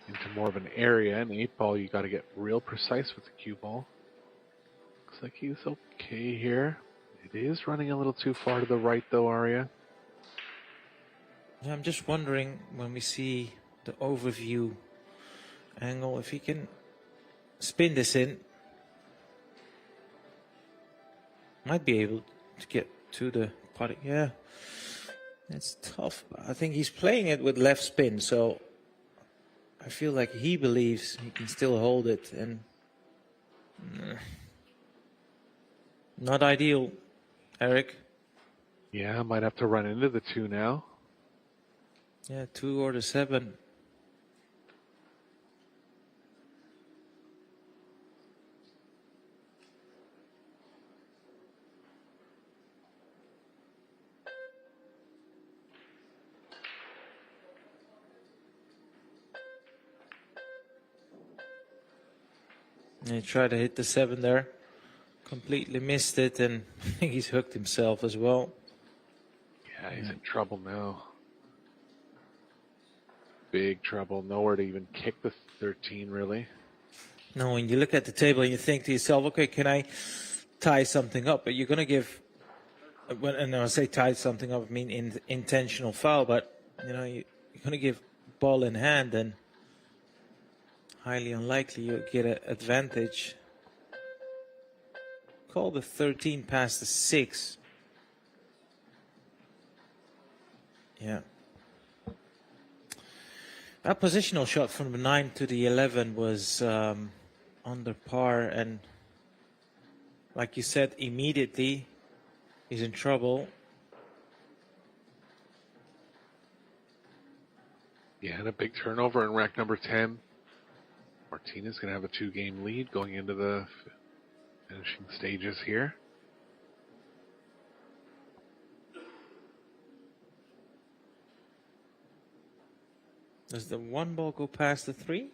into more of an area. In 8-ball, you got to get real precise with the cue ball. Looks like he's okay here. It is running a little too far to the right, though, Arya. Yeah, I'm just wondering when we see the overview angle, if he can spin this in, might be able to get to the potting. Yeah, it's tough. I think he's playing it with left spin, so I feel like he believes he can still hold it, and not ideal, Eric. Yeah, I might have to run into the 2 now. Yeah, 2 or the 7. He tried to hit the 7 there. Completely missed it, and I think he's hooked himself as well. Yeah, he's in trouble now. Big trouble. Nowhere to even kick the 13, really. No, when you look at the table and you think to yourself, okay, can I tie something up? But you're going to give, and when I say tie something up, I mean intentional foul, but you know, you're going to give ball in hand, and highly unlikely you'll get an advantage. Call the 13 past the 6. Yeah. That positional shot from the 9 to the 11 was under par, and like you said, immediately he's in trouble. Yeah, and a big turnover in rack number 10. Martinez going to have a 2-game lead going into the finishing stages here. Does the 1 ball go past the 3?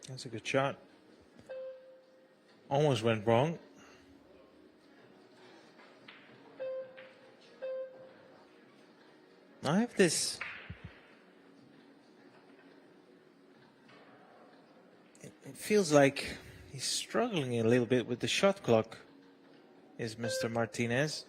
That's a good shot. Almost went wrong. I have this. It feels like he's struggling a little bit with the shot clock, is Mr. Martinez.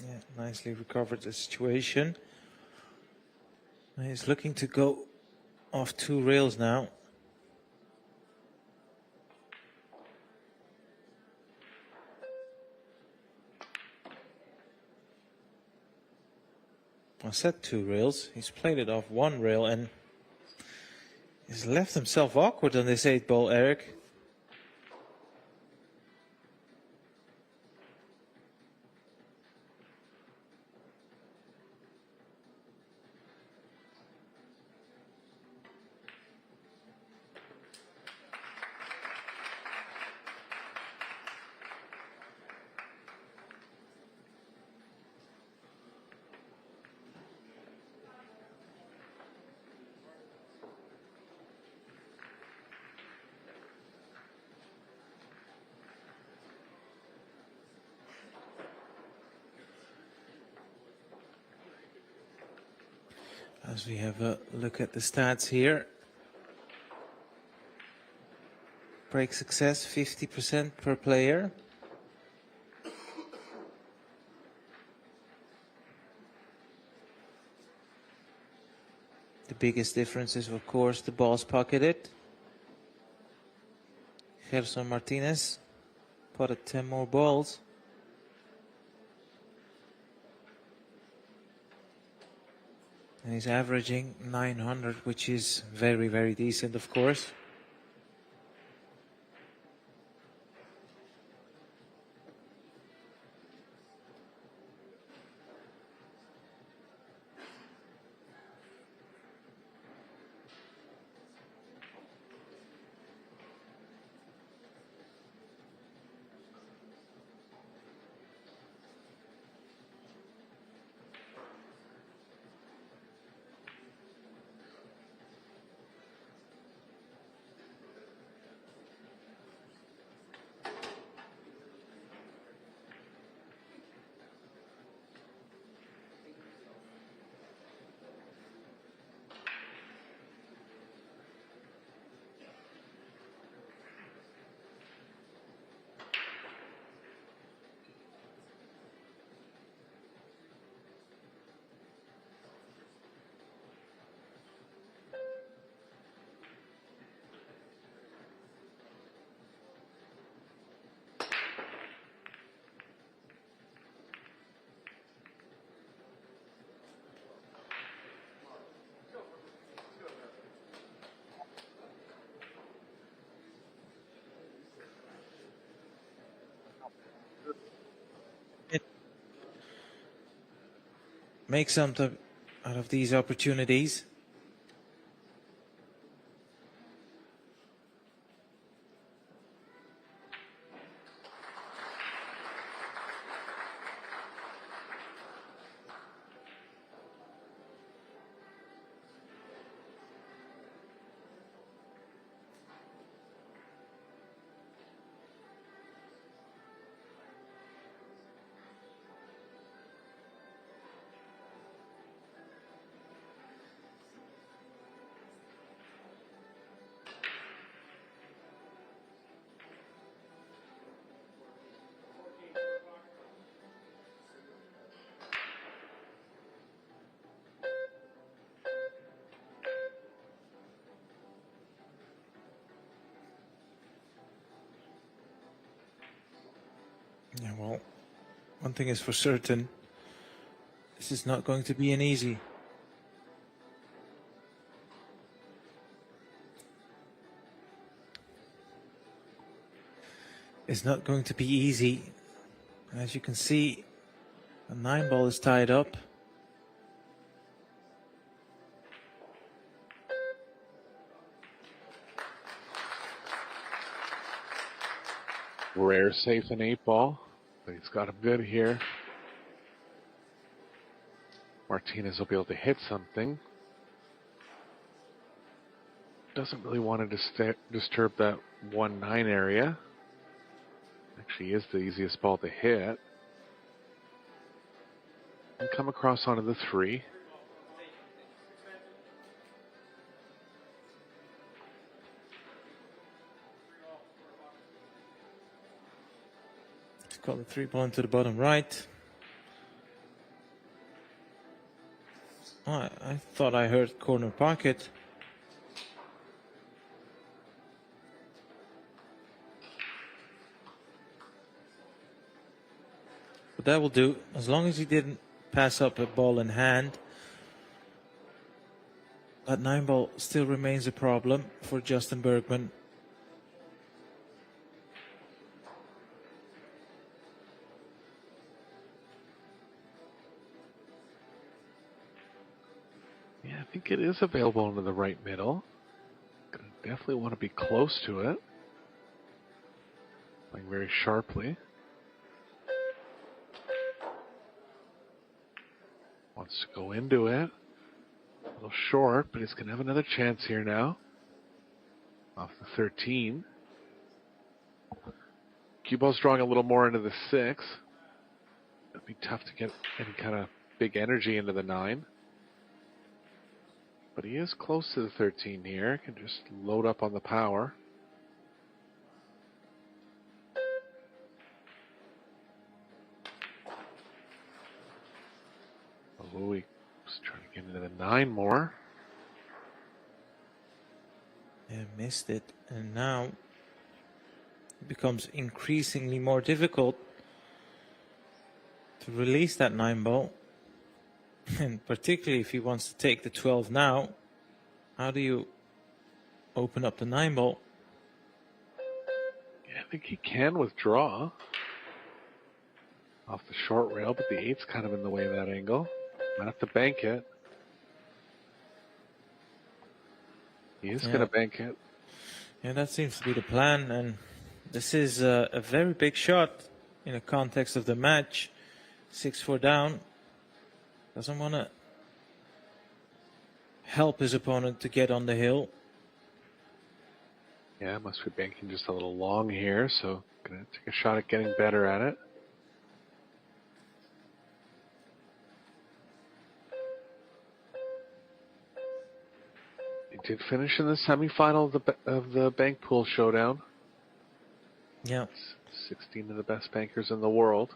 Yeah, nicely recovered the situation. He's looking to go off 2 rails now. I said 2 rails. He's played it off 1 rail and he's left himself awkward on this 8 ball, Eric. As we have a look at the stats here. Break success 50% per player. The biggest difference is, of course, the balls pocketed. Gerson Martinez potted 10 more balls. And he's averaging 900, which is very, very decent, of course. Make something out of these opportunities. Yeah, well, one thing is for certain, this is not going to be an easy. It's not going to be easy. As you can see, a 9-ball is tied up. Rare safe in 8-ball, but he's got him good here. Martinez will be able to hit something. Doesn't really want to disturb that 1-9 area. Actually is the easiest ball to hit. And come across onto the 3. He's got the 3-ball into the bottom right. Oh, I thought I heard corner pocket. But that will do, as long as he didn't pass up a ball in hand. That 9-ball still remains a problem for Justin Bergman. Yeah, I think it is available into the right middle. Gonna definitely want to be close to it. Playing very sharply. Wants to go into it. A little short, but he's going to have another chance here now. Off the 13. Cue ball's drawing a little more into the 6. It'd be tough to get any kind of big energy into the 9. But he is close to the 13 here. Can just load up on the power. Oh, he's trying to get into the 9 more. Yeah, missed it. And now it becomes increasingly more difficult to release that 9-ball. And particularly if he wants to take the 12 now, how do you open up the 9-ball? Yeah, I think he can withdraw off the short rail, but the 8's kind of in the way of that angle. Might have to bank it. He is going to bank it. Yeah, that seems to be the plan. And this is a very big shot in the context of the match. 6-4 down. Doesn't want to help his opponent to get on the hill. Yeah, must be banking just a little long here, so going to take a shot at getting better at it. He did finish in the semifinal of the bank pool showdown. Yeah. 16 of the best bankers in the world.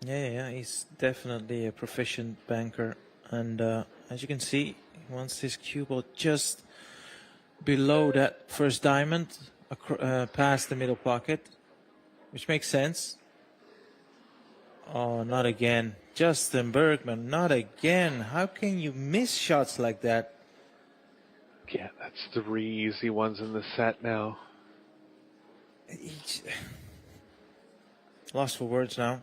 Yeah, he's definitely a proficient banker. And as you can see, he wants his cue ball just below that first diamond, past the middle pocket, which makes sense. Oh, not again. Justin Bergman, not again. How can you miss shots like that? Yeah, that's 3 easy ones in the set now. Lost for words now.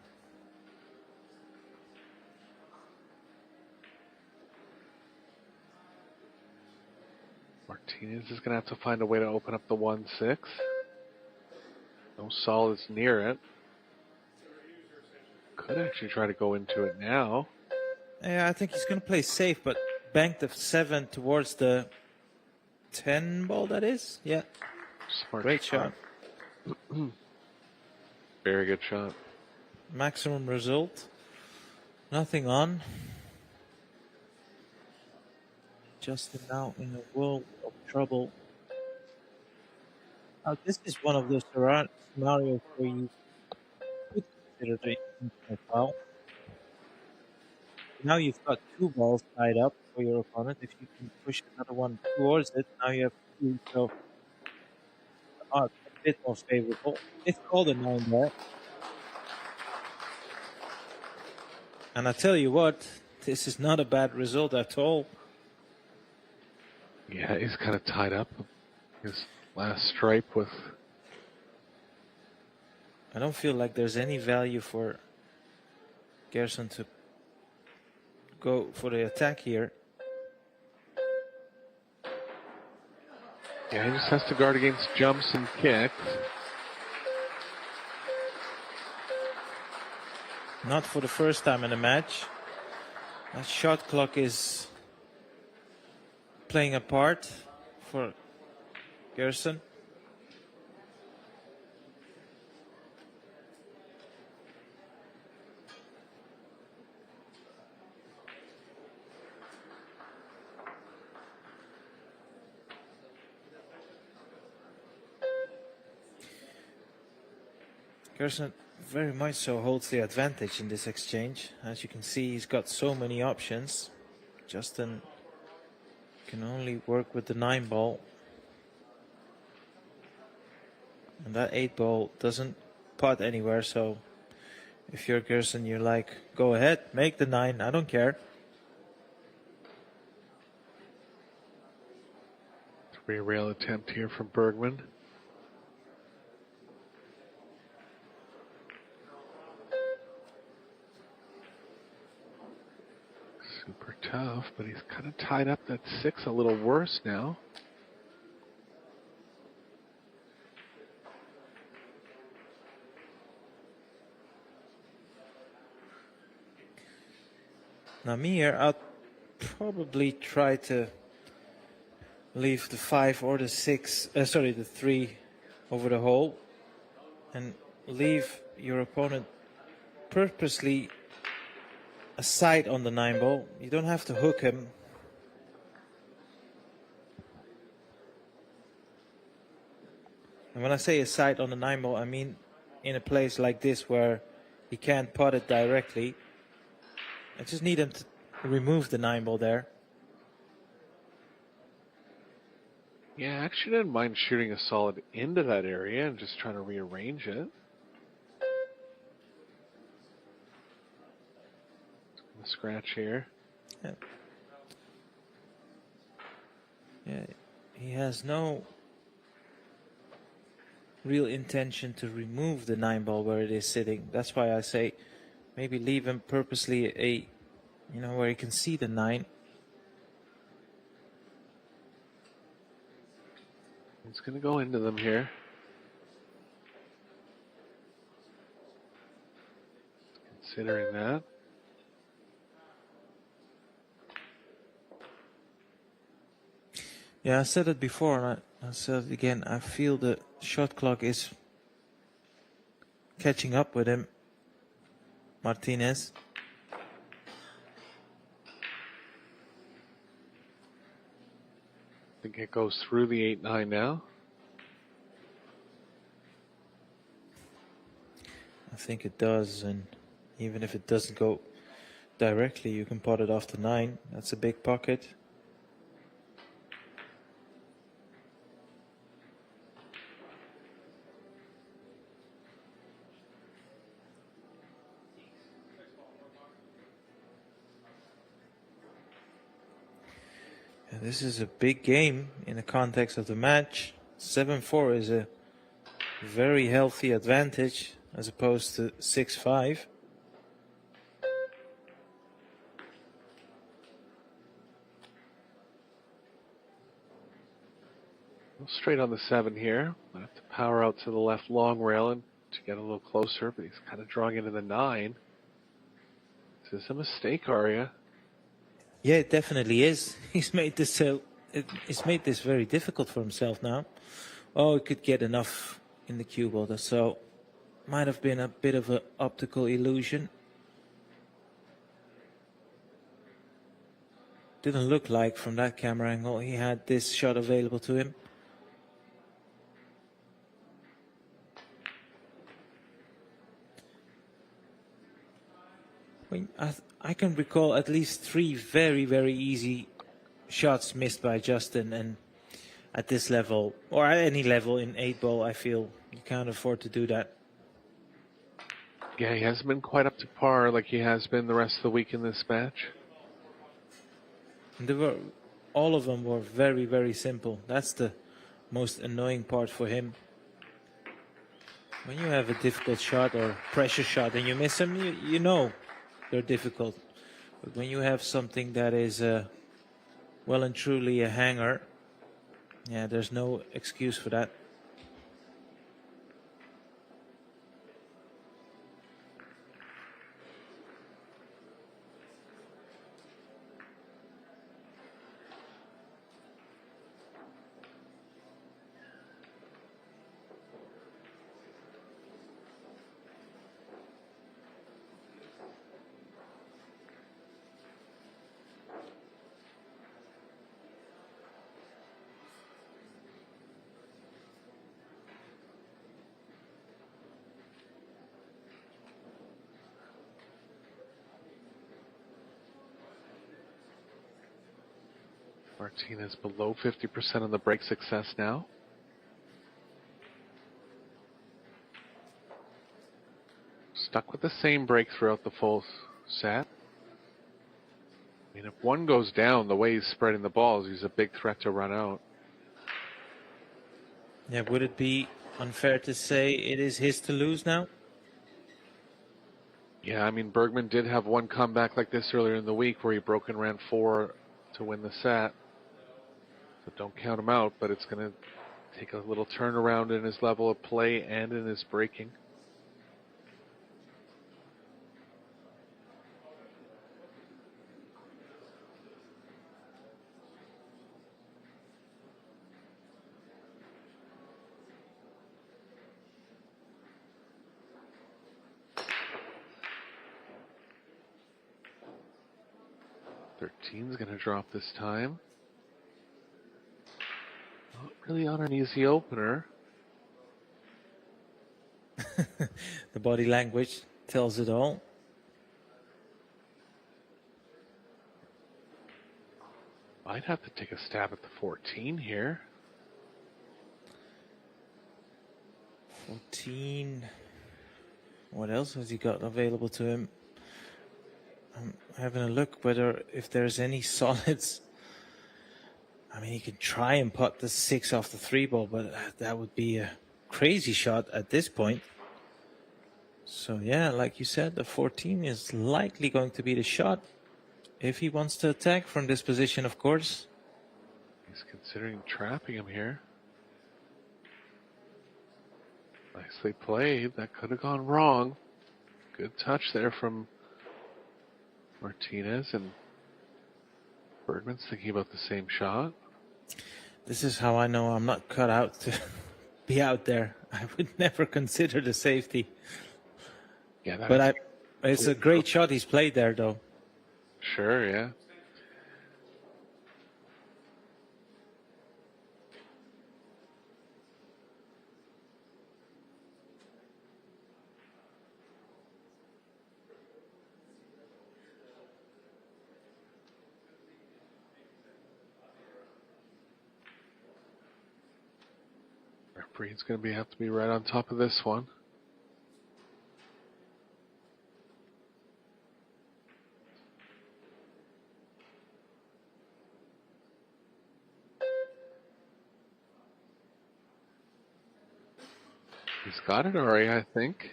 Martinez is going to have to find a way to open up the 1-6. No solids near it. Could actually try to go into it now. Yeah, I think he's going to play safe, but bank the 7 towards the 10 ball, that is. Yeah. Smart Great shot. Very good shot. Maximum result. Nothing on. Justin now in a world of trouble. Now, this is one of those scenarios where you could consider the foul. Now you've got 2 balls tied up for your opponent. If you can push another one towards it, now you have 2, so a bit more favorable. It's called a 9 there. And I tell you what, this is not a bad result at all. Yeah, he's kind of tied up his last stripe with... I don't feel like there's any value for Gerson to go for the attack here. Yeah, he just has to guard against jumps and kicks. Not for the first time in the match. That shot clock is playing a part for Gerson. Gerson very much so holds the advantage in this exchange. As you can see, he's got so many options. Justin can only work with the 9 ball. And that 8 ball doesn't putt anywhere, so if you're Gerson, you're like, go ahead, make the 9, I don't care. 3-rail attempt here from Bergman. Super tough, but he's kind of tied up that 6 a little worse now. Now me here, I'll probably try to leave the 5 or the 6, the 3 over the hole and leave your opponent purposely a side on the 9 ball. You don't have to hook him. And when I say a side on the 9 ball, I mean in a place like this where he can't putt it directly. I just need him to remove the 9 ball there. Yeah, I actually didn't mind shooting a solid into that area and just trying to rearrange it. Scratch here. Yeah. Yeah, he has no real intention to remove the 9 ball where it is sitting. That's why I say maybe leave him purposely where he can see the 9. He's going to go into them here. Considering that. Yeah, I said it before, and I said it again. I feel the shot clock is catching up with him, Martinez. I think it goes through the 8-9 now. I think it does, and even if it doesn't go directly, you can pot it off the 9. That's a big pocket. This is a big game in the context of the match. 7-4 is a very healthy advantage as opposed to 6-5. Straight on the 7 here. I have to power out to the left long rail and to get a little closer, but he's kind of drawing into the 9. Is this a mistake, Arya? Yeah, it definitely is. He's made this he's made this very difficult for himself now. Oh, he could get enough in the cue ball, so might have been a bit of an optical illusion. Didn't look like from that camera angle he had this shot available to him. I can recall at least 3 very, very easy shots missed by Justin, and at this level, or at any level in 8-ball, I feel you can't afford to do that. Yeah, he hasn't been quite up to par like he has been the rest of the week in this match. And all of them were very, very simple. That's the most annoying part for him. When you have a difficult shot or pressure shot and you miss them, you know they're difficult. But when you have something that is well and truly a hanger, yeah, there's no excuse for that. Martinez below 50% on the break success now. Stuck with the same break throughout the full set. I mean, if one goes down, the way he's spreading the balls, he's a big threat to run out. Yeah, would it be unfair to say it is his to lose now? Yeah, I mean, Bergman did have one comeback like this earlier in the week where he broke and ran 4 to win the set. So don't count him out, but it's going to take a little turnaround in his level of play and in his breaking. Thirteen's going to drop this time. Not really on an easy opener. The body language tells it all. Might have to take a stab at the 14 here. 14. What else has he got available to him? I'm having a look if there's any solids. I mean, he could try and putt the 6 off the 3-ball, but that would be a crazy shot at this point. So yeah, like you said, the 14 is likely going to be the shot if he wants to attack from this position, of course. He's considering trapping him here. Nicely played. That could have gone wrong. Good touch there from Martinez, and Bergman's thinking about the same shot. This is how I know I'm not cut out to be out there. I would never consider the safety. Yeah, but it's a great shot he's played there, though. Sure, yeah. Referee's going to have to be right on top of this one. He's got it already, I think.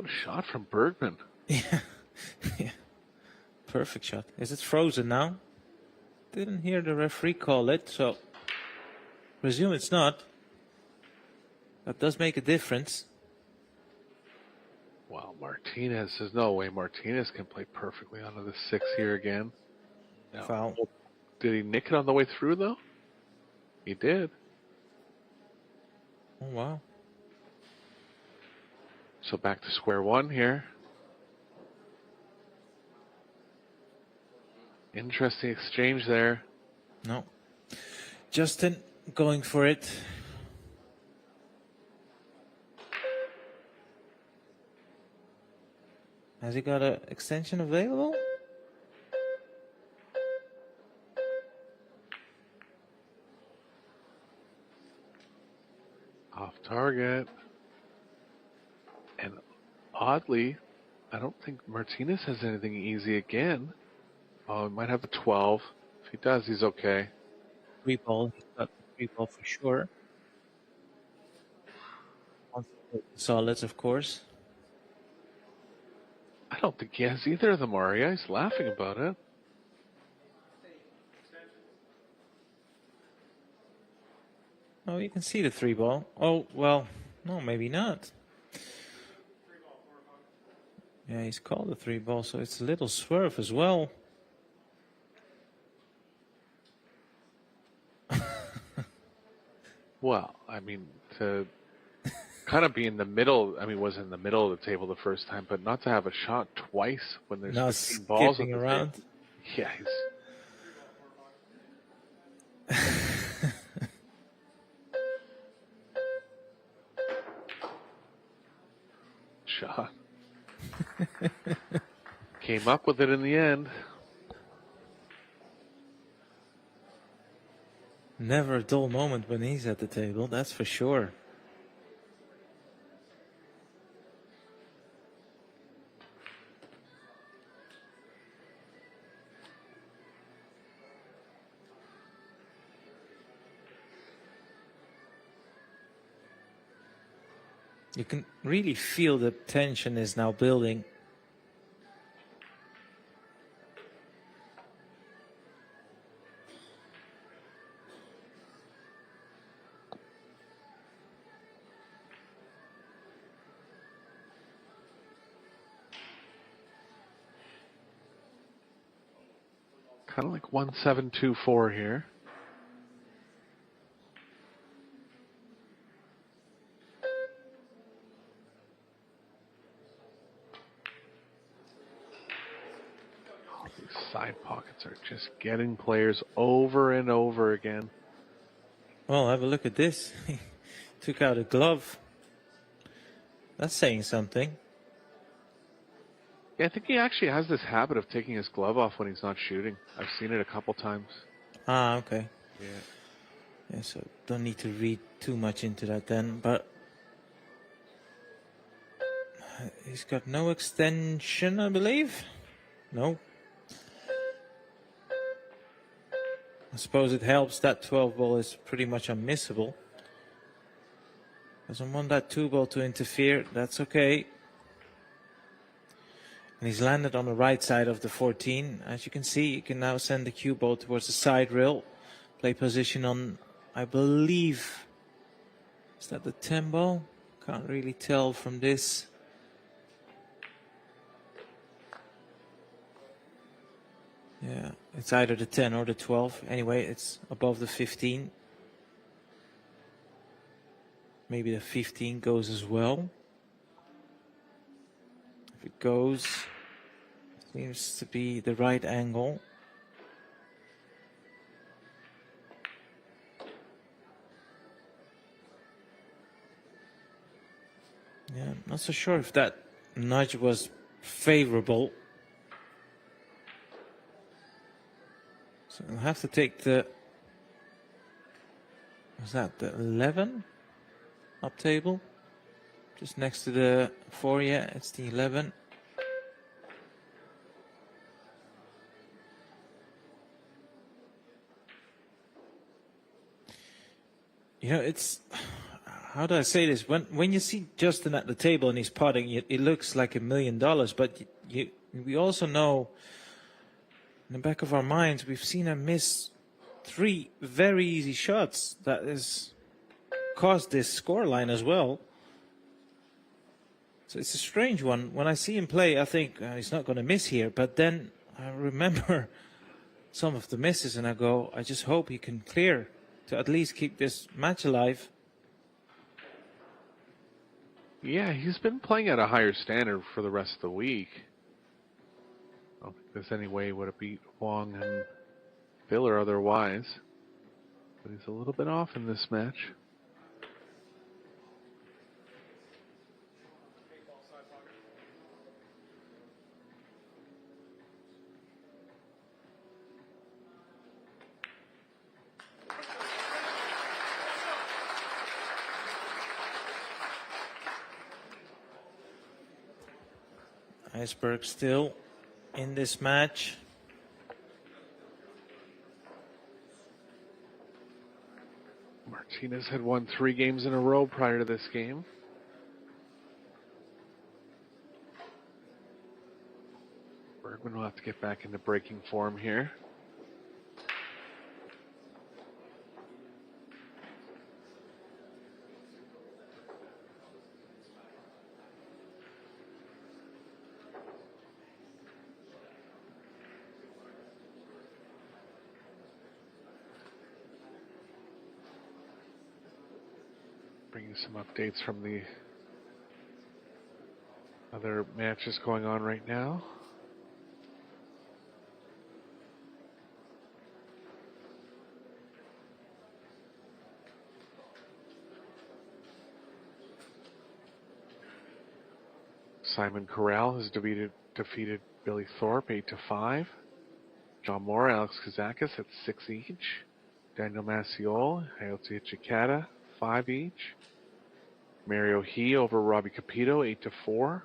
What a shot from Bergman. Yeah. Yeah. Perfect shot. Is it frozen now? Didn't hear the referee call it, so presume it's not. That does make a difference. Wow, Martinez. There's no way Martinez can play perfectly onto the 6 here again. No. Foul. Did he nick it on the way through, though? He did. Oh, wow. So back to square one here. Interesting exchange there. No. Justin going for it. Has he got an extension available? Off target. And oddly, I don't think Martinez has anything easy again. Oh, he might have a 12. If he does, he's okay. 3-ball. He's got the 3-ball for sure. Solids, of course. I don't think he has either of them, Aria. He's laughing about it. Oh, you can see the 3-ball. Oh, well, no, maybe not. Yeah, he's called the 3-ball, so it's a little swerve as well. Well, I mean, to kind of be in the middle, I mean, was in the middle of the table the first time, but not to have a shot twice when there's Now 15 balls on skipping the around. table. Yeah, shot. Came up with it in the end. Never a dull moment when he's at the table, that's for sure. You can really feel the tension is now building. Kind of like 1724 here. These side pockets are just getting players over and over again. Well, have a look at this. He took out a glove. That's saying something. Yeah, I think he actually has this habit of taking his glove off when he's not shooting. I've seen it a couple times. Ah, okay. Yeah. Yeah, so don't need to read too much into that then, but he's got no extension, I believe. No. I suppose it helps that 12 ball is pretty much unmissable. Doesn't want that 2 ball to interfere. That's okay. And he's landed on the right side of the 14. As you can see, you can now send the cue ball towards the side rail. Play position on, I believe, is that the 10 ball? Can't really tell from this. Yeah, it's either the 10 or the 12. Anyway, it's above the 15. Maybe the 15 goes as well. If it goes, seems to be the right angle. Yeah, I'm not so sure if that nudge was favorable. So I'll have to take the, was that the 11 up table? Just next to the 4, yeah, it's the 11. You know, it's, how do I say this? When you see Justin at the table and he's potting, it looks like $1 million. But we also know in the back of our minds, we've seen him miss 3 very easy shots that has caused this scoreline as well. So it's a strange one. When I see him play, I think he's not going to miss here. But then I remember some of the misses and I go, I just hope he can clear to at least keep this match alive. Yeah, he's been playing at a higher standard for the rest of the week. I don't think there's any way he would have beat Wong and Filler otherwise. But he's a little bit off in this match. Iceberg still in this match. Martinez had won 3 games in a row prior to this game. Bergman will have to get back into breaking form here. Bringing some updates from the other matches going on right now. Simon Corral has defeated Billy Thorpe 8-5. John Moore, Alex Kazakis at 6 each. Daniel Maciol, Hayoti Chikata, 5 each. Mario He over Robbie Capito, 8-4.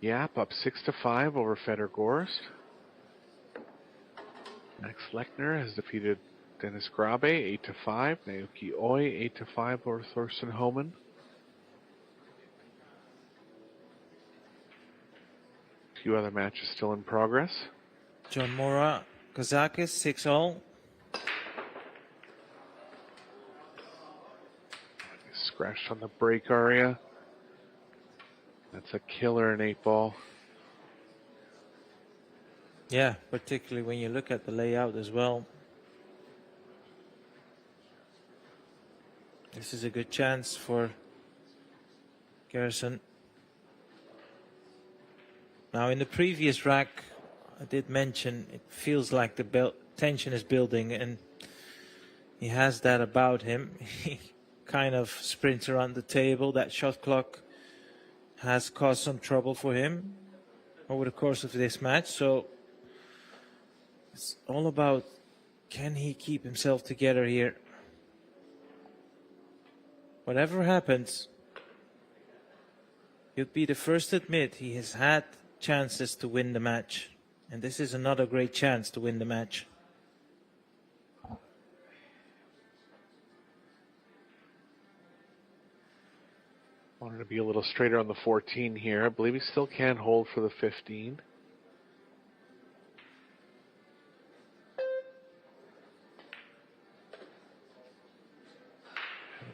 Yap up 6-5 over Feder Gorst. Max Lechner has defeated Dennis Grabe, 8-5. Naoki Oi, 8-5 over Thorsten Homan. A few other matches still in progress. John Mora, Kazakis, 6-all. Scratched on the break area. That's a killer in 8-ball. Yeah, particularly when you look at the layout as well. This is a good chance for Garrison. Now in the previous rack, I did mention it feels like the tension is building, and he has that about him. He kind of sprints around the table. That shot clock has caused some trouble for him over the course of this match. So it's all about, can he keep himself together here? Whatever happens, you'd be the first to admit he has had chances to win the match. And this is another great chance to win the match. Wanted to be a little straighter on the 14 here. I believe he still can hold for the 15. A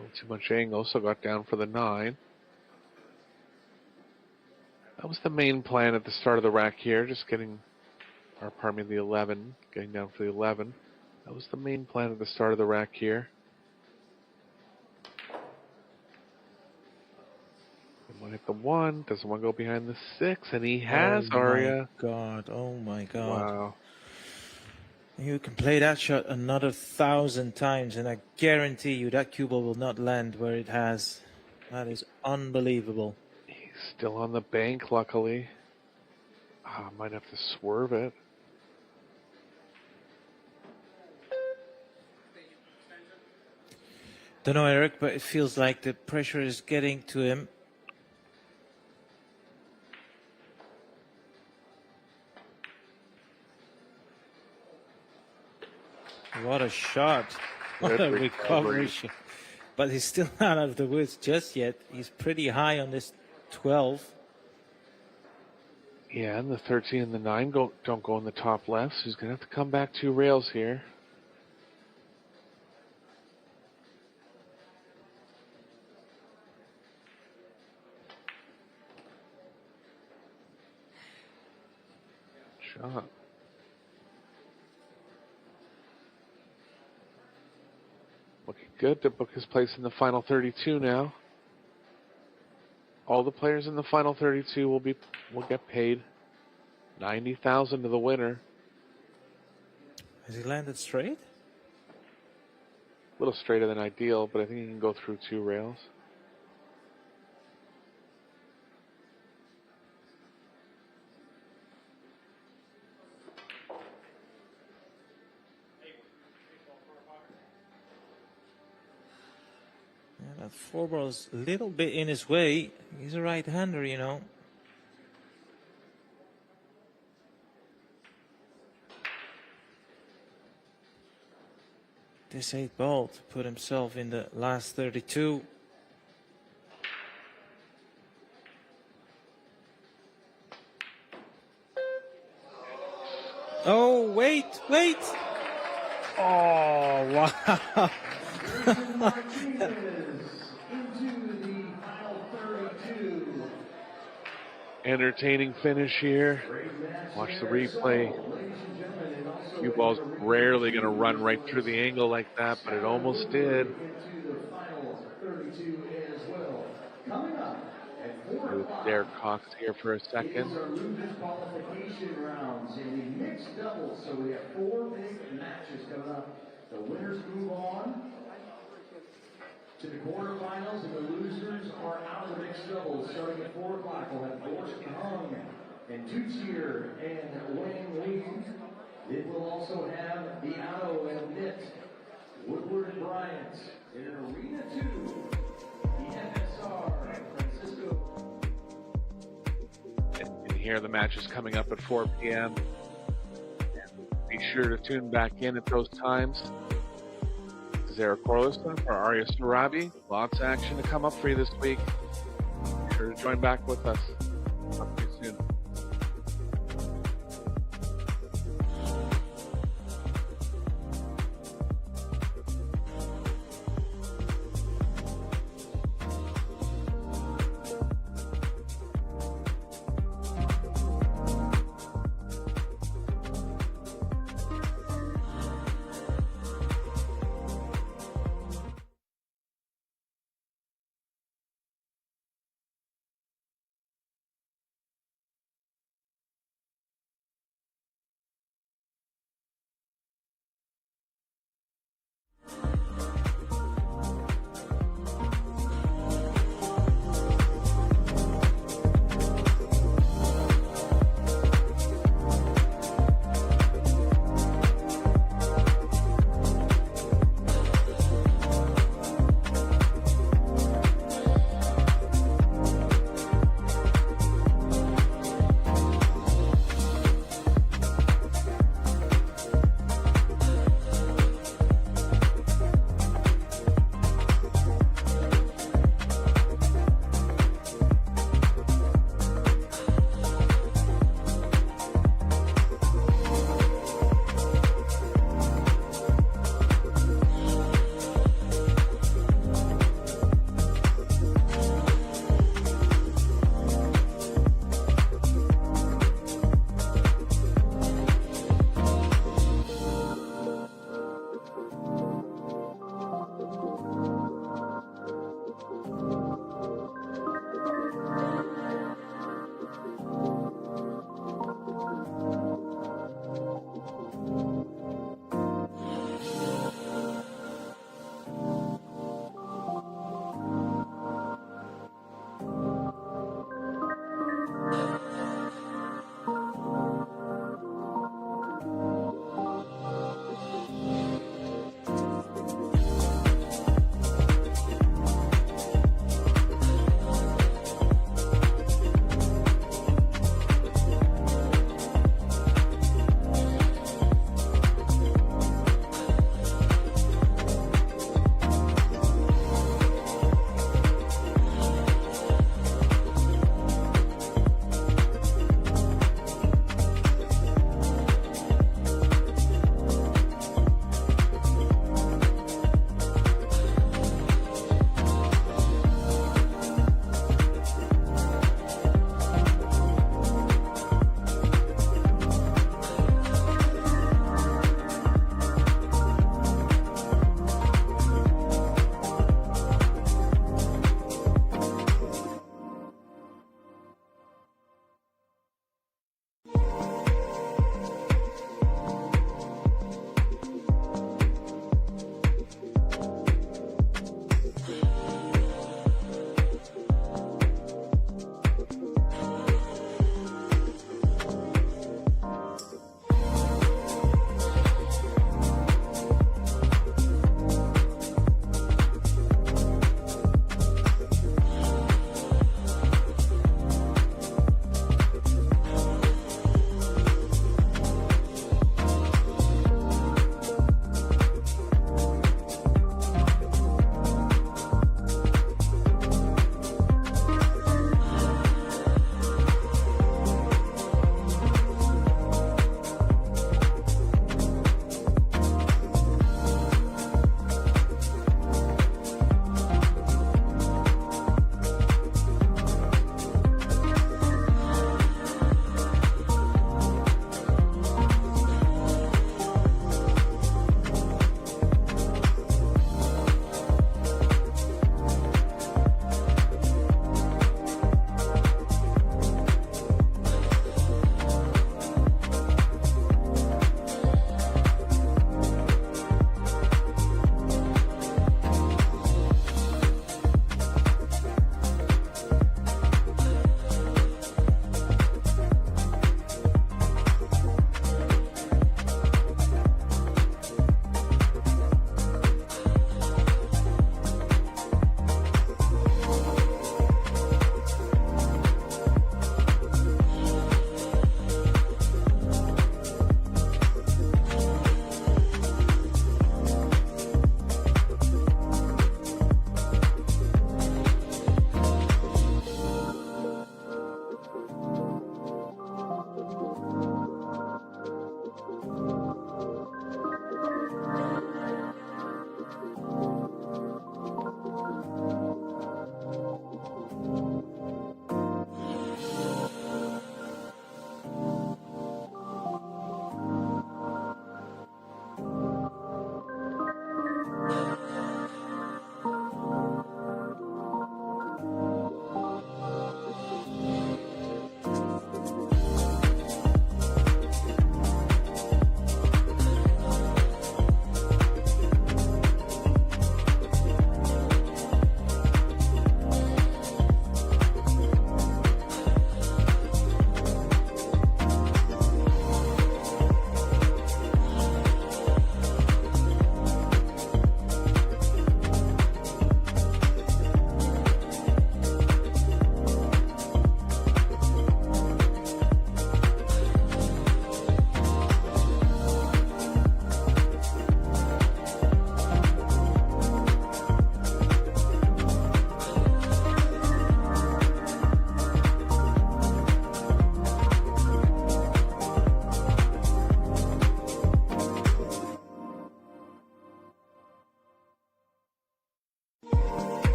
little too much angle, so got down for the 9. That was the main plan at the start of the rack here, just getting, or pardon me, the 11, getting down for the 11. That was the main plan at the start of the rack here. One hit the 1, doesn't want to go behind the 6, and he has, Arya. Oh my God. Wow. You can play that shot another 1,000 times, and I guarantee you that cue ball will not land where it has. That is unbelievable. He's still on the bank, luckily. Might have to swerve it. Don't know, Eric, but it feels like the pressure is getting to him. What a shot. What a recovery shot. but he's still not out of the woods just yet. He's pretty high on this 12. Yeah, and the 13 and the 9 don't go in the top left, so he's going to have to come back 2 rails here. Shot. Looking good to book his place in the final 32 now. All the players in the final 32 will get paid $90,000 to the winner. Has he landed straight? A little straighter than ideal, but I think he can go through 2 rails. Yeah, that 4 ball is a little bit in his way. He's a right-hander, you know. This 8 ball to put himself in the last 32. Oh, wait. Oh, wow. Entertaining finish here. Watch the replay. Cue ball's rarely going to run right through the angle like that, but it almost did. With Derek Cox here for a second. These are losers qualification rounds in the mixed doubles, so we have 4 big matches coming up. The winners move on to the quarterfinals, and the losers are out of the mixed doubles. Starting at 4 o'clock, we'll have Gorski Hung and Tutsier and Wayne Lee. It will also have Beato and Nitt, Woodward and Bryant. In Arena 2, the FSR, Francisco. And here the match is coming up at 4 p.m. And be sure to tune back in at those times. This is Eric Corliss for Arya Sarabi. Lots of action to come up for you this week. Be sure to join back with us. Talk to you soon.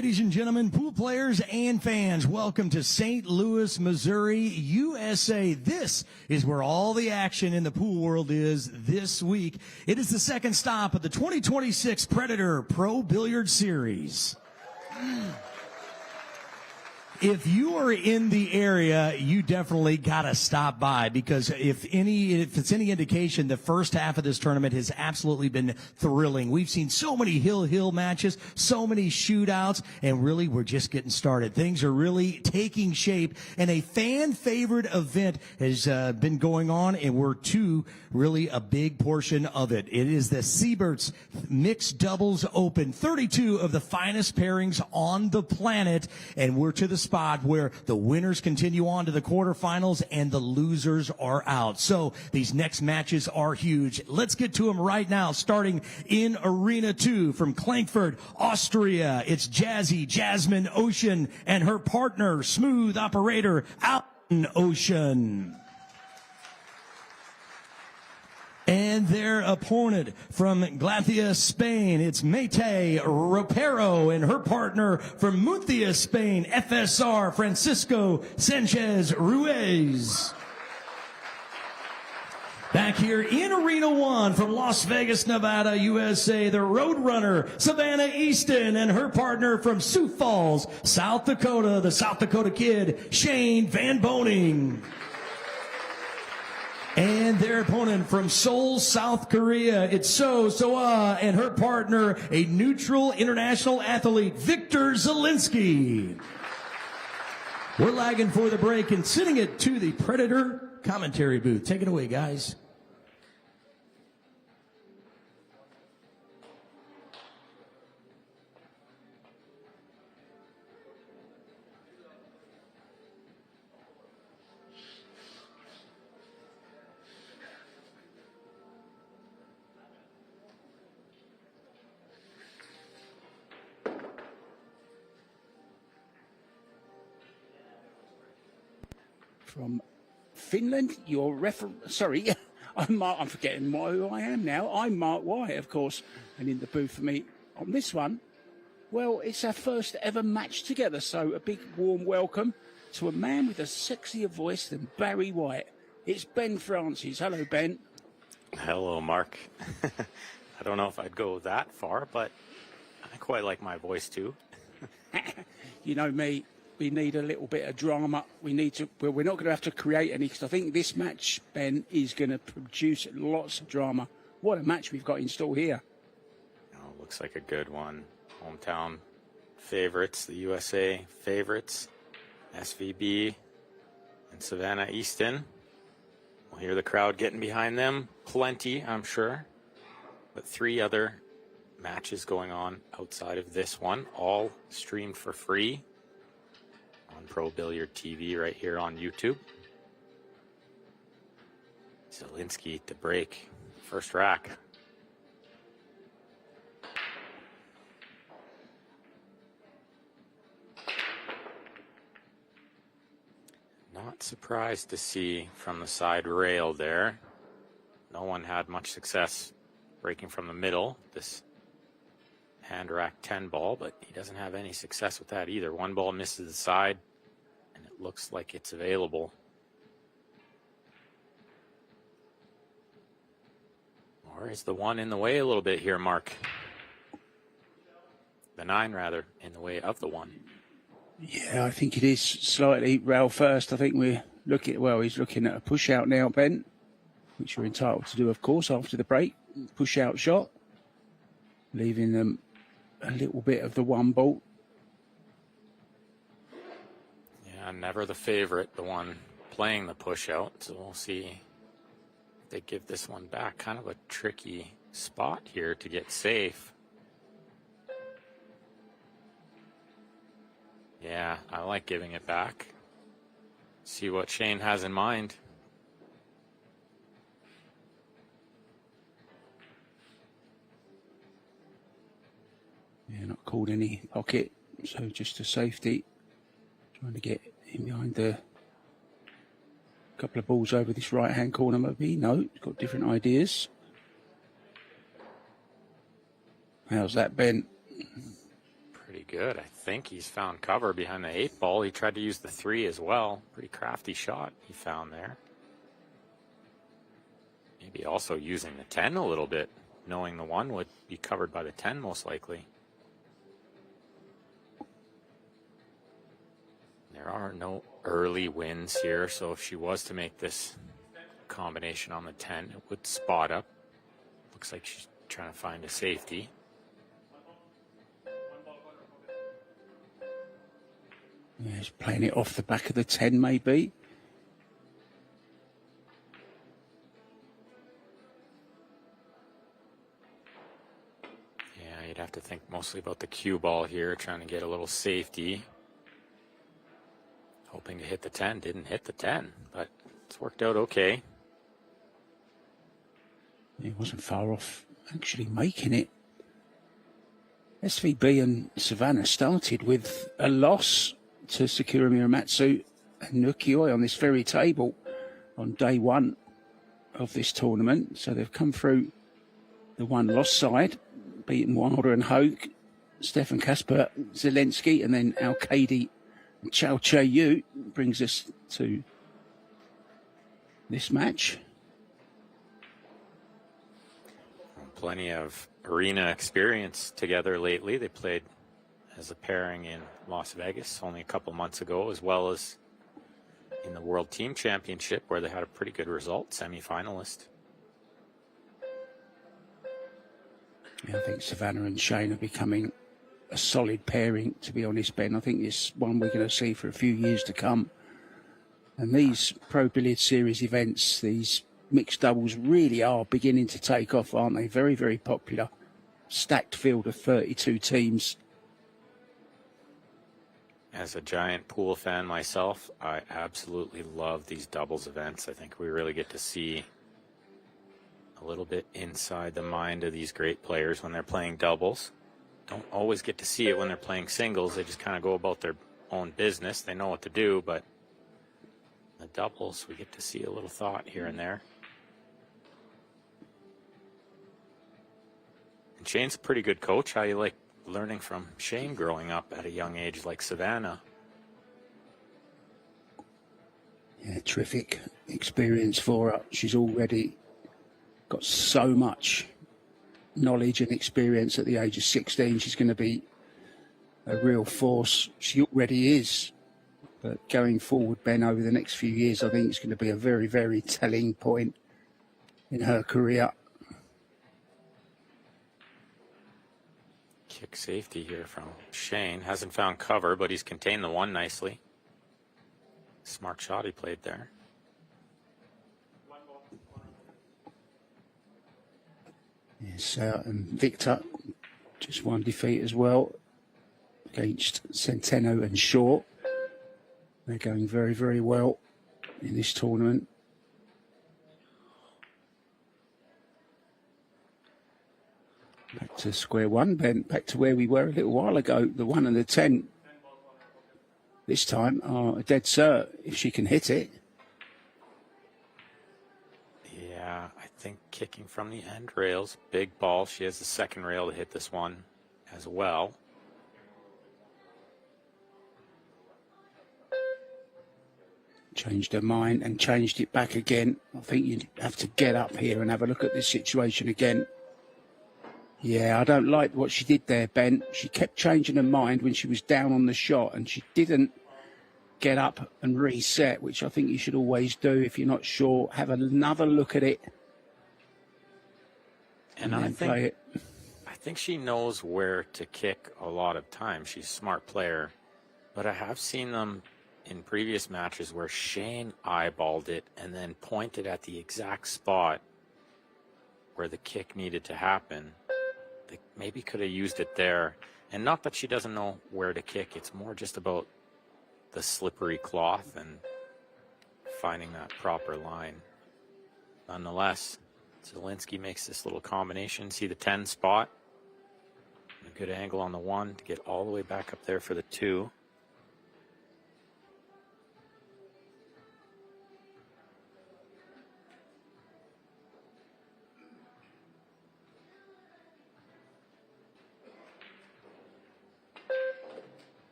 ladies and gentlemen, pool players and fans, welcome to St. Louis, Missouri, USA. This is where all the action in the pool world is this week. It is the second stop of the 2026 Predator Pro Billiard Series. If you are in the area, you definitely got to stop by, because if it's any indication, the first half of this tournament has absolutely been thrilling. We've seen so many hill matches, so many shootouts, and really we're just getting started. Things are really taking shape, and a fan favorite event has been going on, and we're really a big portion of it. It is the Seyberts Mixed Doubles Open, 32 of the finest pairings on the planet, and we're to the spot where the winners continue on to the quarterfinals and the losers are out. So these next matches are huge. Let's get to them right now, starting in Arena 2 from Klagenfurt, Austria. It's Jazzy Jasmine Ocean and her partner, smooth operator Yalin Ocean. And their opponent from Glacia, Spain, it's Mayte Ropero and her partner from Murcia, Spain, FSR Francisco Sanchez Ruiz. Back here in Arena 1 from Las Vegas, Nevada, USA, the Roadrunner Savannah Easton and her partner from Sioux Falls, South Dakota, the South Dakota Kid, Shane Van Boning. And their opponent from Seoul, South Korea, it's Soa and her partner, a neutral international athlete, Victor Zielinski. We're lagging for the break and sending it to the Predator commentary booth. Take it away, guys. From Finland, your sorry, I'm forgetting who I am now. I'm Mark Wyatt, of course, and in the booth for me on this one, well, it's our first ever match together, so a big warm welcome to a man with a sexier voice than Barry White. It's Ben Francis. Hello, Ben. Hello, Mark. I don't know if I'd go that far, but I quite like my voice too. You know me. We need a little bit of drama. We're not going to have to create any, because I think this match, Ben, is going to produce lots of drama. What a match we've got in store here. Oh, looks like a good one. Hometown favorites, the USA favorites, SVB and Savannah Easton. We'll hear the crowd getting behind them. Plenty, I'm sure. But 3 other matches going on outside of this one, all streamed for free on Pro Billiard TV right here on YouTube. Zielinski to break. First rack. Not surprised to see from the side rail there. No one had much success breaking from the middle. This hand rack 10 ball, but he doesn't have any success with that either. One ball misses the side, and it looks like it's available. Or is the 1 in the way a little bit here, Mark? The 9, rather, in the way of the 1. Yeah, I think it is slightly rail first. I think we're looking, well, he's looking at a push out now, Ben, which you're entitled to do, of course, after the break. Push out shot, leaving them a little bit of the 1 ball. Yeah, never the favorite, the one playing the push out. So we'll see if they give this one back. Kind of a tricky spot here to get safe. Yeah, I like giving it back. See what Shane has in mind. Yeah, not called any pocket, so just a safety. Trying to get in behind the couple of balls over this right-hand corner, maybe. No, he's got different ideas. How's that, Ben? Pretty good. I think he's found cover behind the 8 ball. He tried to use the 3 as well. Pretty crafty shot he found there. Maybe also using the 10 a little bit, knowing the 1 would be covered by the 10 most likely. There are no early wins here, so if she was to make this combination on the 10, it would spot up. Looks like she's trying to find a safety. Yeah, he's playing it off the back of the 10 maybe. Yeah, you'd have to think mostly about the cue ball here, trying to get a little safety. Hoping to hit the 10, didn't hit the 10, but it's worked out okay. He wasn't far off actually making it. SVB and Savannah started with a loss to Sakura Miramatsu and Nukioi on this very table on day 1 of this tournament. So they've come through the 1 loss side, beaten Wilder and Hogue, Stefan Kasper Zelensky, and then Al-Qaidi Chao Che-Yu brings us to this match. Plenty of arena experience together lately. They played as a pairing in Las Vegas only a couple months ago, as well as in the World Team Championship, where they had a pretty good result, semi-finalist. Yeah, I think Savannah and Shane are becoming a solid pairing, to be honest, Ben. I think it's one we're going to see for a few years to come. And these Pro Billiard Series events, these mixed doubles really are beginning to take off, aren't they? Very, very popular. Stacked field of 32 teams. As a giant pool fan myself, I absolutely love these doubles events. I think we really get to see a little bit inside the mind of these great players when they're playing doubles. Don't always get to see it when they're playing singles. They just kind of go about their own business. They know what to do, but the doubles, we get to see a little thought here and there. And Shane's a pretty good coach. How you like learning from Shane growing up at a young age like Savannah? Yeah, terrific experience for her. She's already got so much knowledge and experience at the age of 16. She's going to be a real force. She already is. But going forward, Ben, over the next few years, I think it's going to be a very, very telling point in her career. Kick safety here from Shane. Hasn't found cover, but he's contained the 1 nicely. Smart shot he played there. Yes, and Victor, just 1 defeat as well against Centeno and Shaw. They're going very, very well in this tournament. Back to square one, Ben. Back to where we were a little while ago. The 1 and the 10 this time are a dead cert if she can hit it. Yeah, I think kicking from the end rails, big ball. She has the 2nd rail to hit this one as well. Changed her mind and changed it back again. I think you'd have to get up here and have a look at this situation again. Yeah, I don't like what she did there, Ben. She kept changing her mind when she was down on the shot, and she didn't get up and reset, which I think you should always do. If you're not sure, have another look at it. And I think she knows where to kick a lot of times. She's a smart player. But I have seen them in previous matches where Shane eyeballed it and then pointed at the exact spot where the kick needed to happen. They maybe could have used it there. And not that she doesn't know where to kick. It's more just about the slippery cloth and finding that proper line. Nonetheless, Zelensky makes this little combination. See the 10 spot? A good angle on the 1 to get all the way back up there for the 2.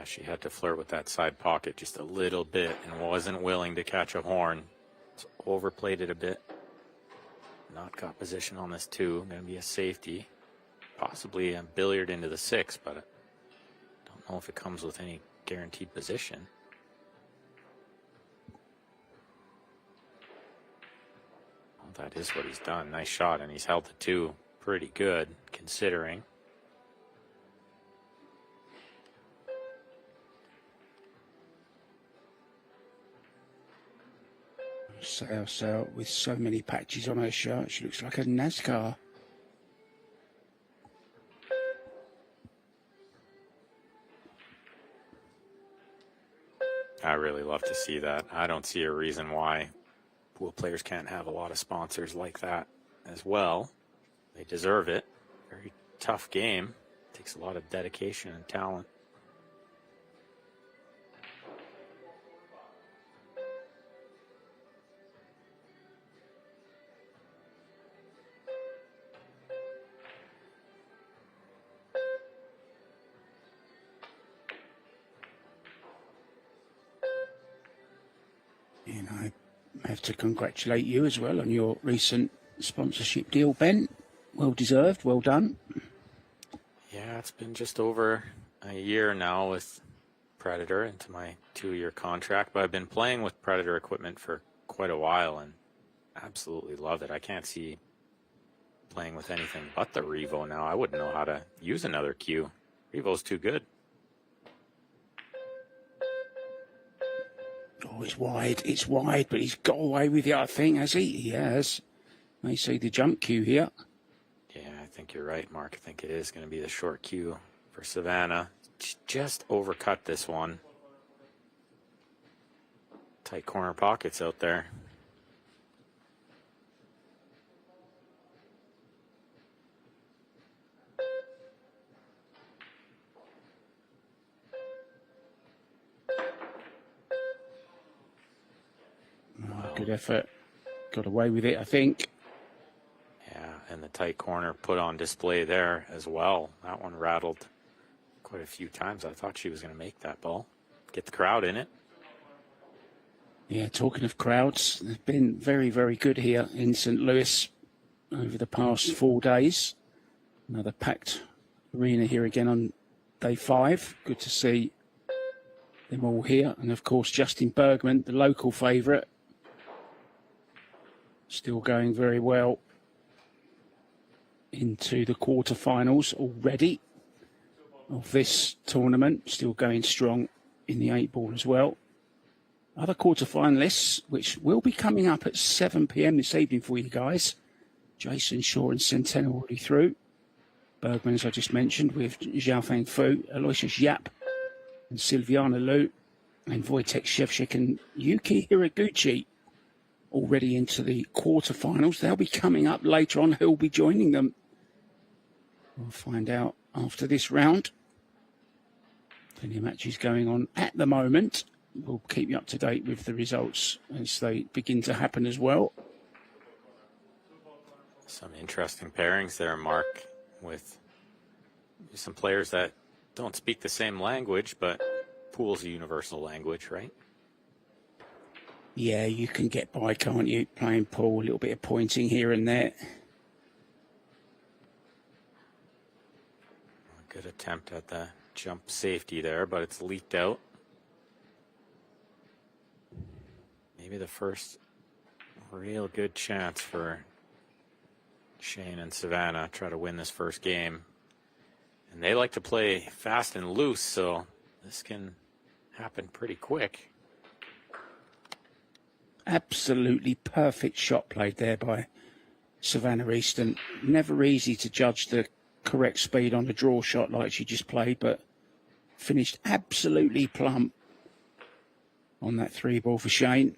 she had to flirt with that side pocket just a little bit and wasn't willing to catch a horn. So overplayed it a bit. Not got position on this 2. Going to be a safety. Possibly a billiard into the 6, but I don't know if it comes with any guaranteed position. Well, that is what he's done. Nice shot, and he's held the 2 pretty good, considering. So with so many patches on her shirt, she looks like a NASCAR. I really love to see that. I don't see a reason why pool players can't have a lot of sponsors like that as well. They deserve it. Very tough game. Takes a lot of dedication and talent. And I have to congratulate you as well on your recent sponsorship deal, Ben. Well deserved, well done. Yeah, it's been just over a year now with Predator into my 2-year contract, but I've been playing with Predator equipment for quite a while and absolutely love it. I can't see playing with anything but the Revo now. I wouldn't know how to use another cue. Revo's too good. Oh, it's wide, but he's got away with it, I think, has he? He has. May see the jump cue here. Yeah, I think you're right, Mark. I think it is going to be the short cue for Savannah. Just overcut this one. Tight corner pockets out there. Good effort. Got away with it, I think. Yeah, and the tight corner put on display there as well. That one rattled quite a few times. I thought she was going to make that ball. Get the crowd in it. Yeah, talking of crowds, they've been very, very good here in St. Louis over the past 4 days. Another packed arena here again on day 5. Good to see them all here. And of course, Justin Bergman, the local favourite, still going very well into the quarterfinals already of this tournament. Still going strong in the 8-ball as well. Other quarterfinalists, which will be coming up at 7 p.m. this evening for you guys. Jason Shaw and Centeno already through. Bergman, as I just mentioned, with Xiaofeng Fu, Aloysius Yap and Silviana Liu, and Wojtek Shevchik and Yuki Hiraguchi already into the quarterfinals. They'll be coming up later on. Who'll be joining them? We'll find out after this round. Plenty of matches going on at the moment. We'll keep you up to date with the results as they begin to happen as well. Some interesting pairings there, Mark, with some players that don't speak the same language, but pool's a universal language, right? Yeah, you can get by, can't you? Playing pool, a little bit of pointing here and there. A good attempt at the jump safety there, but it's leaked out. Maybe the first real good chance for Shane and Savannah try to win this first game. And they like to play fast and loose, so this can happen pretty quick. Absolutely perfect shot played there by Savannah Easton. Never easy to judge the correct speed on a draw shot like she just played, but finished absolutely plump on that 3-ball for Shane.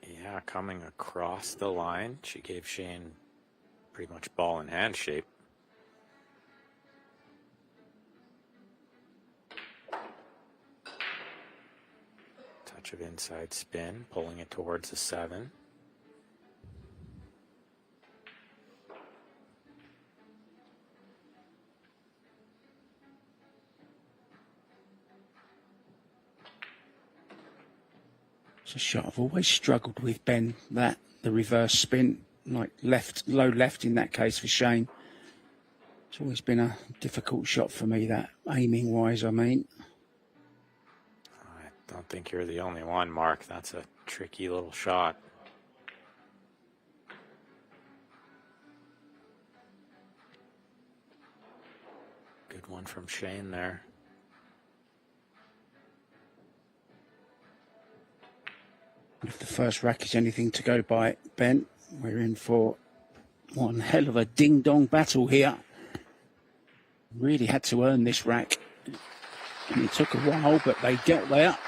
Yeah, coming across the line, she gave Shane pretty much ball in hand shape. Touch of inside spin, pulling it towards the 7. It's a shot I've always struggled with, Ben, the reverse spin, like low left in that case for Shane. It's always been a difficult shot for me, that aiming wise, I mean. I don't think you're the only one, Mark. That's a tricky little shot. Good one from Shane there. If the first rack is anything to go by, Ben, we're in for one hell of a ding-dong battle here. Really had to earn this rack. And it took a while, but they got there.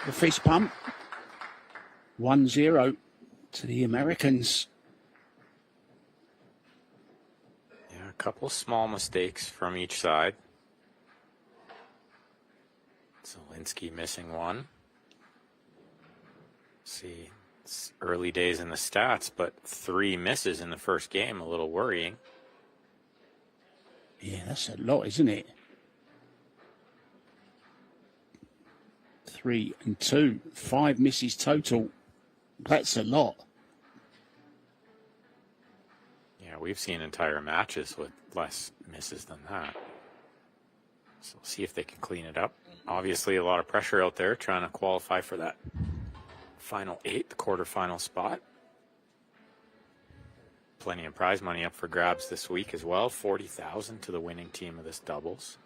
The fist pump. 1-0 to the Americans. Yeah, a couple small mistakes from each side. Zielinski missing one. See, it's early days in the stats, but 3 misses in the first game, a little worrying. Yeah, that's a lot, isn't it? 3 and 2, 5 misses total. That's a lot. Yeah, we've seen entire matches with less misses than that. So we'll see if they can clean it up. Obviously, a lot of pressure out there trying to qualify for that final 8, the quarterfinal spot. Plenty of prize money up for grabs this week as well. $40,000 to the winning team of this doubles.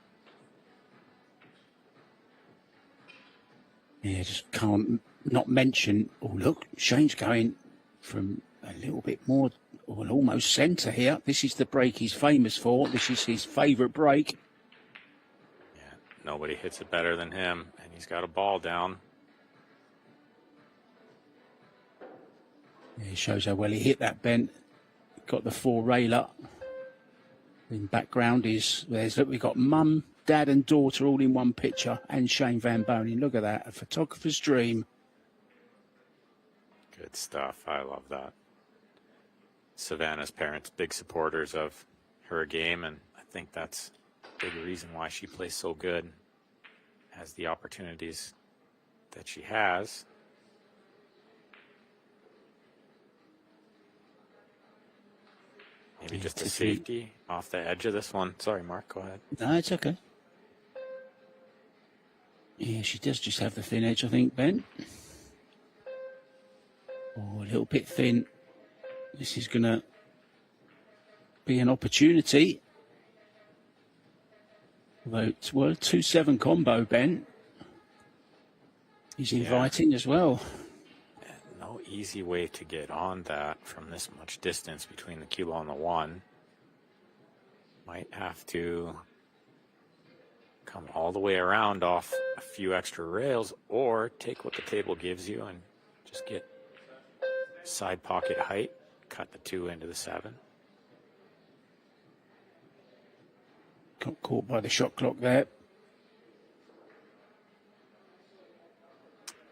Yeah, just can't not mention. Oh, look, Shane's going from a little bit more, or almost centre here. This is the break he's famous for. This is his favourite break. Yeah, nobody hits it better than him, and he's got a ball down. Yeah, it shows how well he hit that, Ben. Got the 4 railer. In background is, look, we've got mum, dad and daughter all in one picture, and Shane Van Bonen. Look at that, a photographer's dream. Good stuff. I love that. Savannah's parents, big supporters of her game, and I think that's a big reason why she plays so good, has the opportunities that she has. Maybe just a safety off the edge of this one. Sorry, Mark, go ahead. No, it's okay. Yeah, she does just have the thin edge, I think, Ben. Oh, a little bit thin. This is going to be an opportunity. Although it's well, 2-7 combo, Ben. He's inviting as well. No easy way to get on that from this much distance between the kilo and the 1. Might have to come all the way around off a few extra rails, or take what the table gives you and just get side pocket height, cut the 2 into the 7. Got caught by the shot clock there.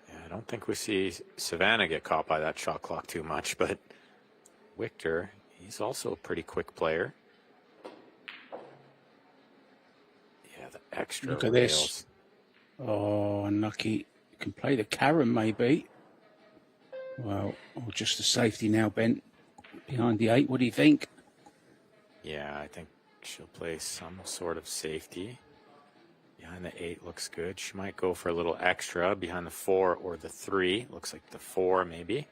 Yeah, I don't think we see Savannah get caught by that shot clock too much, but Victor, he's also a pretty quick player. Yeah, the extra Look at rails. this. Oh, unlucky. Can play the Karen, maybe. Well, or just a safety now, Ben. Behind the 8, what do you think? Yeah, I think she'll play some sort of safety. Behind the 8 looks good. She might go for a little extra behind the 4 or the 3. Looks like the 4 maybe.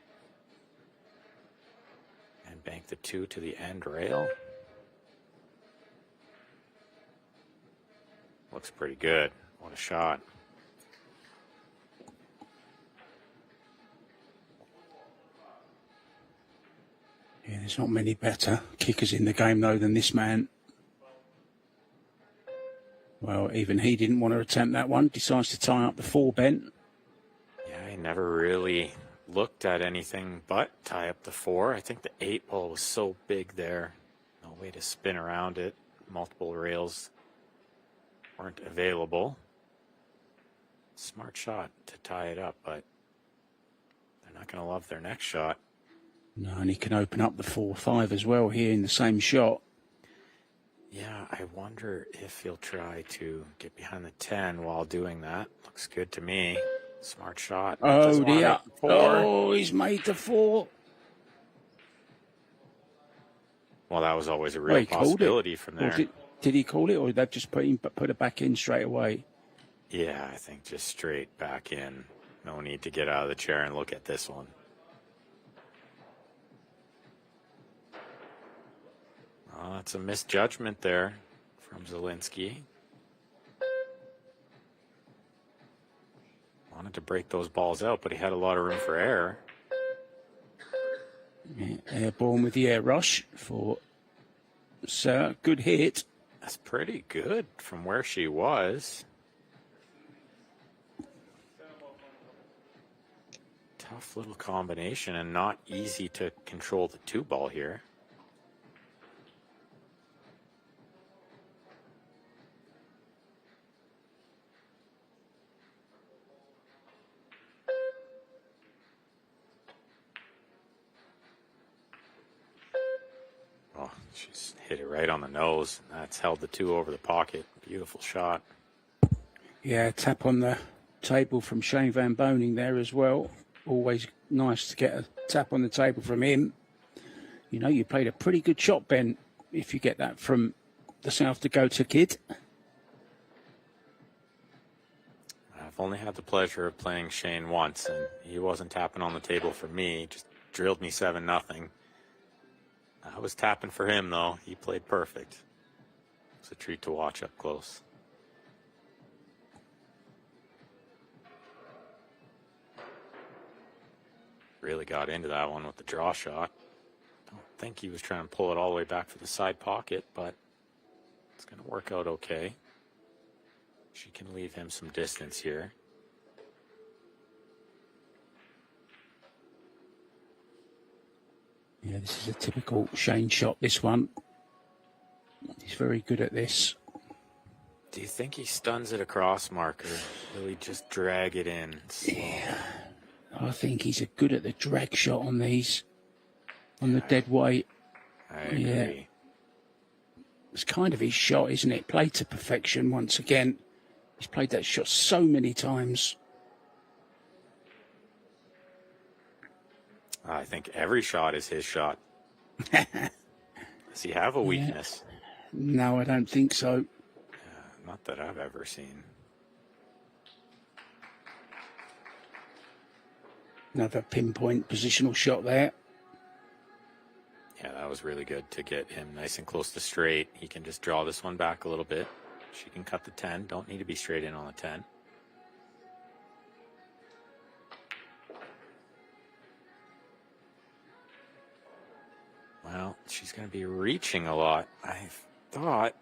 And bank the 2 to the end rail. Looks pretty good. What a shot. Yeah, there's not many better kickers in the game, though, than this man. Well, even he didn't want to attempt that one. Decides to tie up the 4, Ben. Yeah, he never really looked at anything but tie up the 4. I think the 8 ball was so big there. No way to spin around it. Multiple rails weren't available. Smart shot to tie it up, but they're not going to love their next shot. No, and he can open up the 4-5 as well here in the same shot. Yeah, I wonder if he'll try to get behind the 10 while doing that. Looks good to me. Smart shot. Oh Doesn't wanna dear. make the 4. Oh, he's made the 4. Well, that was always a Well, real he called it. possibility from Or there. did he call it, or did they just put it back in straight away? Yeah, I think just straight back in. No need to get out of the chair and look at this one. Oh, that's a misjudgment there from Zielinski. Wanted to break those balls out, but he had a lot of room for error. Yeah, airborne with the air rush for Sir. Good hit. That's pretty good from where she was. Tough little combination and not easy to control the 2 ball here. Oh, she's hit it right on the nose. That's held the 2 over the pocket. Beautiful shot. Yeah, tap on the table from Shane Van Boning there as well. Always nice to get a tap on the table from him. You know, you played a pretty good shot, Ben, if you get that from the South Dakota kid. I've only had the pleasure of playing Shane once, and he wasn't tapping on the table for me. He just drilled me 7-0. I was tapping for him, though. He played perfect. It's a treat to watch up close. Really got into that one with the draw shot. Don't think he was trying to pull it all the way back for the side pocket, but it's going to work out okay. She can leave him some distance here. Yeah, this is a typical Shane shot, this one. He's very good at this. Do you think he stuns it across, Mark, or will he just drag it in slow? Yeah, I think he's good at the drag shot on these, on the dead weight. I agree. Yeah. It's kind of his shot, isn't it? Played to perfection once again. He's played that shot so many times. I think every shot is his shot. Does he have a weakness? No, I don't think so. Not that I've ever seen. Another pinpoint positional shot there. Yeah, that was really good to get him nice and close to straight. He can just draw this one back a little bit. She can cut the 10. Don't need to be straight in on the 10. Well, she's going to be reaching a lot. I thought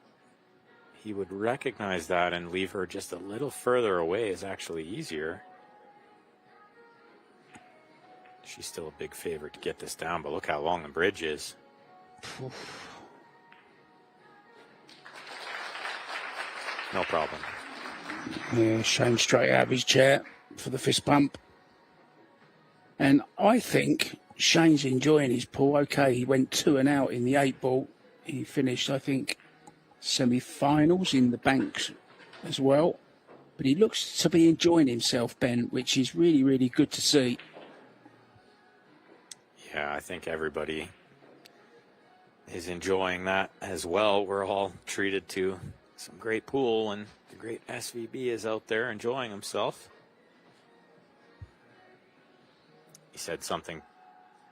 he would recognize that and leave her just a little further away is actually easier. She's still a big favorite to get this down, but look how long the bridge is. No problem. Yeah, Shane straight out of his chair for the fist pump. And I think Shane's enjoying his pool. Okay, he went 2 and out in the 8 ball. He finished, I think, semi-finals in the banks as well. But he looks to be enjoying himself, Ben, which is really, really good to see. Yeah, I think everybody is enjoying that as well. We're all treated to some great pool, and the great SVB is out there enjoying himself. He said something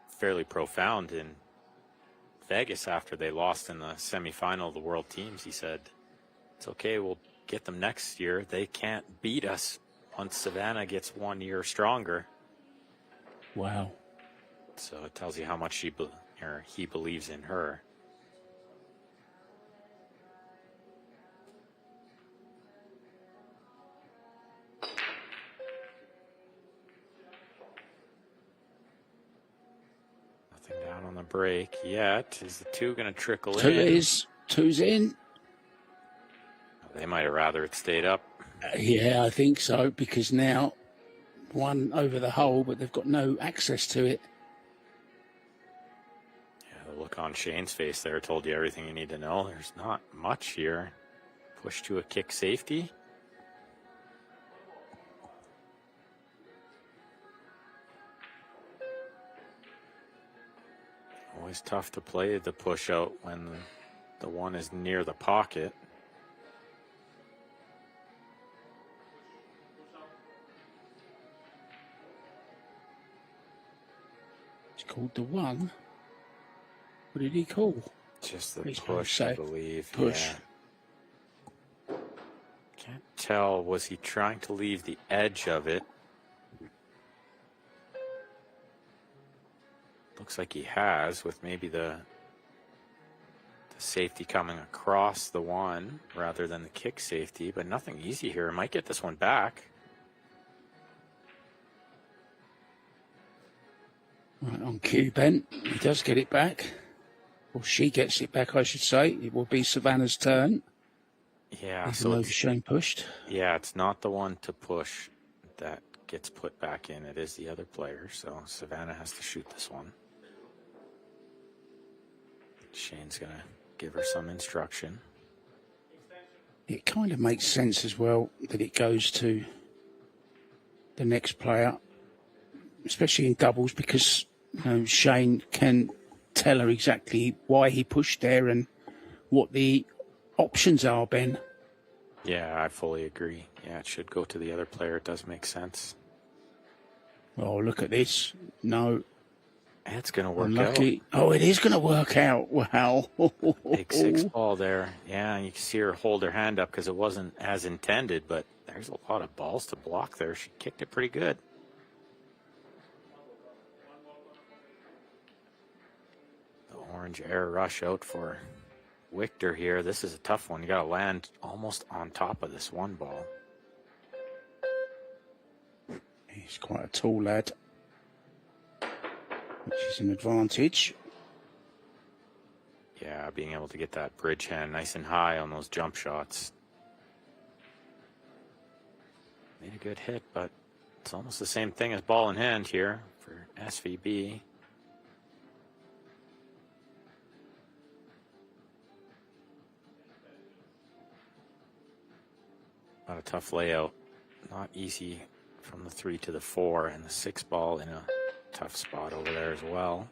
fairly profound in Vegas after they lost in the semifinal of the World Teams. He said, it's okay, we'll get them next year. They can't beat us once Savannah gets 1 year stronger. Wow. So it tells you how much he believes in her. Nothing down on the break yet. Is the 2 going to trickle in? 2's in. They might have rather it stayed up. Yeah, I think so, because now 1 over the hole, but they've got no access to it. Yeah, the look on Shane's face there told you everything you need to know. There's not much here. Push to a kick safety. always tough to play the push out when the one is near the pocket. It's called the one. What did he call? Just the He's gonna push, I say believe. push. Yeah. Can't tell. Was he trying to leave the edge of it? Looks like he has, with maybe the safety coming across the one rather than the kick safety, but nothing easy here. Might get this one back. Right on cue, Ben. He does get it back. Or she gets it back, I should say. It will be Savannah's turn. Yeah, Even so though it's, Shane pushed. yeah, it's not the one to push that gets put back in. It is the other player, so Savannah has to shoot this one. Shane's going to give her some instruction. It kind of makes sense as well that it goes to the next player, especially in doubles, because Shane can tell her exactly why he pushed there and what the options are, Ben. Yeah, I fully agree. Yeah, it should go to the other player. It does make sense. Oh, look at this. No. It's going to work Unlucky. Oh, it is going to work out. Wow. out. Big six ball there. Yeah, you can see her hold her hand up because it wasn't as intended, but there's a lot of balls to block there. She kicked it pretty good. The orange air rush out for Victor here. This is a tough one. You got to land almost on top of this one ball. He's quite a tall lad, which is an advantage. Yeah, being able to get that bridge hand nice and high on those jump shots. Made a good hit, but it's almost the same thing as ball in hand here for SVB. Not a tough layout. Not easy from the 3 to the 4, and the 6 ball in a tough spot over there as well.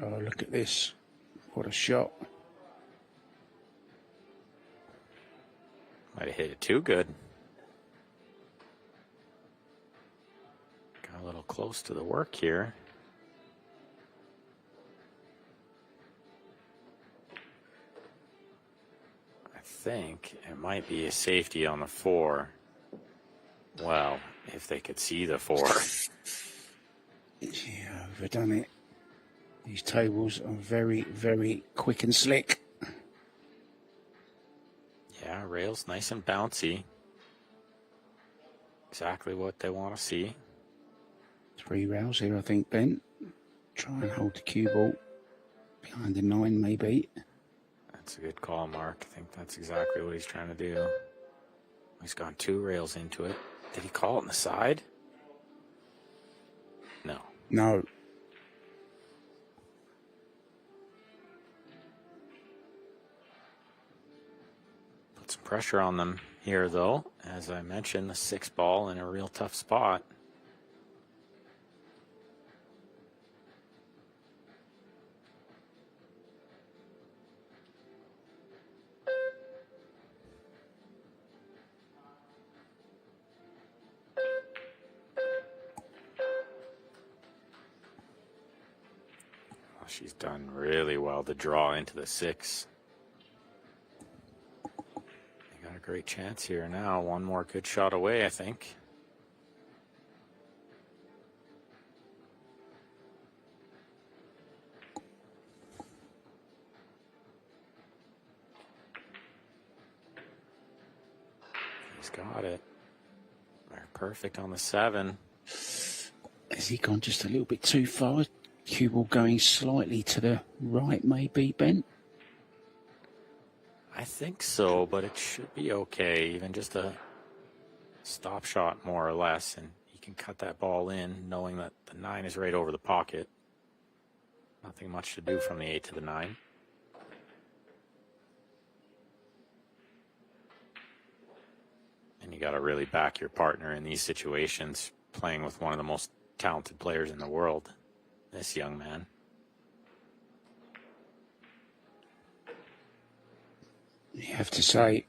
Oh, look at this. What a shot. Might have hit it too good. Got a little close to the work here. I think it might be a safety on the 4. Well, if they could see the 4. Yeah, overdone it. These tables are very, very quick and slick. Yeah, rails nice and bouncy. Exactly what they want to see. 3 rails here, I think, Ben. Try and hold the cue ball behind the 9, maybe. That's a good call, Mark. I think that's exactly what he's trying to do. He's gone 2 rails into it. Did he call it on the side? No. No. Put some pressure on them here, though. As I mentioned, the 6 ball in a real tough spot. She's done really well to draw into the 6. They got a great chance here now. One more good shot away, I think. He's got it. They're perfect on the 7. Has he gone just a little bit too far? Cue ball going slightly to the right, maybe, Ben? I think so, but it should be okay. Even just a stop shot, more or less, and he can cut that ball in, knowing that the 9 is right over the pocket. Nothing much to do from the 8 to the 9. And you got to really back your partner in these situations, playing with one of the most talented players in the world, this young man. You have to say,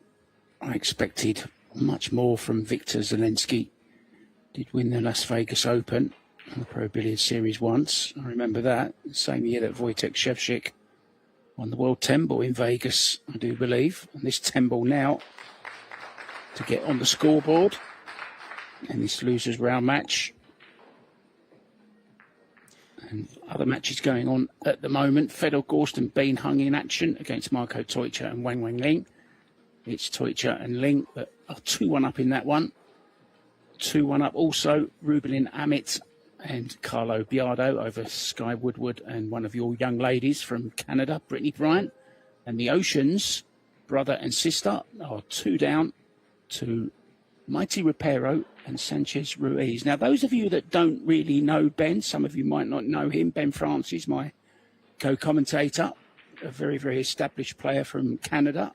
I expected much more from Viktor Zelensky. Did win the Las Vegas Open and the Pro Billiards Series once. I remember that. Same year that Wojtek Szewczyk won the World 10 Ball in Vegas, I do believe. And this 10 Ball now to get on the scoreboard. And this losers round match. And other matches going on at the moment. Fedor Gorst and Bean hung in action against Marco Teucher and Wang Ling. It's Teucher and Ling that are 2-1 up in that one. 2-1 up also, Rubelin Amit and Carlo Biardo over Sky Woodward and one of your young ladies from Canada, Brittany Bryant. And the Oceans, brother and sister, are 2 down to Mighty Repero and Sanchez Ruiz. Now, those of you that don't really know Ben, some of you might not know him, Ben Francis, my co-commentator, a very, very established player from Canada.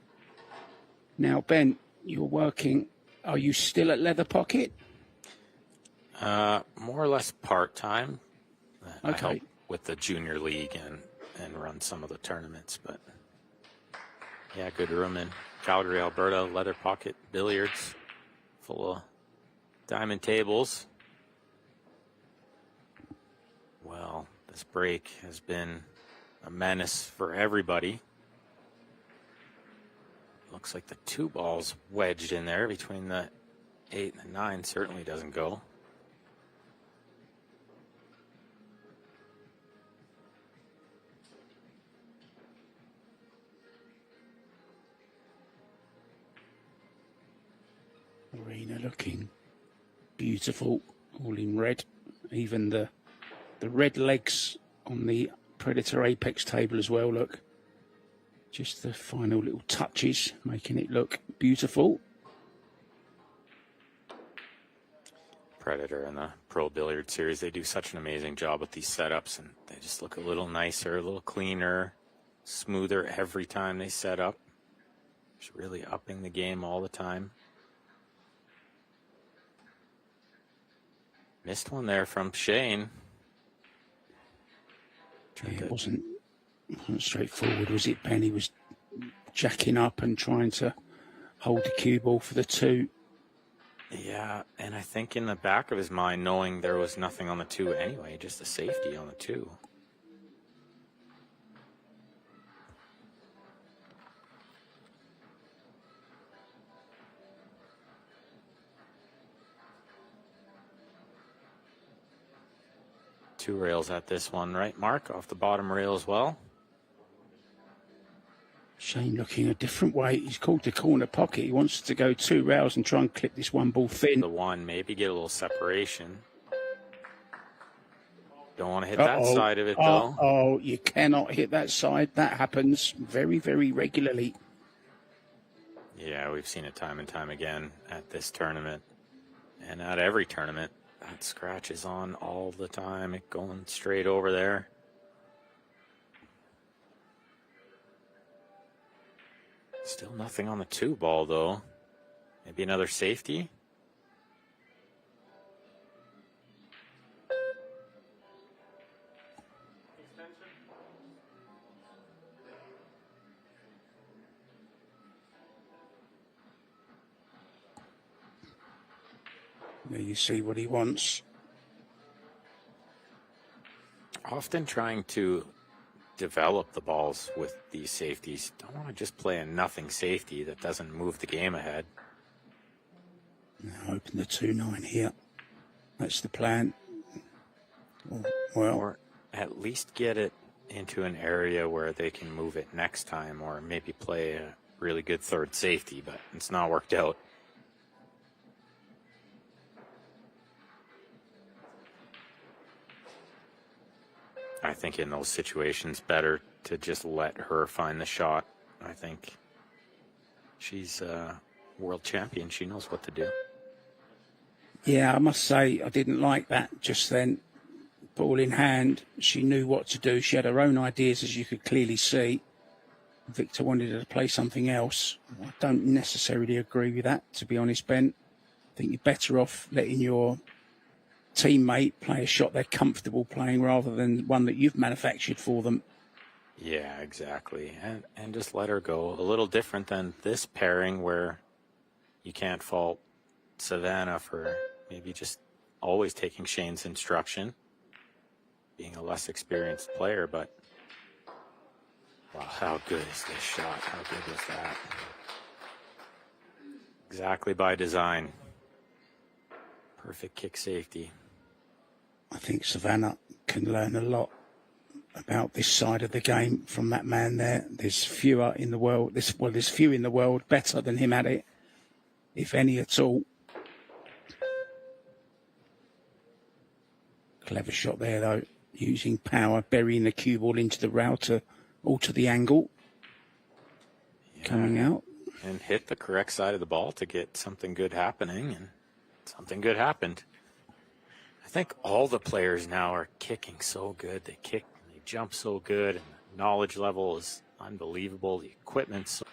Now, Ben, you're working, are you still at Leather Pocket? More or less part-time. I Okay. help with the junior league and run some of the tournaments, but yeah, good room in Calgary, Alberta, Leather Pocket, Billiards, full of diamond tables. Well, this break has been a menace for everybody. Looks like the 2 balls wedged in there between the 8 and the 9 certainly doesn't go. Arena looking beautiful, all in red. Even the red legs on the Predator Apex table as well, look. Just the final little touches, making it look beautiful. Predator and the Pro Billiard Series, they do such an amazing job with these setups, and they just look a little nicer, a little cleaner, smoother every time they set up. Just really upping the game all the time. Missed one there from Shane. Yeah, it wasn't straightforward, was it, Ben? He was jacking up and trying to hold the cue ball for the 2. Yeah, and I think in the back of his mind, knowing there was nothing on the 2 anyway, just a safety on the 2. Two rails at this one, right, Mark? Off the bottom rail as well. Shane looking a different way. He's called the corner pocket. He wants to go 2 rails and try and clip this 1 ball thin. The 1, maybe get a little separation. Don't want to hit that side of it, though. Oh, you cannot hit that side. That happens very, very regularly. Yeah, we've seen it time and time again at this tournament and at every tournament. That scratch is on all the time. It going straight over there. Still nothing on the 2 ball, though. Maybe another safety. There you see what he wants. Often trying to develop the balls with these safeties. Don't want to just play a nothing safety that doesn't move the game ahead. Now open the 2-9 here. That's the plan. Well, Or at least get it into an area where they can move it next time, or maybe play a really good 3rd safety, but it's not worked out. I think in those situations, better to just let her find the shot. I think she's a world champion. She knows what to do. yeah, I must say I didn't like that just then. Ball in hand, she knew what to do. She had her own ideas, as you could clearly see. Viktor wanted her to play something else. I don't necessarily agree with that, to be honest, Ben. I think you're better off letting your teammate play a shot they're comfortable playing rather than one that you've manufactured for them. Yeah, exactly. And just let her go. A little different than this pairing where you can't fault Savannah for maybe just always taking Shane's instruction, being a less experienced player, but wow, how good is this shot? How good was that? Exactly by design. Perfect kick safety. I think Savannah can learn a lot about this side of the game from that man there. There's fewer in the world. There's few in the world better than him at it, if any at all. Clever shot there, though, using power, burying the cue ball into the rail to alter the angle. Yeah. Coming out. And hit the correct side of the ball to get something good happening, and something good happened. I think all the players now are kicking so good. They kick, they jump so good, and the knowledge level is unbelievable. The equipment's so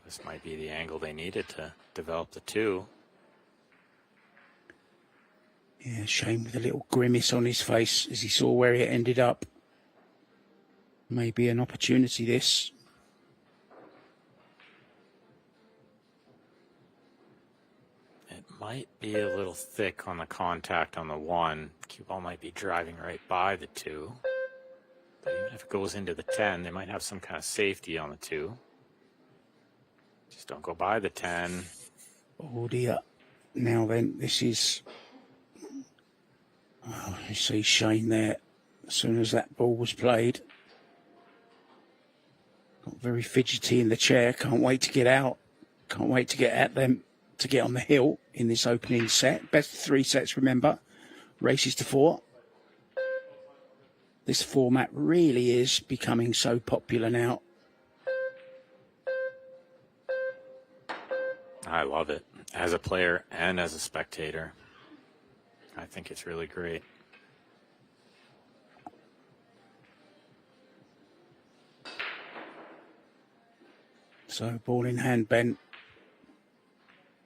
this might be the angle they needed to develop the two. Yeah, Shane with a little grimace on his face as he saw where it ended up. Maybe an opportunity, this. It might be a little thick on the contact on the one. Cue ball might be driving right by the two. But even if it goes into the 10, they might have some kind of safety on the two. Just don't go by the 10. Oh dear. Now then, this is... Oh, you see Shane there. As soon as that ball was played. Got very fidgety in the chair. Can't wait to get out. Can't wait to get at them, to get on the hill in this opening set. Best 3 sets, remember. Races to 4. This format really is becoming so popular now. I love it. As a player and as a spectator. I think it's really great. So, ball in hand, Ben.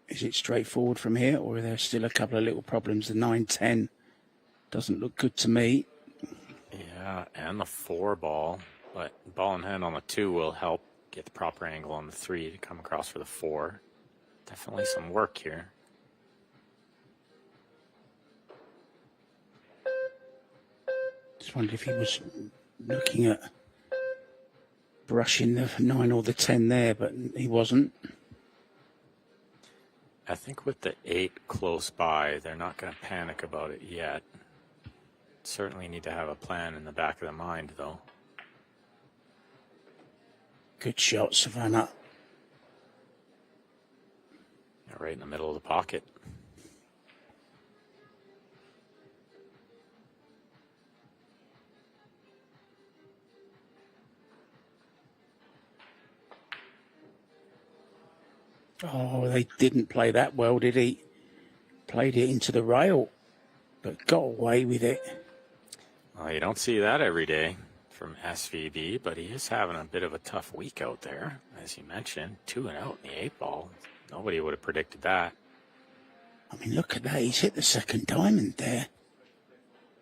Is it straightforward from here, or are there still a couple of little problems? The 9-10 doesn't look good to me. Yeah, and the 4 ball. But ball in hand on the 2 will help get the proper angle on the 3 to come across for the 4. Definitely some work here. Just wondered if he was looking at brushing the 9 or the 10 there, but he wasn't. I think with the 8 close by, they're not going to panic about it yet. Certainly need to have a plan in the back of their mind, though. Good shot, Savannah. Right in the middle of the pocket. Oh, they didn't play that well, did he? Played it into the rail, but got away with it. Well, you don't see that every day from SVB, but he is having a bit of a tough week out there. As you mentioned, 2 and out in the 8 ball. Nobody would have predicted that. I mean, look at that. He's hit the second diamond there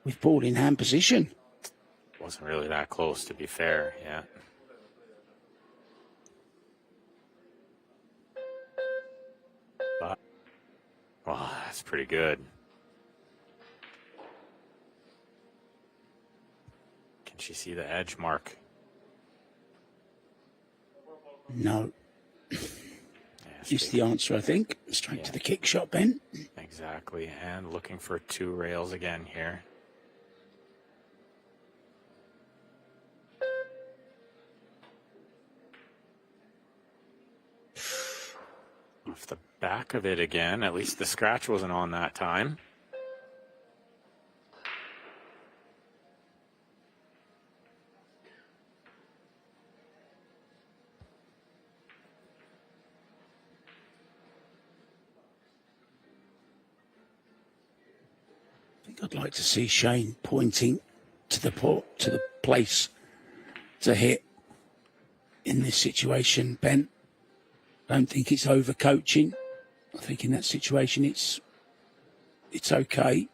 with ball in hand position. Wasn't really that close, to be fair, yeah. But, wow, that's pretty good. Can she see the edge mark? No. Is the answer, I think. Straight to the kick shot, Ben. Exactly, and looking for 2 rails again here. Off the back of it again. At least the scratch wasn't on that time. I'd like to see Shane pointing to the place to hit in this situation, Ben. I don't think it's overcoaching. I think in that situation it's okay.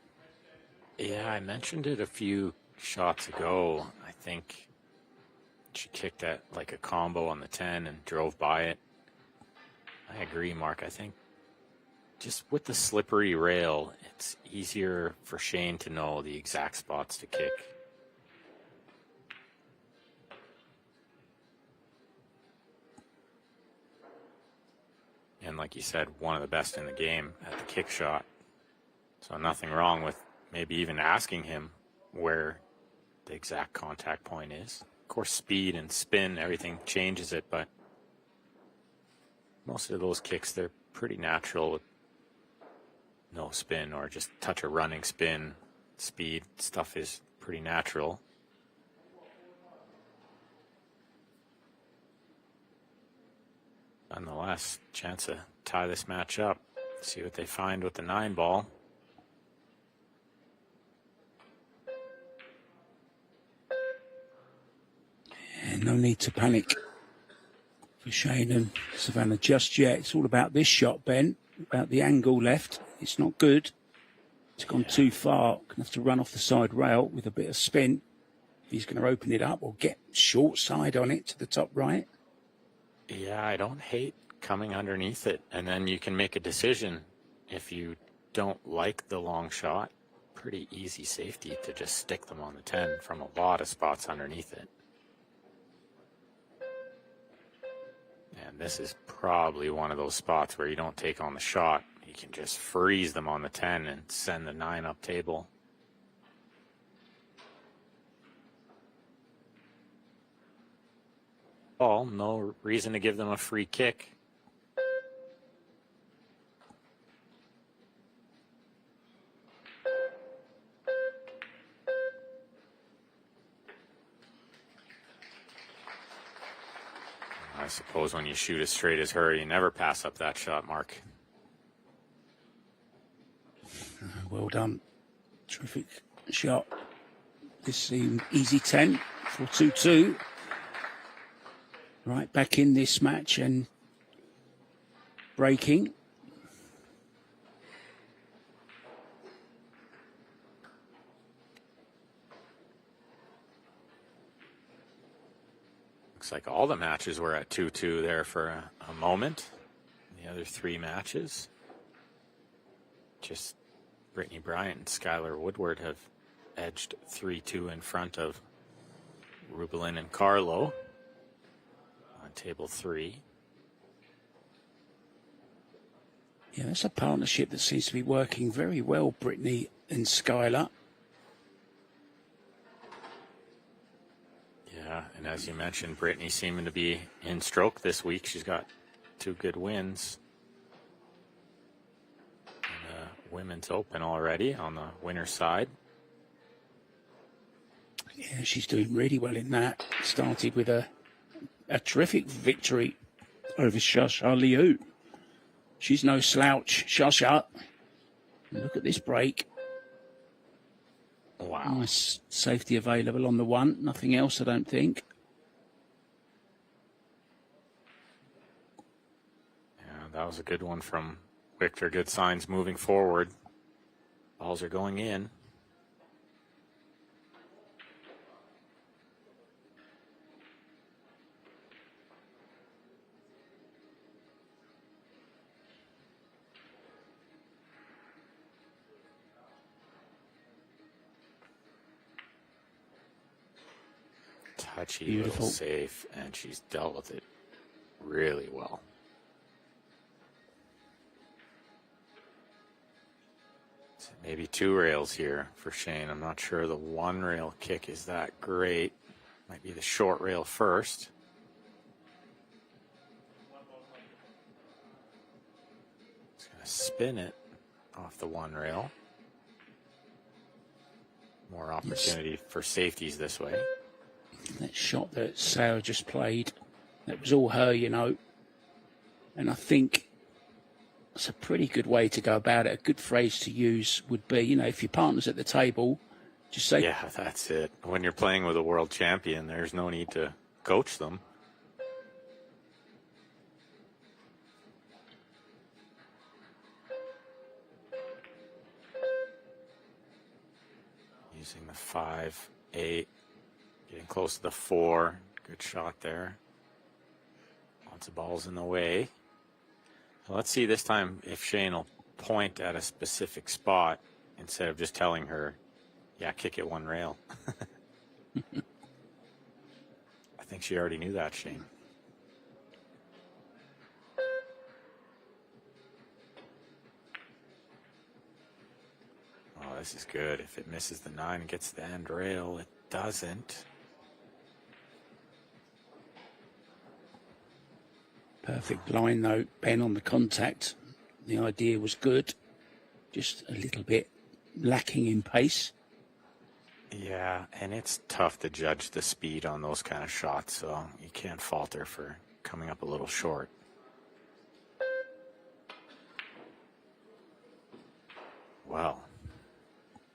Yeah, I mentioned it a few shots ago. I think she kicked that like a combo on the 10 and drove by it. I agree, Mark. I think just with the slippery rail, it's easier for Shane to know the exact spots to kick. And like you said, one of the best in the game at the kick shot. So nothing wrong with maybe even asking him where the exact contact point is. Of course, speed and spin, everything changes it, but most of those kicks, they're pretty natural with no spin or just touch a running spin. Speed stuff is pretty natural. Nonetheless, chance to tie this match up. See what they find with the 9-ball. And no need to panic for Shane and Savannah just yet. It's all about this shot, Ben, about the angle left. It's not good. It's gone too far. Going to have to run off the side rail with a bit of spin. If he's going to open it up or get short side on it to the top right. Yeah, I don't hate coming underneath it. And then you can make a decision if you don't like the long shot. Pretty easy safety to just stick them on the 10 from a lot of spots underneath it. And this is probably one of those spots where you don't take on the shot. You can just freeze them on the 10 and send the 9 up table. Ball, no reason to give them a free kick. I suppose when you shoot as straight as her, you never pass up that shot, Mark. Well done. Terrific shot. This seemed easy 10 for 2-2. Right back in this match and breaking. Looks like all the matches were at 2-2 there for a moment. The other 3 matches, just Brittany Bryant and Skylar Woodward have edged 3-2 in front of Rubelin and Carlo on table 3. Yeah, that's a partnership that seems to be working very well, Brittany and Skylar. Yeah, and as you mentioned, Brittany seeming to be in stroke this week. She's got 2 good wins. Women's Open already on the winner's side. Yeah, she's doing really well in that. Started with a terrific victory over Shasha Liu. She's no slouch, Shasha. Look at this break. Wow. Nice safety available on the 1. Nothing else, I don't think. Yeah, that was a good one from Victor. Good signs moving forward. Balls are going in. Touchy, beautiful, little safe, and she's dealt with it really well. Maybe 2 rails here for Shane. I'm not sure the 1 rail kick is that great. Might be the short rail first. Just going to spin it off the 1 rail. More opportunity for safeties this way. That shot that Sarah just played, that was all her, you know. And I think it's a pretty good way to go about it. A good phrase to use would be, you know, if your partner's at the table, just say... Yeah, that's it. When you're playing with a world champion, there's no need to coach them. Using the 5, 8, getting close to the 4. Good shot there. Lots of balls in the way. So let's see this time if Shane will point at a specific spot instead of just telling her, yeah, kick it one rail. I think she already knew that, Shane. Oh, this is good. If it misses the 9 and gets the end rail, it doesn't. Perfect line though, Ben, on the contact. The idea was good. Just a little bit lacking in pace. Yeah, and it's tough to judge the speed on those kind of shots, so you can't fault her for coming up a little short. Wow.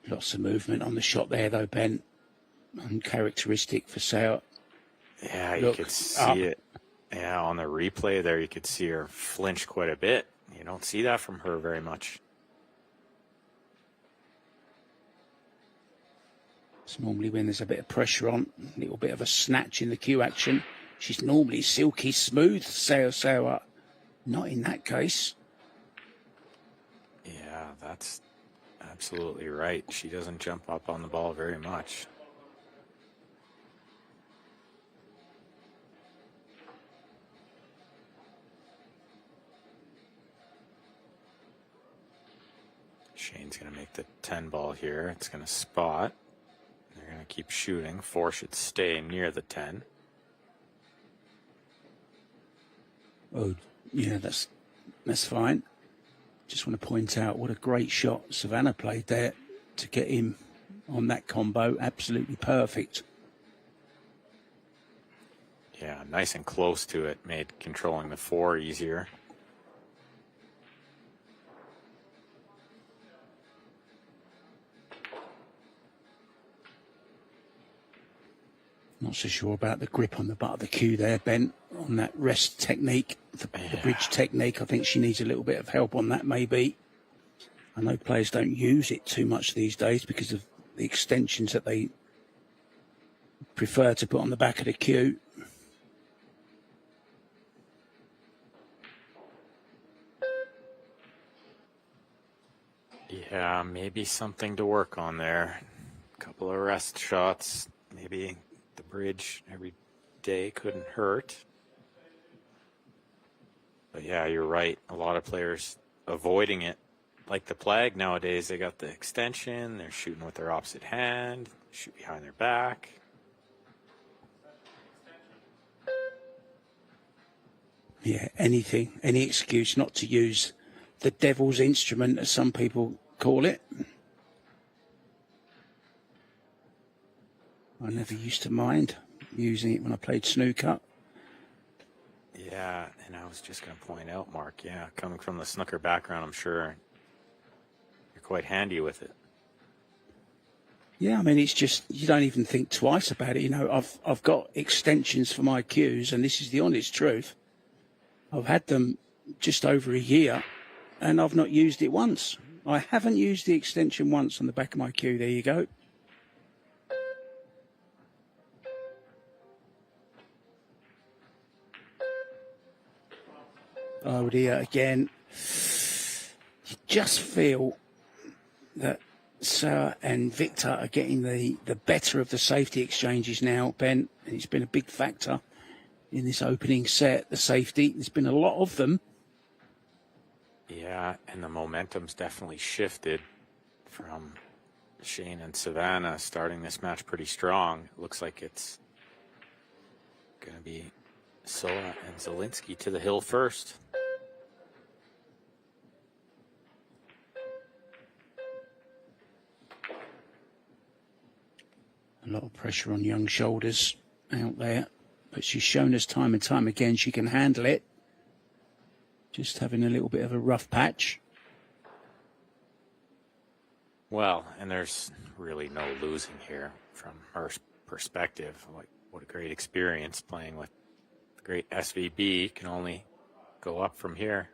Lots of movement on the shot there though, Ben. Uncharacteristic for Seyberts. Yeah, you Look could see up. it. Yeah, on the replay there, you could see her flinch quite a bit. You don't see that from her very much. It's normally when there's a bit of pressure on, a little bit of a snatch in the cue action. She's normally silky smooth, Seyberts. Not in that case. Yeah, that's absolutely right. She doesn't jump up on the ball very much. Shane's going to make the 10 ball here. It's going to spot. They're going to keep shooting. 4 should stay near the 10. Oh, yeah, that's fine. Just want to point out what a great shot Savannah played there to get him on that combo. Absolutely perfect. Yeah, nice and close to it. Made controlling the 4 easier. Not so sure about the grip on the butt of the cue there, Ben, on that rest technique, the bridge technique. I think she needs a little bit of help on that, maybe. I know players don't use it too much these days because of the extensions that they prefer to put on the back of the cue. Yeah, maybe something to work on there. A couple of rest shots, maybe. The bridge every day couldn't hurt. But yeah, you're right. A lot of players avoiding it. Like the Plague nowadays, they got the extension. They're shooting with their opposite hand. Shoot behind their back. Yeah, anything, any excuse not to use the devil's instrument, as some people call it. I never used to mind using it when I played snooker. Yeah, and I was just going to point out, Mark, yeah, coming from the snooker background, I'm sure you're quite handy with it. Yeah, I mean, it's just, you don't even think twice about it. You know, I've got extensions for my cues, and this is the honest truth. I've had them just over a year, and I've not used it once. I haven't used the extension once on the back of my cue. There you go. Oh dear, again. You just feel that Sarah and Victor are getting the better of the safety exchanges now, Ben. And it's been a big factor in this opening set, the safety. There's been a lot of them. Yeah, and the momentum's definitely shifted from Shane and Savannah starting this match pretty strong. It looks like it's going to be Soa and Zielinski to the hill first. A lot of pressure on young shoulders out there. But she's shown us time and time again she can handle it. Just having a little bit of a rough patch. Well, and there's really no losing here from her perspective. Like, what a great experience playing with the great SVB. Can only go up from here.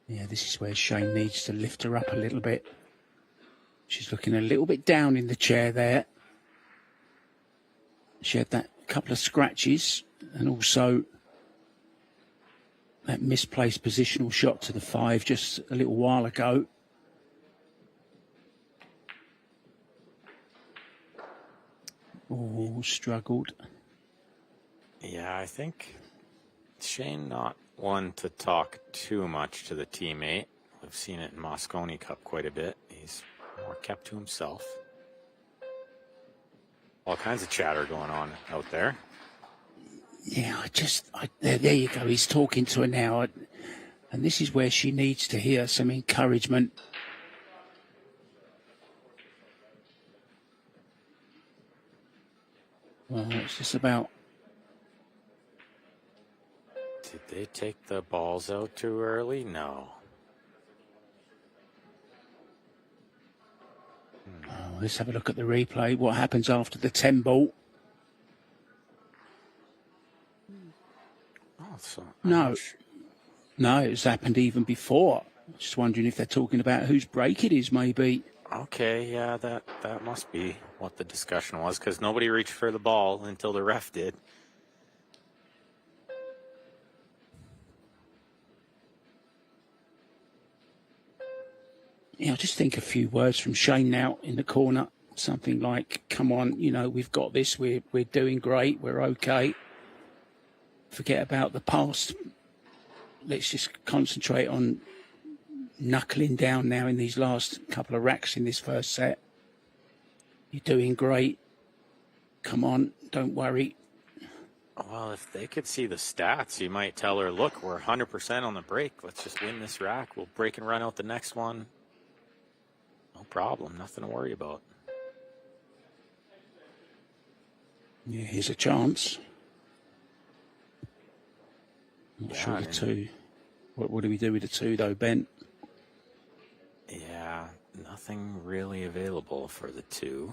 Yeah, this is where Shane needs to lift her up a little bit. She's looking a little bit down in the chair there. She had that couple of scratches and also that misplaced positional shot to the 5 just a little while ago. Oh, struggled. Yeah, I think Shane not one to talk too much to the teammate. We've seen it in Mosconi Cup quite a bit. He's more kept to himself. All kinds of chatter going on out there. Yeah, there you go. He's talking to her now. And this is where she needs to hear some encouragement. Well, it's just about... Did they take the balls out too early? No. Oh, let's have a look at the replay. What happens after the 10 ball? Oh, so No, it's happened even before. Just wondering if they're talking about whose break it is, maybe. Okay, yeah, that must be what the discussion was, because nobody reached for the ball until the ref did. Yeah, I just think a few words from Shane now in the corner. Something like, come on, we've got this. We're doing great. We're okay. Forget about the past. Let's just concentrate on knuckling down now in these last couple of racks in this first set. You're doing great. Come on, don't worry. Well, if they could see the stats, you might tell her, look, we're 100% on the break. Let's just win this rack. We'll break and run out the next one. No problem. Nothing to worry about. Yeah, here's a chance. Not Yeah, sure the 2. What do we do with the 2, though, Ben? Yeah, nothing really available for the 2.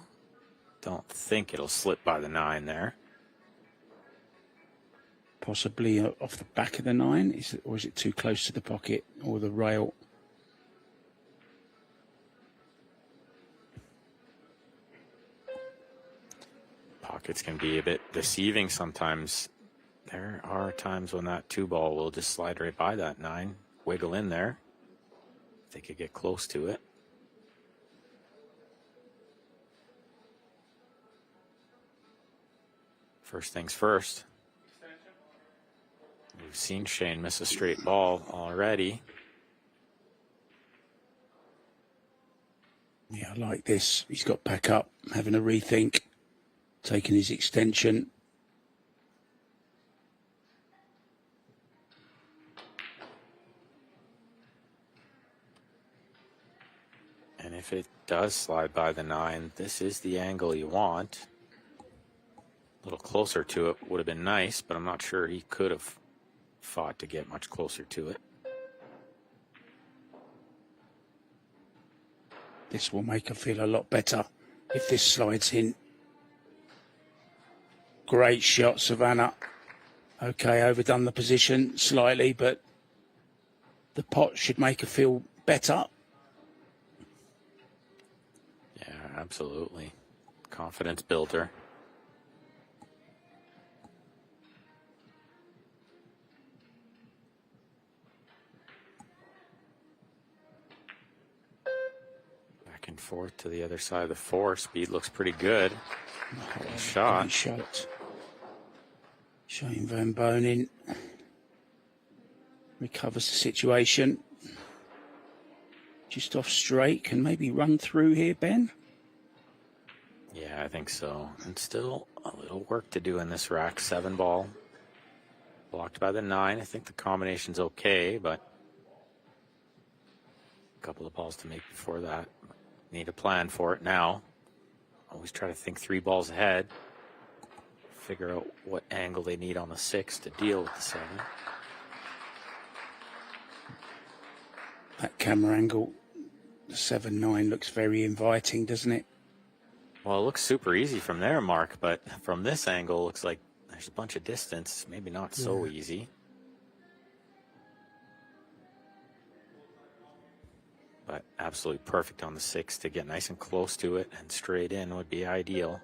Don't think it'll slip by the 9 there. Possibly off the back of the 9, or is it too close to the pocket or the rail? Pockets can be a bit deceiving sometimes. There are times when that 2 ball will just slide right by that 9, wiggle in there. If they could get close to it. First things first. We've seen Shane miss a straight ball already. Yeah, I like this. He's got back up, having a rethink, taking his extension. And if it does slide by the 9, this is the angle you want. A little closer to it would have been nice, but I'm not sure he could have fought to get much closer to it. This will make her feel a lot better if this slides in. Great shot, Savannah. Okay, overdone the position slightly, but the pot should make her feel better. Yeah, absolutely. Confidence builder. Back and forth to the other side of the 4. Speed looks pretty good. Shot. Shane Van Bonen recovers the situation. Just off straight. Can maybe run through here, Ben? Yeah, I think so. And still a little work to do in this rack. 7 ball. Blocked by the 9. I think the combination's okay, but a couple of balls to make before that. Need a plan for it now. Always try to think 3 balls ahead. Figure out what angle they need on the 6 to deal with the 7. That camera angle, the 7-9, looks very inviting, doesn't it? Well, it looks super easy from there, Mark, but from this angle, it looks like there's a bunch of distance. Maybe not so easy. but absolutely perfect on the 6 to get nice and close to it, and straight in would be ideal.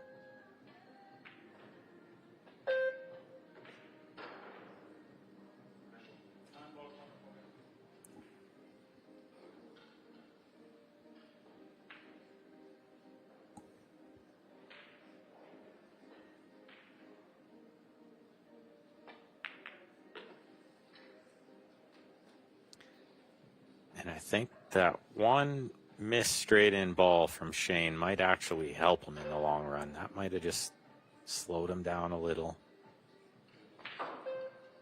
And I think that one missed straight in ball from Shane might actually help him in the long run. That might have just slowed him down a little.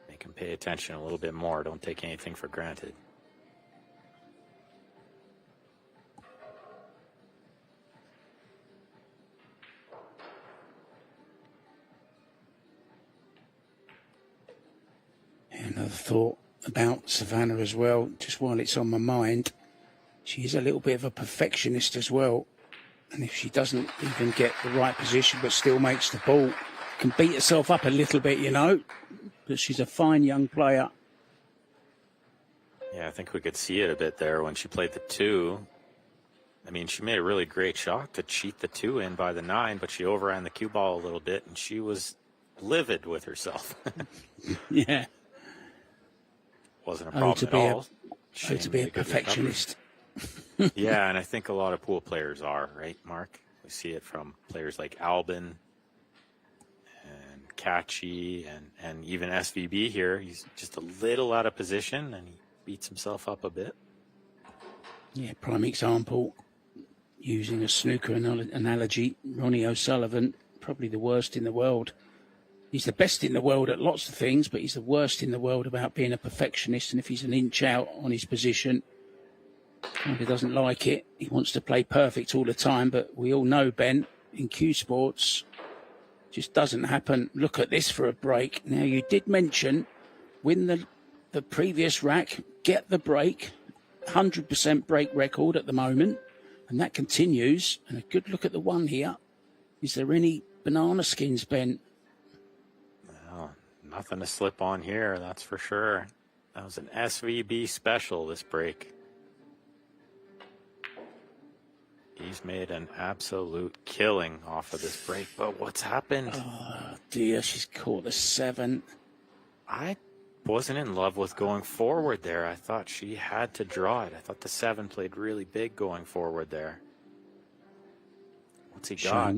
Make him pay attention a little bit more. Don't take anything for granted. Another thought about Savannah as well, just while it's on my mind. She is a little bit of a perfectionist as well. And if she doesn't even get the right position but still makes the ball, can beat herself up a little bit, you know. But she's a fine young player. Yeah, I think we could see it a bit there when she played the 2. I mean, she made a really great shot to cheat the 2 in by the 9, but she overran the cue ball a little bit, and she was livid with herself. Yeah. Wasn't a problem at all. To be a perfectionist. Yeah, and I think a lot of pool players are, right, Mark? We see it from players like Albin and Kachi and even SVB here. He's just a little out of position, and he beats himself up a bit. Yeah, prime example, using a snooker analogy, Ronnie O'Sullivan, probably the worst in the world. He's the best in the world at lots of things, but he's the worst in the world about being a perfectionist. And if he's an inch out on his position, kind of doesn't like it. He wants to play perfect all the time, but we all know, Ben, in Q Sports, just doesn't happen. Look at this for a break. Now, you did mention win the previous rack, get the break, 100% break record at the moment, and that continues. And a good look at the 1 here. Is there any banana skins, Ben? Well, nothing to slip on here, that's for sure. That was an SVB special, this break. He's made an absolute killing off of this break, but what's happened? Oh, dear, she's caught the 7. I wasn't in love with going forward there. I thought she had to draw it. I thought the 7 played really big going forward there. What's he got?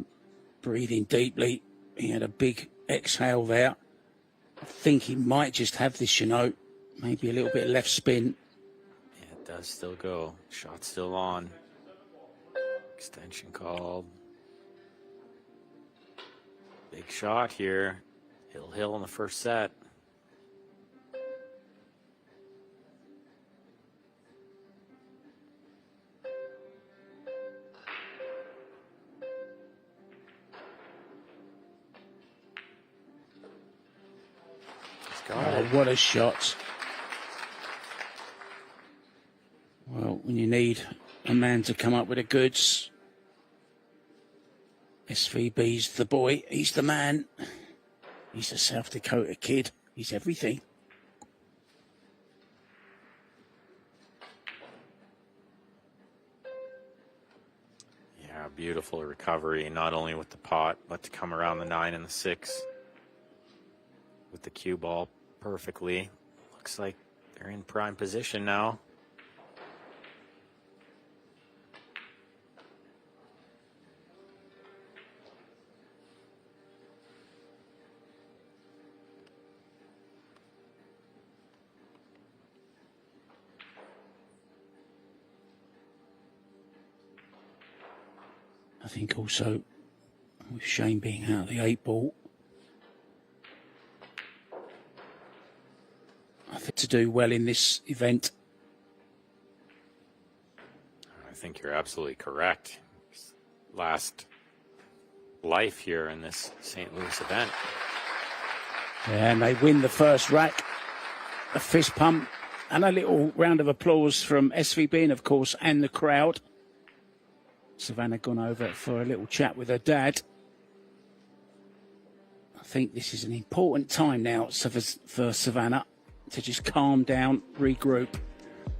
Breathing deeply. He had a big exhale there. I think he might just have this, you know. Maybe a little bit of left spin. Yeah, it does still go. Shot still on. Extension called. Big shot here. Hill in the first set. Oh, what a shot. Well, when you need a man to come up with the goods, SVB's the boy. He's the man. He's a South Dakota kid. He's everything. Yeah, beautiful recovery, not only with the pot, but to come around the 9 and the 6 with the cue ball perfectly. Looks like they're in prime position now. I think also with Shane being out of the 8 ball, I think to do well in this event. I think you're absolutely correct. Last life here in this St. Louis event. And they win the first rack. A fist pump and a little round of applause from SVB and, of course, and the crowd. Savannah gone over for a little chat with her dad. I think this is an important time now for Savannah to just calm down, regroup,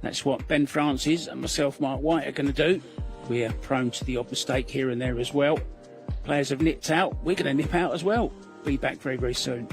That's what Ben Francis and myself, Mark White, are going to do. We're prone to the odd mistake here and there as well. Players have nipped out. We're going to nip out as well. Be back very, very soon.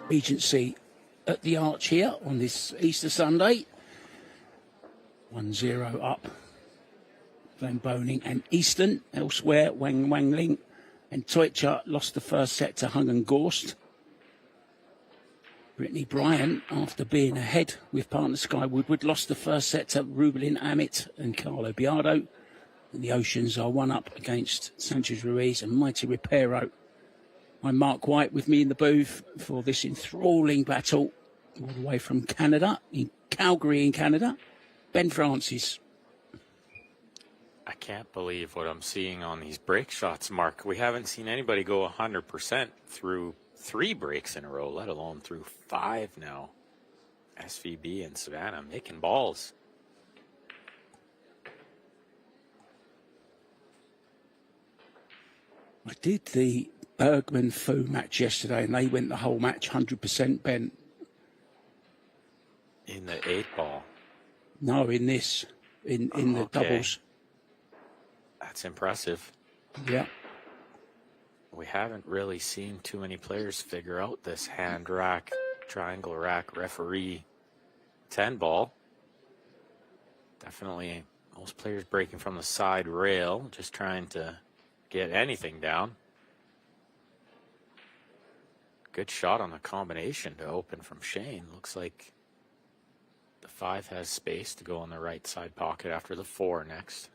Regency at the Arch here on this Easter Sunday. 1-0 up. Van Boning and Easton. Elsewhere, Wang Ling and Teutsch lost the first set to Hung and Gorst. Brittany Bryan, after being ahead with partner Sky Woodward, lost the first set to Rubelin Amit and Carlo Biardo. And the Oceans are one up against Sanchez Ruiz and Mighty Reparo. I'm Mark White with me in the booth for this enthralling battle all the way from Canada, in Calgary in Canada. Ben Francis. I can't believe what I'm seeing on these break shots, Mark. We haven't seen anybody go 100% through 3 breaks in a row, let alone through 5 now. SVB and Savannah making balls. I did the Bergman Fu match yesterday and they went the whole match 100%, Ben. In the 8-ball. No, in this, in the doubles. That's impressive. Yeah. We haven't really seen too many players figure out this hand rack, triangle rack, referee 10-ball. Definitely most players breaking from the side rail, just trying to get anything down. Good shot on the combination to open from Shane. Looks like the 5 has space to go on the right side pocket after the 4 next.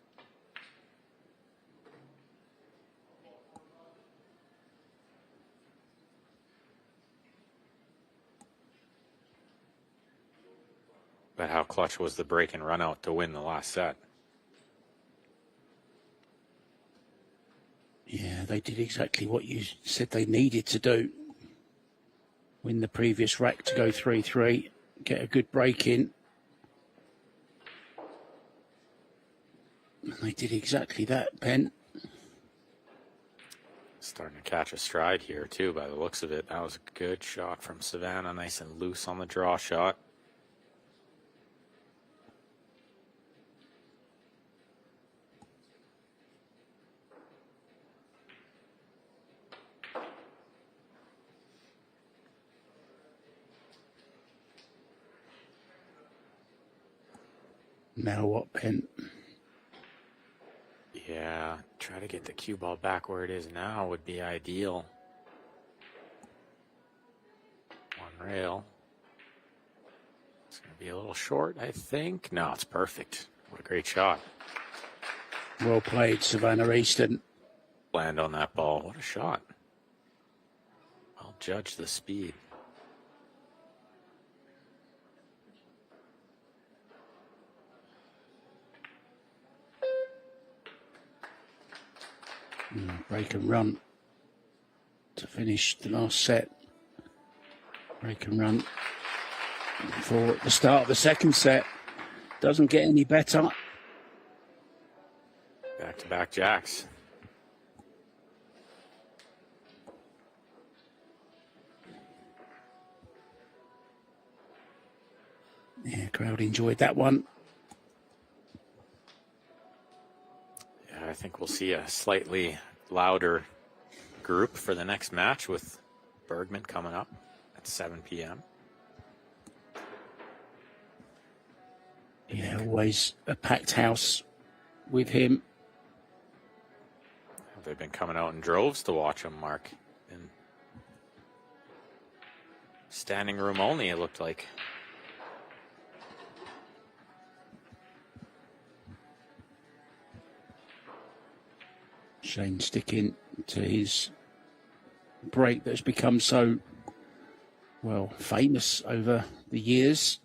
But how clutch was the break and run out to win the last set? Yeah, they did exactly what you said they needed to do. Win the previous rack to go 3-3, get a good break in. And they did exactly that, Ben. Starting to catch a stride here, too, by the looks of it. That was a good shot from Savannah, nice and loose on the draw shot. Now what, Ben? Yeah, try to get the cue ball back where it is now would be ideal. One rail. It's going to be a little short, I think. No, it's perfect. What a great shot. Well played, Savannah Easton. Land on that ball. What a shot. I'll judge the speed. Break and run to finish the last set. Break and run for the start of the second set. Doesn't get any better. Back-to-back jacks. Yeah, crowd enjoyed that one. I think we'll see a slightly louder group for the next match with Bergman coming up at 7 p.m. Yeah, always a packed house with him. They've been coming out in droves to watch him, Mark. In standing room only, it looked like. Shane sticking to his break that's become so, well, famous over the years.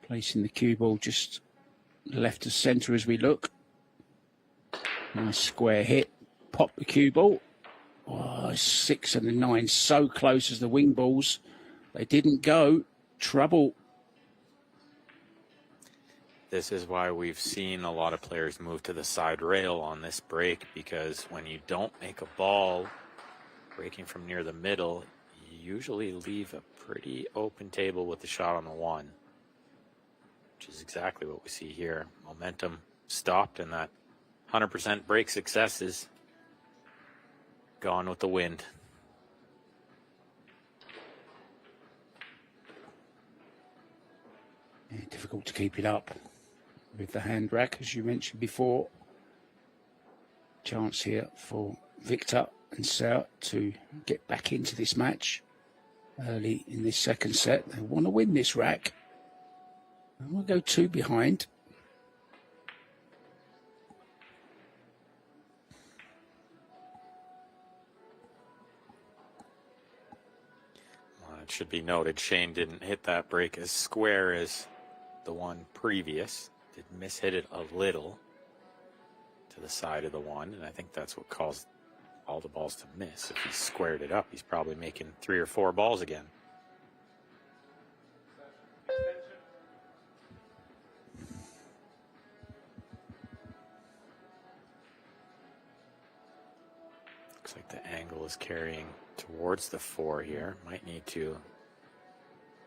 Placing the cue ball just left to centre as we look. Nice square hit. Pop the cue ball. Oh, 6 and a 9 so close as the wing balls. They didn't go. Trouble. This is why we've seen a lot of players move to the side rail on this break, because when you don't make a ball breaking from near the middle, you usually leave a pretty open table with the shot on the 1, which is exactly what we see here. Momentum stopped, and that 100% break success is gone with the wind. difficult to keep it up with the hand rack, as you mentioned before. Chance here for Victor and Sarah to get back into this match early in this second set. They want to win this rack. And we'll go 2 behind. It should be noted Shane didn't hit that break as square as the one previous. Did mishit it a little to the side of the one, and I think that's what caused all the balls to miss. If he squared it up, he's probably making 3 or 4 balls again. Looks like the angle is carrying towards the 4 here. Might need to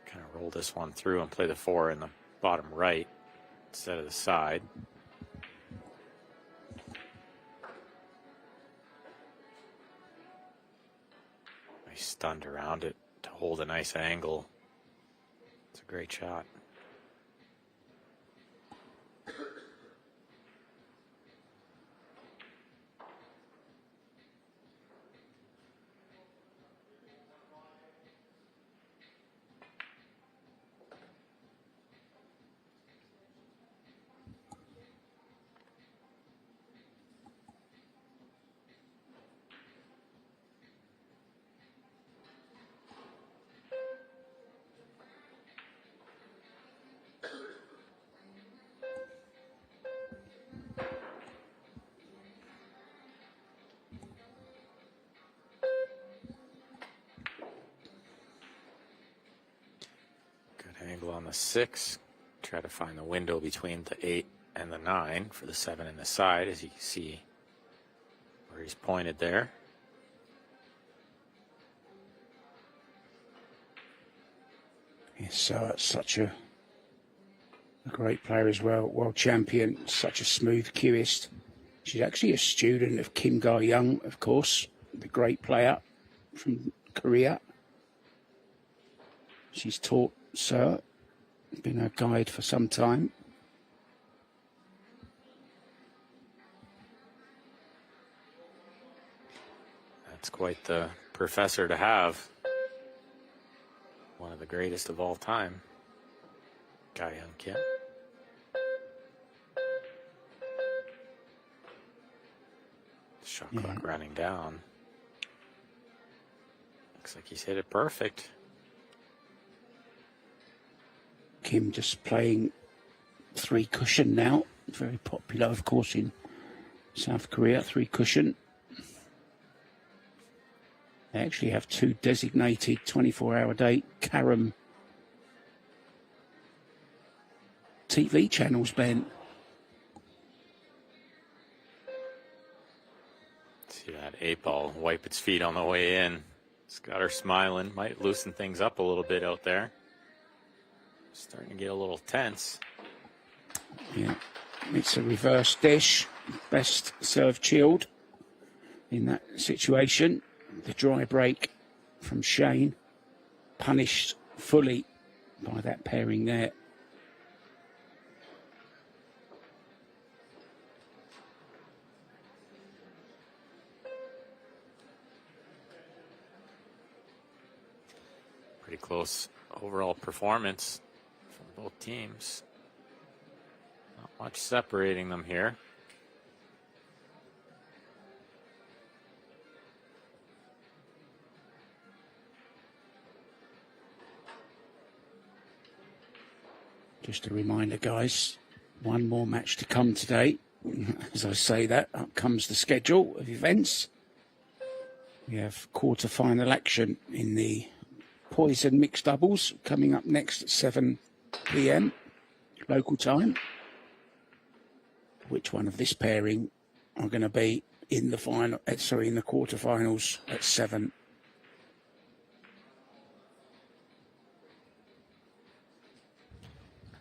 kind of roll this one through and play the 4 in the bottom right instead of the side. Nice stunned around it to hold a nice angle. It's a great shot. Angle on the 6. Try to find the window between the 8 and the 9 for the 7 in the side, as you can see where he's pointed there. Yes, such a great player as well, world champion, such a smooth cueist. She's actually a student of Kim Ga-young, of course, the great player from Korea. She's taught Sir, been her guide for some time. That's quite the professor to have. One of the greatest of all time. Ga-young Kim. Shot clock running down. Looks like he's hit it perfect. Kim just playing 3 cushion now. Very popular, of course, in South Korea, 3 cushion. They actually have 2 designated 24-hour-a-day Karam TV channels, Ben. See that 8 ball wipe its feet on the way in. It's got her smiling. Might loosen things up a little bit out there. Starting to get a little tense. Yeah, it's a reverse dish. Best serve chilled in that situation. The dry break from Shane, punished fully by that pairing there. Pretty close overall performance from both teams. Not much separating them here. Just a reminder, guys, one more match to come today. As I say that, up comes the schedule of events. We have quarter-final action in the Poison mixed doubles coming up next at 7 p.m. local time. Which one of this pairing are going to be in the final? In the quarterfinals at 7.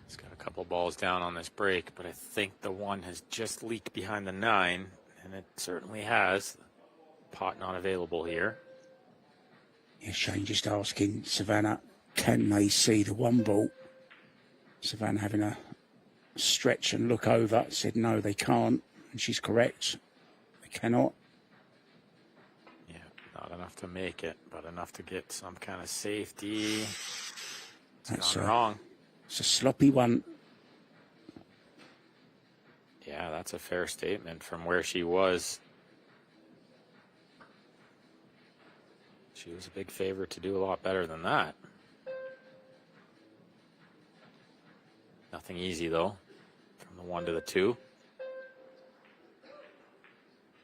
He's got a couple balls down on this break, but I think the one has just leaked behind the 9, and it certainly has. Pot not available here. Yeah, Shane just asking Savannah, can they see the 1 ball? Savannah having a stretch and look over, said no, they can't. And she's correct. They cannot. Yeah, not enough to make it, but enough to get some kind of safety. It's gone wrong. It's a sloppy one. Yeah, that's a fair statement from where she was. She was a big favorite to do a lot better than that. Nothing easy, though, from the 1 to the 2.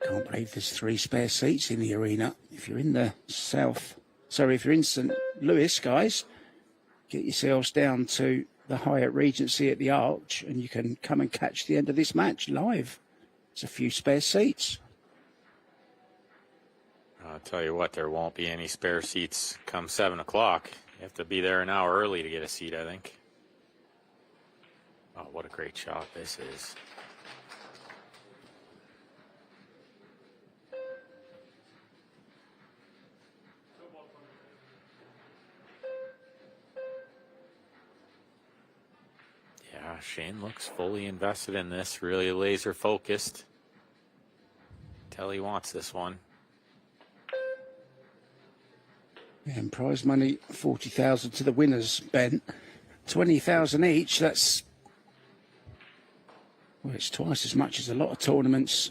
Can't believe there's 3 spare seats in the arena. If you're in the if you're in St. Louis, guys, get yourselves down to the Hyatt Regency at the Arch and you can come and catch the end of this match live. There's a few spare seats. I'll tell you what, there won't be any spare seats come 7 o'clock. You have to be there an hour early to get a seat, I think. Oh, what a great shot this is. Yeah, Shane looks fully invested in this, really laser focused. Tell he wants this one. And prize money, 40,000 to the winners, Ben. 20,000 each, that's... Well, it's twice as much as a lot of tournaments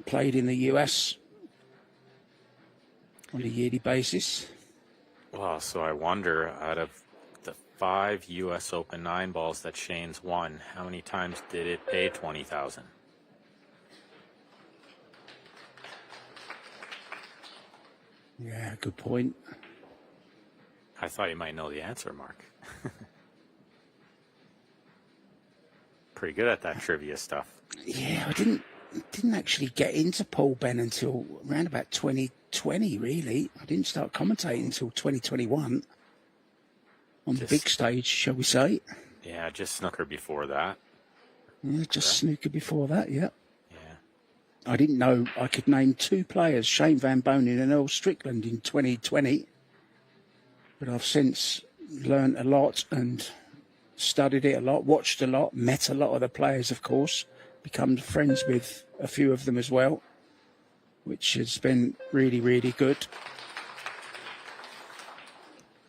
played in the US on a yearly basis. Well, so I wonder, out of the 5 US Open 9 balls that Shane's won, how many times did it pay 20,000? Yeah, good point. I thought you might know the answer, Mark. Pretty good at that trivia stuff. Yeah, I didn't actually get into pole, Ben, until around about 2020, really. I didn't start commentating until 2021 on the big stage, shall we say. Yeah, just snooker before that. Yeah, just snooker before that, yeah. Yeah. I didn't know I could name 2 players, Shane Van Bonen and Earl Strickland, in 2020. But I've since learned a lot and studied it a lot, watched a lot, met a lot of the players, of course, become friends with a few of them as well, which has been really, really good.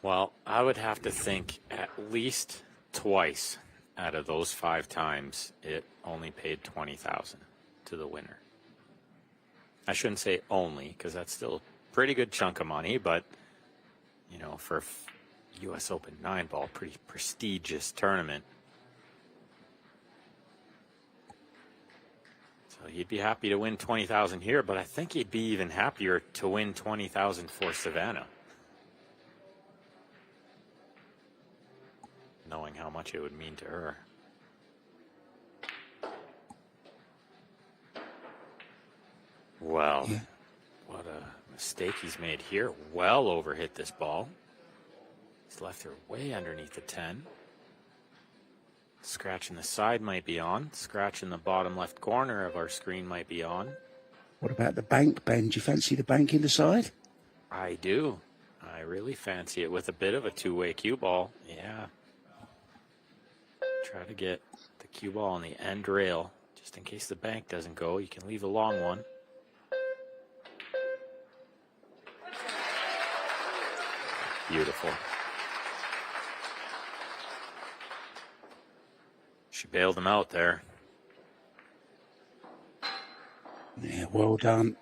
Well, I would have to think at least twice out of those 5 times it only paid 20,000 to the winner. I shouldn't say only, because that's still a pretty good chunk of money, but, you know, for US Open 9 ball, pretty prestigious tournament. So he'd be happy to win 20,000 here, but I think he'd be even happier to win 20,000 for Savannah, knowing how much it would mean to her. Well, what a mistake he's made here. Well overhit this ball. He's left her way underneath the 10. Scratch in the side might be on. Scratch in the bottom left corner of our screen might be on. What about the bank, Ben? Do you fancy the bank in the side? I do. I really fancy it with a bit of a two-way cue ball. Yeah. Try to get the cue ball on the end rail. Just in case the bank doesn't go, you can leave a long one. Beautiful. She bailed him out there. Yeah, well done.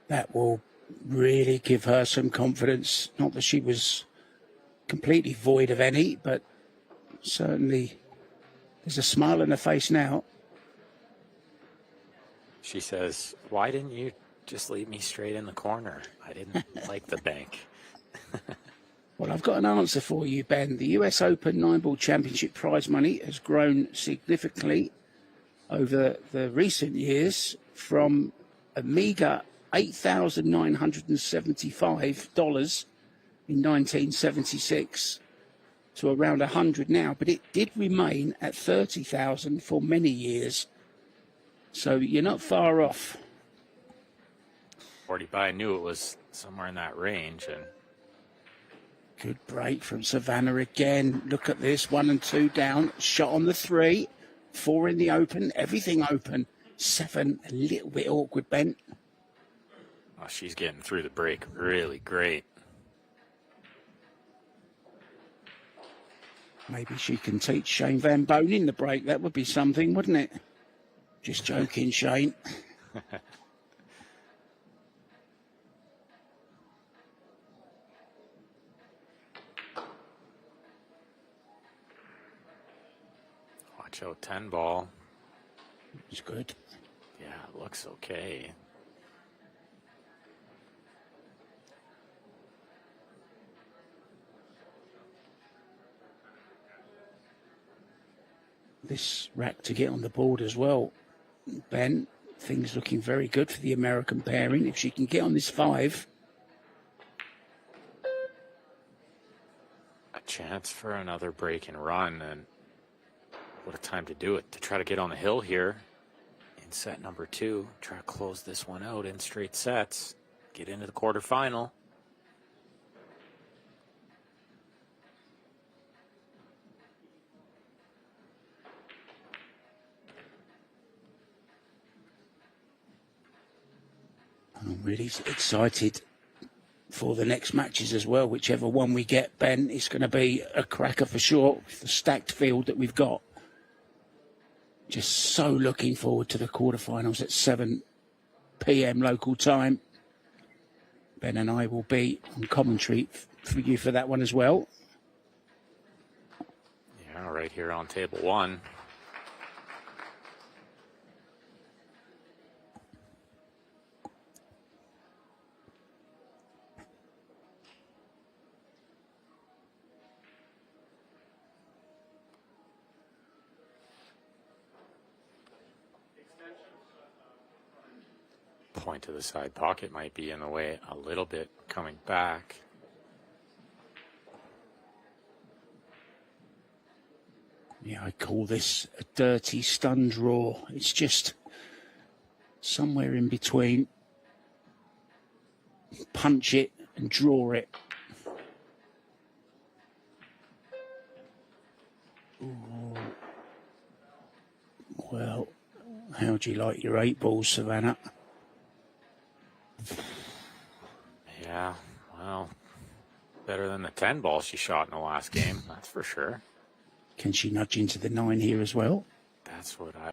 That will really give her some confidence. Not that she was completely void of any, but certainly there's a smile on her face now. She says, "Why didn't you just leave me straight in the corner? I didn't like the bank." Well, I've got an answer for you, Ben. The US Open 9-ball championship prize money has grown significantly over the recent years from a meager $8,975 in 1976 to around 100 now, but it did remain at 30,000 for many years. So you're not far off. 45, I knew it was somewhere in that range, and Good break from Savannah again. Look at this. 1 and 2 down. Shot on the 3. 4 in the open. Everything open. 7, a little bit awkward, Ben. Oh, she's getting through the break really great. Maybe she can teach Shane Van Bonen the break. That would be something, wouldn't it? Just joking, Shane. Watch out, 10 ball. It's good. Yeah, it looks okay. This rack to get on the board as well, Ben. Things looking very good for the American pairing. If she can get on this 5. A chance for another break and run, and what a time to do it. To try to get on the hill here in set number 2. Try to close this one out in straight sets. Get into the quarterfinal. I'm really excited for the next matches as well. Whichever one we get, Ben, it's going to be a cracker for sure with the stacked field that we've got. Just so looking forward to the quarterfinals at 7 p.m. local time. Ben and I will be on commentary for you for that one as well. Yeah, right here on table 1. Point to the side pocket might be in the way a little bit coming back. Yeah, I call this a dirty stun draw. It's just somewhere in between punch it and draw it. Ooh. Well, how do you like your 8 balls, Savannah? Yeah, well, better than the 10 ball she shot in the last game, that's for sure. Can she nudge into the 9 here as well? That's what I...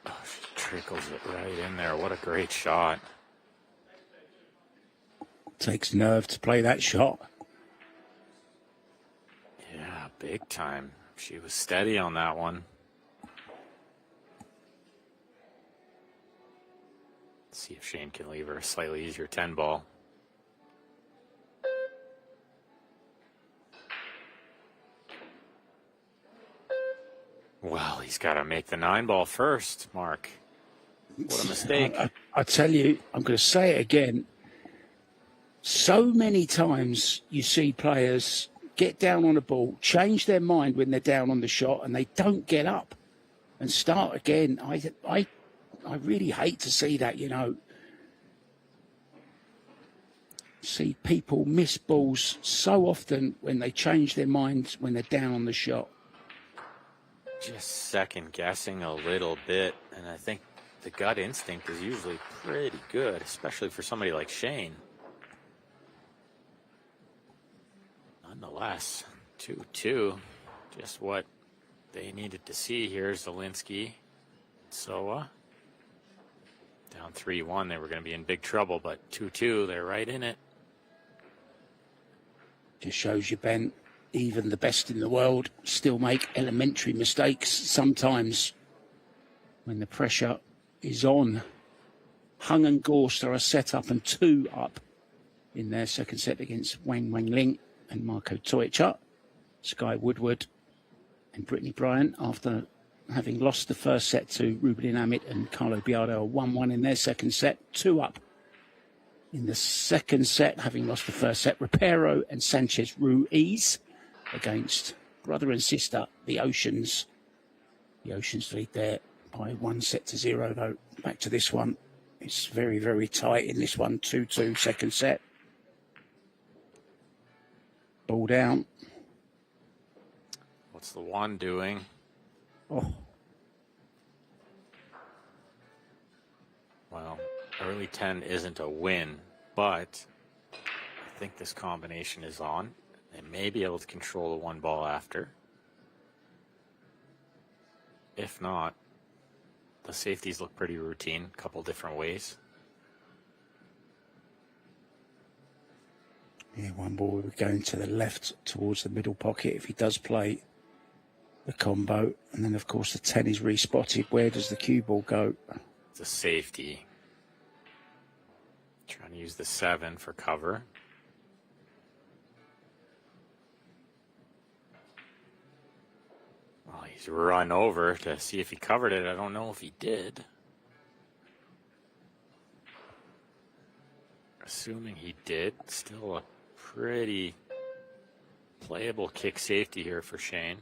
Oh, she trickles it right in there. What a great shot. Takes nerve to play that shot. Yeah, big time. She was steady on that one. Let's see if Shane can leave her a slightly easier 10 ball. Well, he's got to make the 9 ball first, Mark. What a mistake. I tell you, I'm going to say it again. So many times you see players get down on a ball, change their mind when they're down on the shot, and they don't get up and start again. I really hate to see that, you know. See people miss balls so often when they change their minds when they're down on the shot. Just second guessing a little bit, and I think the gut instinct is usually pretty good, especially for somebody like Shane. Nonetheless, 2-2, just what they needed to see here. Zielinski, Soa. Down 3-1, they were going to be in big trouble, but 2-2, they're right in it. Just shows you, Ben, even the best in the world still make elementary mistakes sometimes when the pressure is on. Hung and Gorst are a set up and 2 up in their second set against Wang Ling and Marco Toicha. Sky Woodward and Brittany Bryant, after having lost the first set to Ruben Amit and Carlo Biardo, 1-1 in their second set, 2 up in the second set, having lost the first set. Rapero and Sanchez Ruiz against brother and sister, the Oceans. The Oceans lead their by 1 set to 0, though. Back to this one. It's very, very tight in this one. 2-2 second set. Ball down. What's the 1 doing? Oh, Well, early 10 isn't a win, but I think this combination is on. They may be able to control the 1 ball after. If not, the safeties look pretty routine, a couple different ways. yeah, 1 ball going to the left towards the middle pocket if he does play the combo. And then, of course, the 10 is respotted. Where does the cue ball go? It's a safety. Trying to use the 7 for cover. Well, he's run over to see if he covered it. I don't know if he did. Assuming he did, still a pretty playable kick safety here for Shane.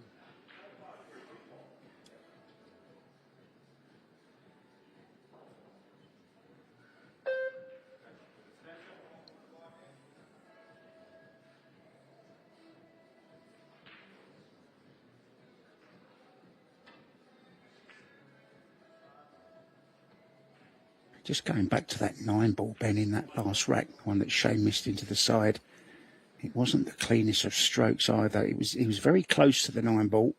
Just going back to that 9 ball, Ben, in that last rack, one that Shane missed into the side. It wasn't the cleanest of strokes either. He was very close to the 9 ball.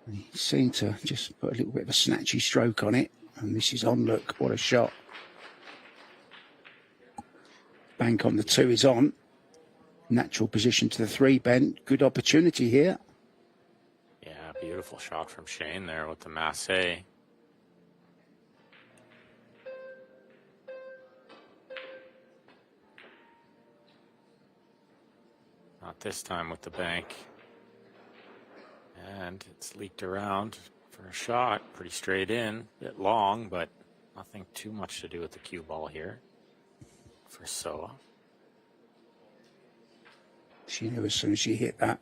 And he seemed to just put a little bit of a snatchy stroke on it. And this is on, look, what a shot. Bank on the 2 is on. Natural position to the 3, Ben. Good opportunity here. Yeah, beautiful shot from Shane there with the masse. Not this time with the bank. And it's leaked around for a shot. Pretty straight in. A bit long, but nothing too much to do with the cue ball here for Soa. She knew as soon as she hit that.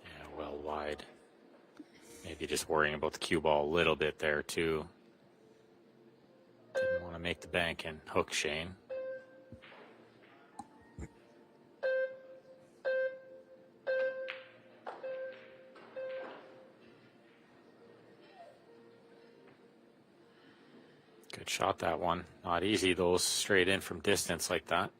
Yeah, well wide. Maybe just worrying about the cue ball a little bit there, too. Didn't want to make the bank and hook Shane. Good shot, that one. Not easy, those straight in from distance like that.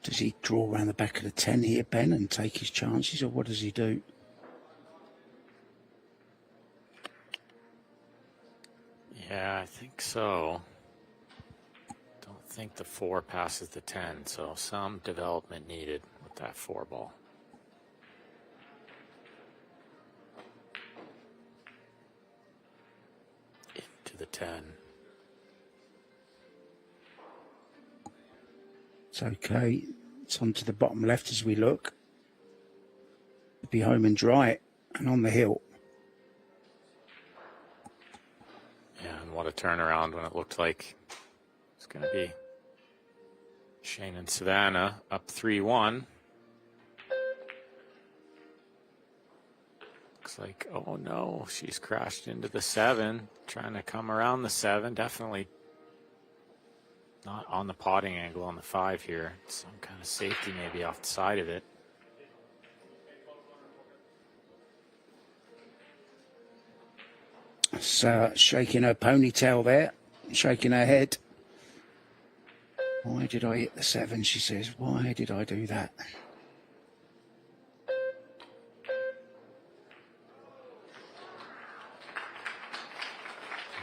Does he draw around the back of the 10 here, Ben, and take his chances, or what does he do? Yeah, I think so. Don't think the 4 passes the 10, so some development needed with that 4 ball. Into the 10. It's okay. It's on to the bottom left as we look. Be home and dry it, and on the hill. Yeah, and what a turnaround when it looked like it's going to be Shane and Savannah up 3-1. Looks like, oh no, she's crashed into the 7, trying to come around the 7. Definitely not on the potting angle on the 5 here. Some kind of safety maybe off the side of it. Shaking her ponytail there, shaking her head. Why did I hit the 7, she says. Why did I do that?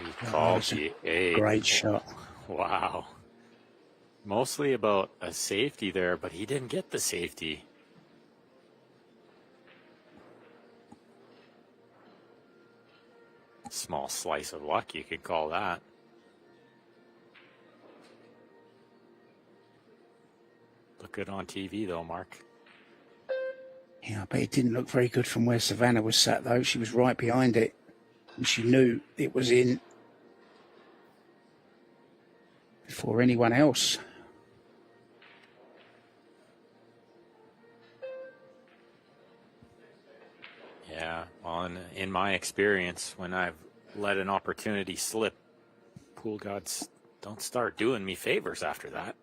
He called the 8. Great shot. Wow. Mostly about a safety there, but he didn't get the safety. Small slice of luck, you could call that. Look good on TV, though, Mark. Yeah, I bet it didn't look very good from where Savannah was sat, though. She was right behind it. And she knew it was in before anyone else. Yeah, well, in my experience, when I've let an opportunity slip, pool gods don't start doing me favors after that.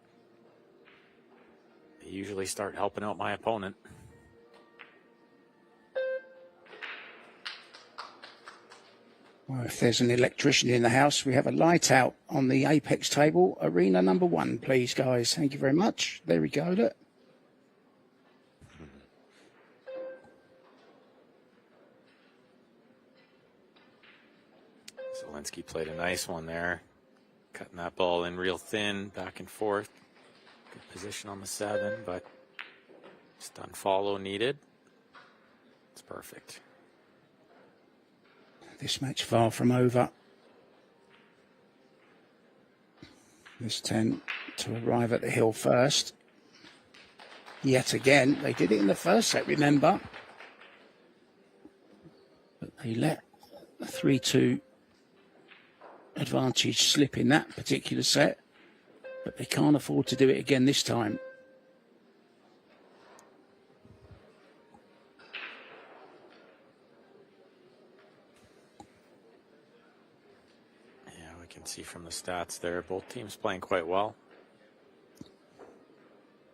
They usually start helping out my opponent. Well, if there's an electrician in the house, we have a light out on the Apex table. Arena number 1, please, guys. Thank you very much. There we go. Look. Zelensky played a nice one there. Cutting that ball in real thin, back and forth. Good position on the 7, but just unfollow needed. It's perfect. This match far from over. This 10 to arrive at the hill first. Yet again, they did it in the first set, remember? But they let a 3-2 advantage slip in that particular set. But they can't afford to do it again this time. See from the stats there, both teams playing quite well.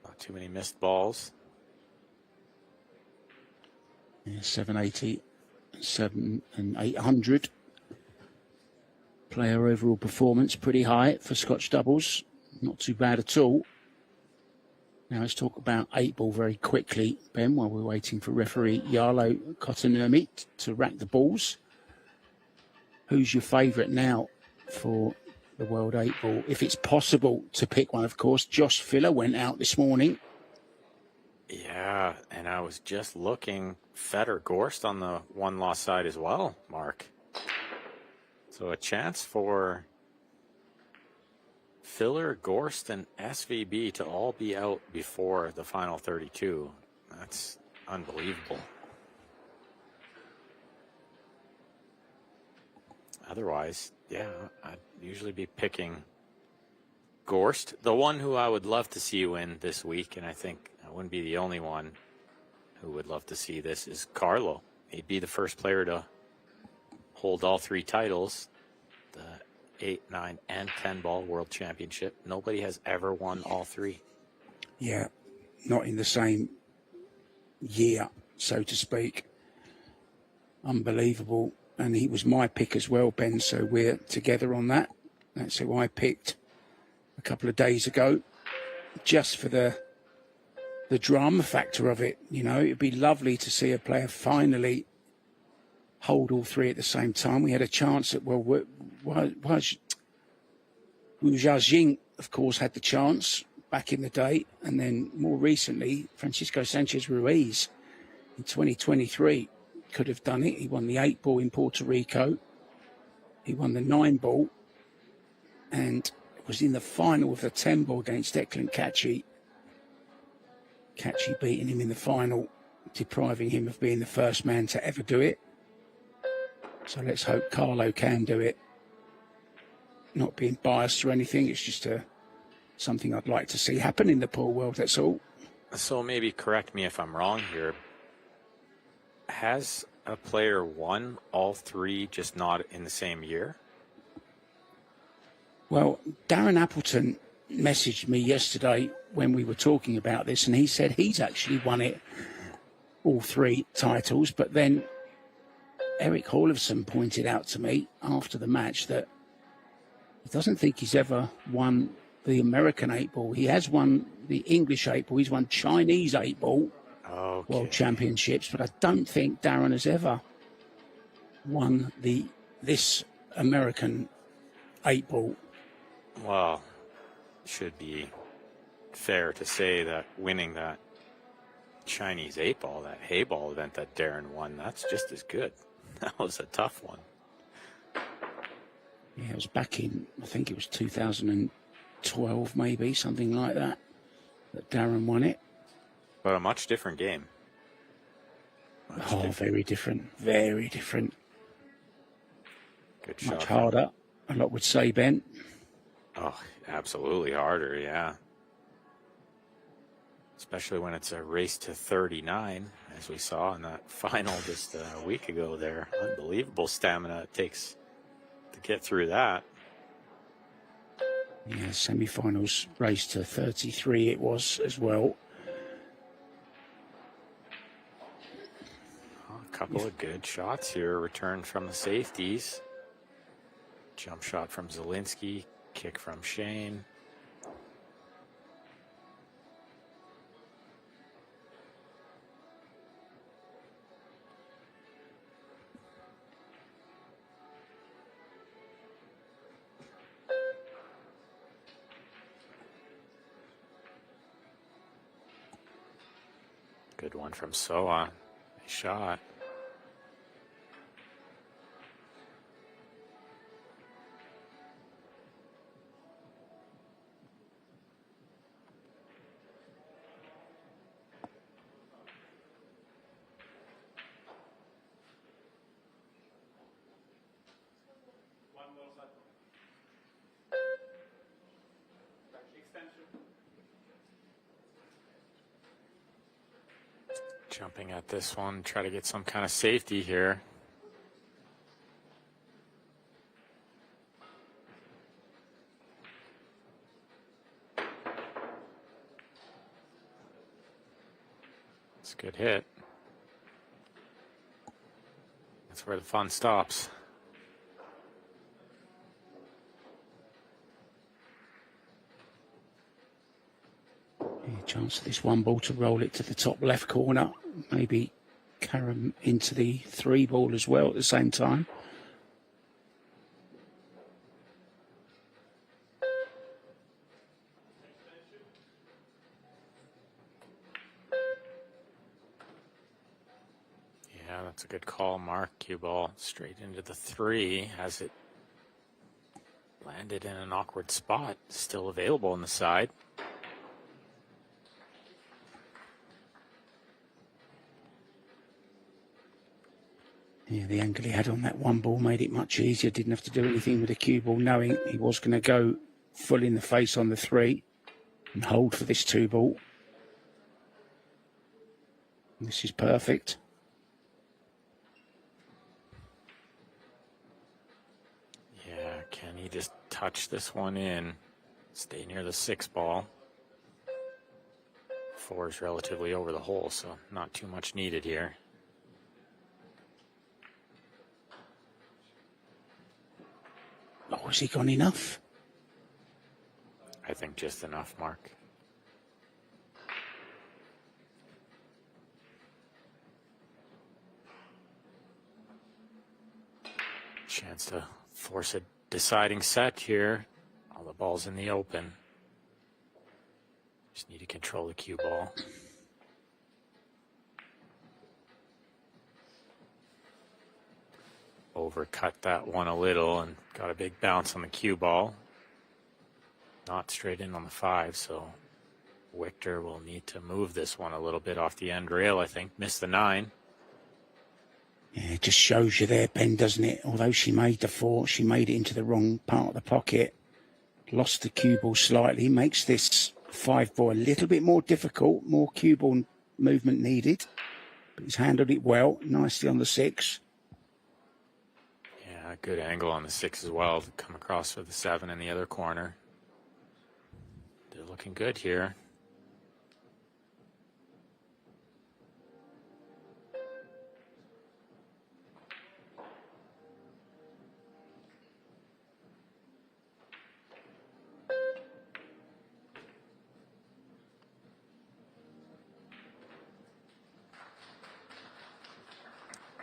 Not too many missed balls. Yeah, 780, 7 and 800. Player overall performance pretty high for Scotch doubles. Not too bad at all. Now let's talk about 8-ball very quickly, Ben, while we're waiting for referee Jarlo Kotanurmi to rack the balls. Who's your favourite now for the World 8-ball? If it's possible to pick one, of course. Josh Filler went out this morning. Yeah, and I was just looking. Feder Gorst on the one-loss side as well, Mark. So a chance for Filler, Gorst, and SVB to all be out before the final 32. That's unbelievable. Otherwise, yeah, I'd usually be picking Gorst. The one who I would love to see win this week, and I think I wouldn't be the only one who would love to see this, is Carlo. He'd be the first player to hold all 3 titles, the 8, 9, and 10 ball world championship. Nobody has ever won all 3. Yeah, not in the same year, so to speak. Unbelievable. And he was my pick as well, Ben, so we're together on that. That's who I picked a couple of days ago, just for the drama factor of it. You know, it'd be lovely to see a player finally hold all 3 at the same time. We had a chance at, well, Wu Jiajing, of course, had the chance back in the day. And then more recently, Francisco Sanchez Ruiz in 2023. Could have done it. He won the 8-ball in Puerto Rico. He won the 9-ball and was in the final of the 10-ball against Declan Catchy. Catchy beating him in the final, depriving him of being the first man to ever do it. So let's hope Carlo can do it. Not being biased or anything, it's just something I'd like to see happen in the pool world, that's all. So maybe correct me if I'm wrong here. Has a player won all 3, just not in the same year? Well, Darren Appleton messaged me yesterday when we were talking about this, and he said he's actually won it, all 3 titles. But then Eric Hallefson pointed out to me after the match that he doesn't think he's ever won the American 8-ball. He has won the English 8-ball. He's won Chinese 8-ball. Okay. World Championships, but I don't think Darren has ever won this American 8-ball. Well, it should be fair to say that winning that Chinese 8-ball, that Hayball event that Darren won, that's just as good. That was a tough one. Yeah, it was back in, I think it was 2012, maybe, something like that Darren won it. But a much different game. Very different. Very different. Good shot. Much harder. A lot would say, Ben. Oh, absolutely harder, yeah. Especially when it's a race to 39, as we saw in that final just a week ago there. Unbelievable stamina it takes to get through that. Yeah, semi-finals race to 33 it was as well. A couple of good shots here, returned from the safeties. Jump shot from Zielinski, kick from Shane. Good one from Soa. Nice shot. Jumping at this one, try to get some kind of safety here. It's a good hit. That's where the fun stops. Chance of this one ball to roll it to the top left corner. Maybe Karam into the 3 ball as well at the same time. Yeah, that's a good call, Mark. Cue ball straight into the 3 as it landed in an awkward spot. Still available on the side. Yeah, the angle he had on that one ball made it much easier. Didn't have to do anything with the cue ball, knowing he was going to go full in the face on the 3 and hold for this 2 ball. And this is perfect. Yeah, can he just touch this one in? Stay near the 6 ball. 4 is relatively over the hole, so not too much needed here. Oh, has he gone enough? I think just enough, Mark. Chance to force a deciding set here. All the balls in the open. Just need to control the cue ball. Overcut that one a little and got a big bounce on the cue ball. Not straight in on the 5, so Victor will need to move this one a little bit off the end rail, I think. Missed the 9. Yeah, it just shows you there, Ben, doesn't it? Although she made the 4, she made it into the wrong part of the pocket. Lost the cue ball slightly. Makes this 5 ball a little bit more difficult. More cue ball movement needed. But he's handled it well. Nicely on the 6. Yeah, good angle on the 6 as well to come across for the 7 in the other corner. They're looking good here.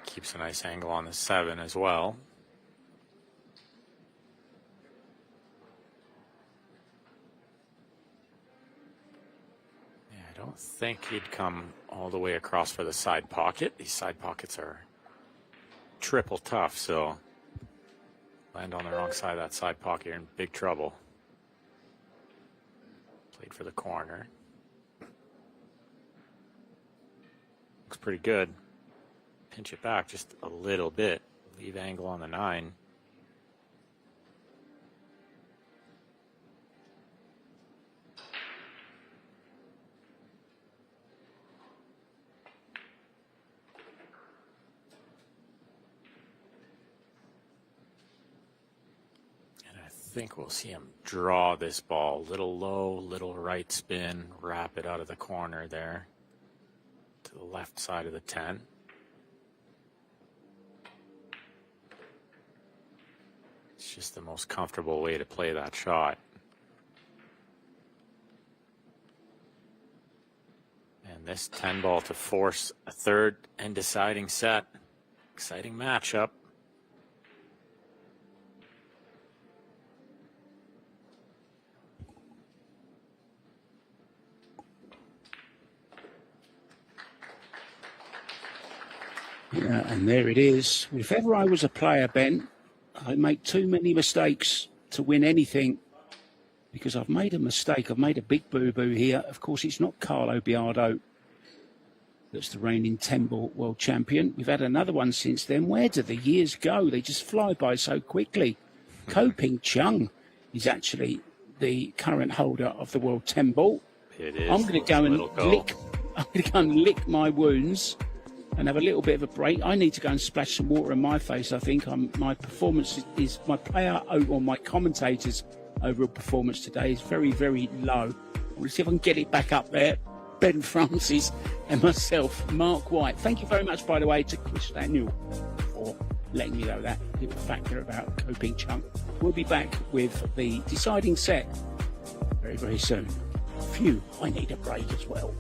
Keeps a nice angle on the 7 as well. Yeah, I don't think he'd come all the way across for the side pocket. These side pockets are triple tough, so land on the wrong side of that side pocket, you're in big trouble. Played for the corner. Looks pretty good. Pinch it back just a little bit. Leave angle on the 9. think we'll see him draw this ball. Little low, little right spin, wrap it out of the corner there to the left side of the 10. It's just the most comfortable way to play that shot. And this 10 ball to force a third and deciding set. Exciting matchup. Yeah, and there it is. If ever I was a player, Ben, I make too many mistakes to win anything because I've made a mistake. I've made a big boo-boo here. Of course, it's not Carlo Biardo that's the reigning 10-ball world champion. We've had another one since then. Where do the years go? They just fly by so quickly. Ko Ping Chung is actually the current holder of the world 10-ball. It is. I'm going to go and lick. I'm going to go and lick my wounds and have a little bit of a break. I need to go and splash some water in my face. I think my performance is my player or my commentators' overall performance today is very, very low. I want to see if I can get it back up there. Ben Francis and myself, Mark White. Thank you very much, by the way, to Chris Daniel for letting me know that little factor about Ko Ping Chung. We'll be back with the deciding set very, very soon. Phew, I need a break as well.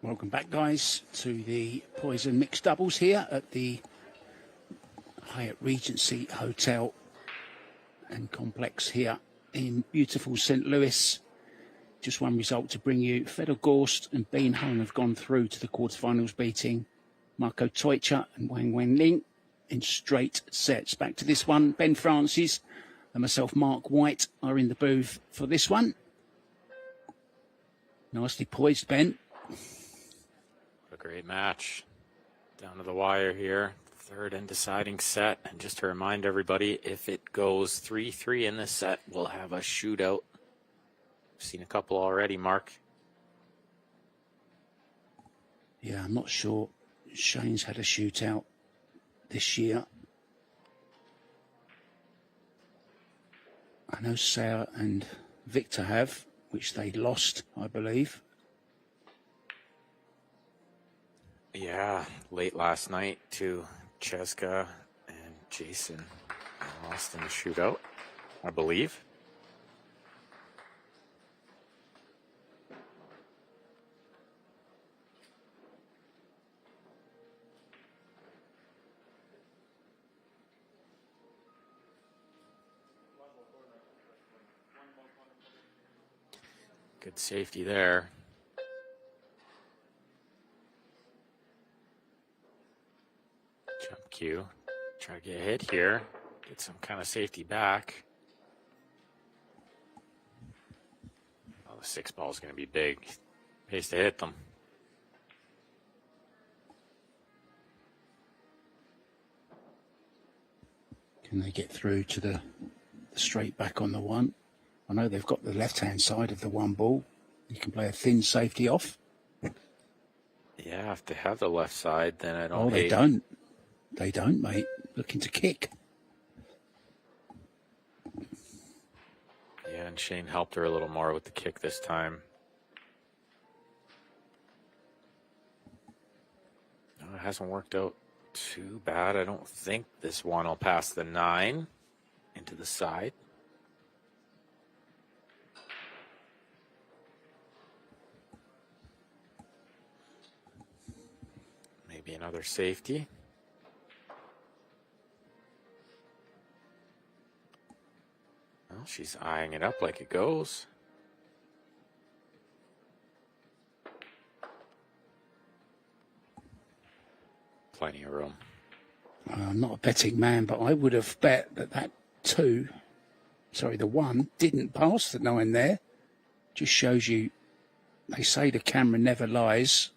Welcome back, guys, to the Poison mixed doubles here at the Hyatt Regency Hotel and Complex here in beautiful St. Louis. Just one result to bring you. Fedor Gorst and Bean Hung have gone through to the quarterfinals, beating Marco Teucher and Wang Wenling in straight sets. Back to this one. Ben Francis and myself, Mark White, are in the booth for this one. Nicely poised, Ben. A great match. Down to the wire here. Third and deciding set. And just to remind everybody, if it goes 3-3 in this set, we'll have a shootout. I've seen a couple already, Mark. Yeah, I'm not sure Shane's had a shootout this year. I know Sarah and Victor have, which they lost, I believe. Yeah, late last night to Cheska and Jason. They lost in the shootout, I believe. Good safety there. Jump cue. Try to get a hit here. Get some kind of safety back. Oh, the 6 ball is going to be big. Pays to hit them. Can they get through to the straight back on the one? I know they've got the left-hand side of the one ball. You can play a thin safety off. Yeah, if they have the left side, then I don't. Oh, they don't. They don't, mate. Looking to kick. Yeah, and Shane helped her a little more with the kick this time. No, it hasn't worked out too bad. I don't think this one will pass the 9 into the side. Maybe another safety. Well, she's eyeing it up like it goes. Plenty of room. I'm not a betting man, but I would have bet that the 1 didn't pass the 9 there. Just shows you, they say the camera never lies.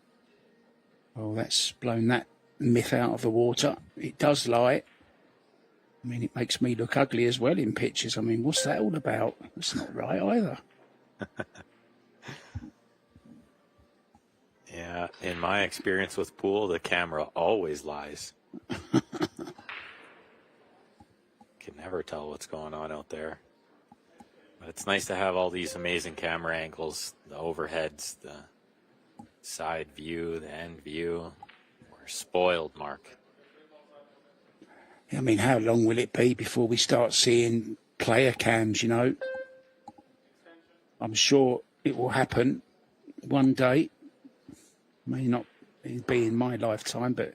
Well, that's blown that myth out of the water. It does lie. I mean, it makes me look ugly as well in pictures. I mean, what's that all about? That's not right either. Yeah, in my experience with pool, the camera always lies. Can never tell what's going on out there. But it's nice to have all these amazing camera angles, the overheads, the side view, the end view. We're spoiled, Mark. I mean, how long will it be before we start seeing player cams, you know? I'm sure it will happen one day. May not be in my lifetime, but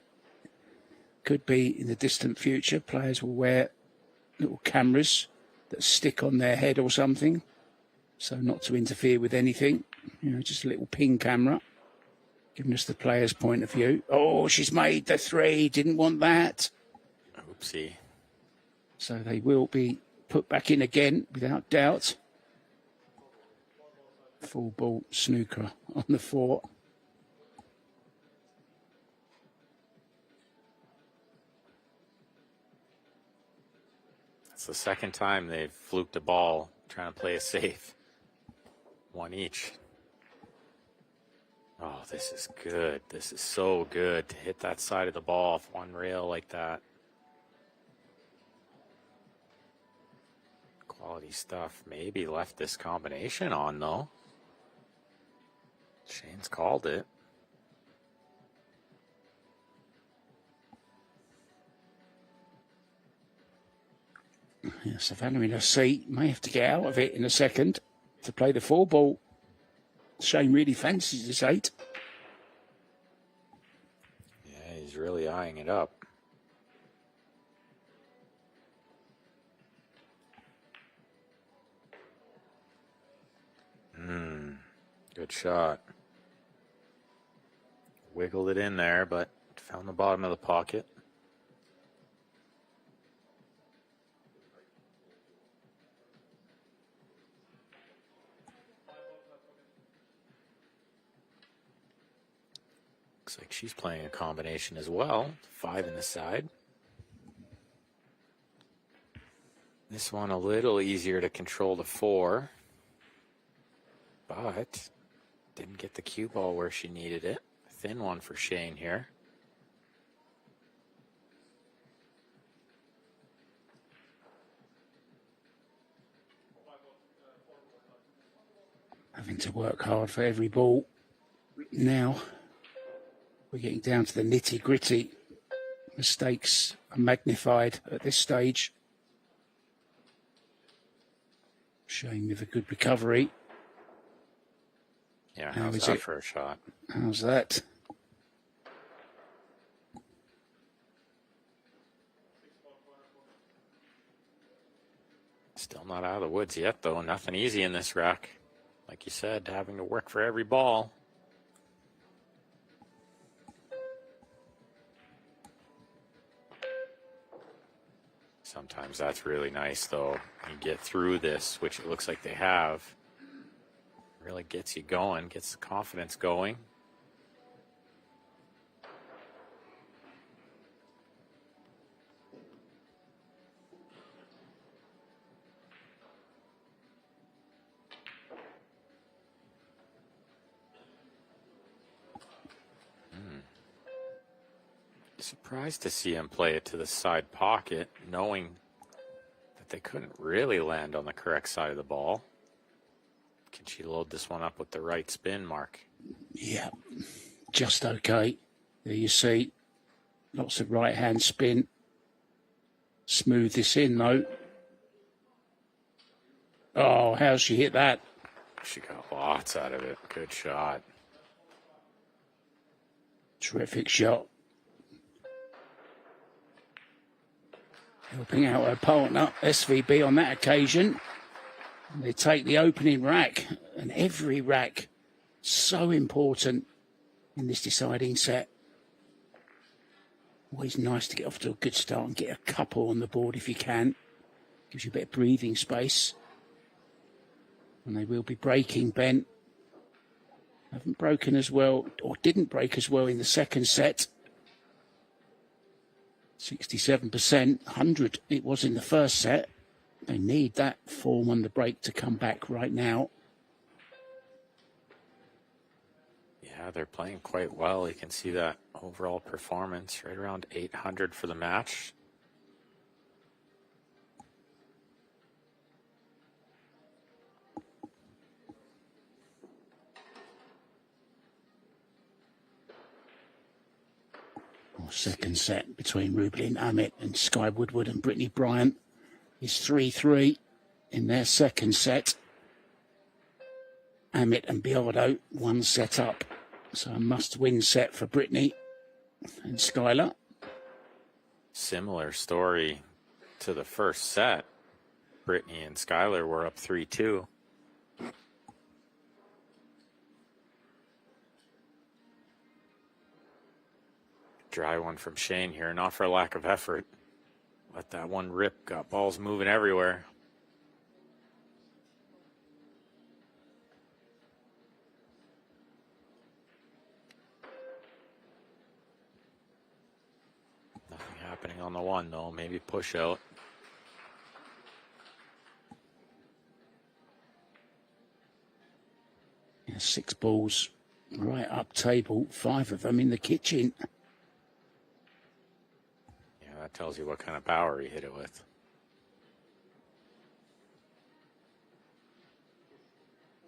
could be in the distant future. Players will wear little cameras that stick on their head or something, so not to interfere with anything. You know, just a little ping camera, giving us the player's point of view. Oh, she's made the 3, didn't want that. Oopsie. So they will be put back in again, without doubt. Full ball snooker on the 4. It's the second time they've fluked a ball trying to play a safe. 1 each. Oh, this is good. This is so good to hit that side of the ball off one rail like that. Quality stuff. Maybe left this combination on, though. Shane's called it. Yeah, Savannah in her seat may have to get out of it in a second to play the 4 ball. Shane really fancies this 8. really eyeing it up. Good shot. Wiggled it in there, but found the bottom of the pocket. Looks like she's playing a combination as well. 5 in the side. This one a little easier to control the 4. But didn't get the cue ball where she needed it. Thin one for Shane here. Having to work hard for every ball. Now we're getting down to the nitty gritty. Mistakes are magnified at this stage. Shane with a good recovery. Yeah, how's that for a shot? How's that? Still not out of the woods yet, though. Nothing easy in this rack. Like you said, having to work for every ball. Sometimes that's really nice, though. You get through this, which it looks like they have. Really gets you going, gets the confidence going. Surprised to see him play it to the side pocket, knowing that they couldn't really land on the correct side of the ball. Can she load this one up with the right spin, Mark? Yeah, just okay. There you see, lots of right-hand spin. Smooth this in, though. Oh, how's she hit that? She got lots out of it. Good shot. Terrific shot. Helping out her partner, SVB, on that occasion. They take the opening rack, and every rack so important in this deciding set. Always nice to get off to a good start and get a couple on the board if you can. Gives you a bit of breathing space. And they will be breaking, Ben. Haven't broken as well, or didn't break as well in the second set. 67%, 100 it was in the first set. They need that form on the break to come back right now. Yeah, they're playing quite well. You can see that overall performance right around 800 for the match. Second set between Rublin Amit and Sky Woodward and Brittany Bryant is 3-3 in their second set. Amit and Biardo 1 set up, so a must-win set for Brittany and Skylar. Similar story to the first set. Brittany and Skylar were up 3-2. Dry one from Shane here, not for lack of effort. Let that one rip, got balls moving everywhere. Nothing happening on the one though, maybe push out. Yeah, 6 balls right up table, 5 of them in the kitchen. That tells you what kind of power he hit it with.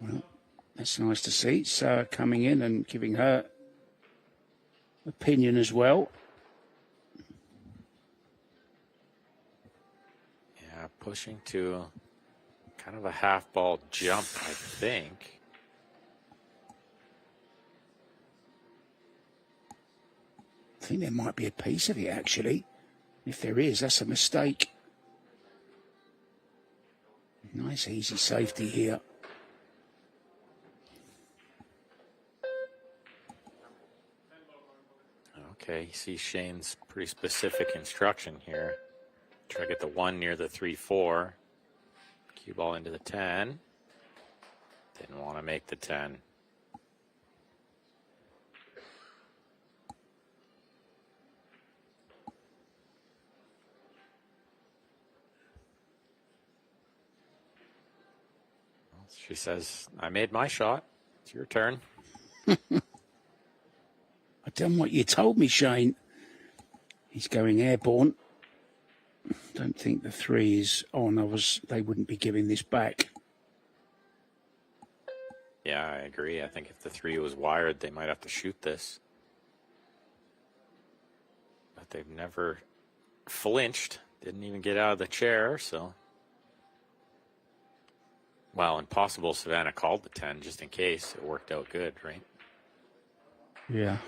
Well, that's nice to see. Sarah coming in and giving her opinion as well. Yeah, pushing to kind of a half ball jump, I think. think there might be a piece of it, actually. If there is, that's a mistake. Nice, easy safety here. Okay, you see Shane's pretty specific instruction here. Try to get the 1 near the 3-4. Cue ball into the 10. Didn't want to make the 10. She says, I made my shot. It's your turn. I've done what you told me, Shane. He's going airborne. Don't think the 3 is on. They wouldn't be giving this back. Yeah, I agree. I think if the 3 was wired, they might have to shoot this. But they've never flinched. Didn't even get out of the chair, so. Well, impossible. Savannah called the 10 just in case. It worked out good, right? Yeah.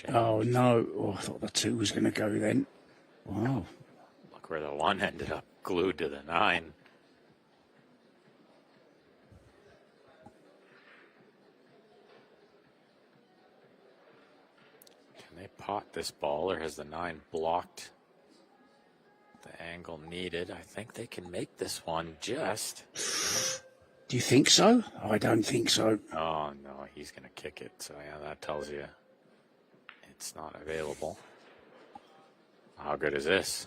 Oh, no. Oh, I thought the 2 was going to go then. Wow. Look where the 1 ended up glued to the 9. Can they pot this ball, or has the 9 blocked the angle needed? I think they can make this one just. Do you think so? I don't think so. Oh, no, he's going to kick it. So, yeah, that tells you it's not available. How good is this?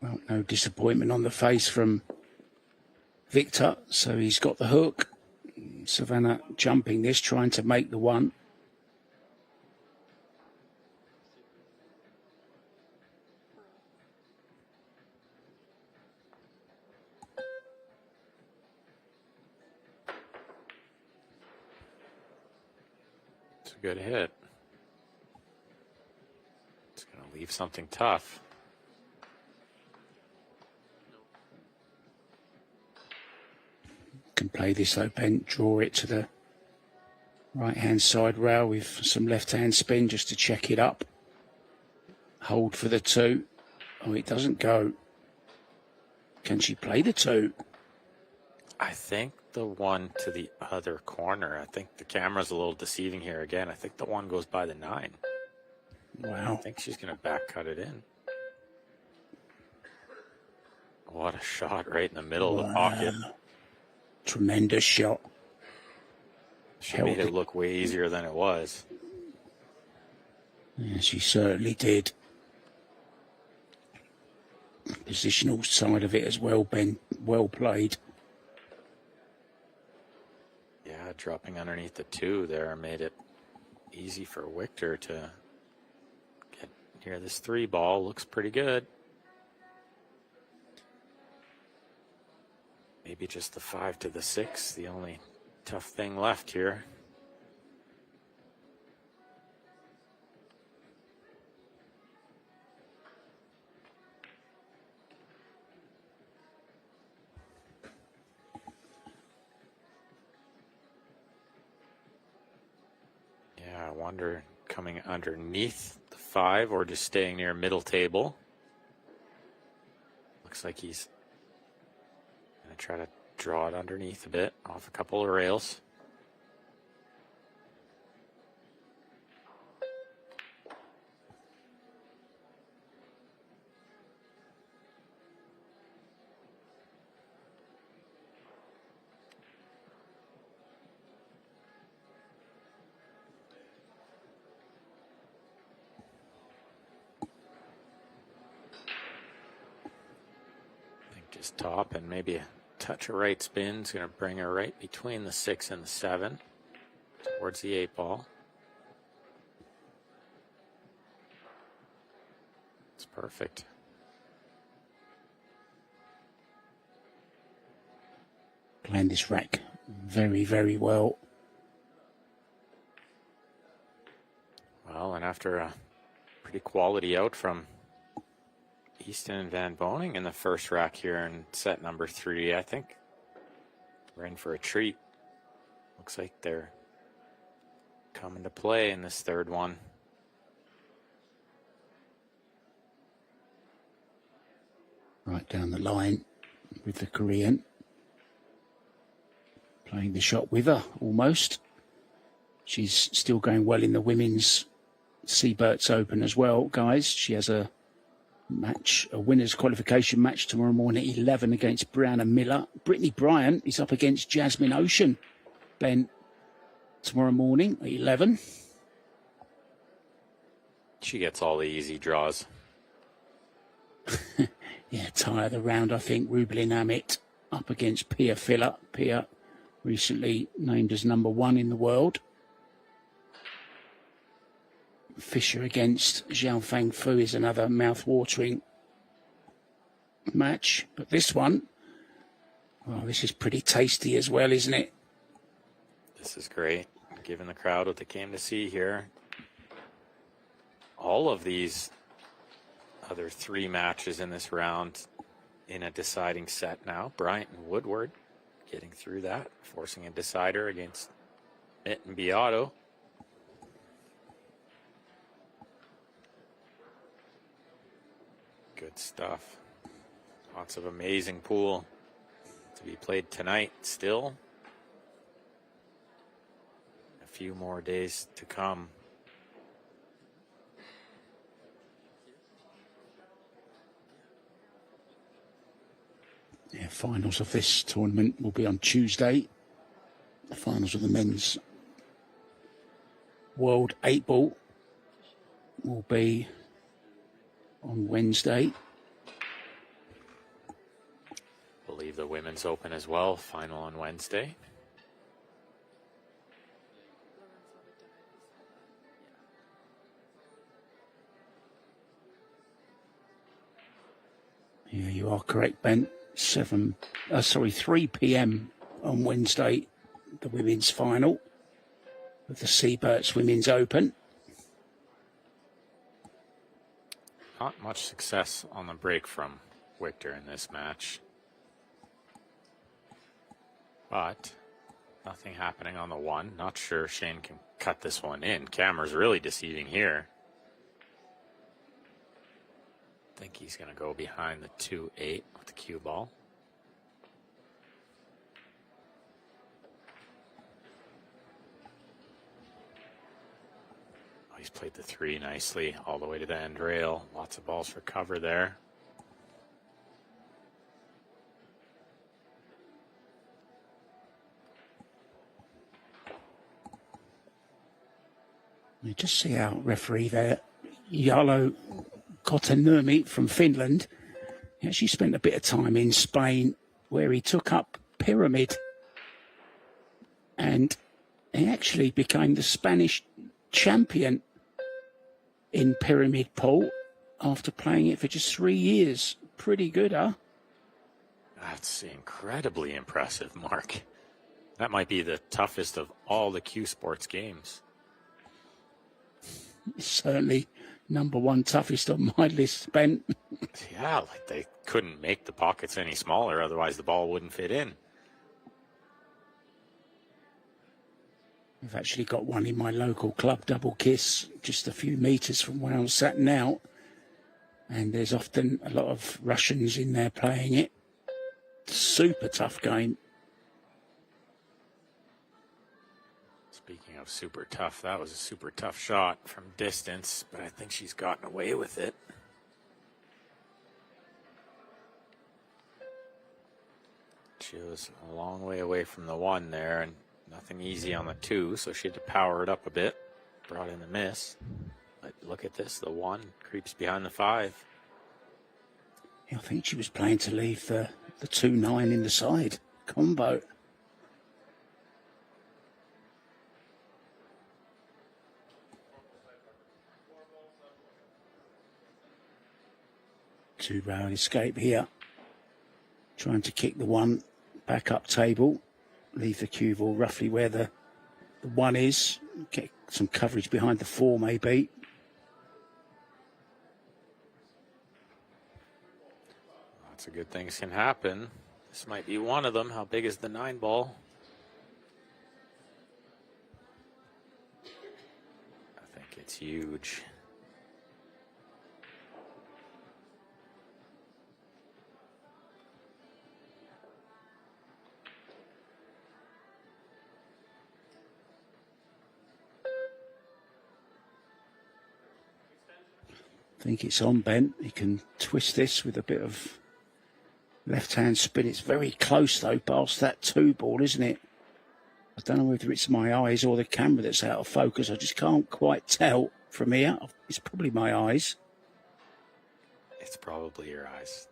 Well, no disappointment on the face from Victor. So he's got the hook. Savannah jumping this, trying to make the 1. Good hit. It's going to leave something tough. Can play this open, draw it to the right-hand side rail with some left-hand spin just to check it up. Hold for the 2. Oh, it doesn't go. Can she play the 2? I think the 1 to the other corner. I think the camera's a little deceiving here again. I think the 1 goes by the 9. Wow. I think she's going to back cut it in. What a shot right in the middle of the pocket. Tremendous shot. She made it look way easier than it was. Yeah, she certainly did. Positional side of it as well, Ben. Well played. Yeah, dropping underneath the 2 there made it easy for Victor to get near this 3 ball. Looks pretty good. Maybe just the 5 to the 6, the only tough thing left here. Yeah, I wonder coming underneath the 5 or just staying near middle table. Looks like he's going to try to draw it underneath a bit, off a couple of rails. Just top and maybe a touch of right spin is going to bring her right between the 6 and the 7 towards the 8 ball. It's perfect. Playing this rack very, very well. Well, and after a pretty quality out from Easton and Van Boning in the first rack here in set number 3, I think we're in for a treat. Looks like they're coming to play in this third one. Right down the line with the Korean. Playing the shot with her, almost. She's still going well in the women's Seyberts Open as well, guys. She has a match, a winner's qualification match tomorrow morning at 11 against Brianna Miller. Brittany Bryant is up against Jasmine Ocean, Ben, tomorrow morning at 11. She gets all the easy draws. Yeah, tie of the round, I think. Rubelin Amit up against Pia Filler. Pia recently named as number 1 in the world. Fisher against Zhao Fang Fu is another mouth-watering match. But this one, well, this is pretty tasty as well, isn't it? This is great, given the crowd what they came to see here. All of these other 3 matches in this round in a deciding set now. Bryant and Woodward getting through that, forcing a decider against Mitt and Beato. Good stuff. Lots of amazing pool to be played tonight still. A few more days to come. Yeah, finals of this tournament will be on Tuesday. The finals of the men's World 8 Ball will be on Wednesday. Believe the women's open as well, final on Wednesday. Yeah, you are correct, Ben. 3 p.m. on Wednesday, the women's final of the Seyberts Women's Open. Not much success on the break from Victor in this match. But nothing happening on the 1. Not sure Shane can cut this one in. Camera's really deceiving here. I think he's going to go behind the 2-8 with the cue ball. Oh, he's played the 3 nicely all the way to the end rail. Lots of balls for cover there. You just see our referee there, Jalo Kotanurmi from Finland. He actually spent a bit of time in Spain where he took up Pyramid and he actually became the Spanish champion in Pyramid Pool after playing it for just 3 years. Pretty good, huh? That's incredibly impressive, Mark. That might be the toughest of all the Q Sports games. Certainly number 1 toughest on my list, Ben. Yeah, like they couldn't make the pockets any smaller, otherwise the ball wouldn't fit in. I've actually got one in my local club, Double Kiss, just a few metres from where I'm sat now. And there's often a lot of Russians in there playing it. Super tough game. Speaking of super tough, that was a super tough shot from distance, but I think she's gotten away with it. She was a long way away from the 1 there, and nothing easy on the 2, so she had to power it up a bit. Brought in the miss. But look at this, the 1 creeps behind the 5. I think she was playing to leave the 2-9 in the side combo. Two-round escape here. Trying to kick the 1 back up table. Leave the cue ball roughly where the 1 is. Get some coverage behind the 4, maybe. Lots of good things can happen. This might be one of them. How big is the 9 ball? I think it's huge. I think it's on, Ben. You can twist this with a bit of left-hand spin. It's very close, though, past that 2 ball, isn't it? I don't know whether it's my eyes or the camera that's out of focus. I just can't quite tell from here. It's probably my eyes. It's probably your eyes.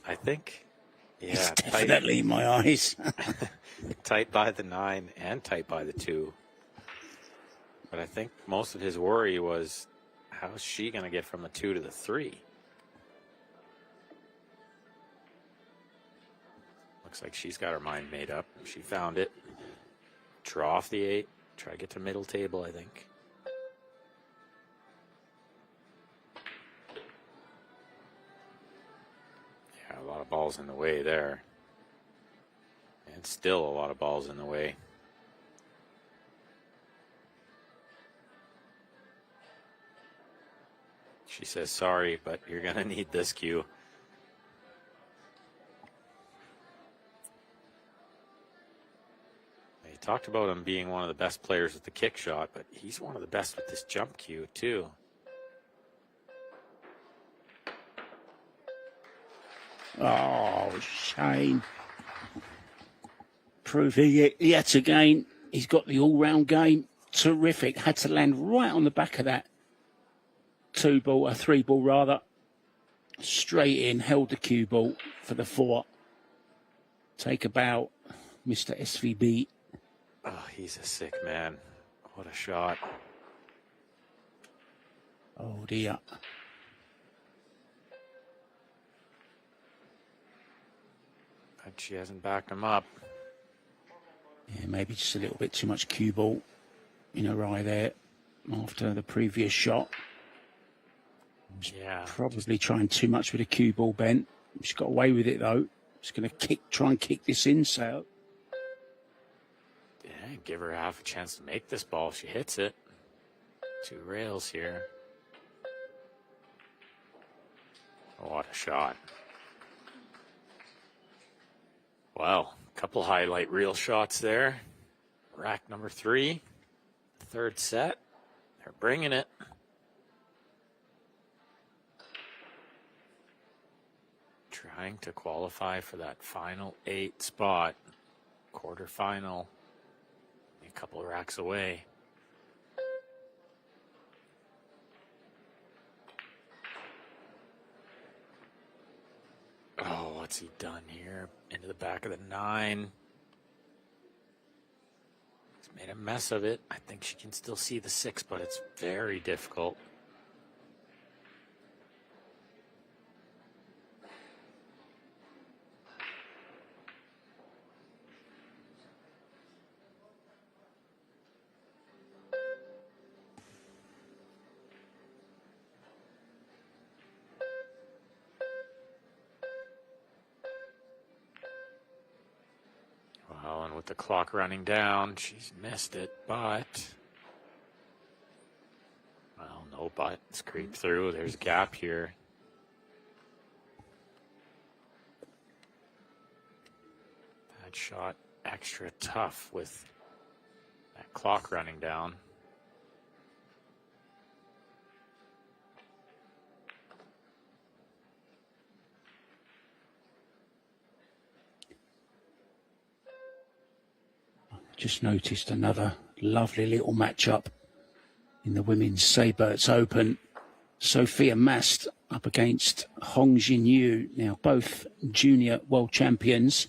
I think, yeah. It's definitely my eyes. Tight by the 9 and tight by the 2. But I think most of his worry was, how's she going to get from the 2 to the 3? Looks like she's got her mind made up. She found it. Draw off the 8. Try to get to middle table, I think. Yeah, a lot of balls in the way there. And still a lot of balls in the way. She says, sorry, but you're going to need this cue. He talked about him being one of the best players with the kick shot, but he's one of the best with this jump cue, too. Oh, Shane. Proving it yet again. He's got the all-round game. Terrific. Had to land right on the back of that 2 ball, a 3 ball rather. Straight in, held the cue ball for the 4. Take a bow, Mr. SVB. Oh, he's a sick man. What a shot. Oh, dear. But she hasn't backed him up. Yeah, maybe just a little bit too much cue ball in her eye there after the previous shot. Yeah. Probably trying too much with a cue ball, Ben. She's got away with it, though. She's going to try and kick this in, so. Yeah, give her half a chance to make this ball if she hits it. 2 rails here. What a shot. Wow, a couple highlight reel shots there. Rack number 3. 3rd set. They're bringing it. Trying to qualify for that final 8 spot. Quarterfinal. A couple of racks away. Oh, what's he done here? Into the back of the 9. He's made a mess of it. I think she can still see the 6, but it's very difficult. Well, and with the clock running down, she's missed it, but... Well, no buts creep through. There's a gap here. That shot extra tough with that clock running down. Just noticed another lovely little matchup in the Women's Seyberts Open. Sophia Mast up against Hong Jinyu. Now, both junior world champions.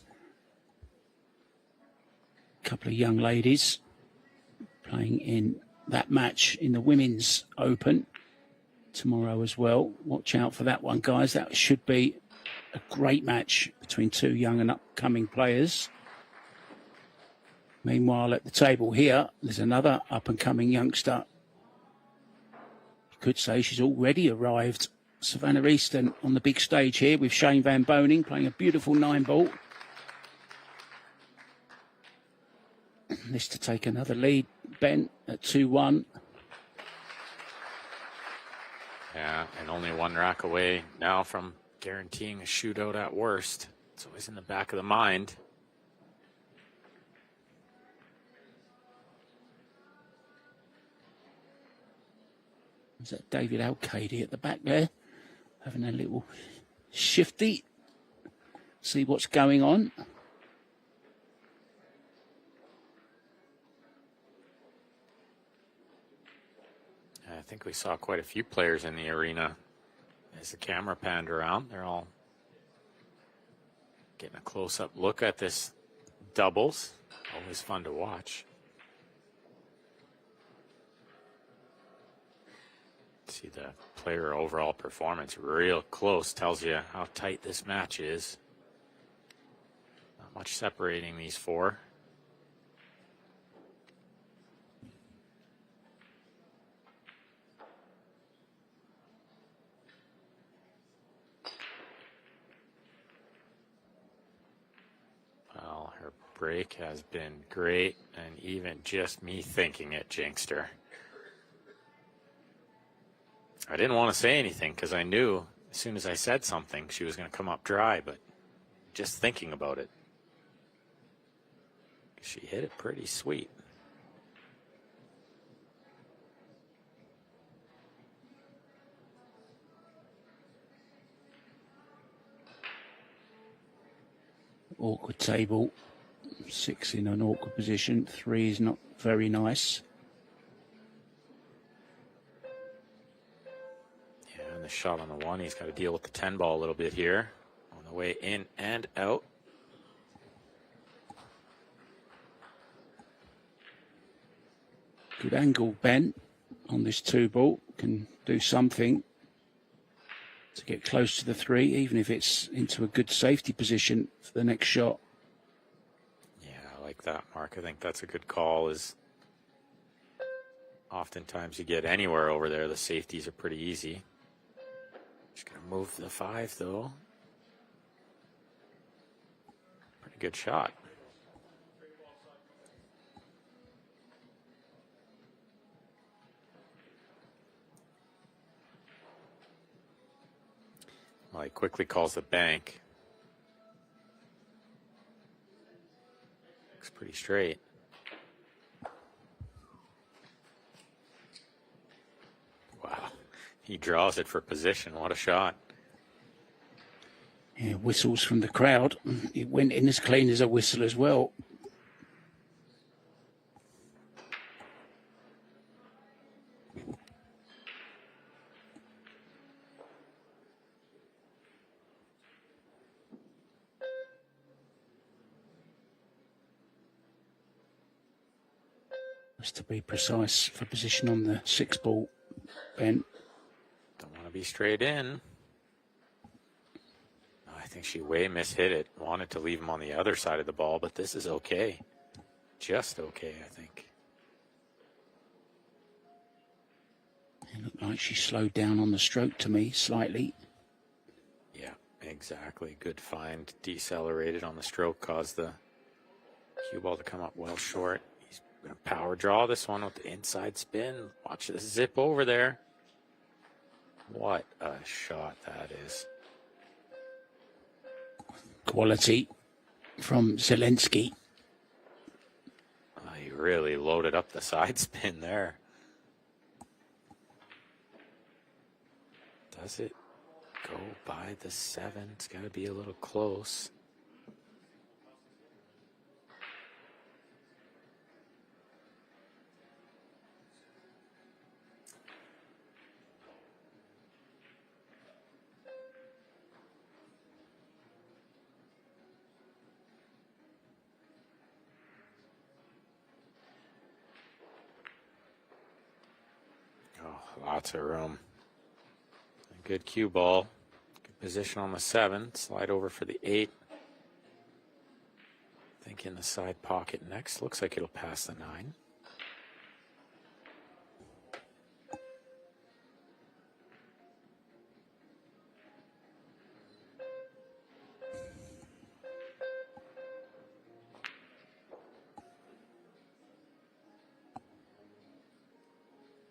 A couple of young ladies playing in that match in the Women's Open tomorrow as well. Watch out for that one, guys. That should be a great match between 2 young and upcoming players. Meanwhile, at the table here, there's another up-and-coming youngster. You could say she's already arrived. Savannah Easton on the big stage here with Shane Van Boning playing a beautiful 9-ball. This to take another lead, Ben, at 2-1. Yeah, and only one rack away now from guaranteeing a shootout at worst. It's always in the back of the mind. Is that David Alcady at the back there? Having a little shifty. See what's going on. I think we saw quite a few players in the arena as the camera panned around. They're all getting a close-up look at this doubles. Always fun to watch. See the player overall performance real close. Tells you how tight this match is. Not much separating these four. Well, her break has been great, and even just me thinking it jinxed her. I didn't want to say anything because I knew as soon as I said something she was going to come up dry, but just thinking about it, she hit it pretty sweet. Awkward table. 6 in an awkward position. 3 is not very nice. Yeah, and the shot on the 1, he's got to deal with the 10 ball a little bit here on the way in and out. Good angle, Ben, on this 2 ball. Can do something to get close to the 3, even if it's into a good safety position for the next shot. Yeah, I like that, Mark. I think that's a good call. Is oftentimes you get anywhere over there, the safeties are pretty easy. Just gonna move the 5 though. Pretty good shot. Well, he quickly calls the bank. Looks pretty straight. Wow. He draws it for position. What a shot. Yeah, whistles from the crowd. It went in as clean as a whistle as well. Just to be precise for position on the 6 ball, Ben. Don't want to be straight in. I think she way mishit it. Wanted to leave him on the other side of the ball, but this is okay. Just okay, I think. It looked like she slowed down on the stroke to me slightly. Yeah, exactly. Good find. Decelerated on the stroke, caused the cue ball to come up well short. He's going to power draw this one with the inside spin. Watch this zip over there. What a shot that is. Quality from Zelensky. He really loaded up the side spin there. Does it go by the 7? It's got to be a little close. Lots of room. A good cue ball. Good position on the 7. Slide over for the 8. I think in the side pocket next. Looks like it'll pass the 9.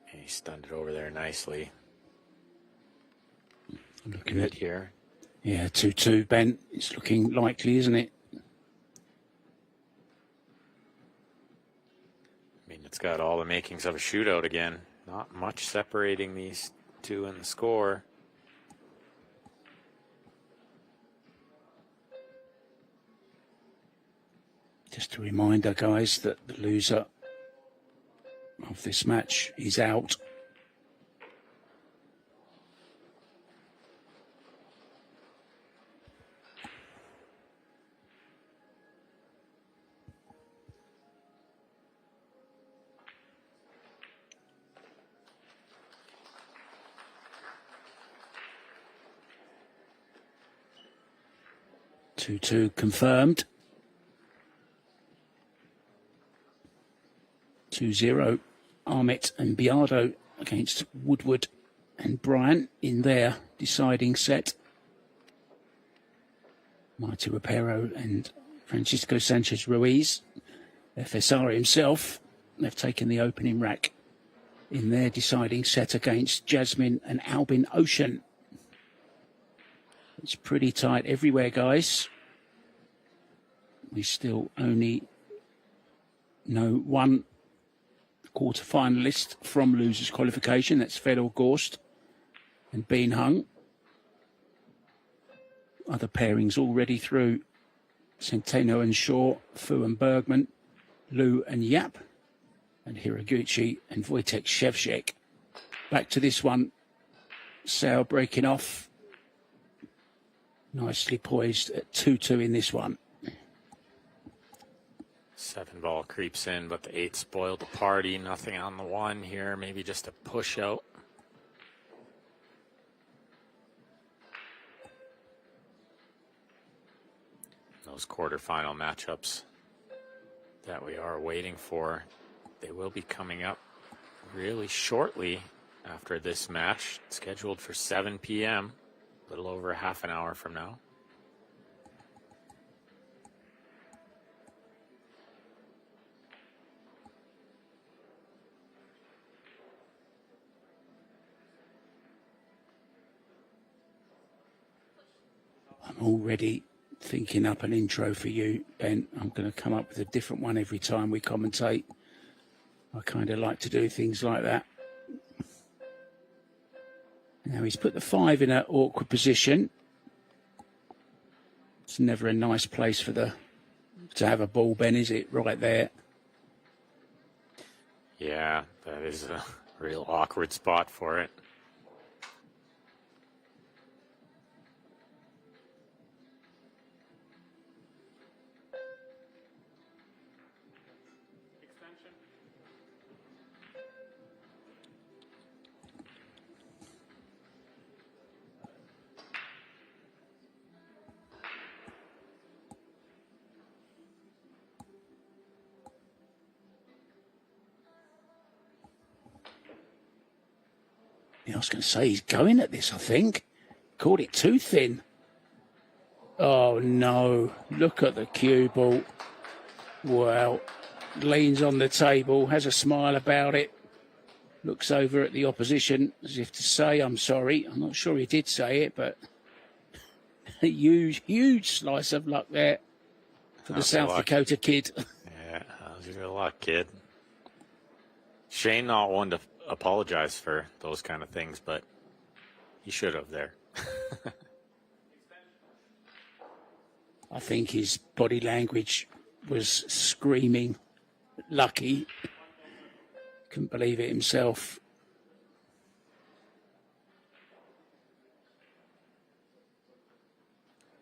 He stunned it over there nicely. Looking at here. Yeah, 2-2, Ben. It's looking likely, isn't it? I mean, it's got all the makings of a shootout again. Not much separating these two in the score. Just a reminder, guys, that the loser of this match is out. Two confirmed. 2-0. Aramith and Billiard against Woodward and Bryant in their deciding set. Marty Rapero and Francisco Sanchez Ruiz, FSR himself, they've taken the opening rack in their deciding set against Jasmine and Albin Ocean. It's pretty tight everywhere, guys. We still only know one quarter-finalist from losers qualification. That's Fedor Gorst and Bean Hung. Other pairings already through: Centeno and Shaw, Fu and Bergman, Liu and Yap, and Hiraguchi and Wojtek Shevchik. Back to this one. Sao breaking off. Nicely poised at 2-2 in this one. 7 ball creeps in, but the 8 spoiled the party. Nothing on the 1 here. Maybe just a push out. Those quarterfinal matchups that we are waiting for, they will be coming up really shortly after this match, scheduled for 7 p.m., a little over half an hour from now. I'm already thinking up an intro for you, Ben. I'm going to come up with a different one every time we commentate. I kind of like to do things like that. Now he's put the 5 in an awkward position. It's never a nice place for to have a ball, Ben, is it? Right there. Yeah, that is a real awkward spot for it. I was going to say he's going at this, I think. Caught it too thin. Oh, no. Look at the cue ball. Well, leans on the table, has a smile about it. Looks over at the opposition as if to say, I'm sorry. I'm not sure he did say it, but a huge slice of luck there for the South Dakota kid. Yeah, how's your luck, kid? Shane not one to apologize for those kind of things, but he should have there. I think his body language was screaming lucky. Couldn't believe it himself.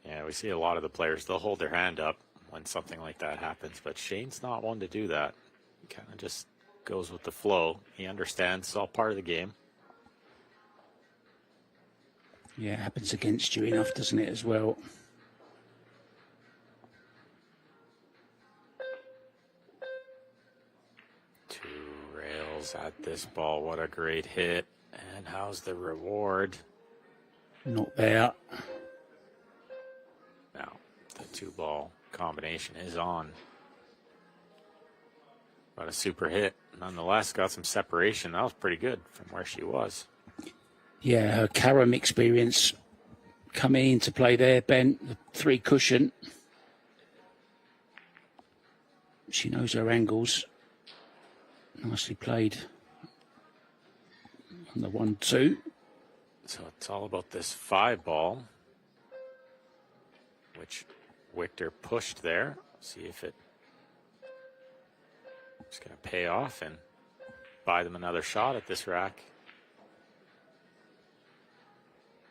Yeah, we see a lot of the players, they'll hold their hand up when something like that happens, but Shane's not one to do that. He kind of just goes with the flow. He understands it's all part of the game. Yeah, it happens against you enough, doesn't it, as well? angles at this ball. What a great hit. And how's the reward? Not there. Now, the 2-ball combination is on. But a super hit. Nonetheless, got some separation. That was pretty good from where she was. Yeah, her carom experience coming into play there, Ben. The 3 cushion. She knows her angles. Nicely played on the 1-2. So it's all about this 5-ball, which Victor pushed there. See if it's going to pay off and buy them another shot at this rack.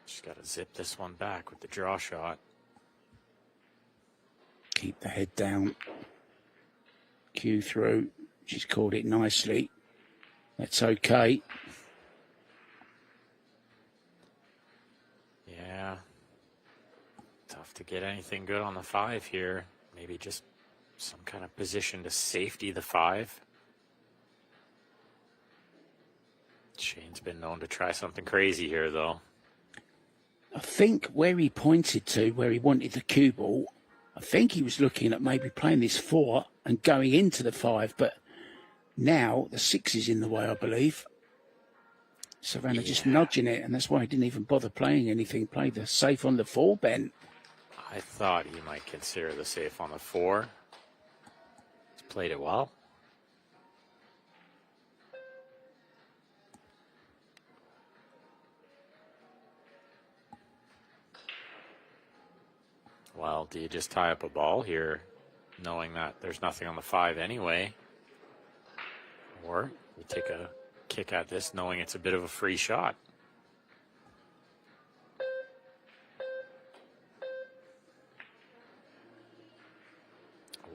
She's got to zip this one back with the draw shot. Keep the head down. Cue through. She's called it nicely. That's okay. Yeah. Tough to get anything good on the 5 here. Maybe just some kind of position to safety the 5. Shane's been known to try something crazy here, though. I think where he pointed to, where he wanted the cue ball, I think he was looking at maybe playing this 4 and going into the 5, but now the 6 is in the way, I believe. Savannah just nudging it, and that's why he didn't even bother playing anything. Played the safe on the 4, Ben. I thought he might consider the safe on the 4. He's played it well. Well, do you just tie up a ball here, knowing that there's nothing on the 5 anyway? Or you take a kick at this knowing it's a bit of a free shot?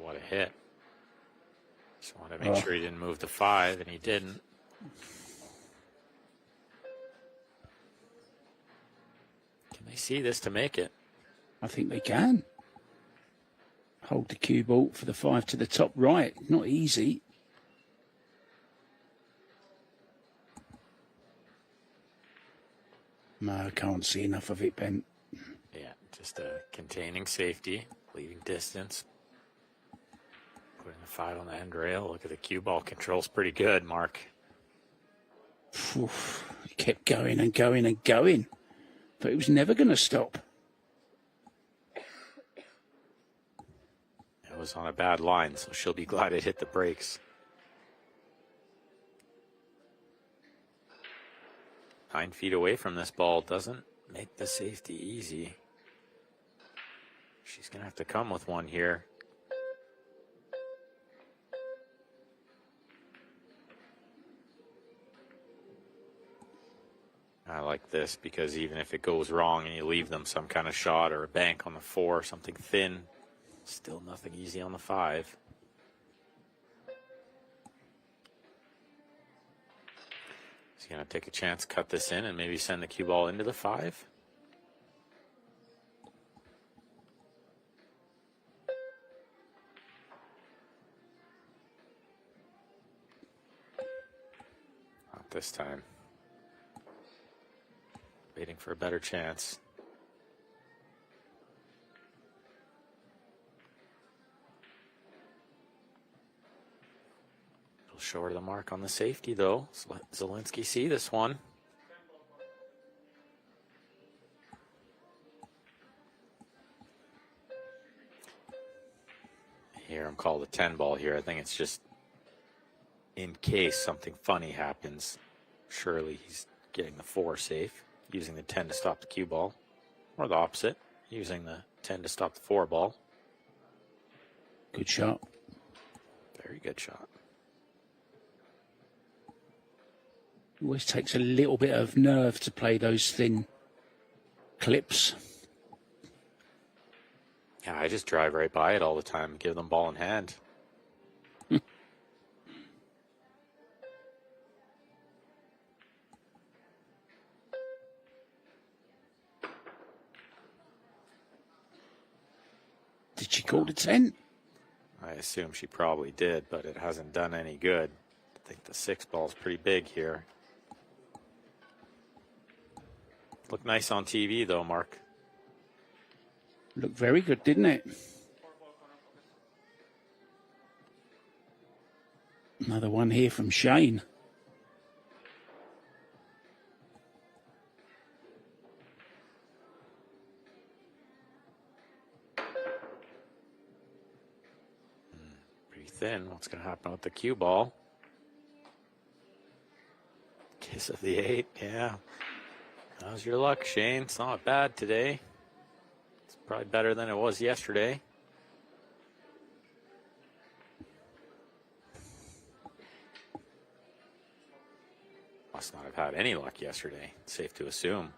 What a hit. Just want to make sure he didn't move the 5, and he didn't. Can they see this to make it? I think they can. Hold the cue ball for the 5 to the top right. Not easy. No, I can't see enough of it, Ben. Yeah, just containing safety, leaving distance. Putting the 5 on the end rail. Look at the cue ball. Control's pretty good, Mark. He kept going and going and going. But it was never going to stop. It was on a bad line, so she'll be glad it hit the brakes. 9 feet away from this ball doesn't make the safety easy. She's going to have to come with one here. I like this because even if it goes wrong and you leave them some kind of shot or a bank on the 4, something thin, still nothing easy on the 5. He's going to take a chance, cut this in, and maybe send the cue ball into the 5. Not this time. Waiting for a better chance. It'll show her the mark on the safety, though. So let Zielinski see this one. Here, I'm called a 10 ball here. I think it's just in case something funny happens. Surely he's getting the 4 safe, using the 10 to stop the cue ball. Or the opposite, using the 10 to stop the 4 ball. Good shot. Very good shot. Always takes a little bit of nerve to play those thin clips. Yeah, I just drive right by it all the time, give them ball in hand. Did she call the 10? I assume she probably did, but it hasn't done any good. I think the 6 ball is pretty big here. Looked nice on TV though, Mark. Looked very good, didn't it? Another one here from Shane. Pretty thin. What's going to happen with the cue ball? Kiss of the 8, yeah. How's your luck, Shane? It's not bad today. It's probably better than it was yesterday. Must not have had any luck yesterday. It's safe to assume.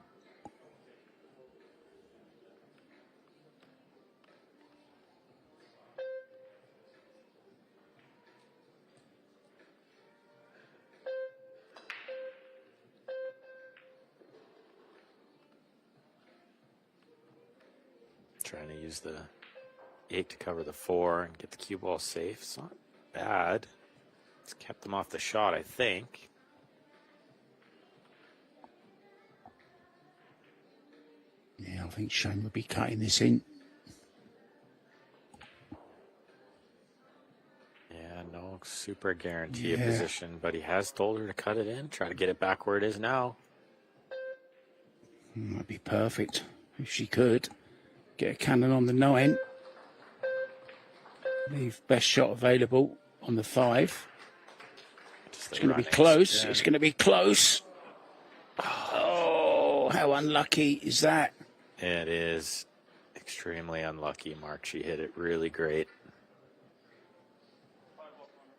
Trying to use the 8 to cover the 4 and get the cue ball safe. It's not bad. It's kept them off the shot, I think. Yeah, I think Shane would be cutting this in. Yeah, no super guarantee of position, but he has told her to cut it in, try to get it back where it is now. That'd be perfect if she could. Get a cannon on the 9. Leave best shot available on the 5. It's going to be close. It's going to be close. Oh, how unlucky is that? It is extremely unlucky, Mark. She hit it really great.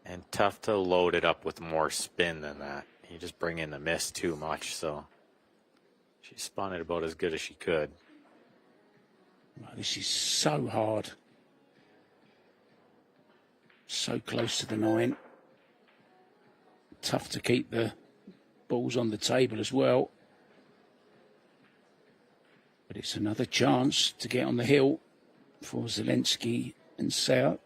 And tough to load it up with more spin than that. You just bring in the miss too much, so she spun it about as good as she could. This is so hard. So close to the 9. Tough to keep the balls on the table as well. But it's another chance to get on the hill for Zelensky and Seyberts.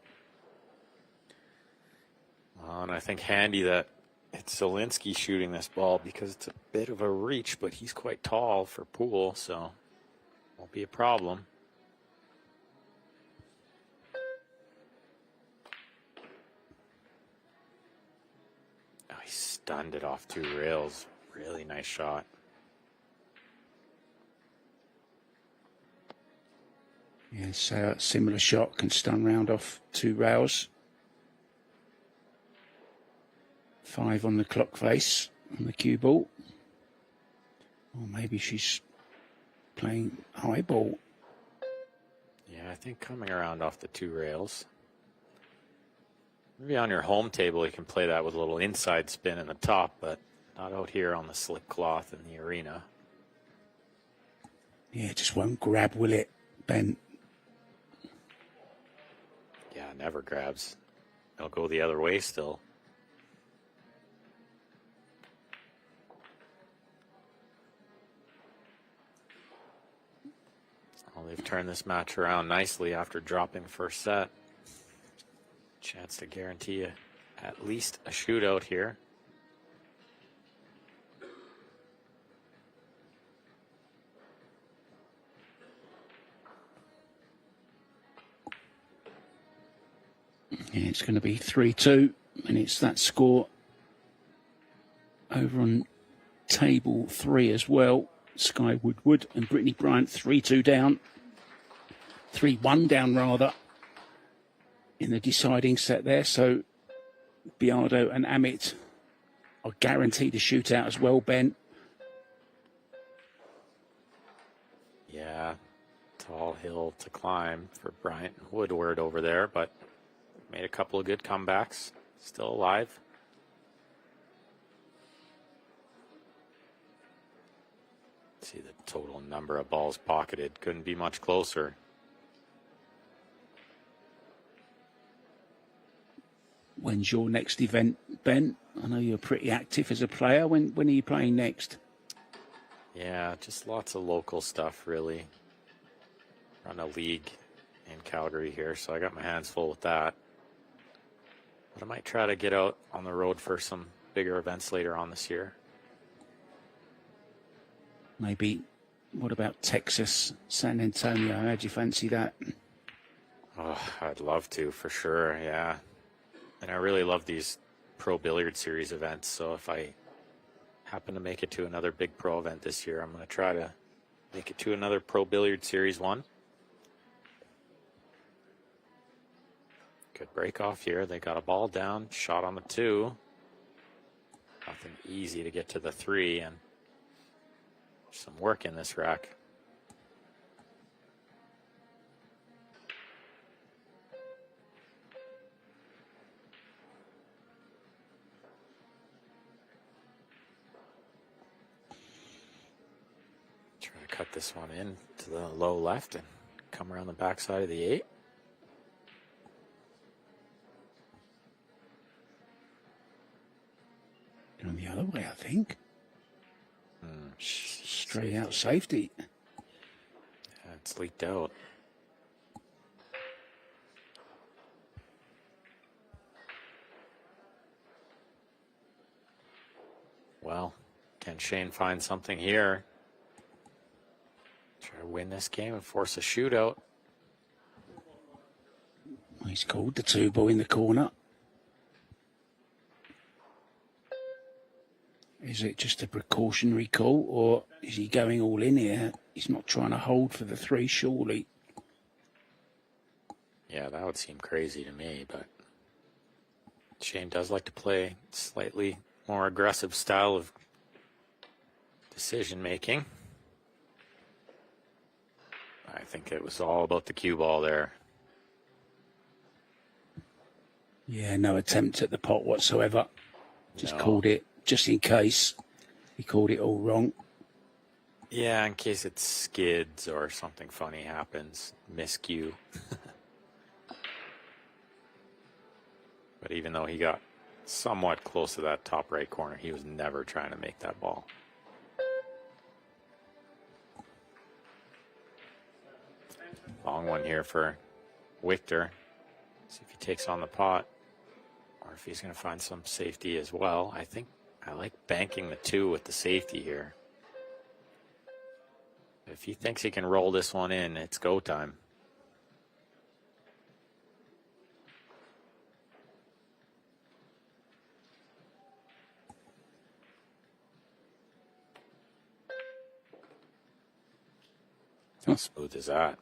Well, and I think handy that it's Zelensky shooting this ball because it's a bit of a reach, but he's quite tall for pool, so won't be a problem. Oh, he stunned it off 2 rails. Really nice shot. Yes, similar shot, can stun round off 2 rails. 5 on the clock face on the cue ball. Or maybe she's playing high ball. Yeah, I think coming around off the 2 rails. Maybe on your home table you can play that with a little inside spin in the top, but not out here on the slick cloth in the arena. Yeah, it just won't grab, will it, Ben? Yeah, never grabs. It'll go the other way still. Well, they've turned this match around nicely after dropping the first set. Chance to guarantee at least a shootout here. Yeah, it's going to be 3-2, and it's that score over on table 3 as well. Sky Woodward and Brittany Bryant 3-2 down. 3-1 down, rather, in the deciding set there. So Biardo and Amit are guaranteed a shootout as well, Ben. Yeah, tall hill to climb for Bryant and Woodward over there, but made a couple of good comebacks. Still alive. See the total number of balls pocketed. Couldn't be much closer. When's your next event, Ben? I know you're pretty active as a player. When are you playing next? Yeah, just lots of local stuff, really. Run a league in Calgary here, so I got my hands full with that. But I might try to get out on the road for some bigger events later on this year. Maybe, what about Texas, San Antonio? How do you fancy that? Oh, I'd love to, for sure, yeah. And I really love these Pro Billiard Series events, so if I happen to make it to another big pro event this year, I'm going to try to make it to another Pro Billiard Series 1. Good break off here. They got a ball down, shot on the 2. Nothing easy to get to the 3, and some work in this rack. Try to cut this one in to the low left and come around the backside of the 8. Going the other way, I think. Straight out safety. Yeah, it's leaked out. Well, can Shane find something here? Try to win this game and force a shootout. He's called the 2-ball in the corner. Is it just a precautionary call, or is he going all in here? He's not trying to hold for the 3, surely. Yeah, that would seem crazy to me, but Shane does like to play slightly more aggressive style of decision making. I think it was all about the cue ball there. Yeah, no attempt at the pot whatsoever. Just No. called it, just in case. He called it all wrong. Yeah, in case it skids or something funny happens. Miscue. But even though he got somewhat close to that top right corner, he was never trying to make that ball. Long one here for Victor. See if he takes on the pot or if he's going to find some safety as well. I think I like banking the 2 with the safety here. If he thinks he can roll this one in, it's go time. How smooth is that?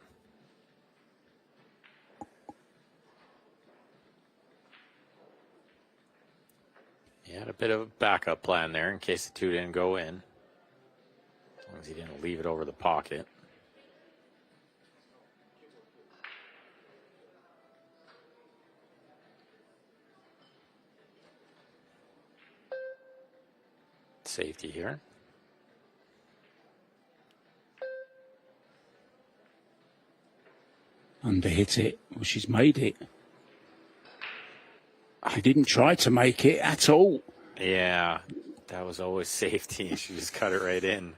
He had a bit of a backup plan there in case the 2 didn't go in. As long as he didn't leave it over the pocket. Safety here. Underhit it. Well, she's made it. She didn't try to make it at all. Yeah, that was always safety. She just cut it right in.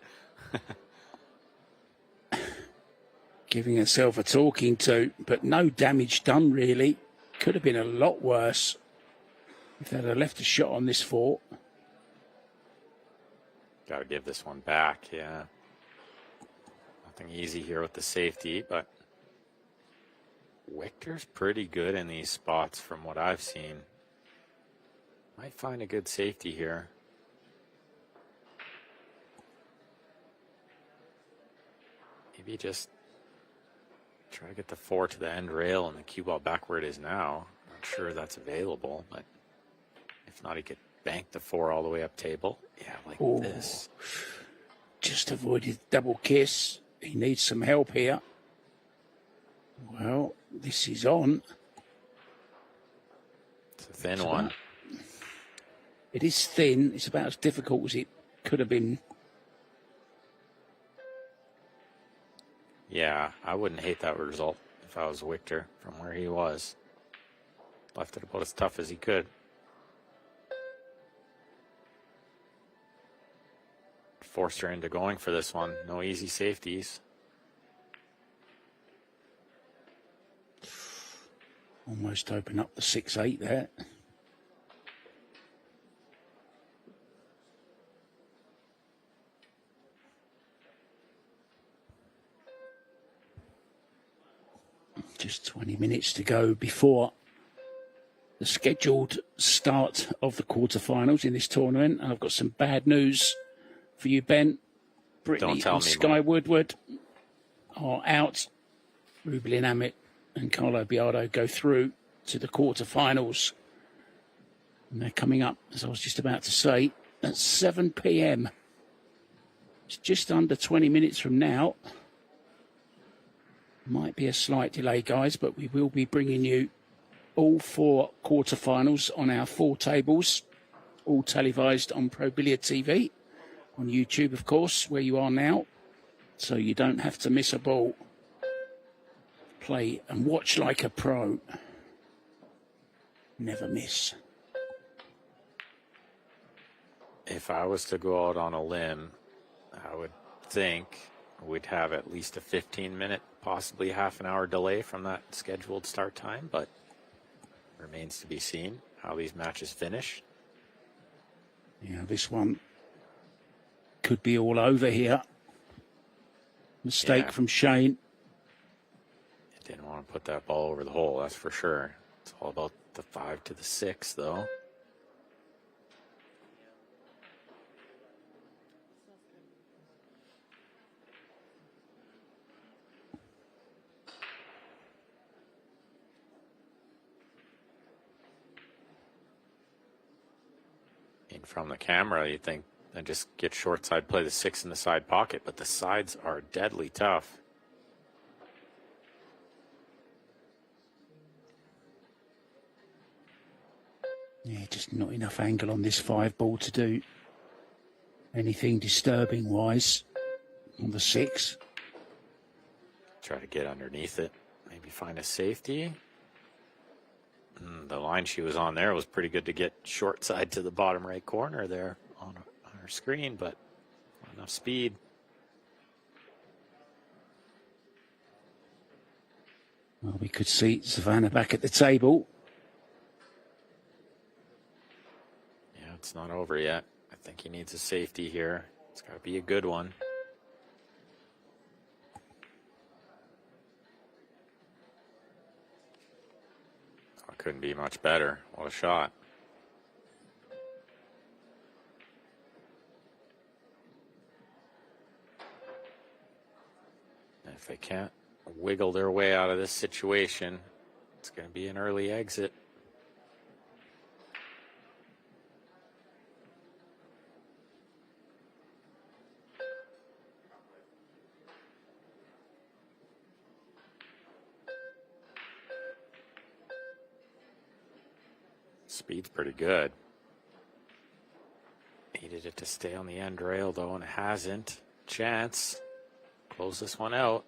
Giving herself a talking to, but no damage done, really. Could have been a lot worse if they'd have left a shot on this 4. Got to give this one back, yeah. Nothing easy here with the safety, but Victor's pretty good in these spots from what I've seen. Might find a good safety here. Maybe just try to get the 4 to the end rail and the cue ball back where it is now. Not sure that's available, but if not, he could bank the 4 all the way up table. Yeah, like this. Just avoided double kiss. He needs some help here. Well, this is on. It's a thin one. It is thin. It's about as difficult as it could have been. Yeah, I wouldn't hate that result if I was Victor from where he was. Left it about as tough as he could. Forced her into going for this one. No easy safeties. Almost open up the 6-8 there. Just 20 minutes to go before the scheduled start of the quarterfinals in this tournament. And I've got some bad news for you, Ben. Brittany and Sky Woodward are out. Rubelin Amit and Carlo Biardo go through to the quarterfinals. And they're coming up, as I was just about to say, at 7 p.m. It's just under 20 minutes from now. Might be a slight delay, guys, but we will be bringing you all 4 quarterfinals on our 4 tables, all televised on Pro Billiard TV, on YouTube, of course, where you are now, so you don't have to miss a ball. Play and watch like a pro. Never miss. If I was to go out on a limb, I would think we'd have at least a 15-minute, possibly half an hour delay from that scheduled start time, but remains to be seen how these matches finish. Yeah, this one could be all over here. Mistake from Shane. Didn't want to put that ball over the hole, that's for sure. It's all about the 5 to the 6, though. And from the camera, you think I just get short side, play the 6 in the side pocket, but the sides are deadly tough. Yeah, just not enough angle on this 5 ball to do anything disturbing wise on the 6. Try to get underneath it, maybe find a safety. The line she was on there was pretty good to get short side to the bottom right corner there on her screen, but not enough speed. Well, we could see Savannah back at the table. Yeah, it's not over yet. I think he needs a safety here. It's got to be a good one. Oh, it couldn't be much better. What a shot. And if they can't wiggle their way out of this situation, it's going to be an early exit. Speed's pretty good. Needed it to stay on the end rail though, and it hasn't. Chance. Close this one out.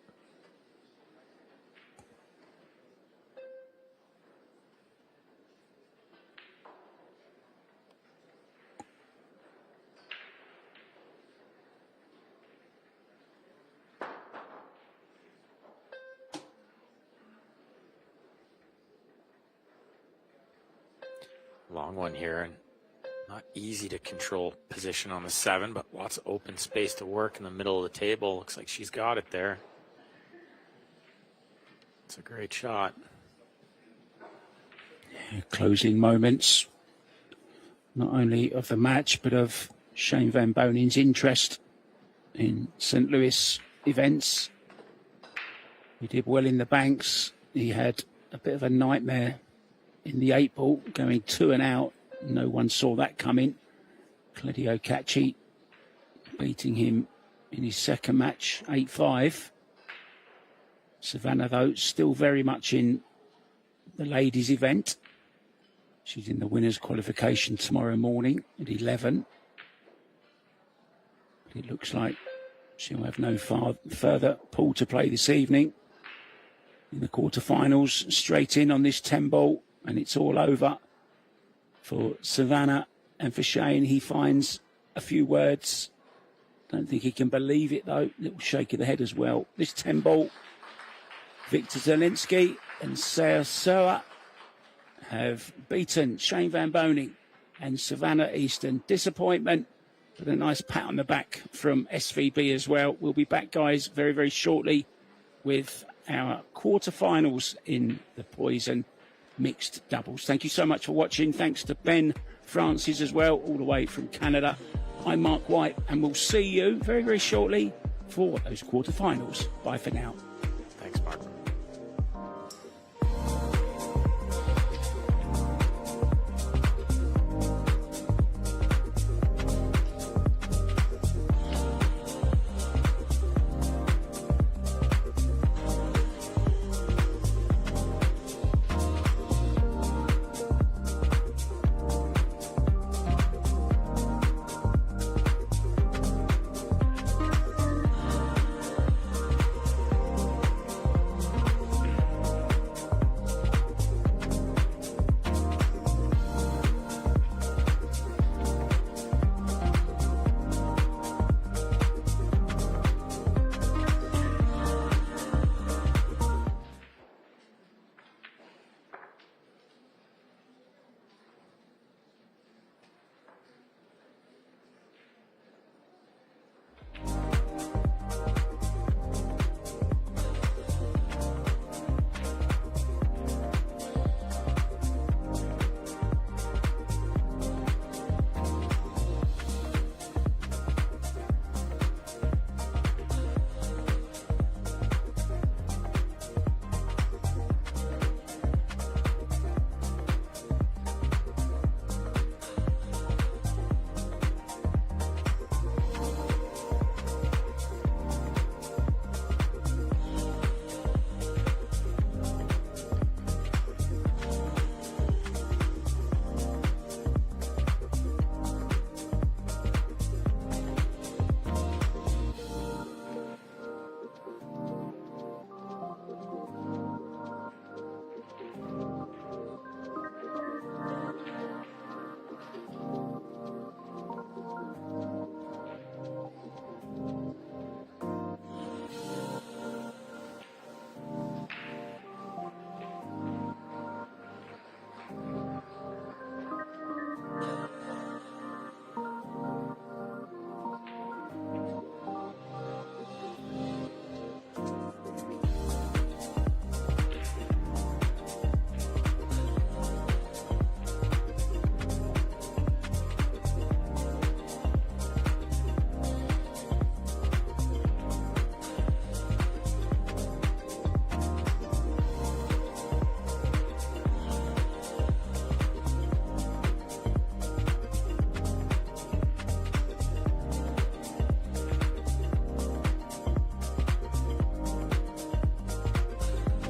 Long one here, and not easy to control position on the 7, but lots of open space to work in the middle of the table. Looks like she's got it there. It's a great shot. Closing moments, not only of the match, but of Shane Van Bonen's interest in St. Louis events. He did well in the banks. He had a bit of a nightmare in the 8 ball, going 2 and out. No one saw that coming. Claudio Cacci beating him in his second match, 8-5. Savannah, though, still very much in the ladies' event. She's in the winners' qualification tomorrow morning at 11. But it looks like she'll have no further pool to play this evening. In the quarterfinals, straight in on this 10 ball. And it's all over for Savannah, and for Shane. He finds a few words. Don't think he can believe it, though. Little shake of the head as well. This 10 ball, Victor Zelinsky and Sarah Soa have beaten Shane Van Bonen and Savannah Easton. Disappointment, but a nice pat on the back from SVB as well. We'll be back, guys, very, very shortly with our quarterfinals in the Poison mixed doubles. Thank you so much for watching. Thanks to Ben Francis as well, all the way from Canada. I'm Mark White, and we'll see you very, very shortly for those quarterfinals. Bye for now.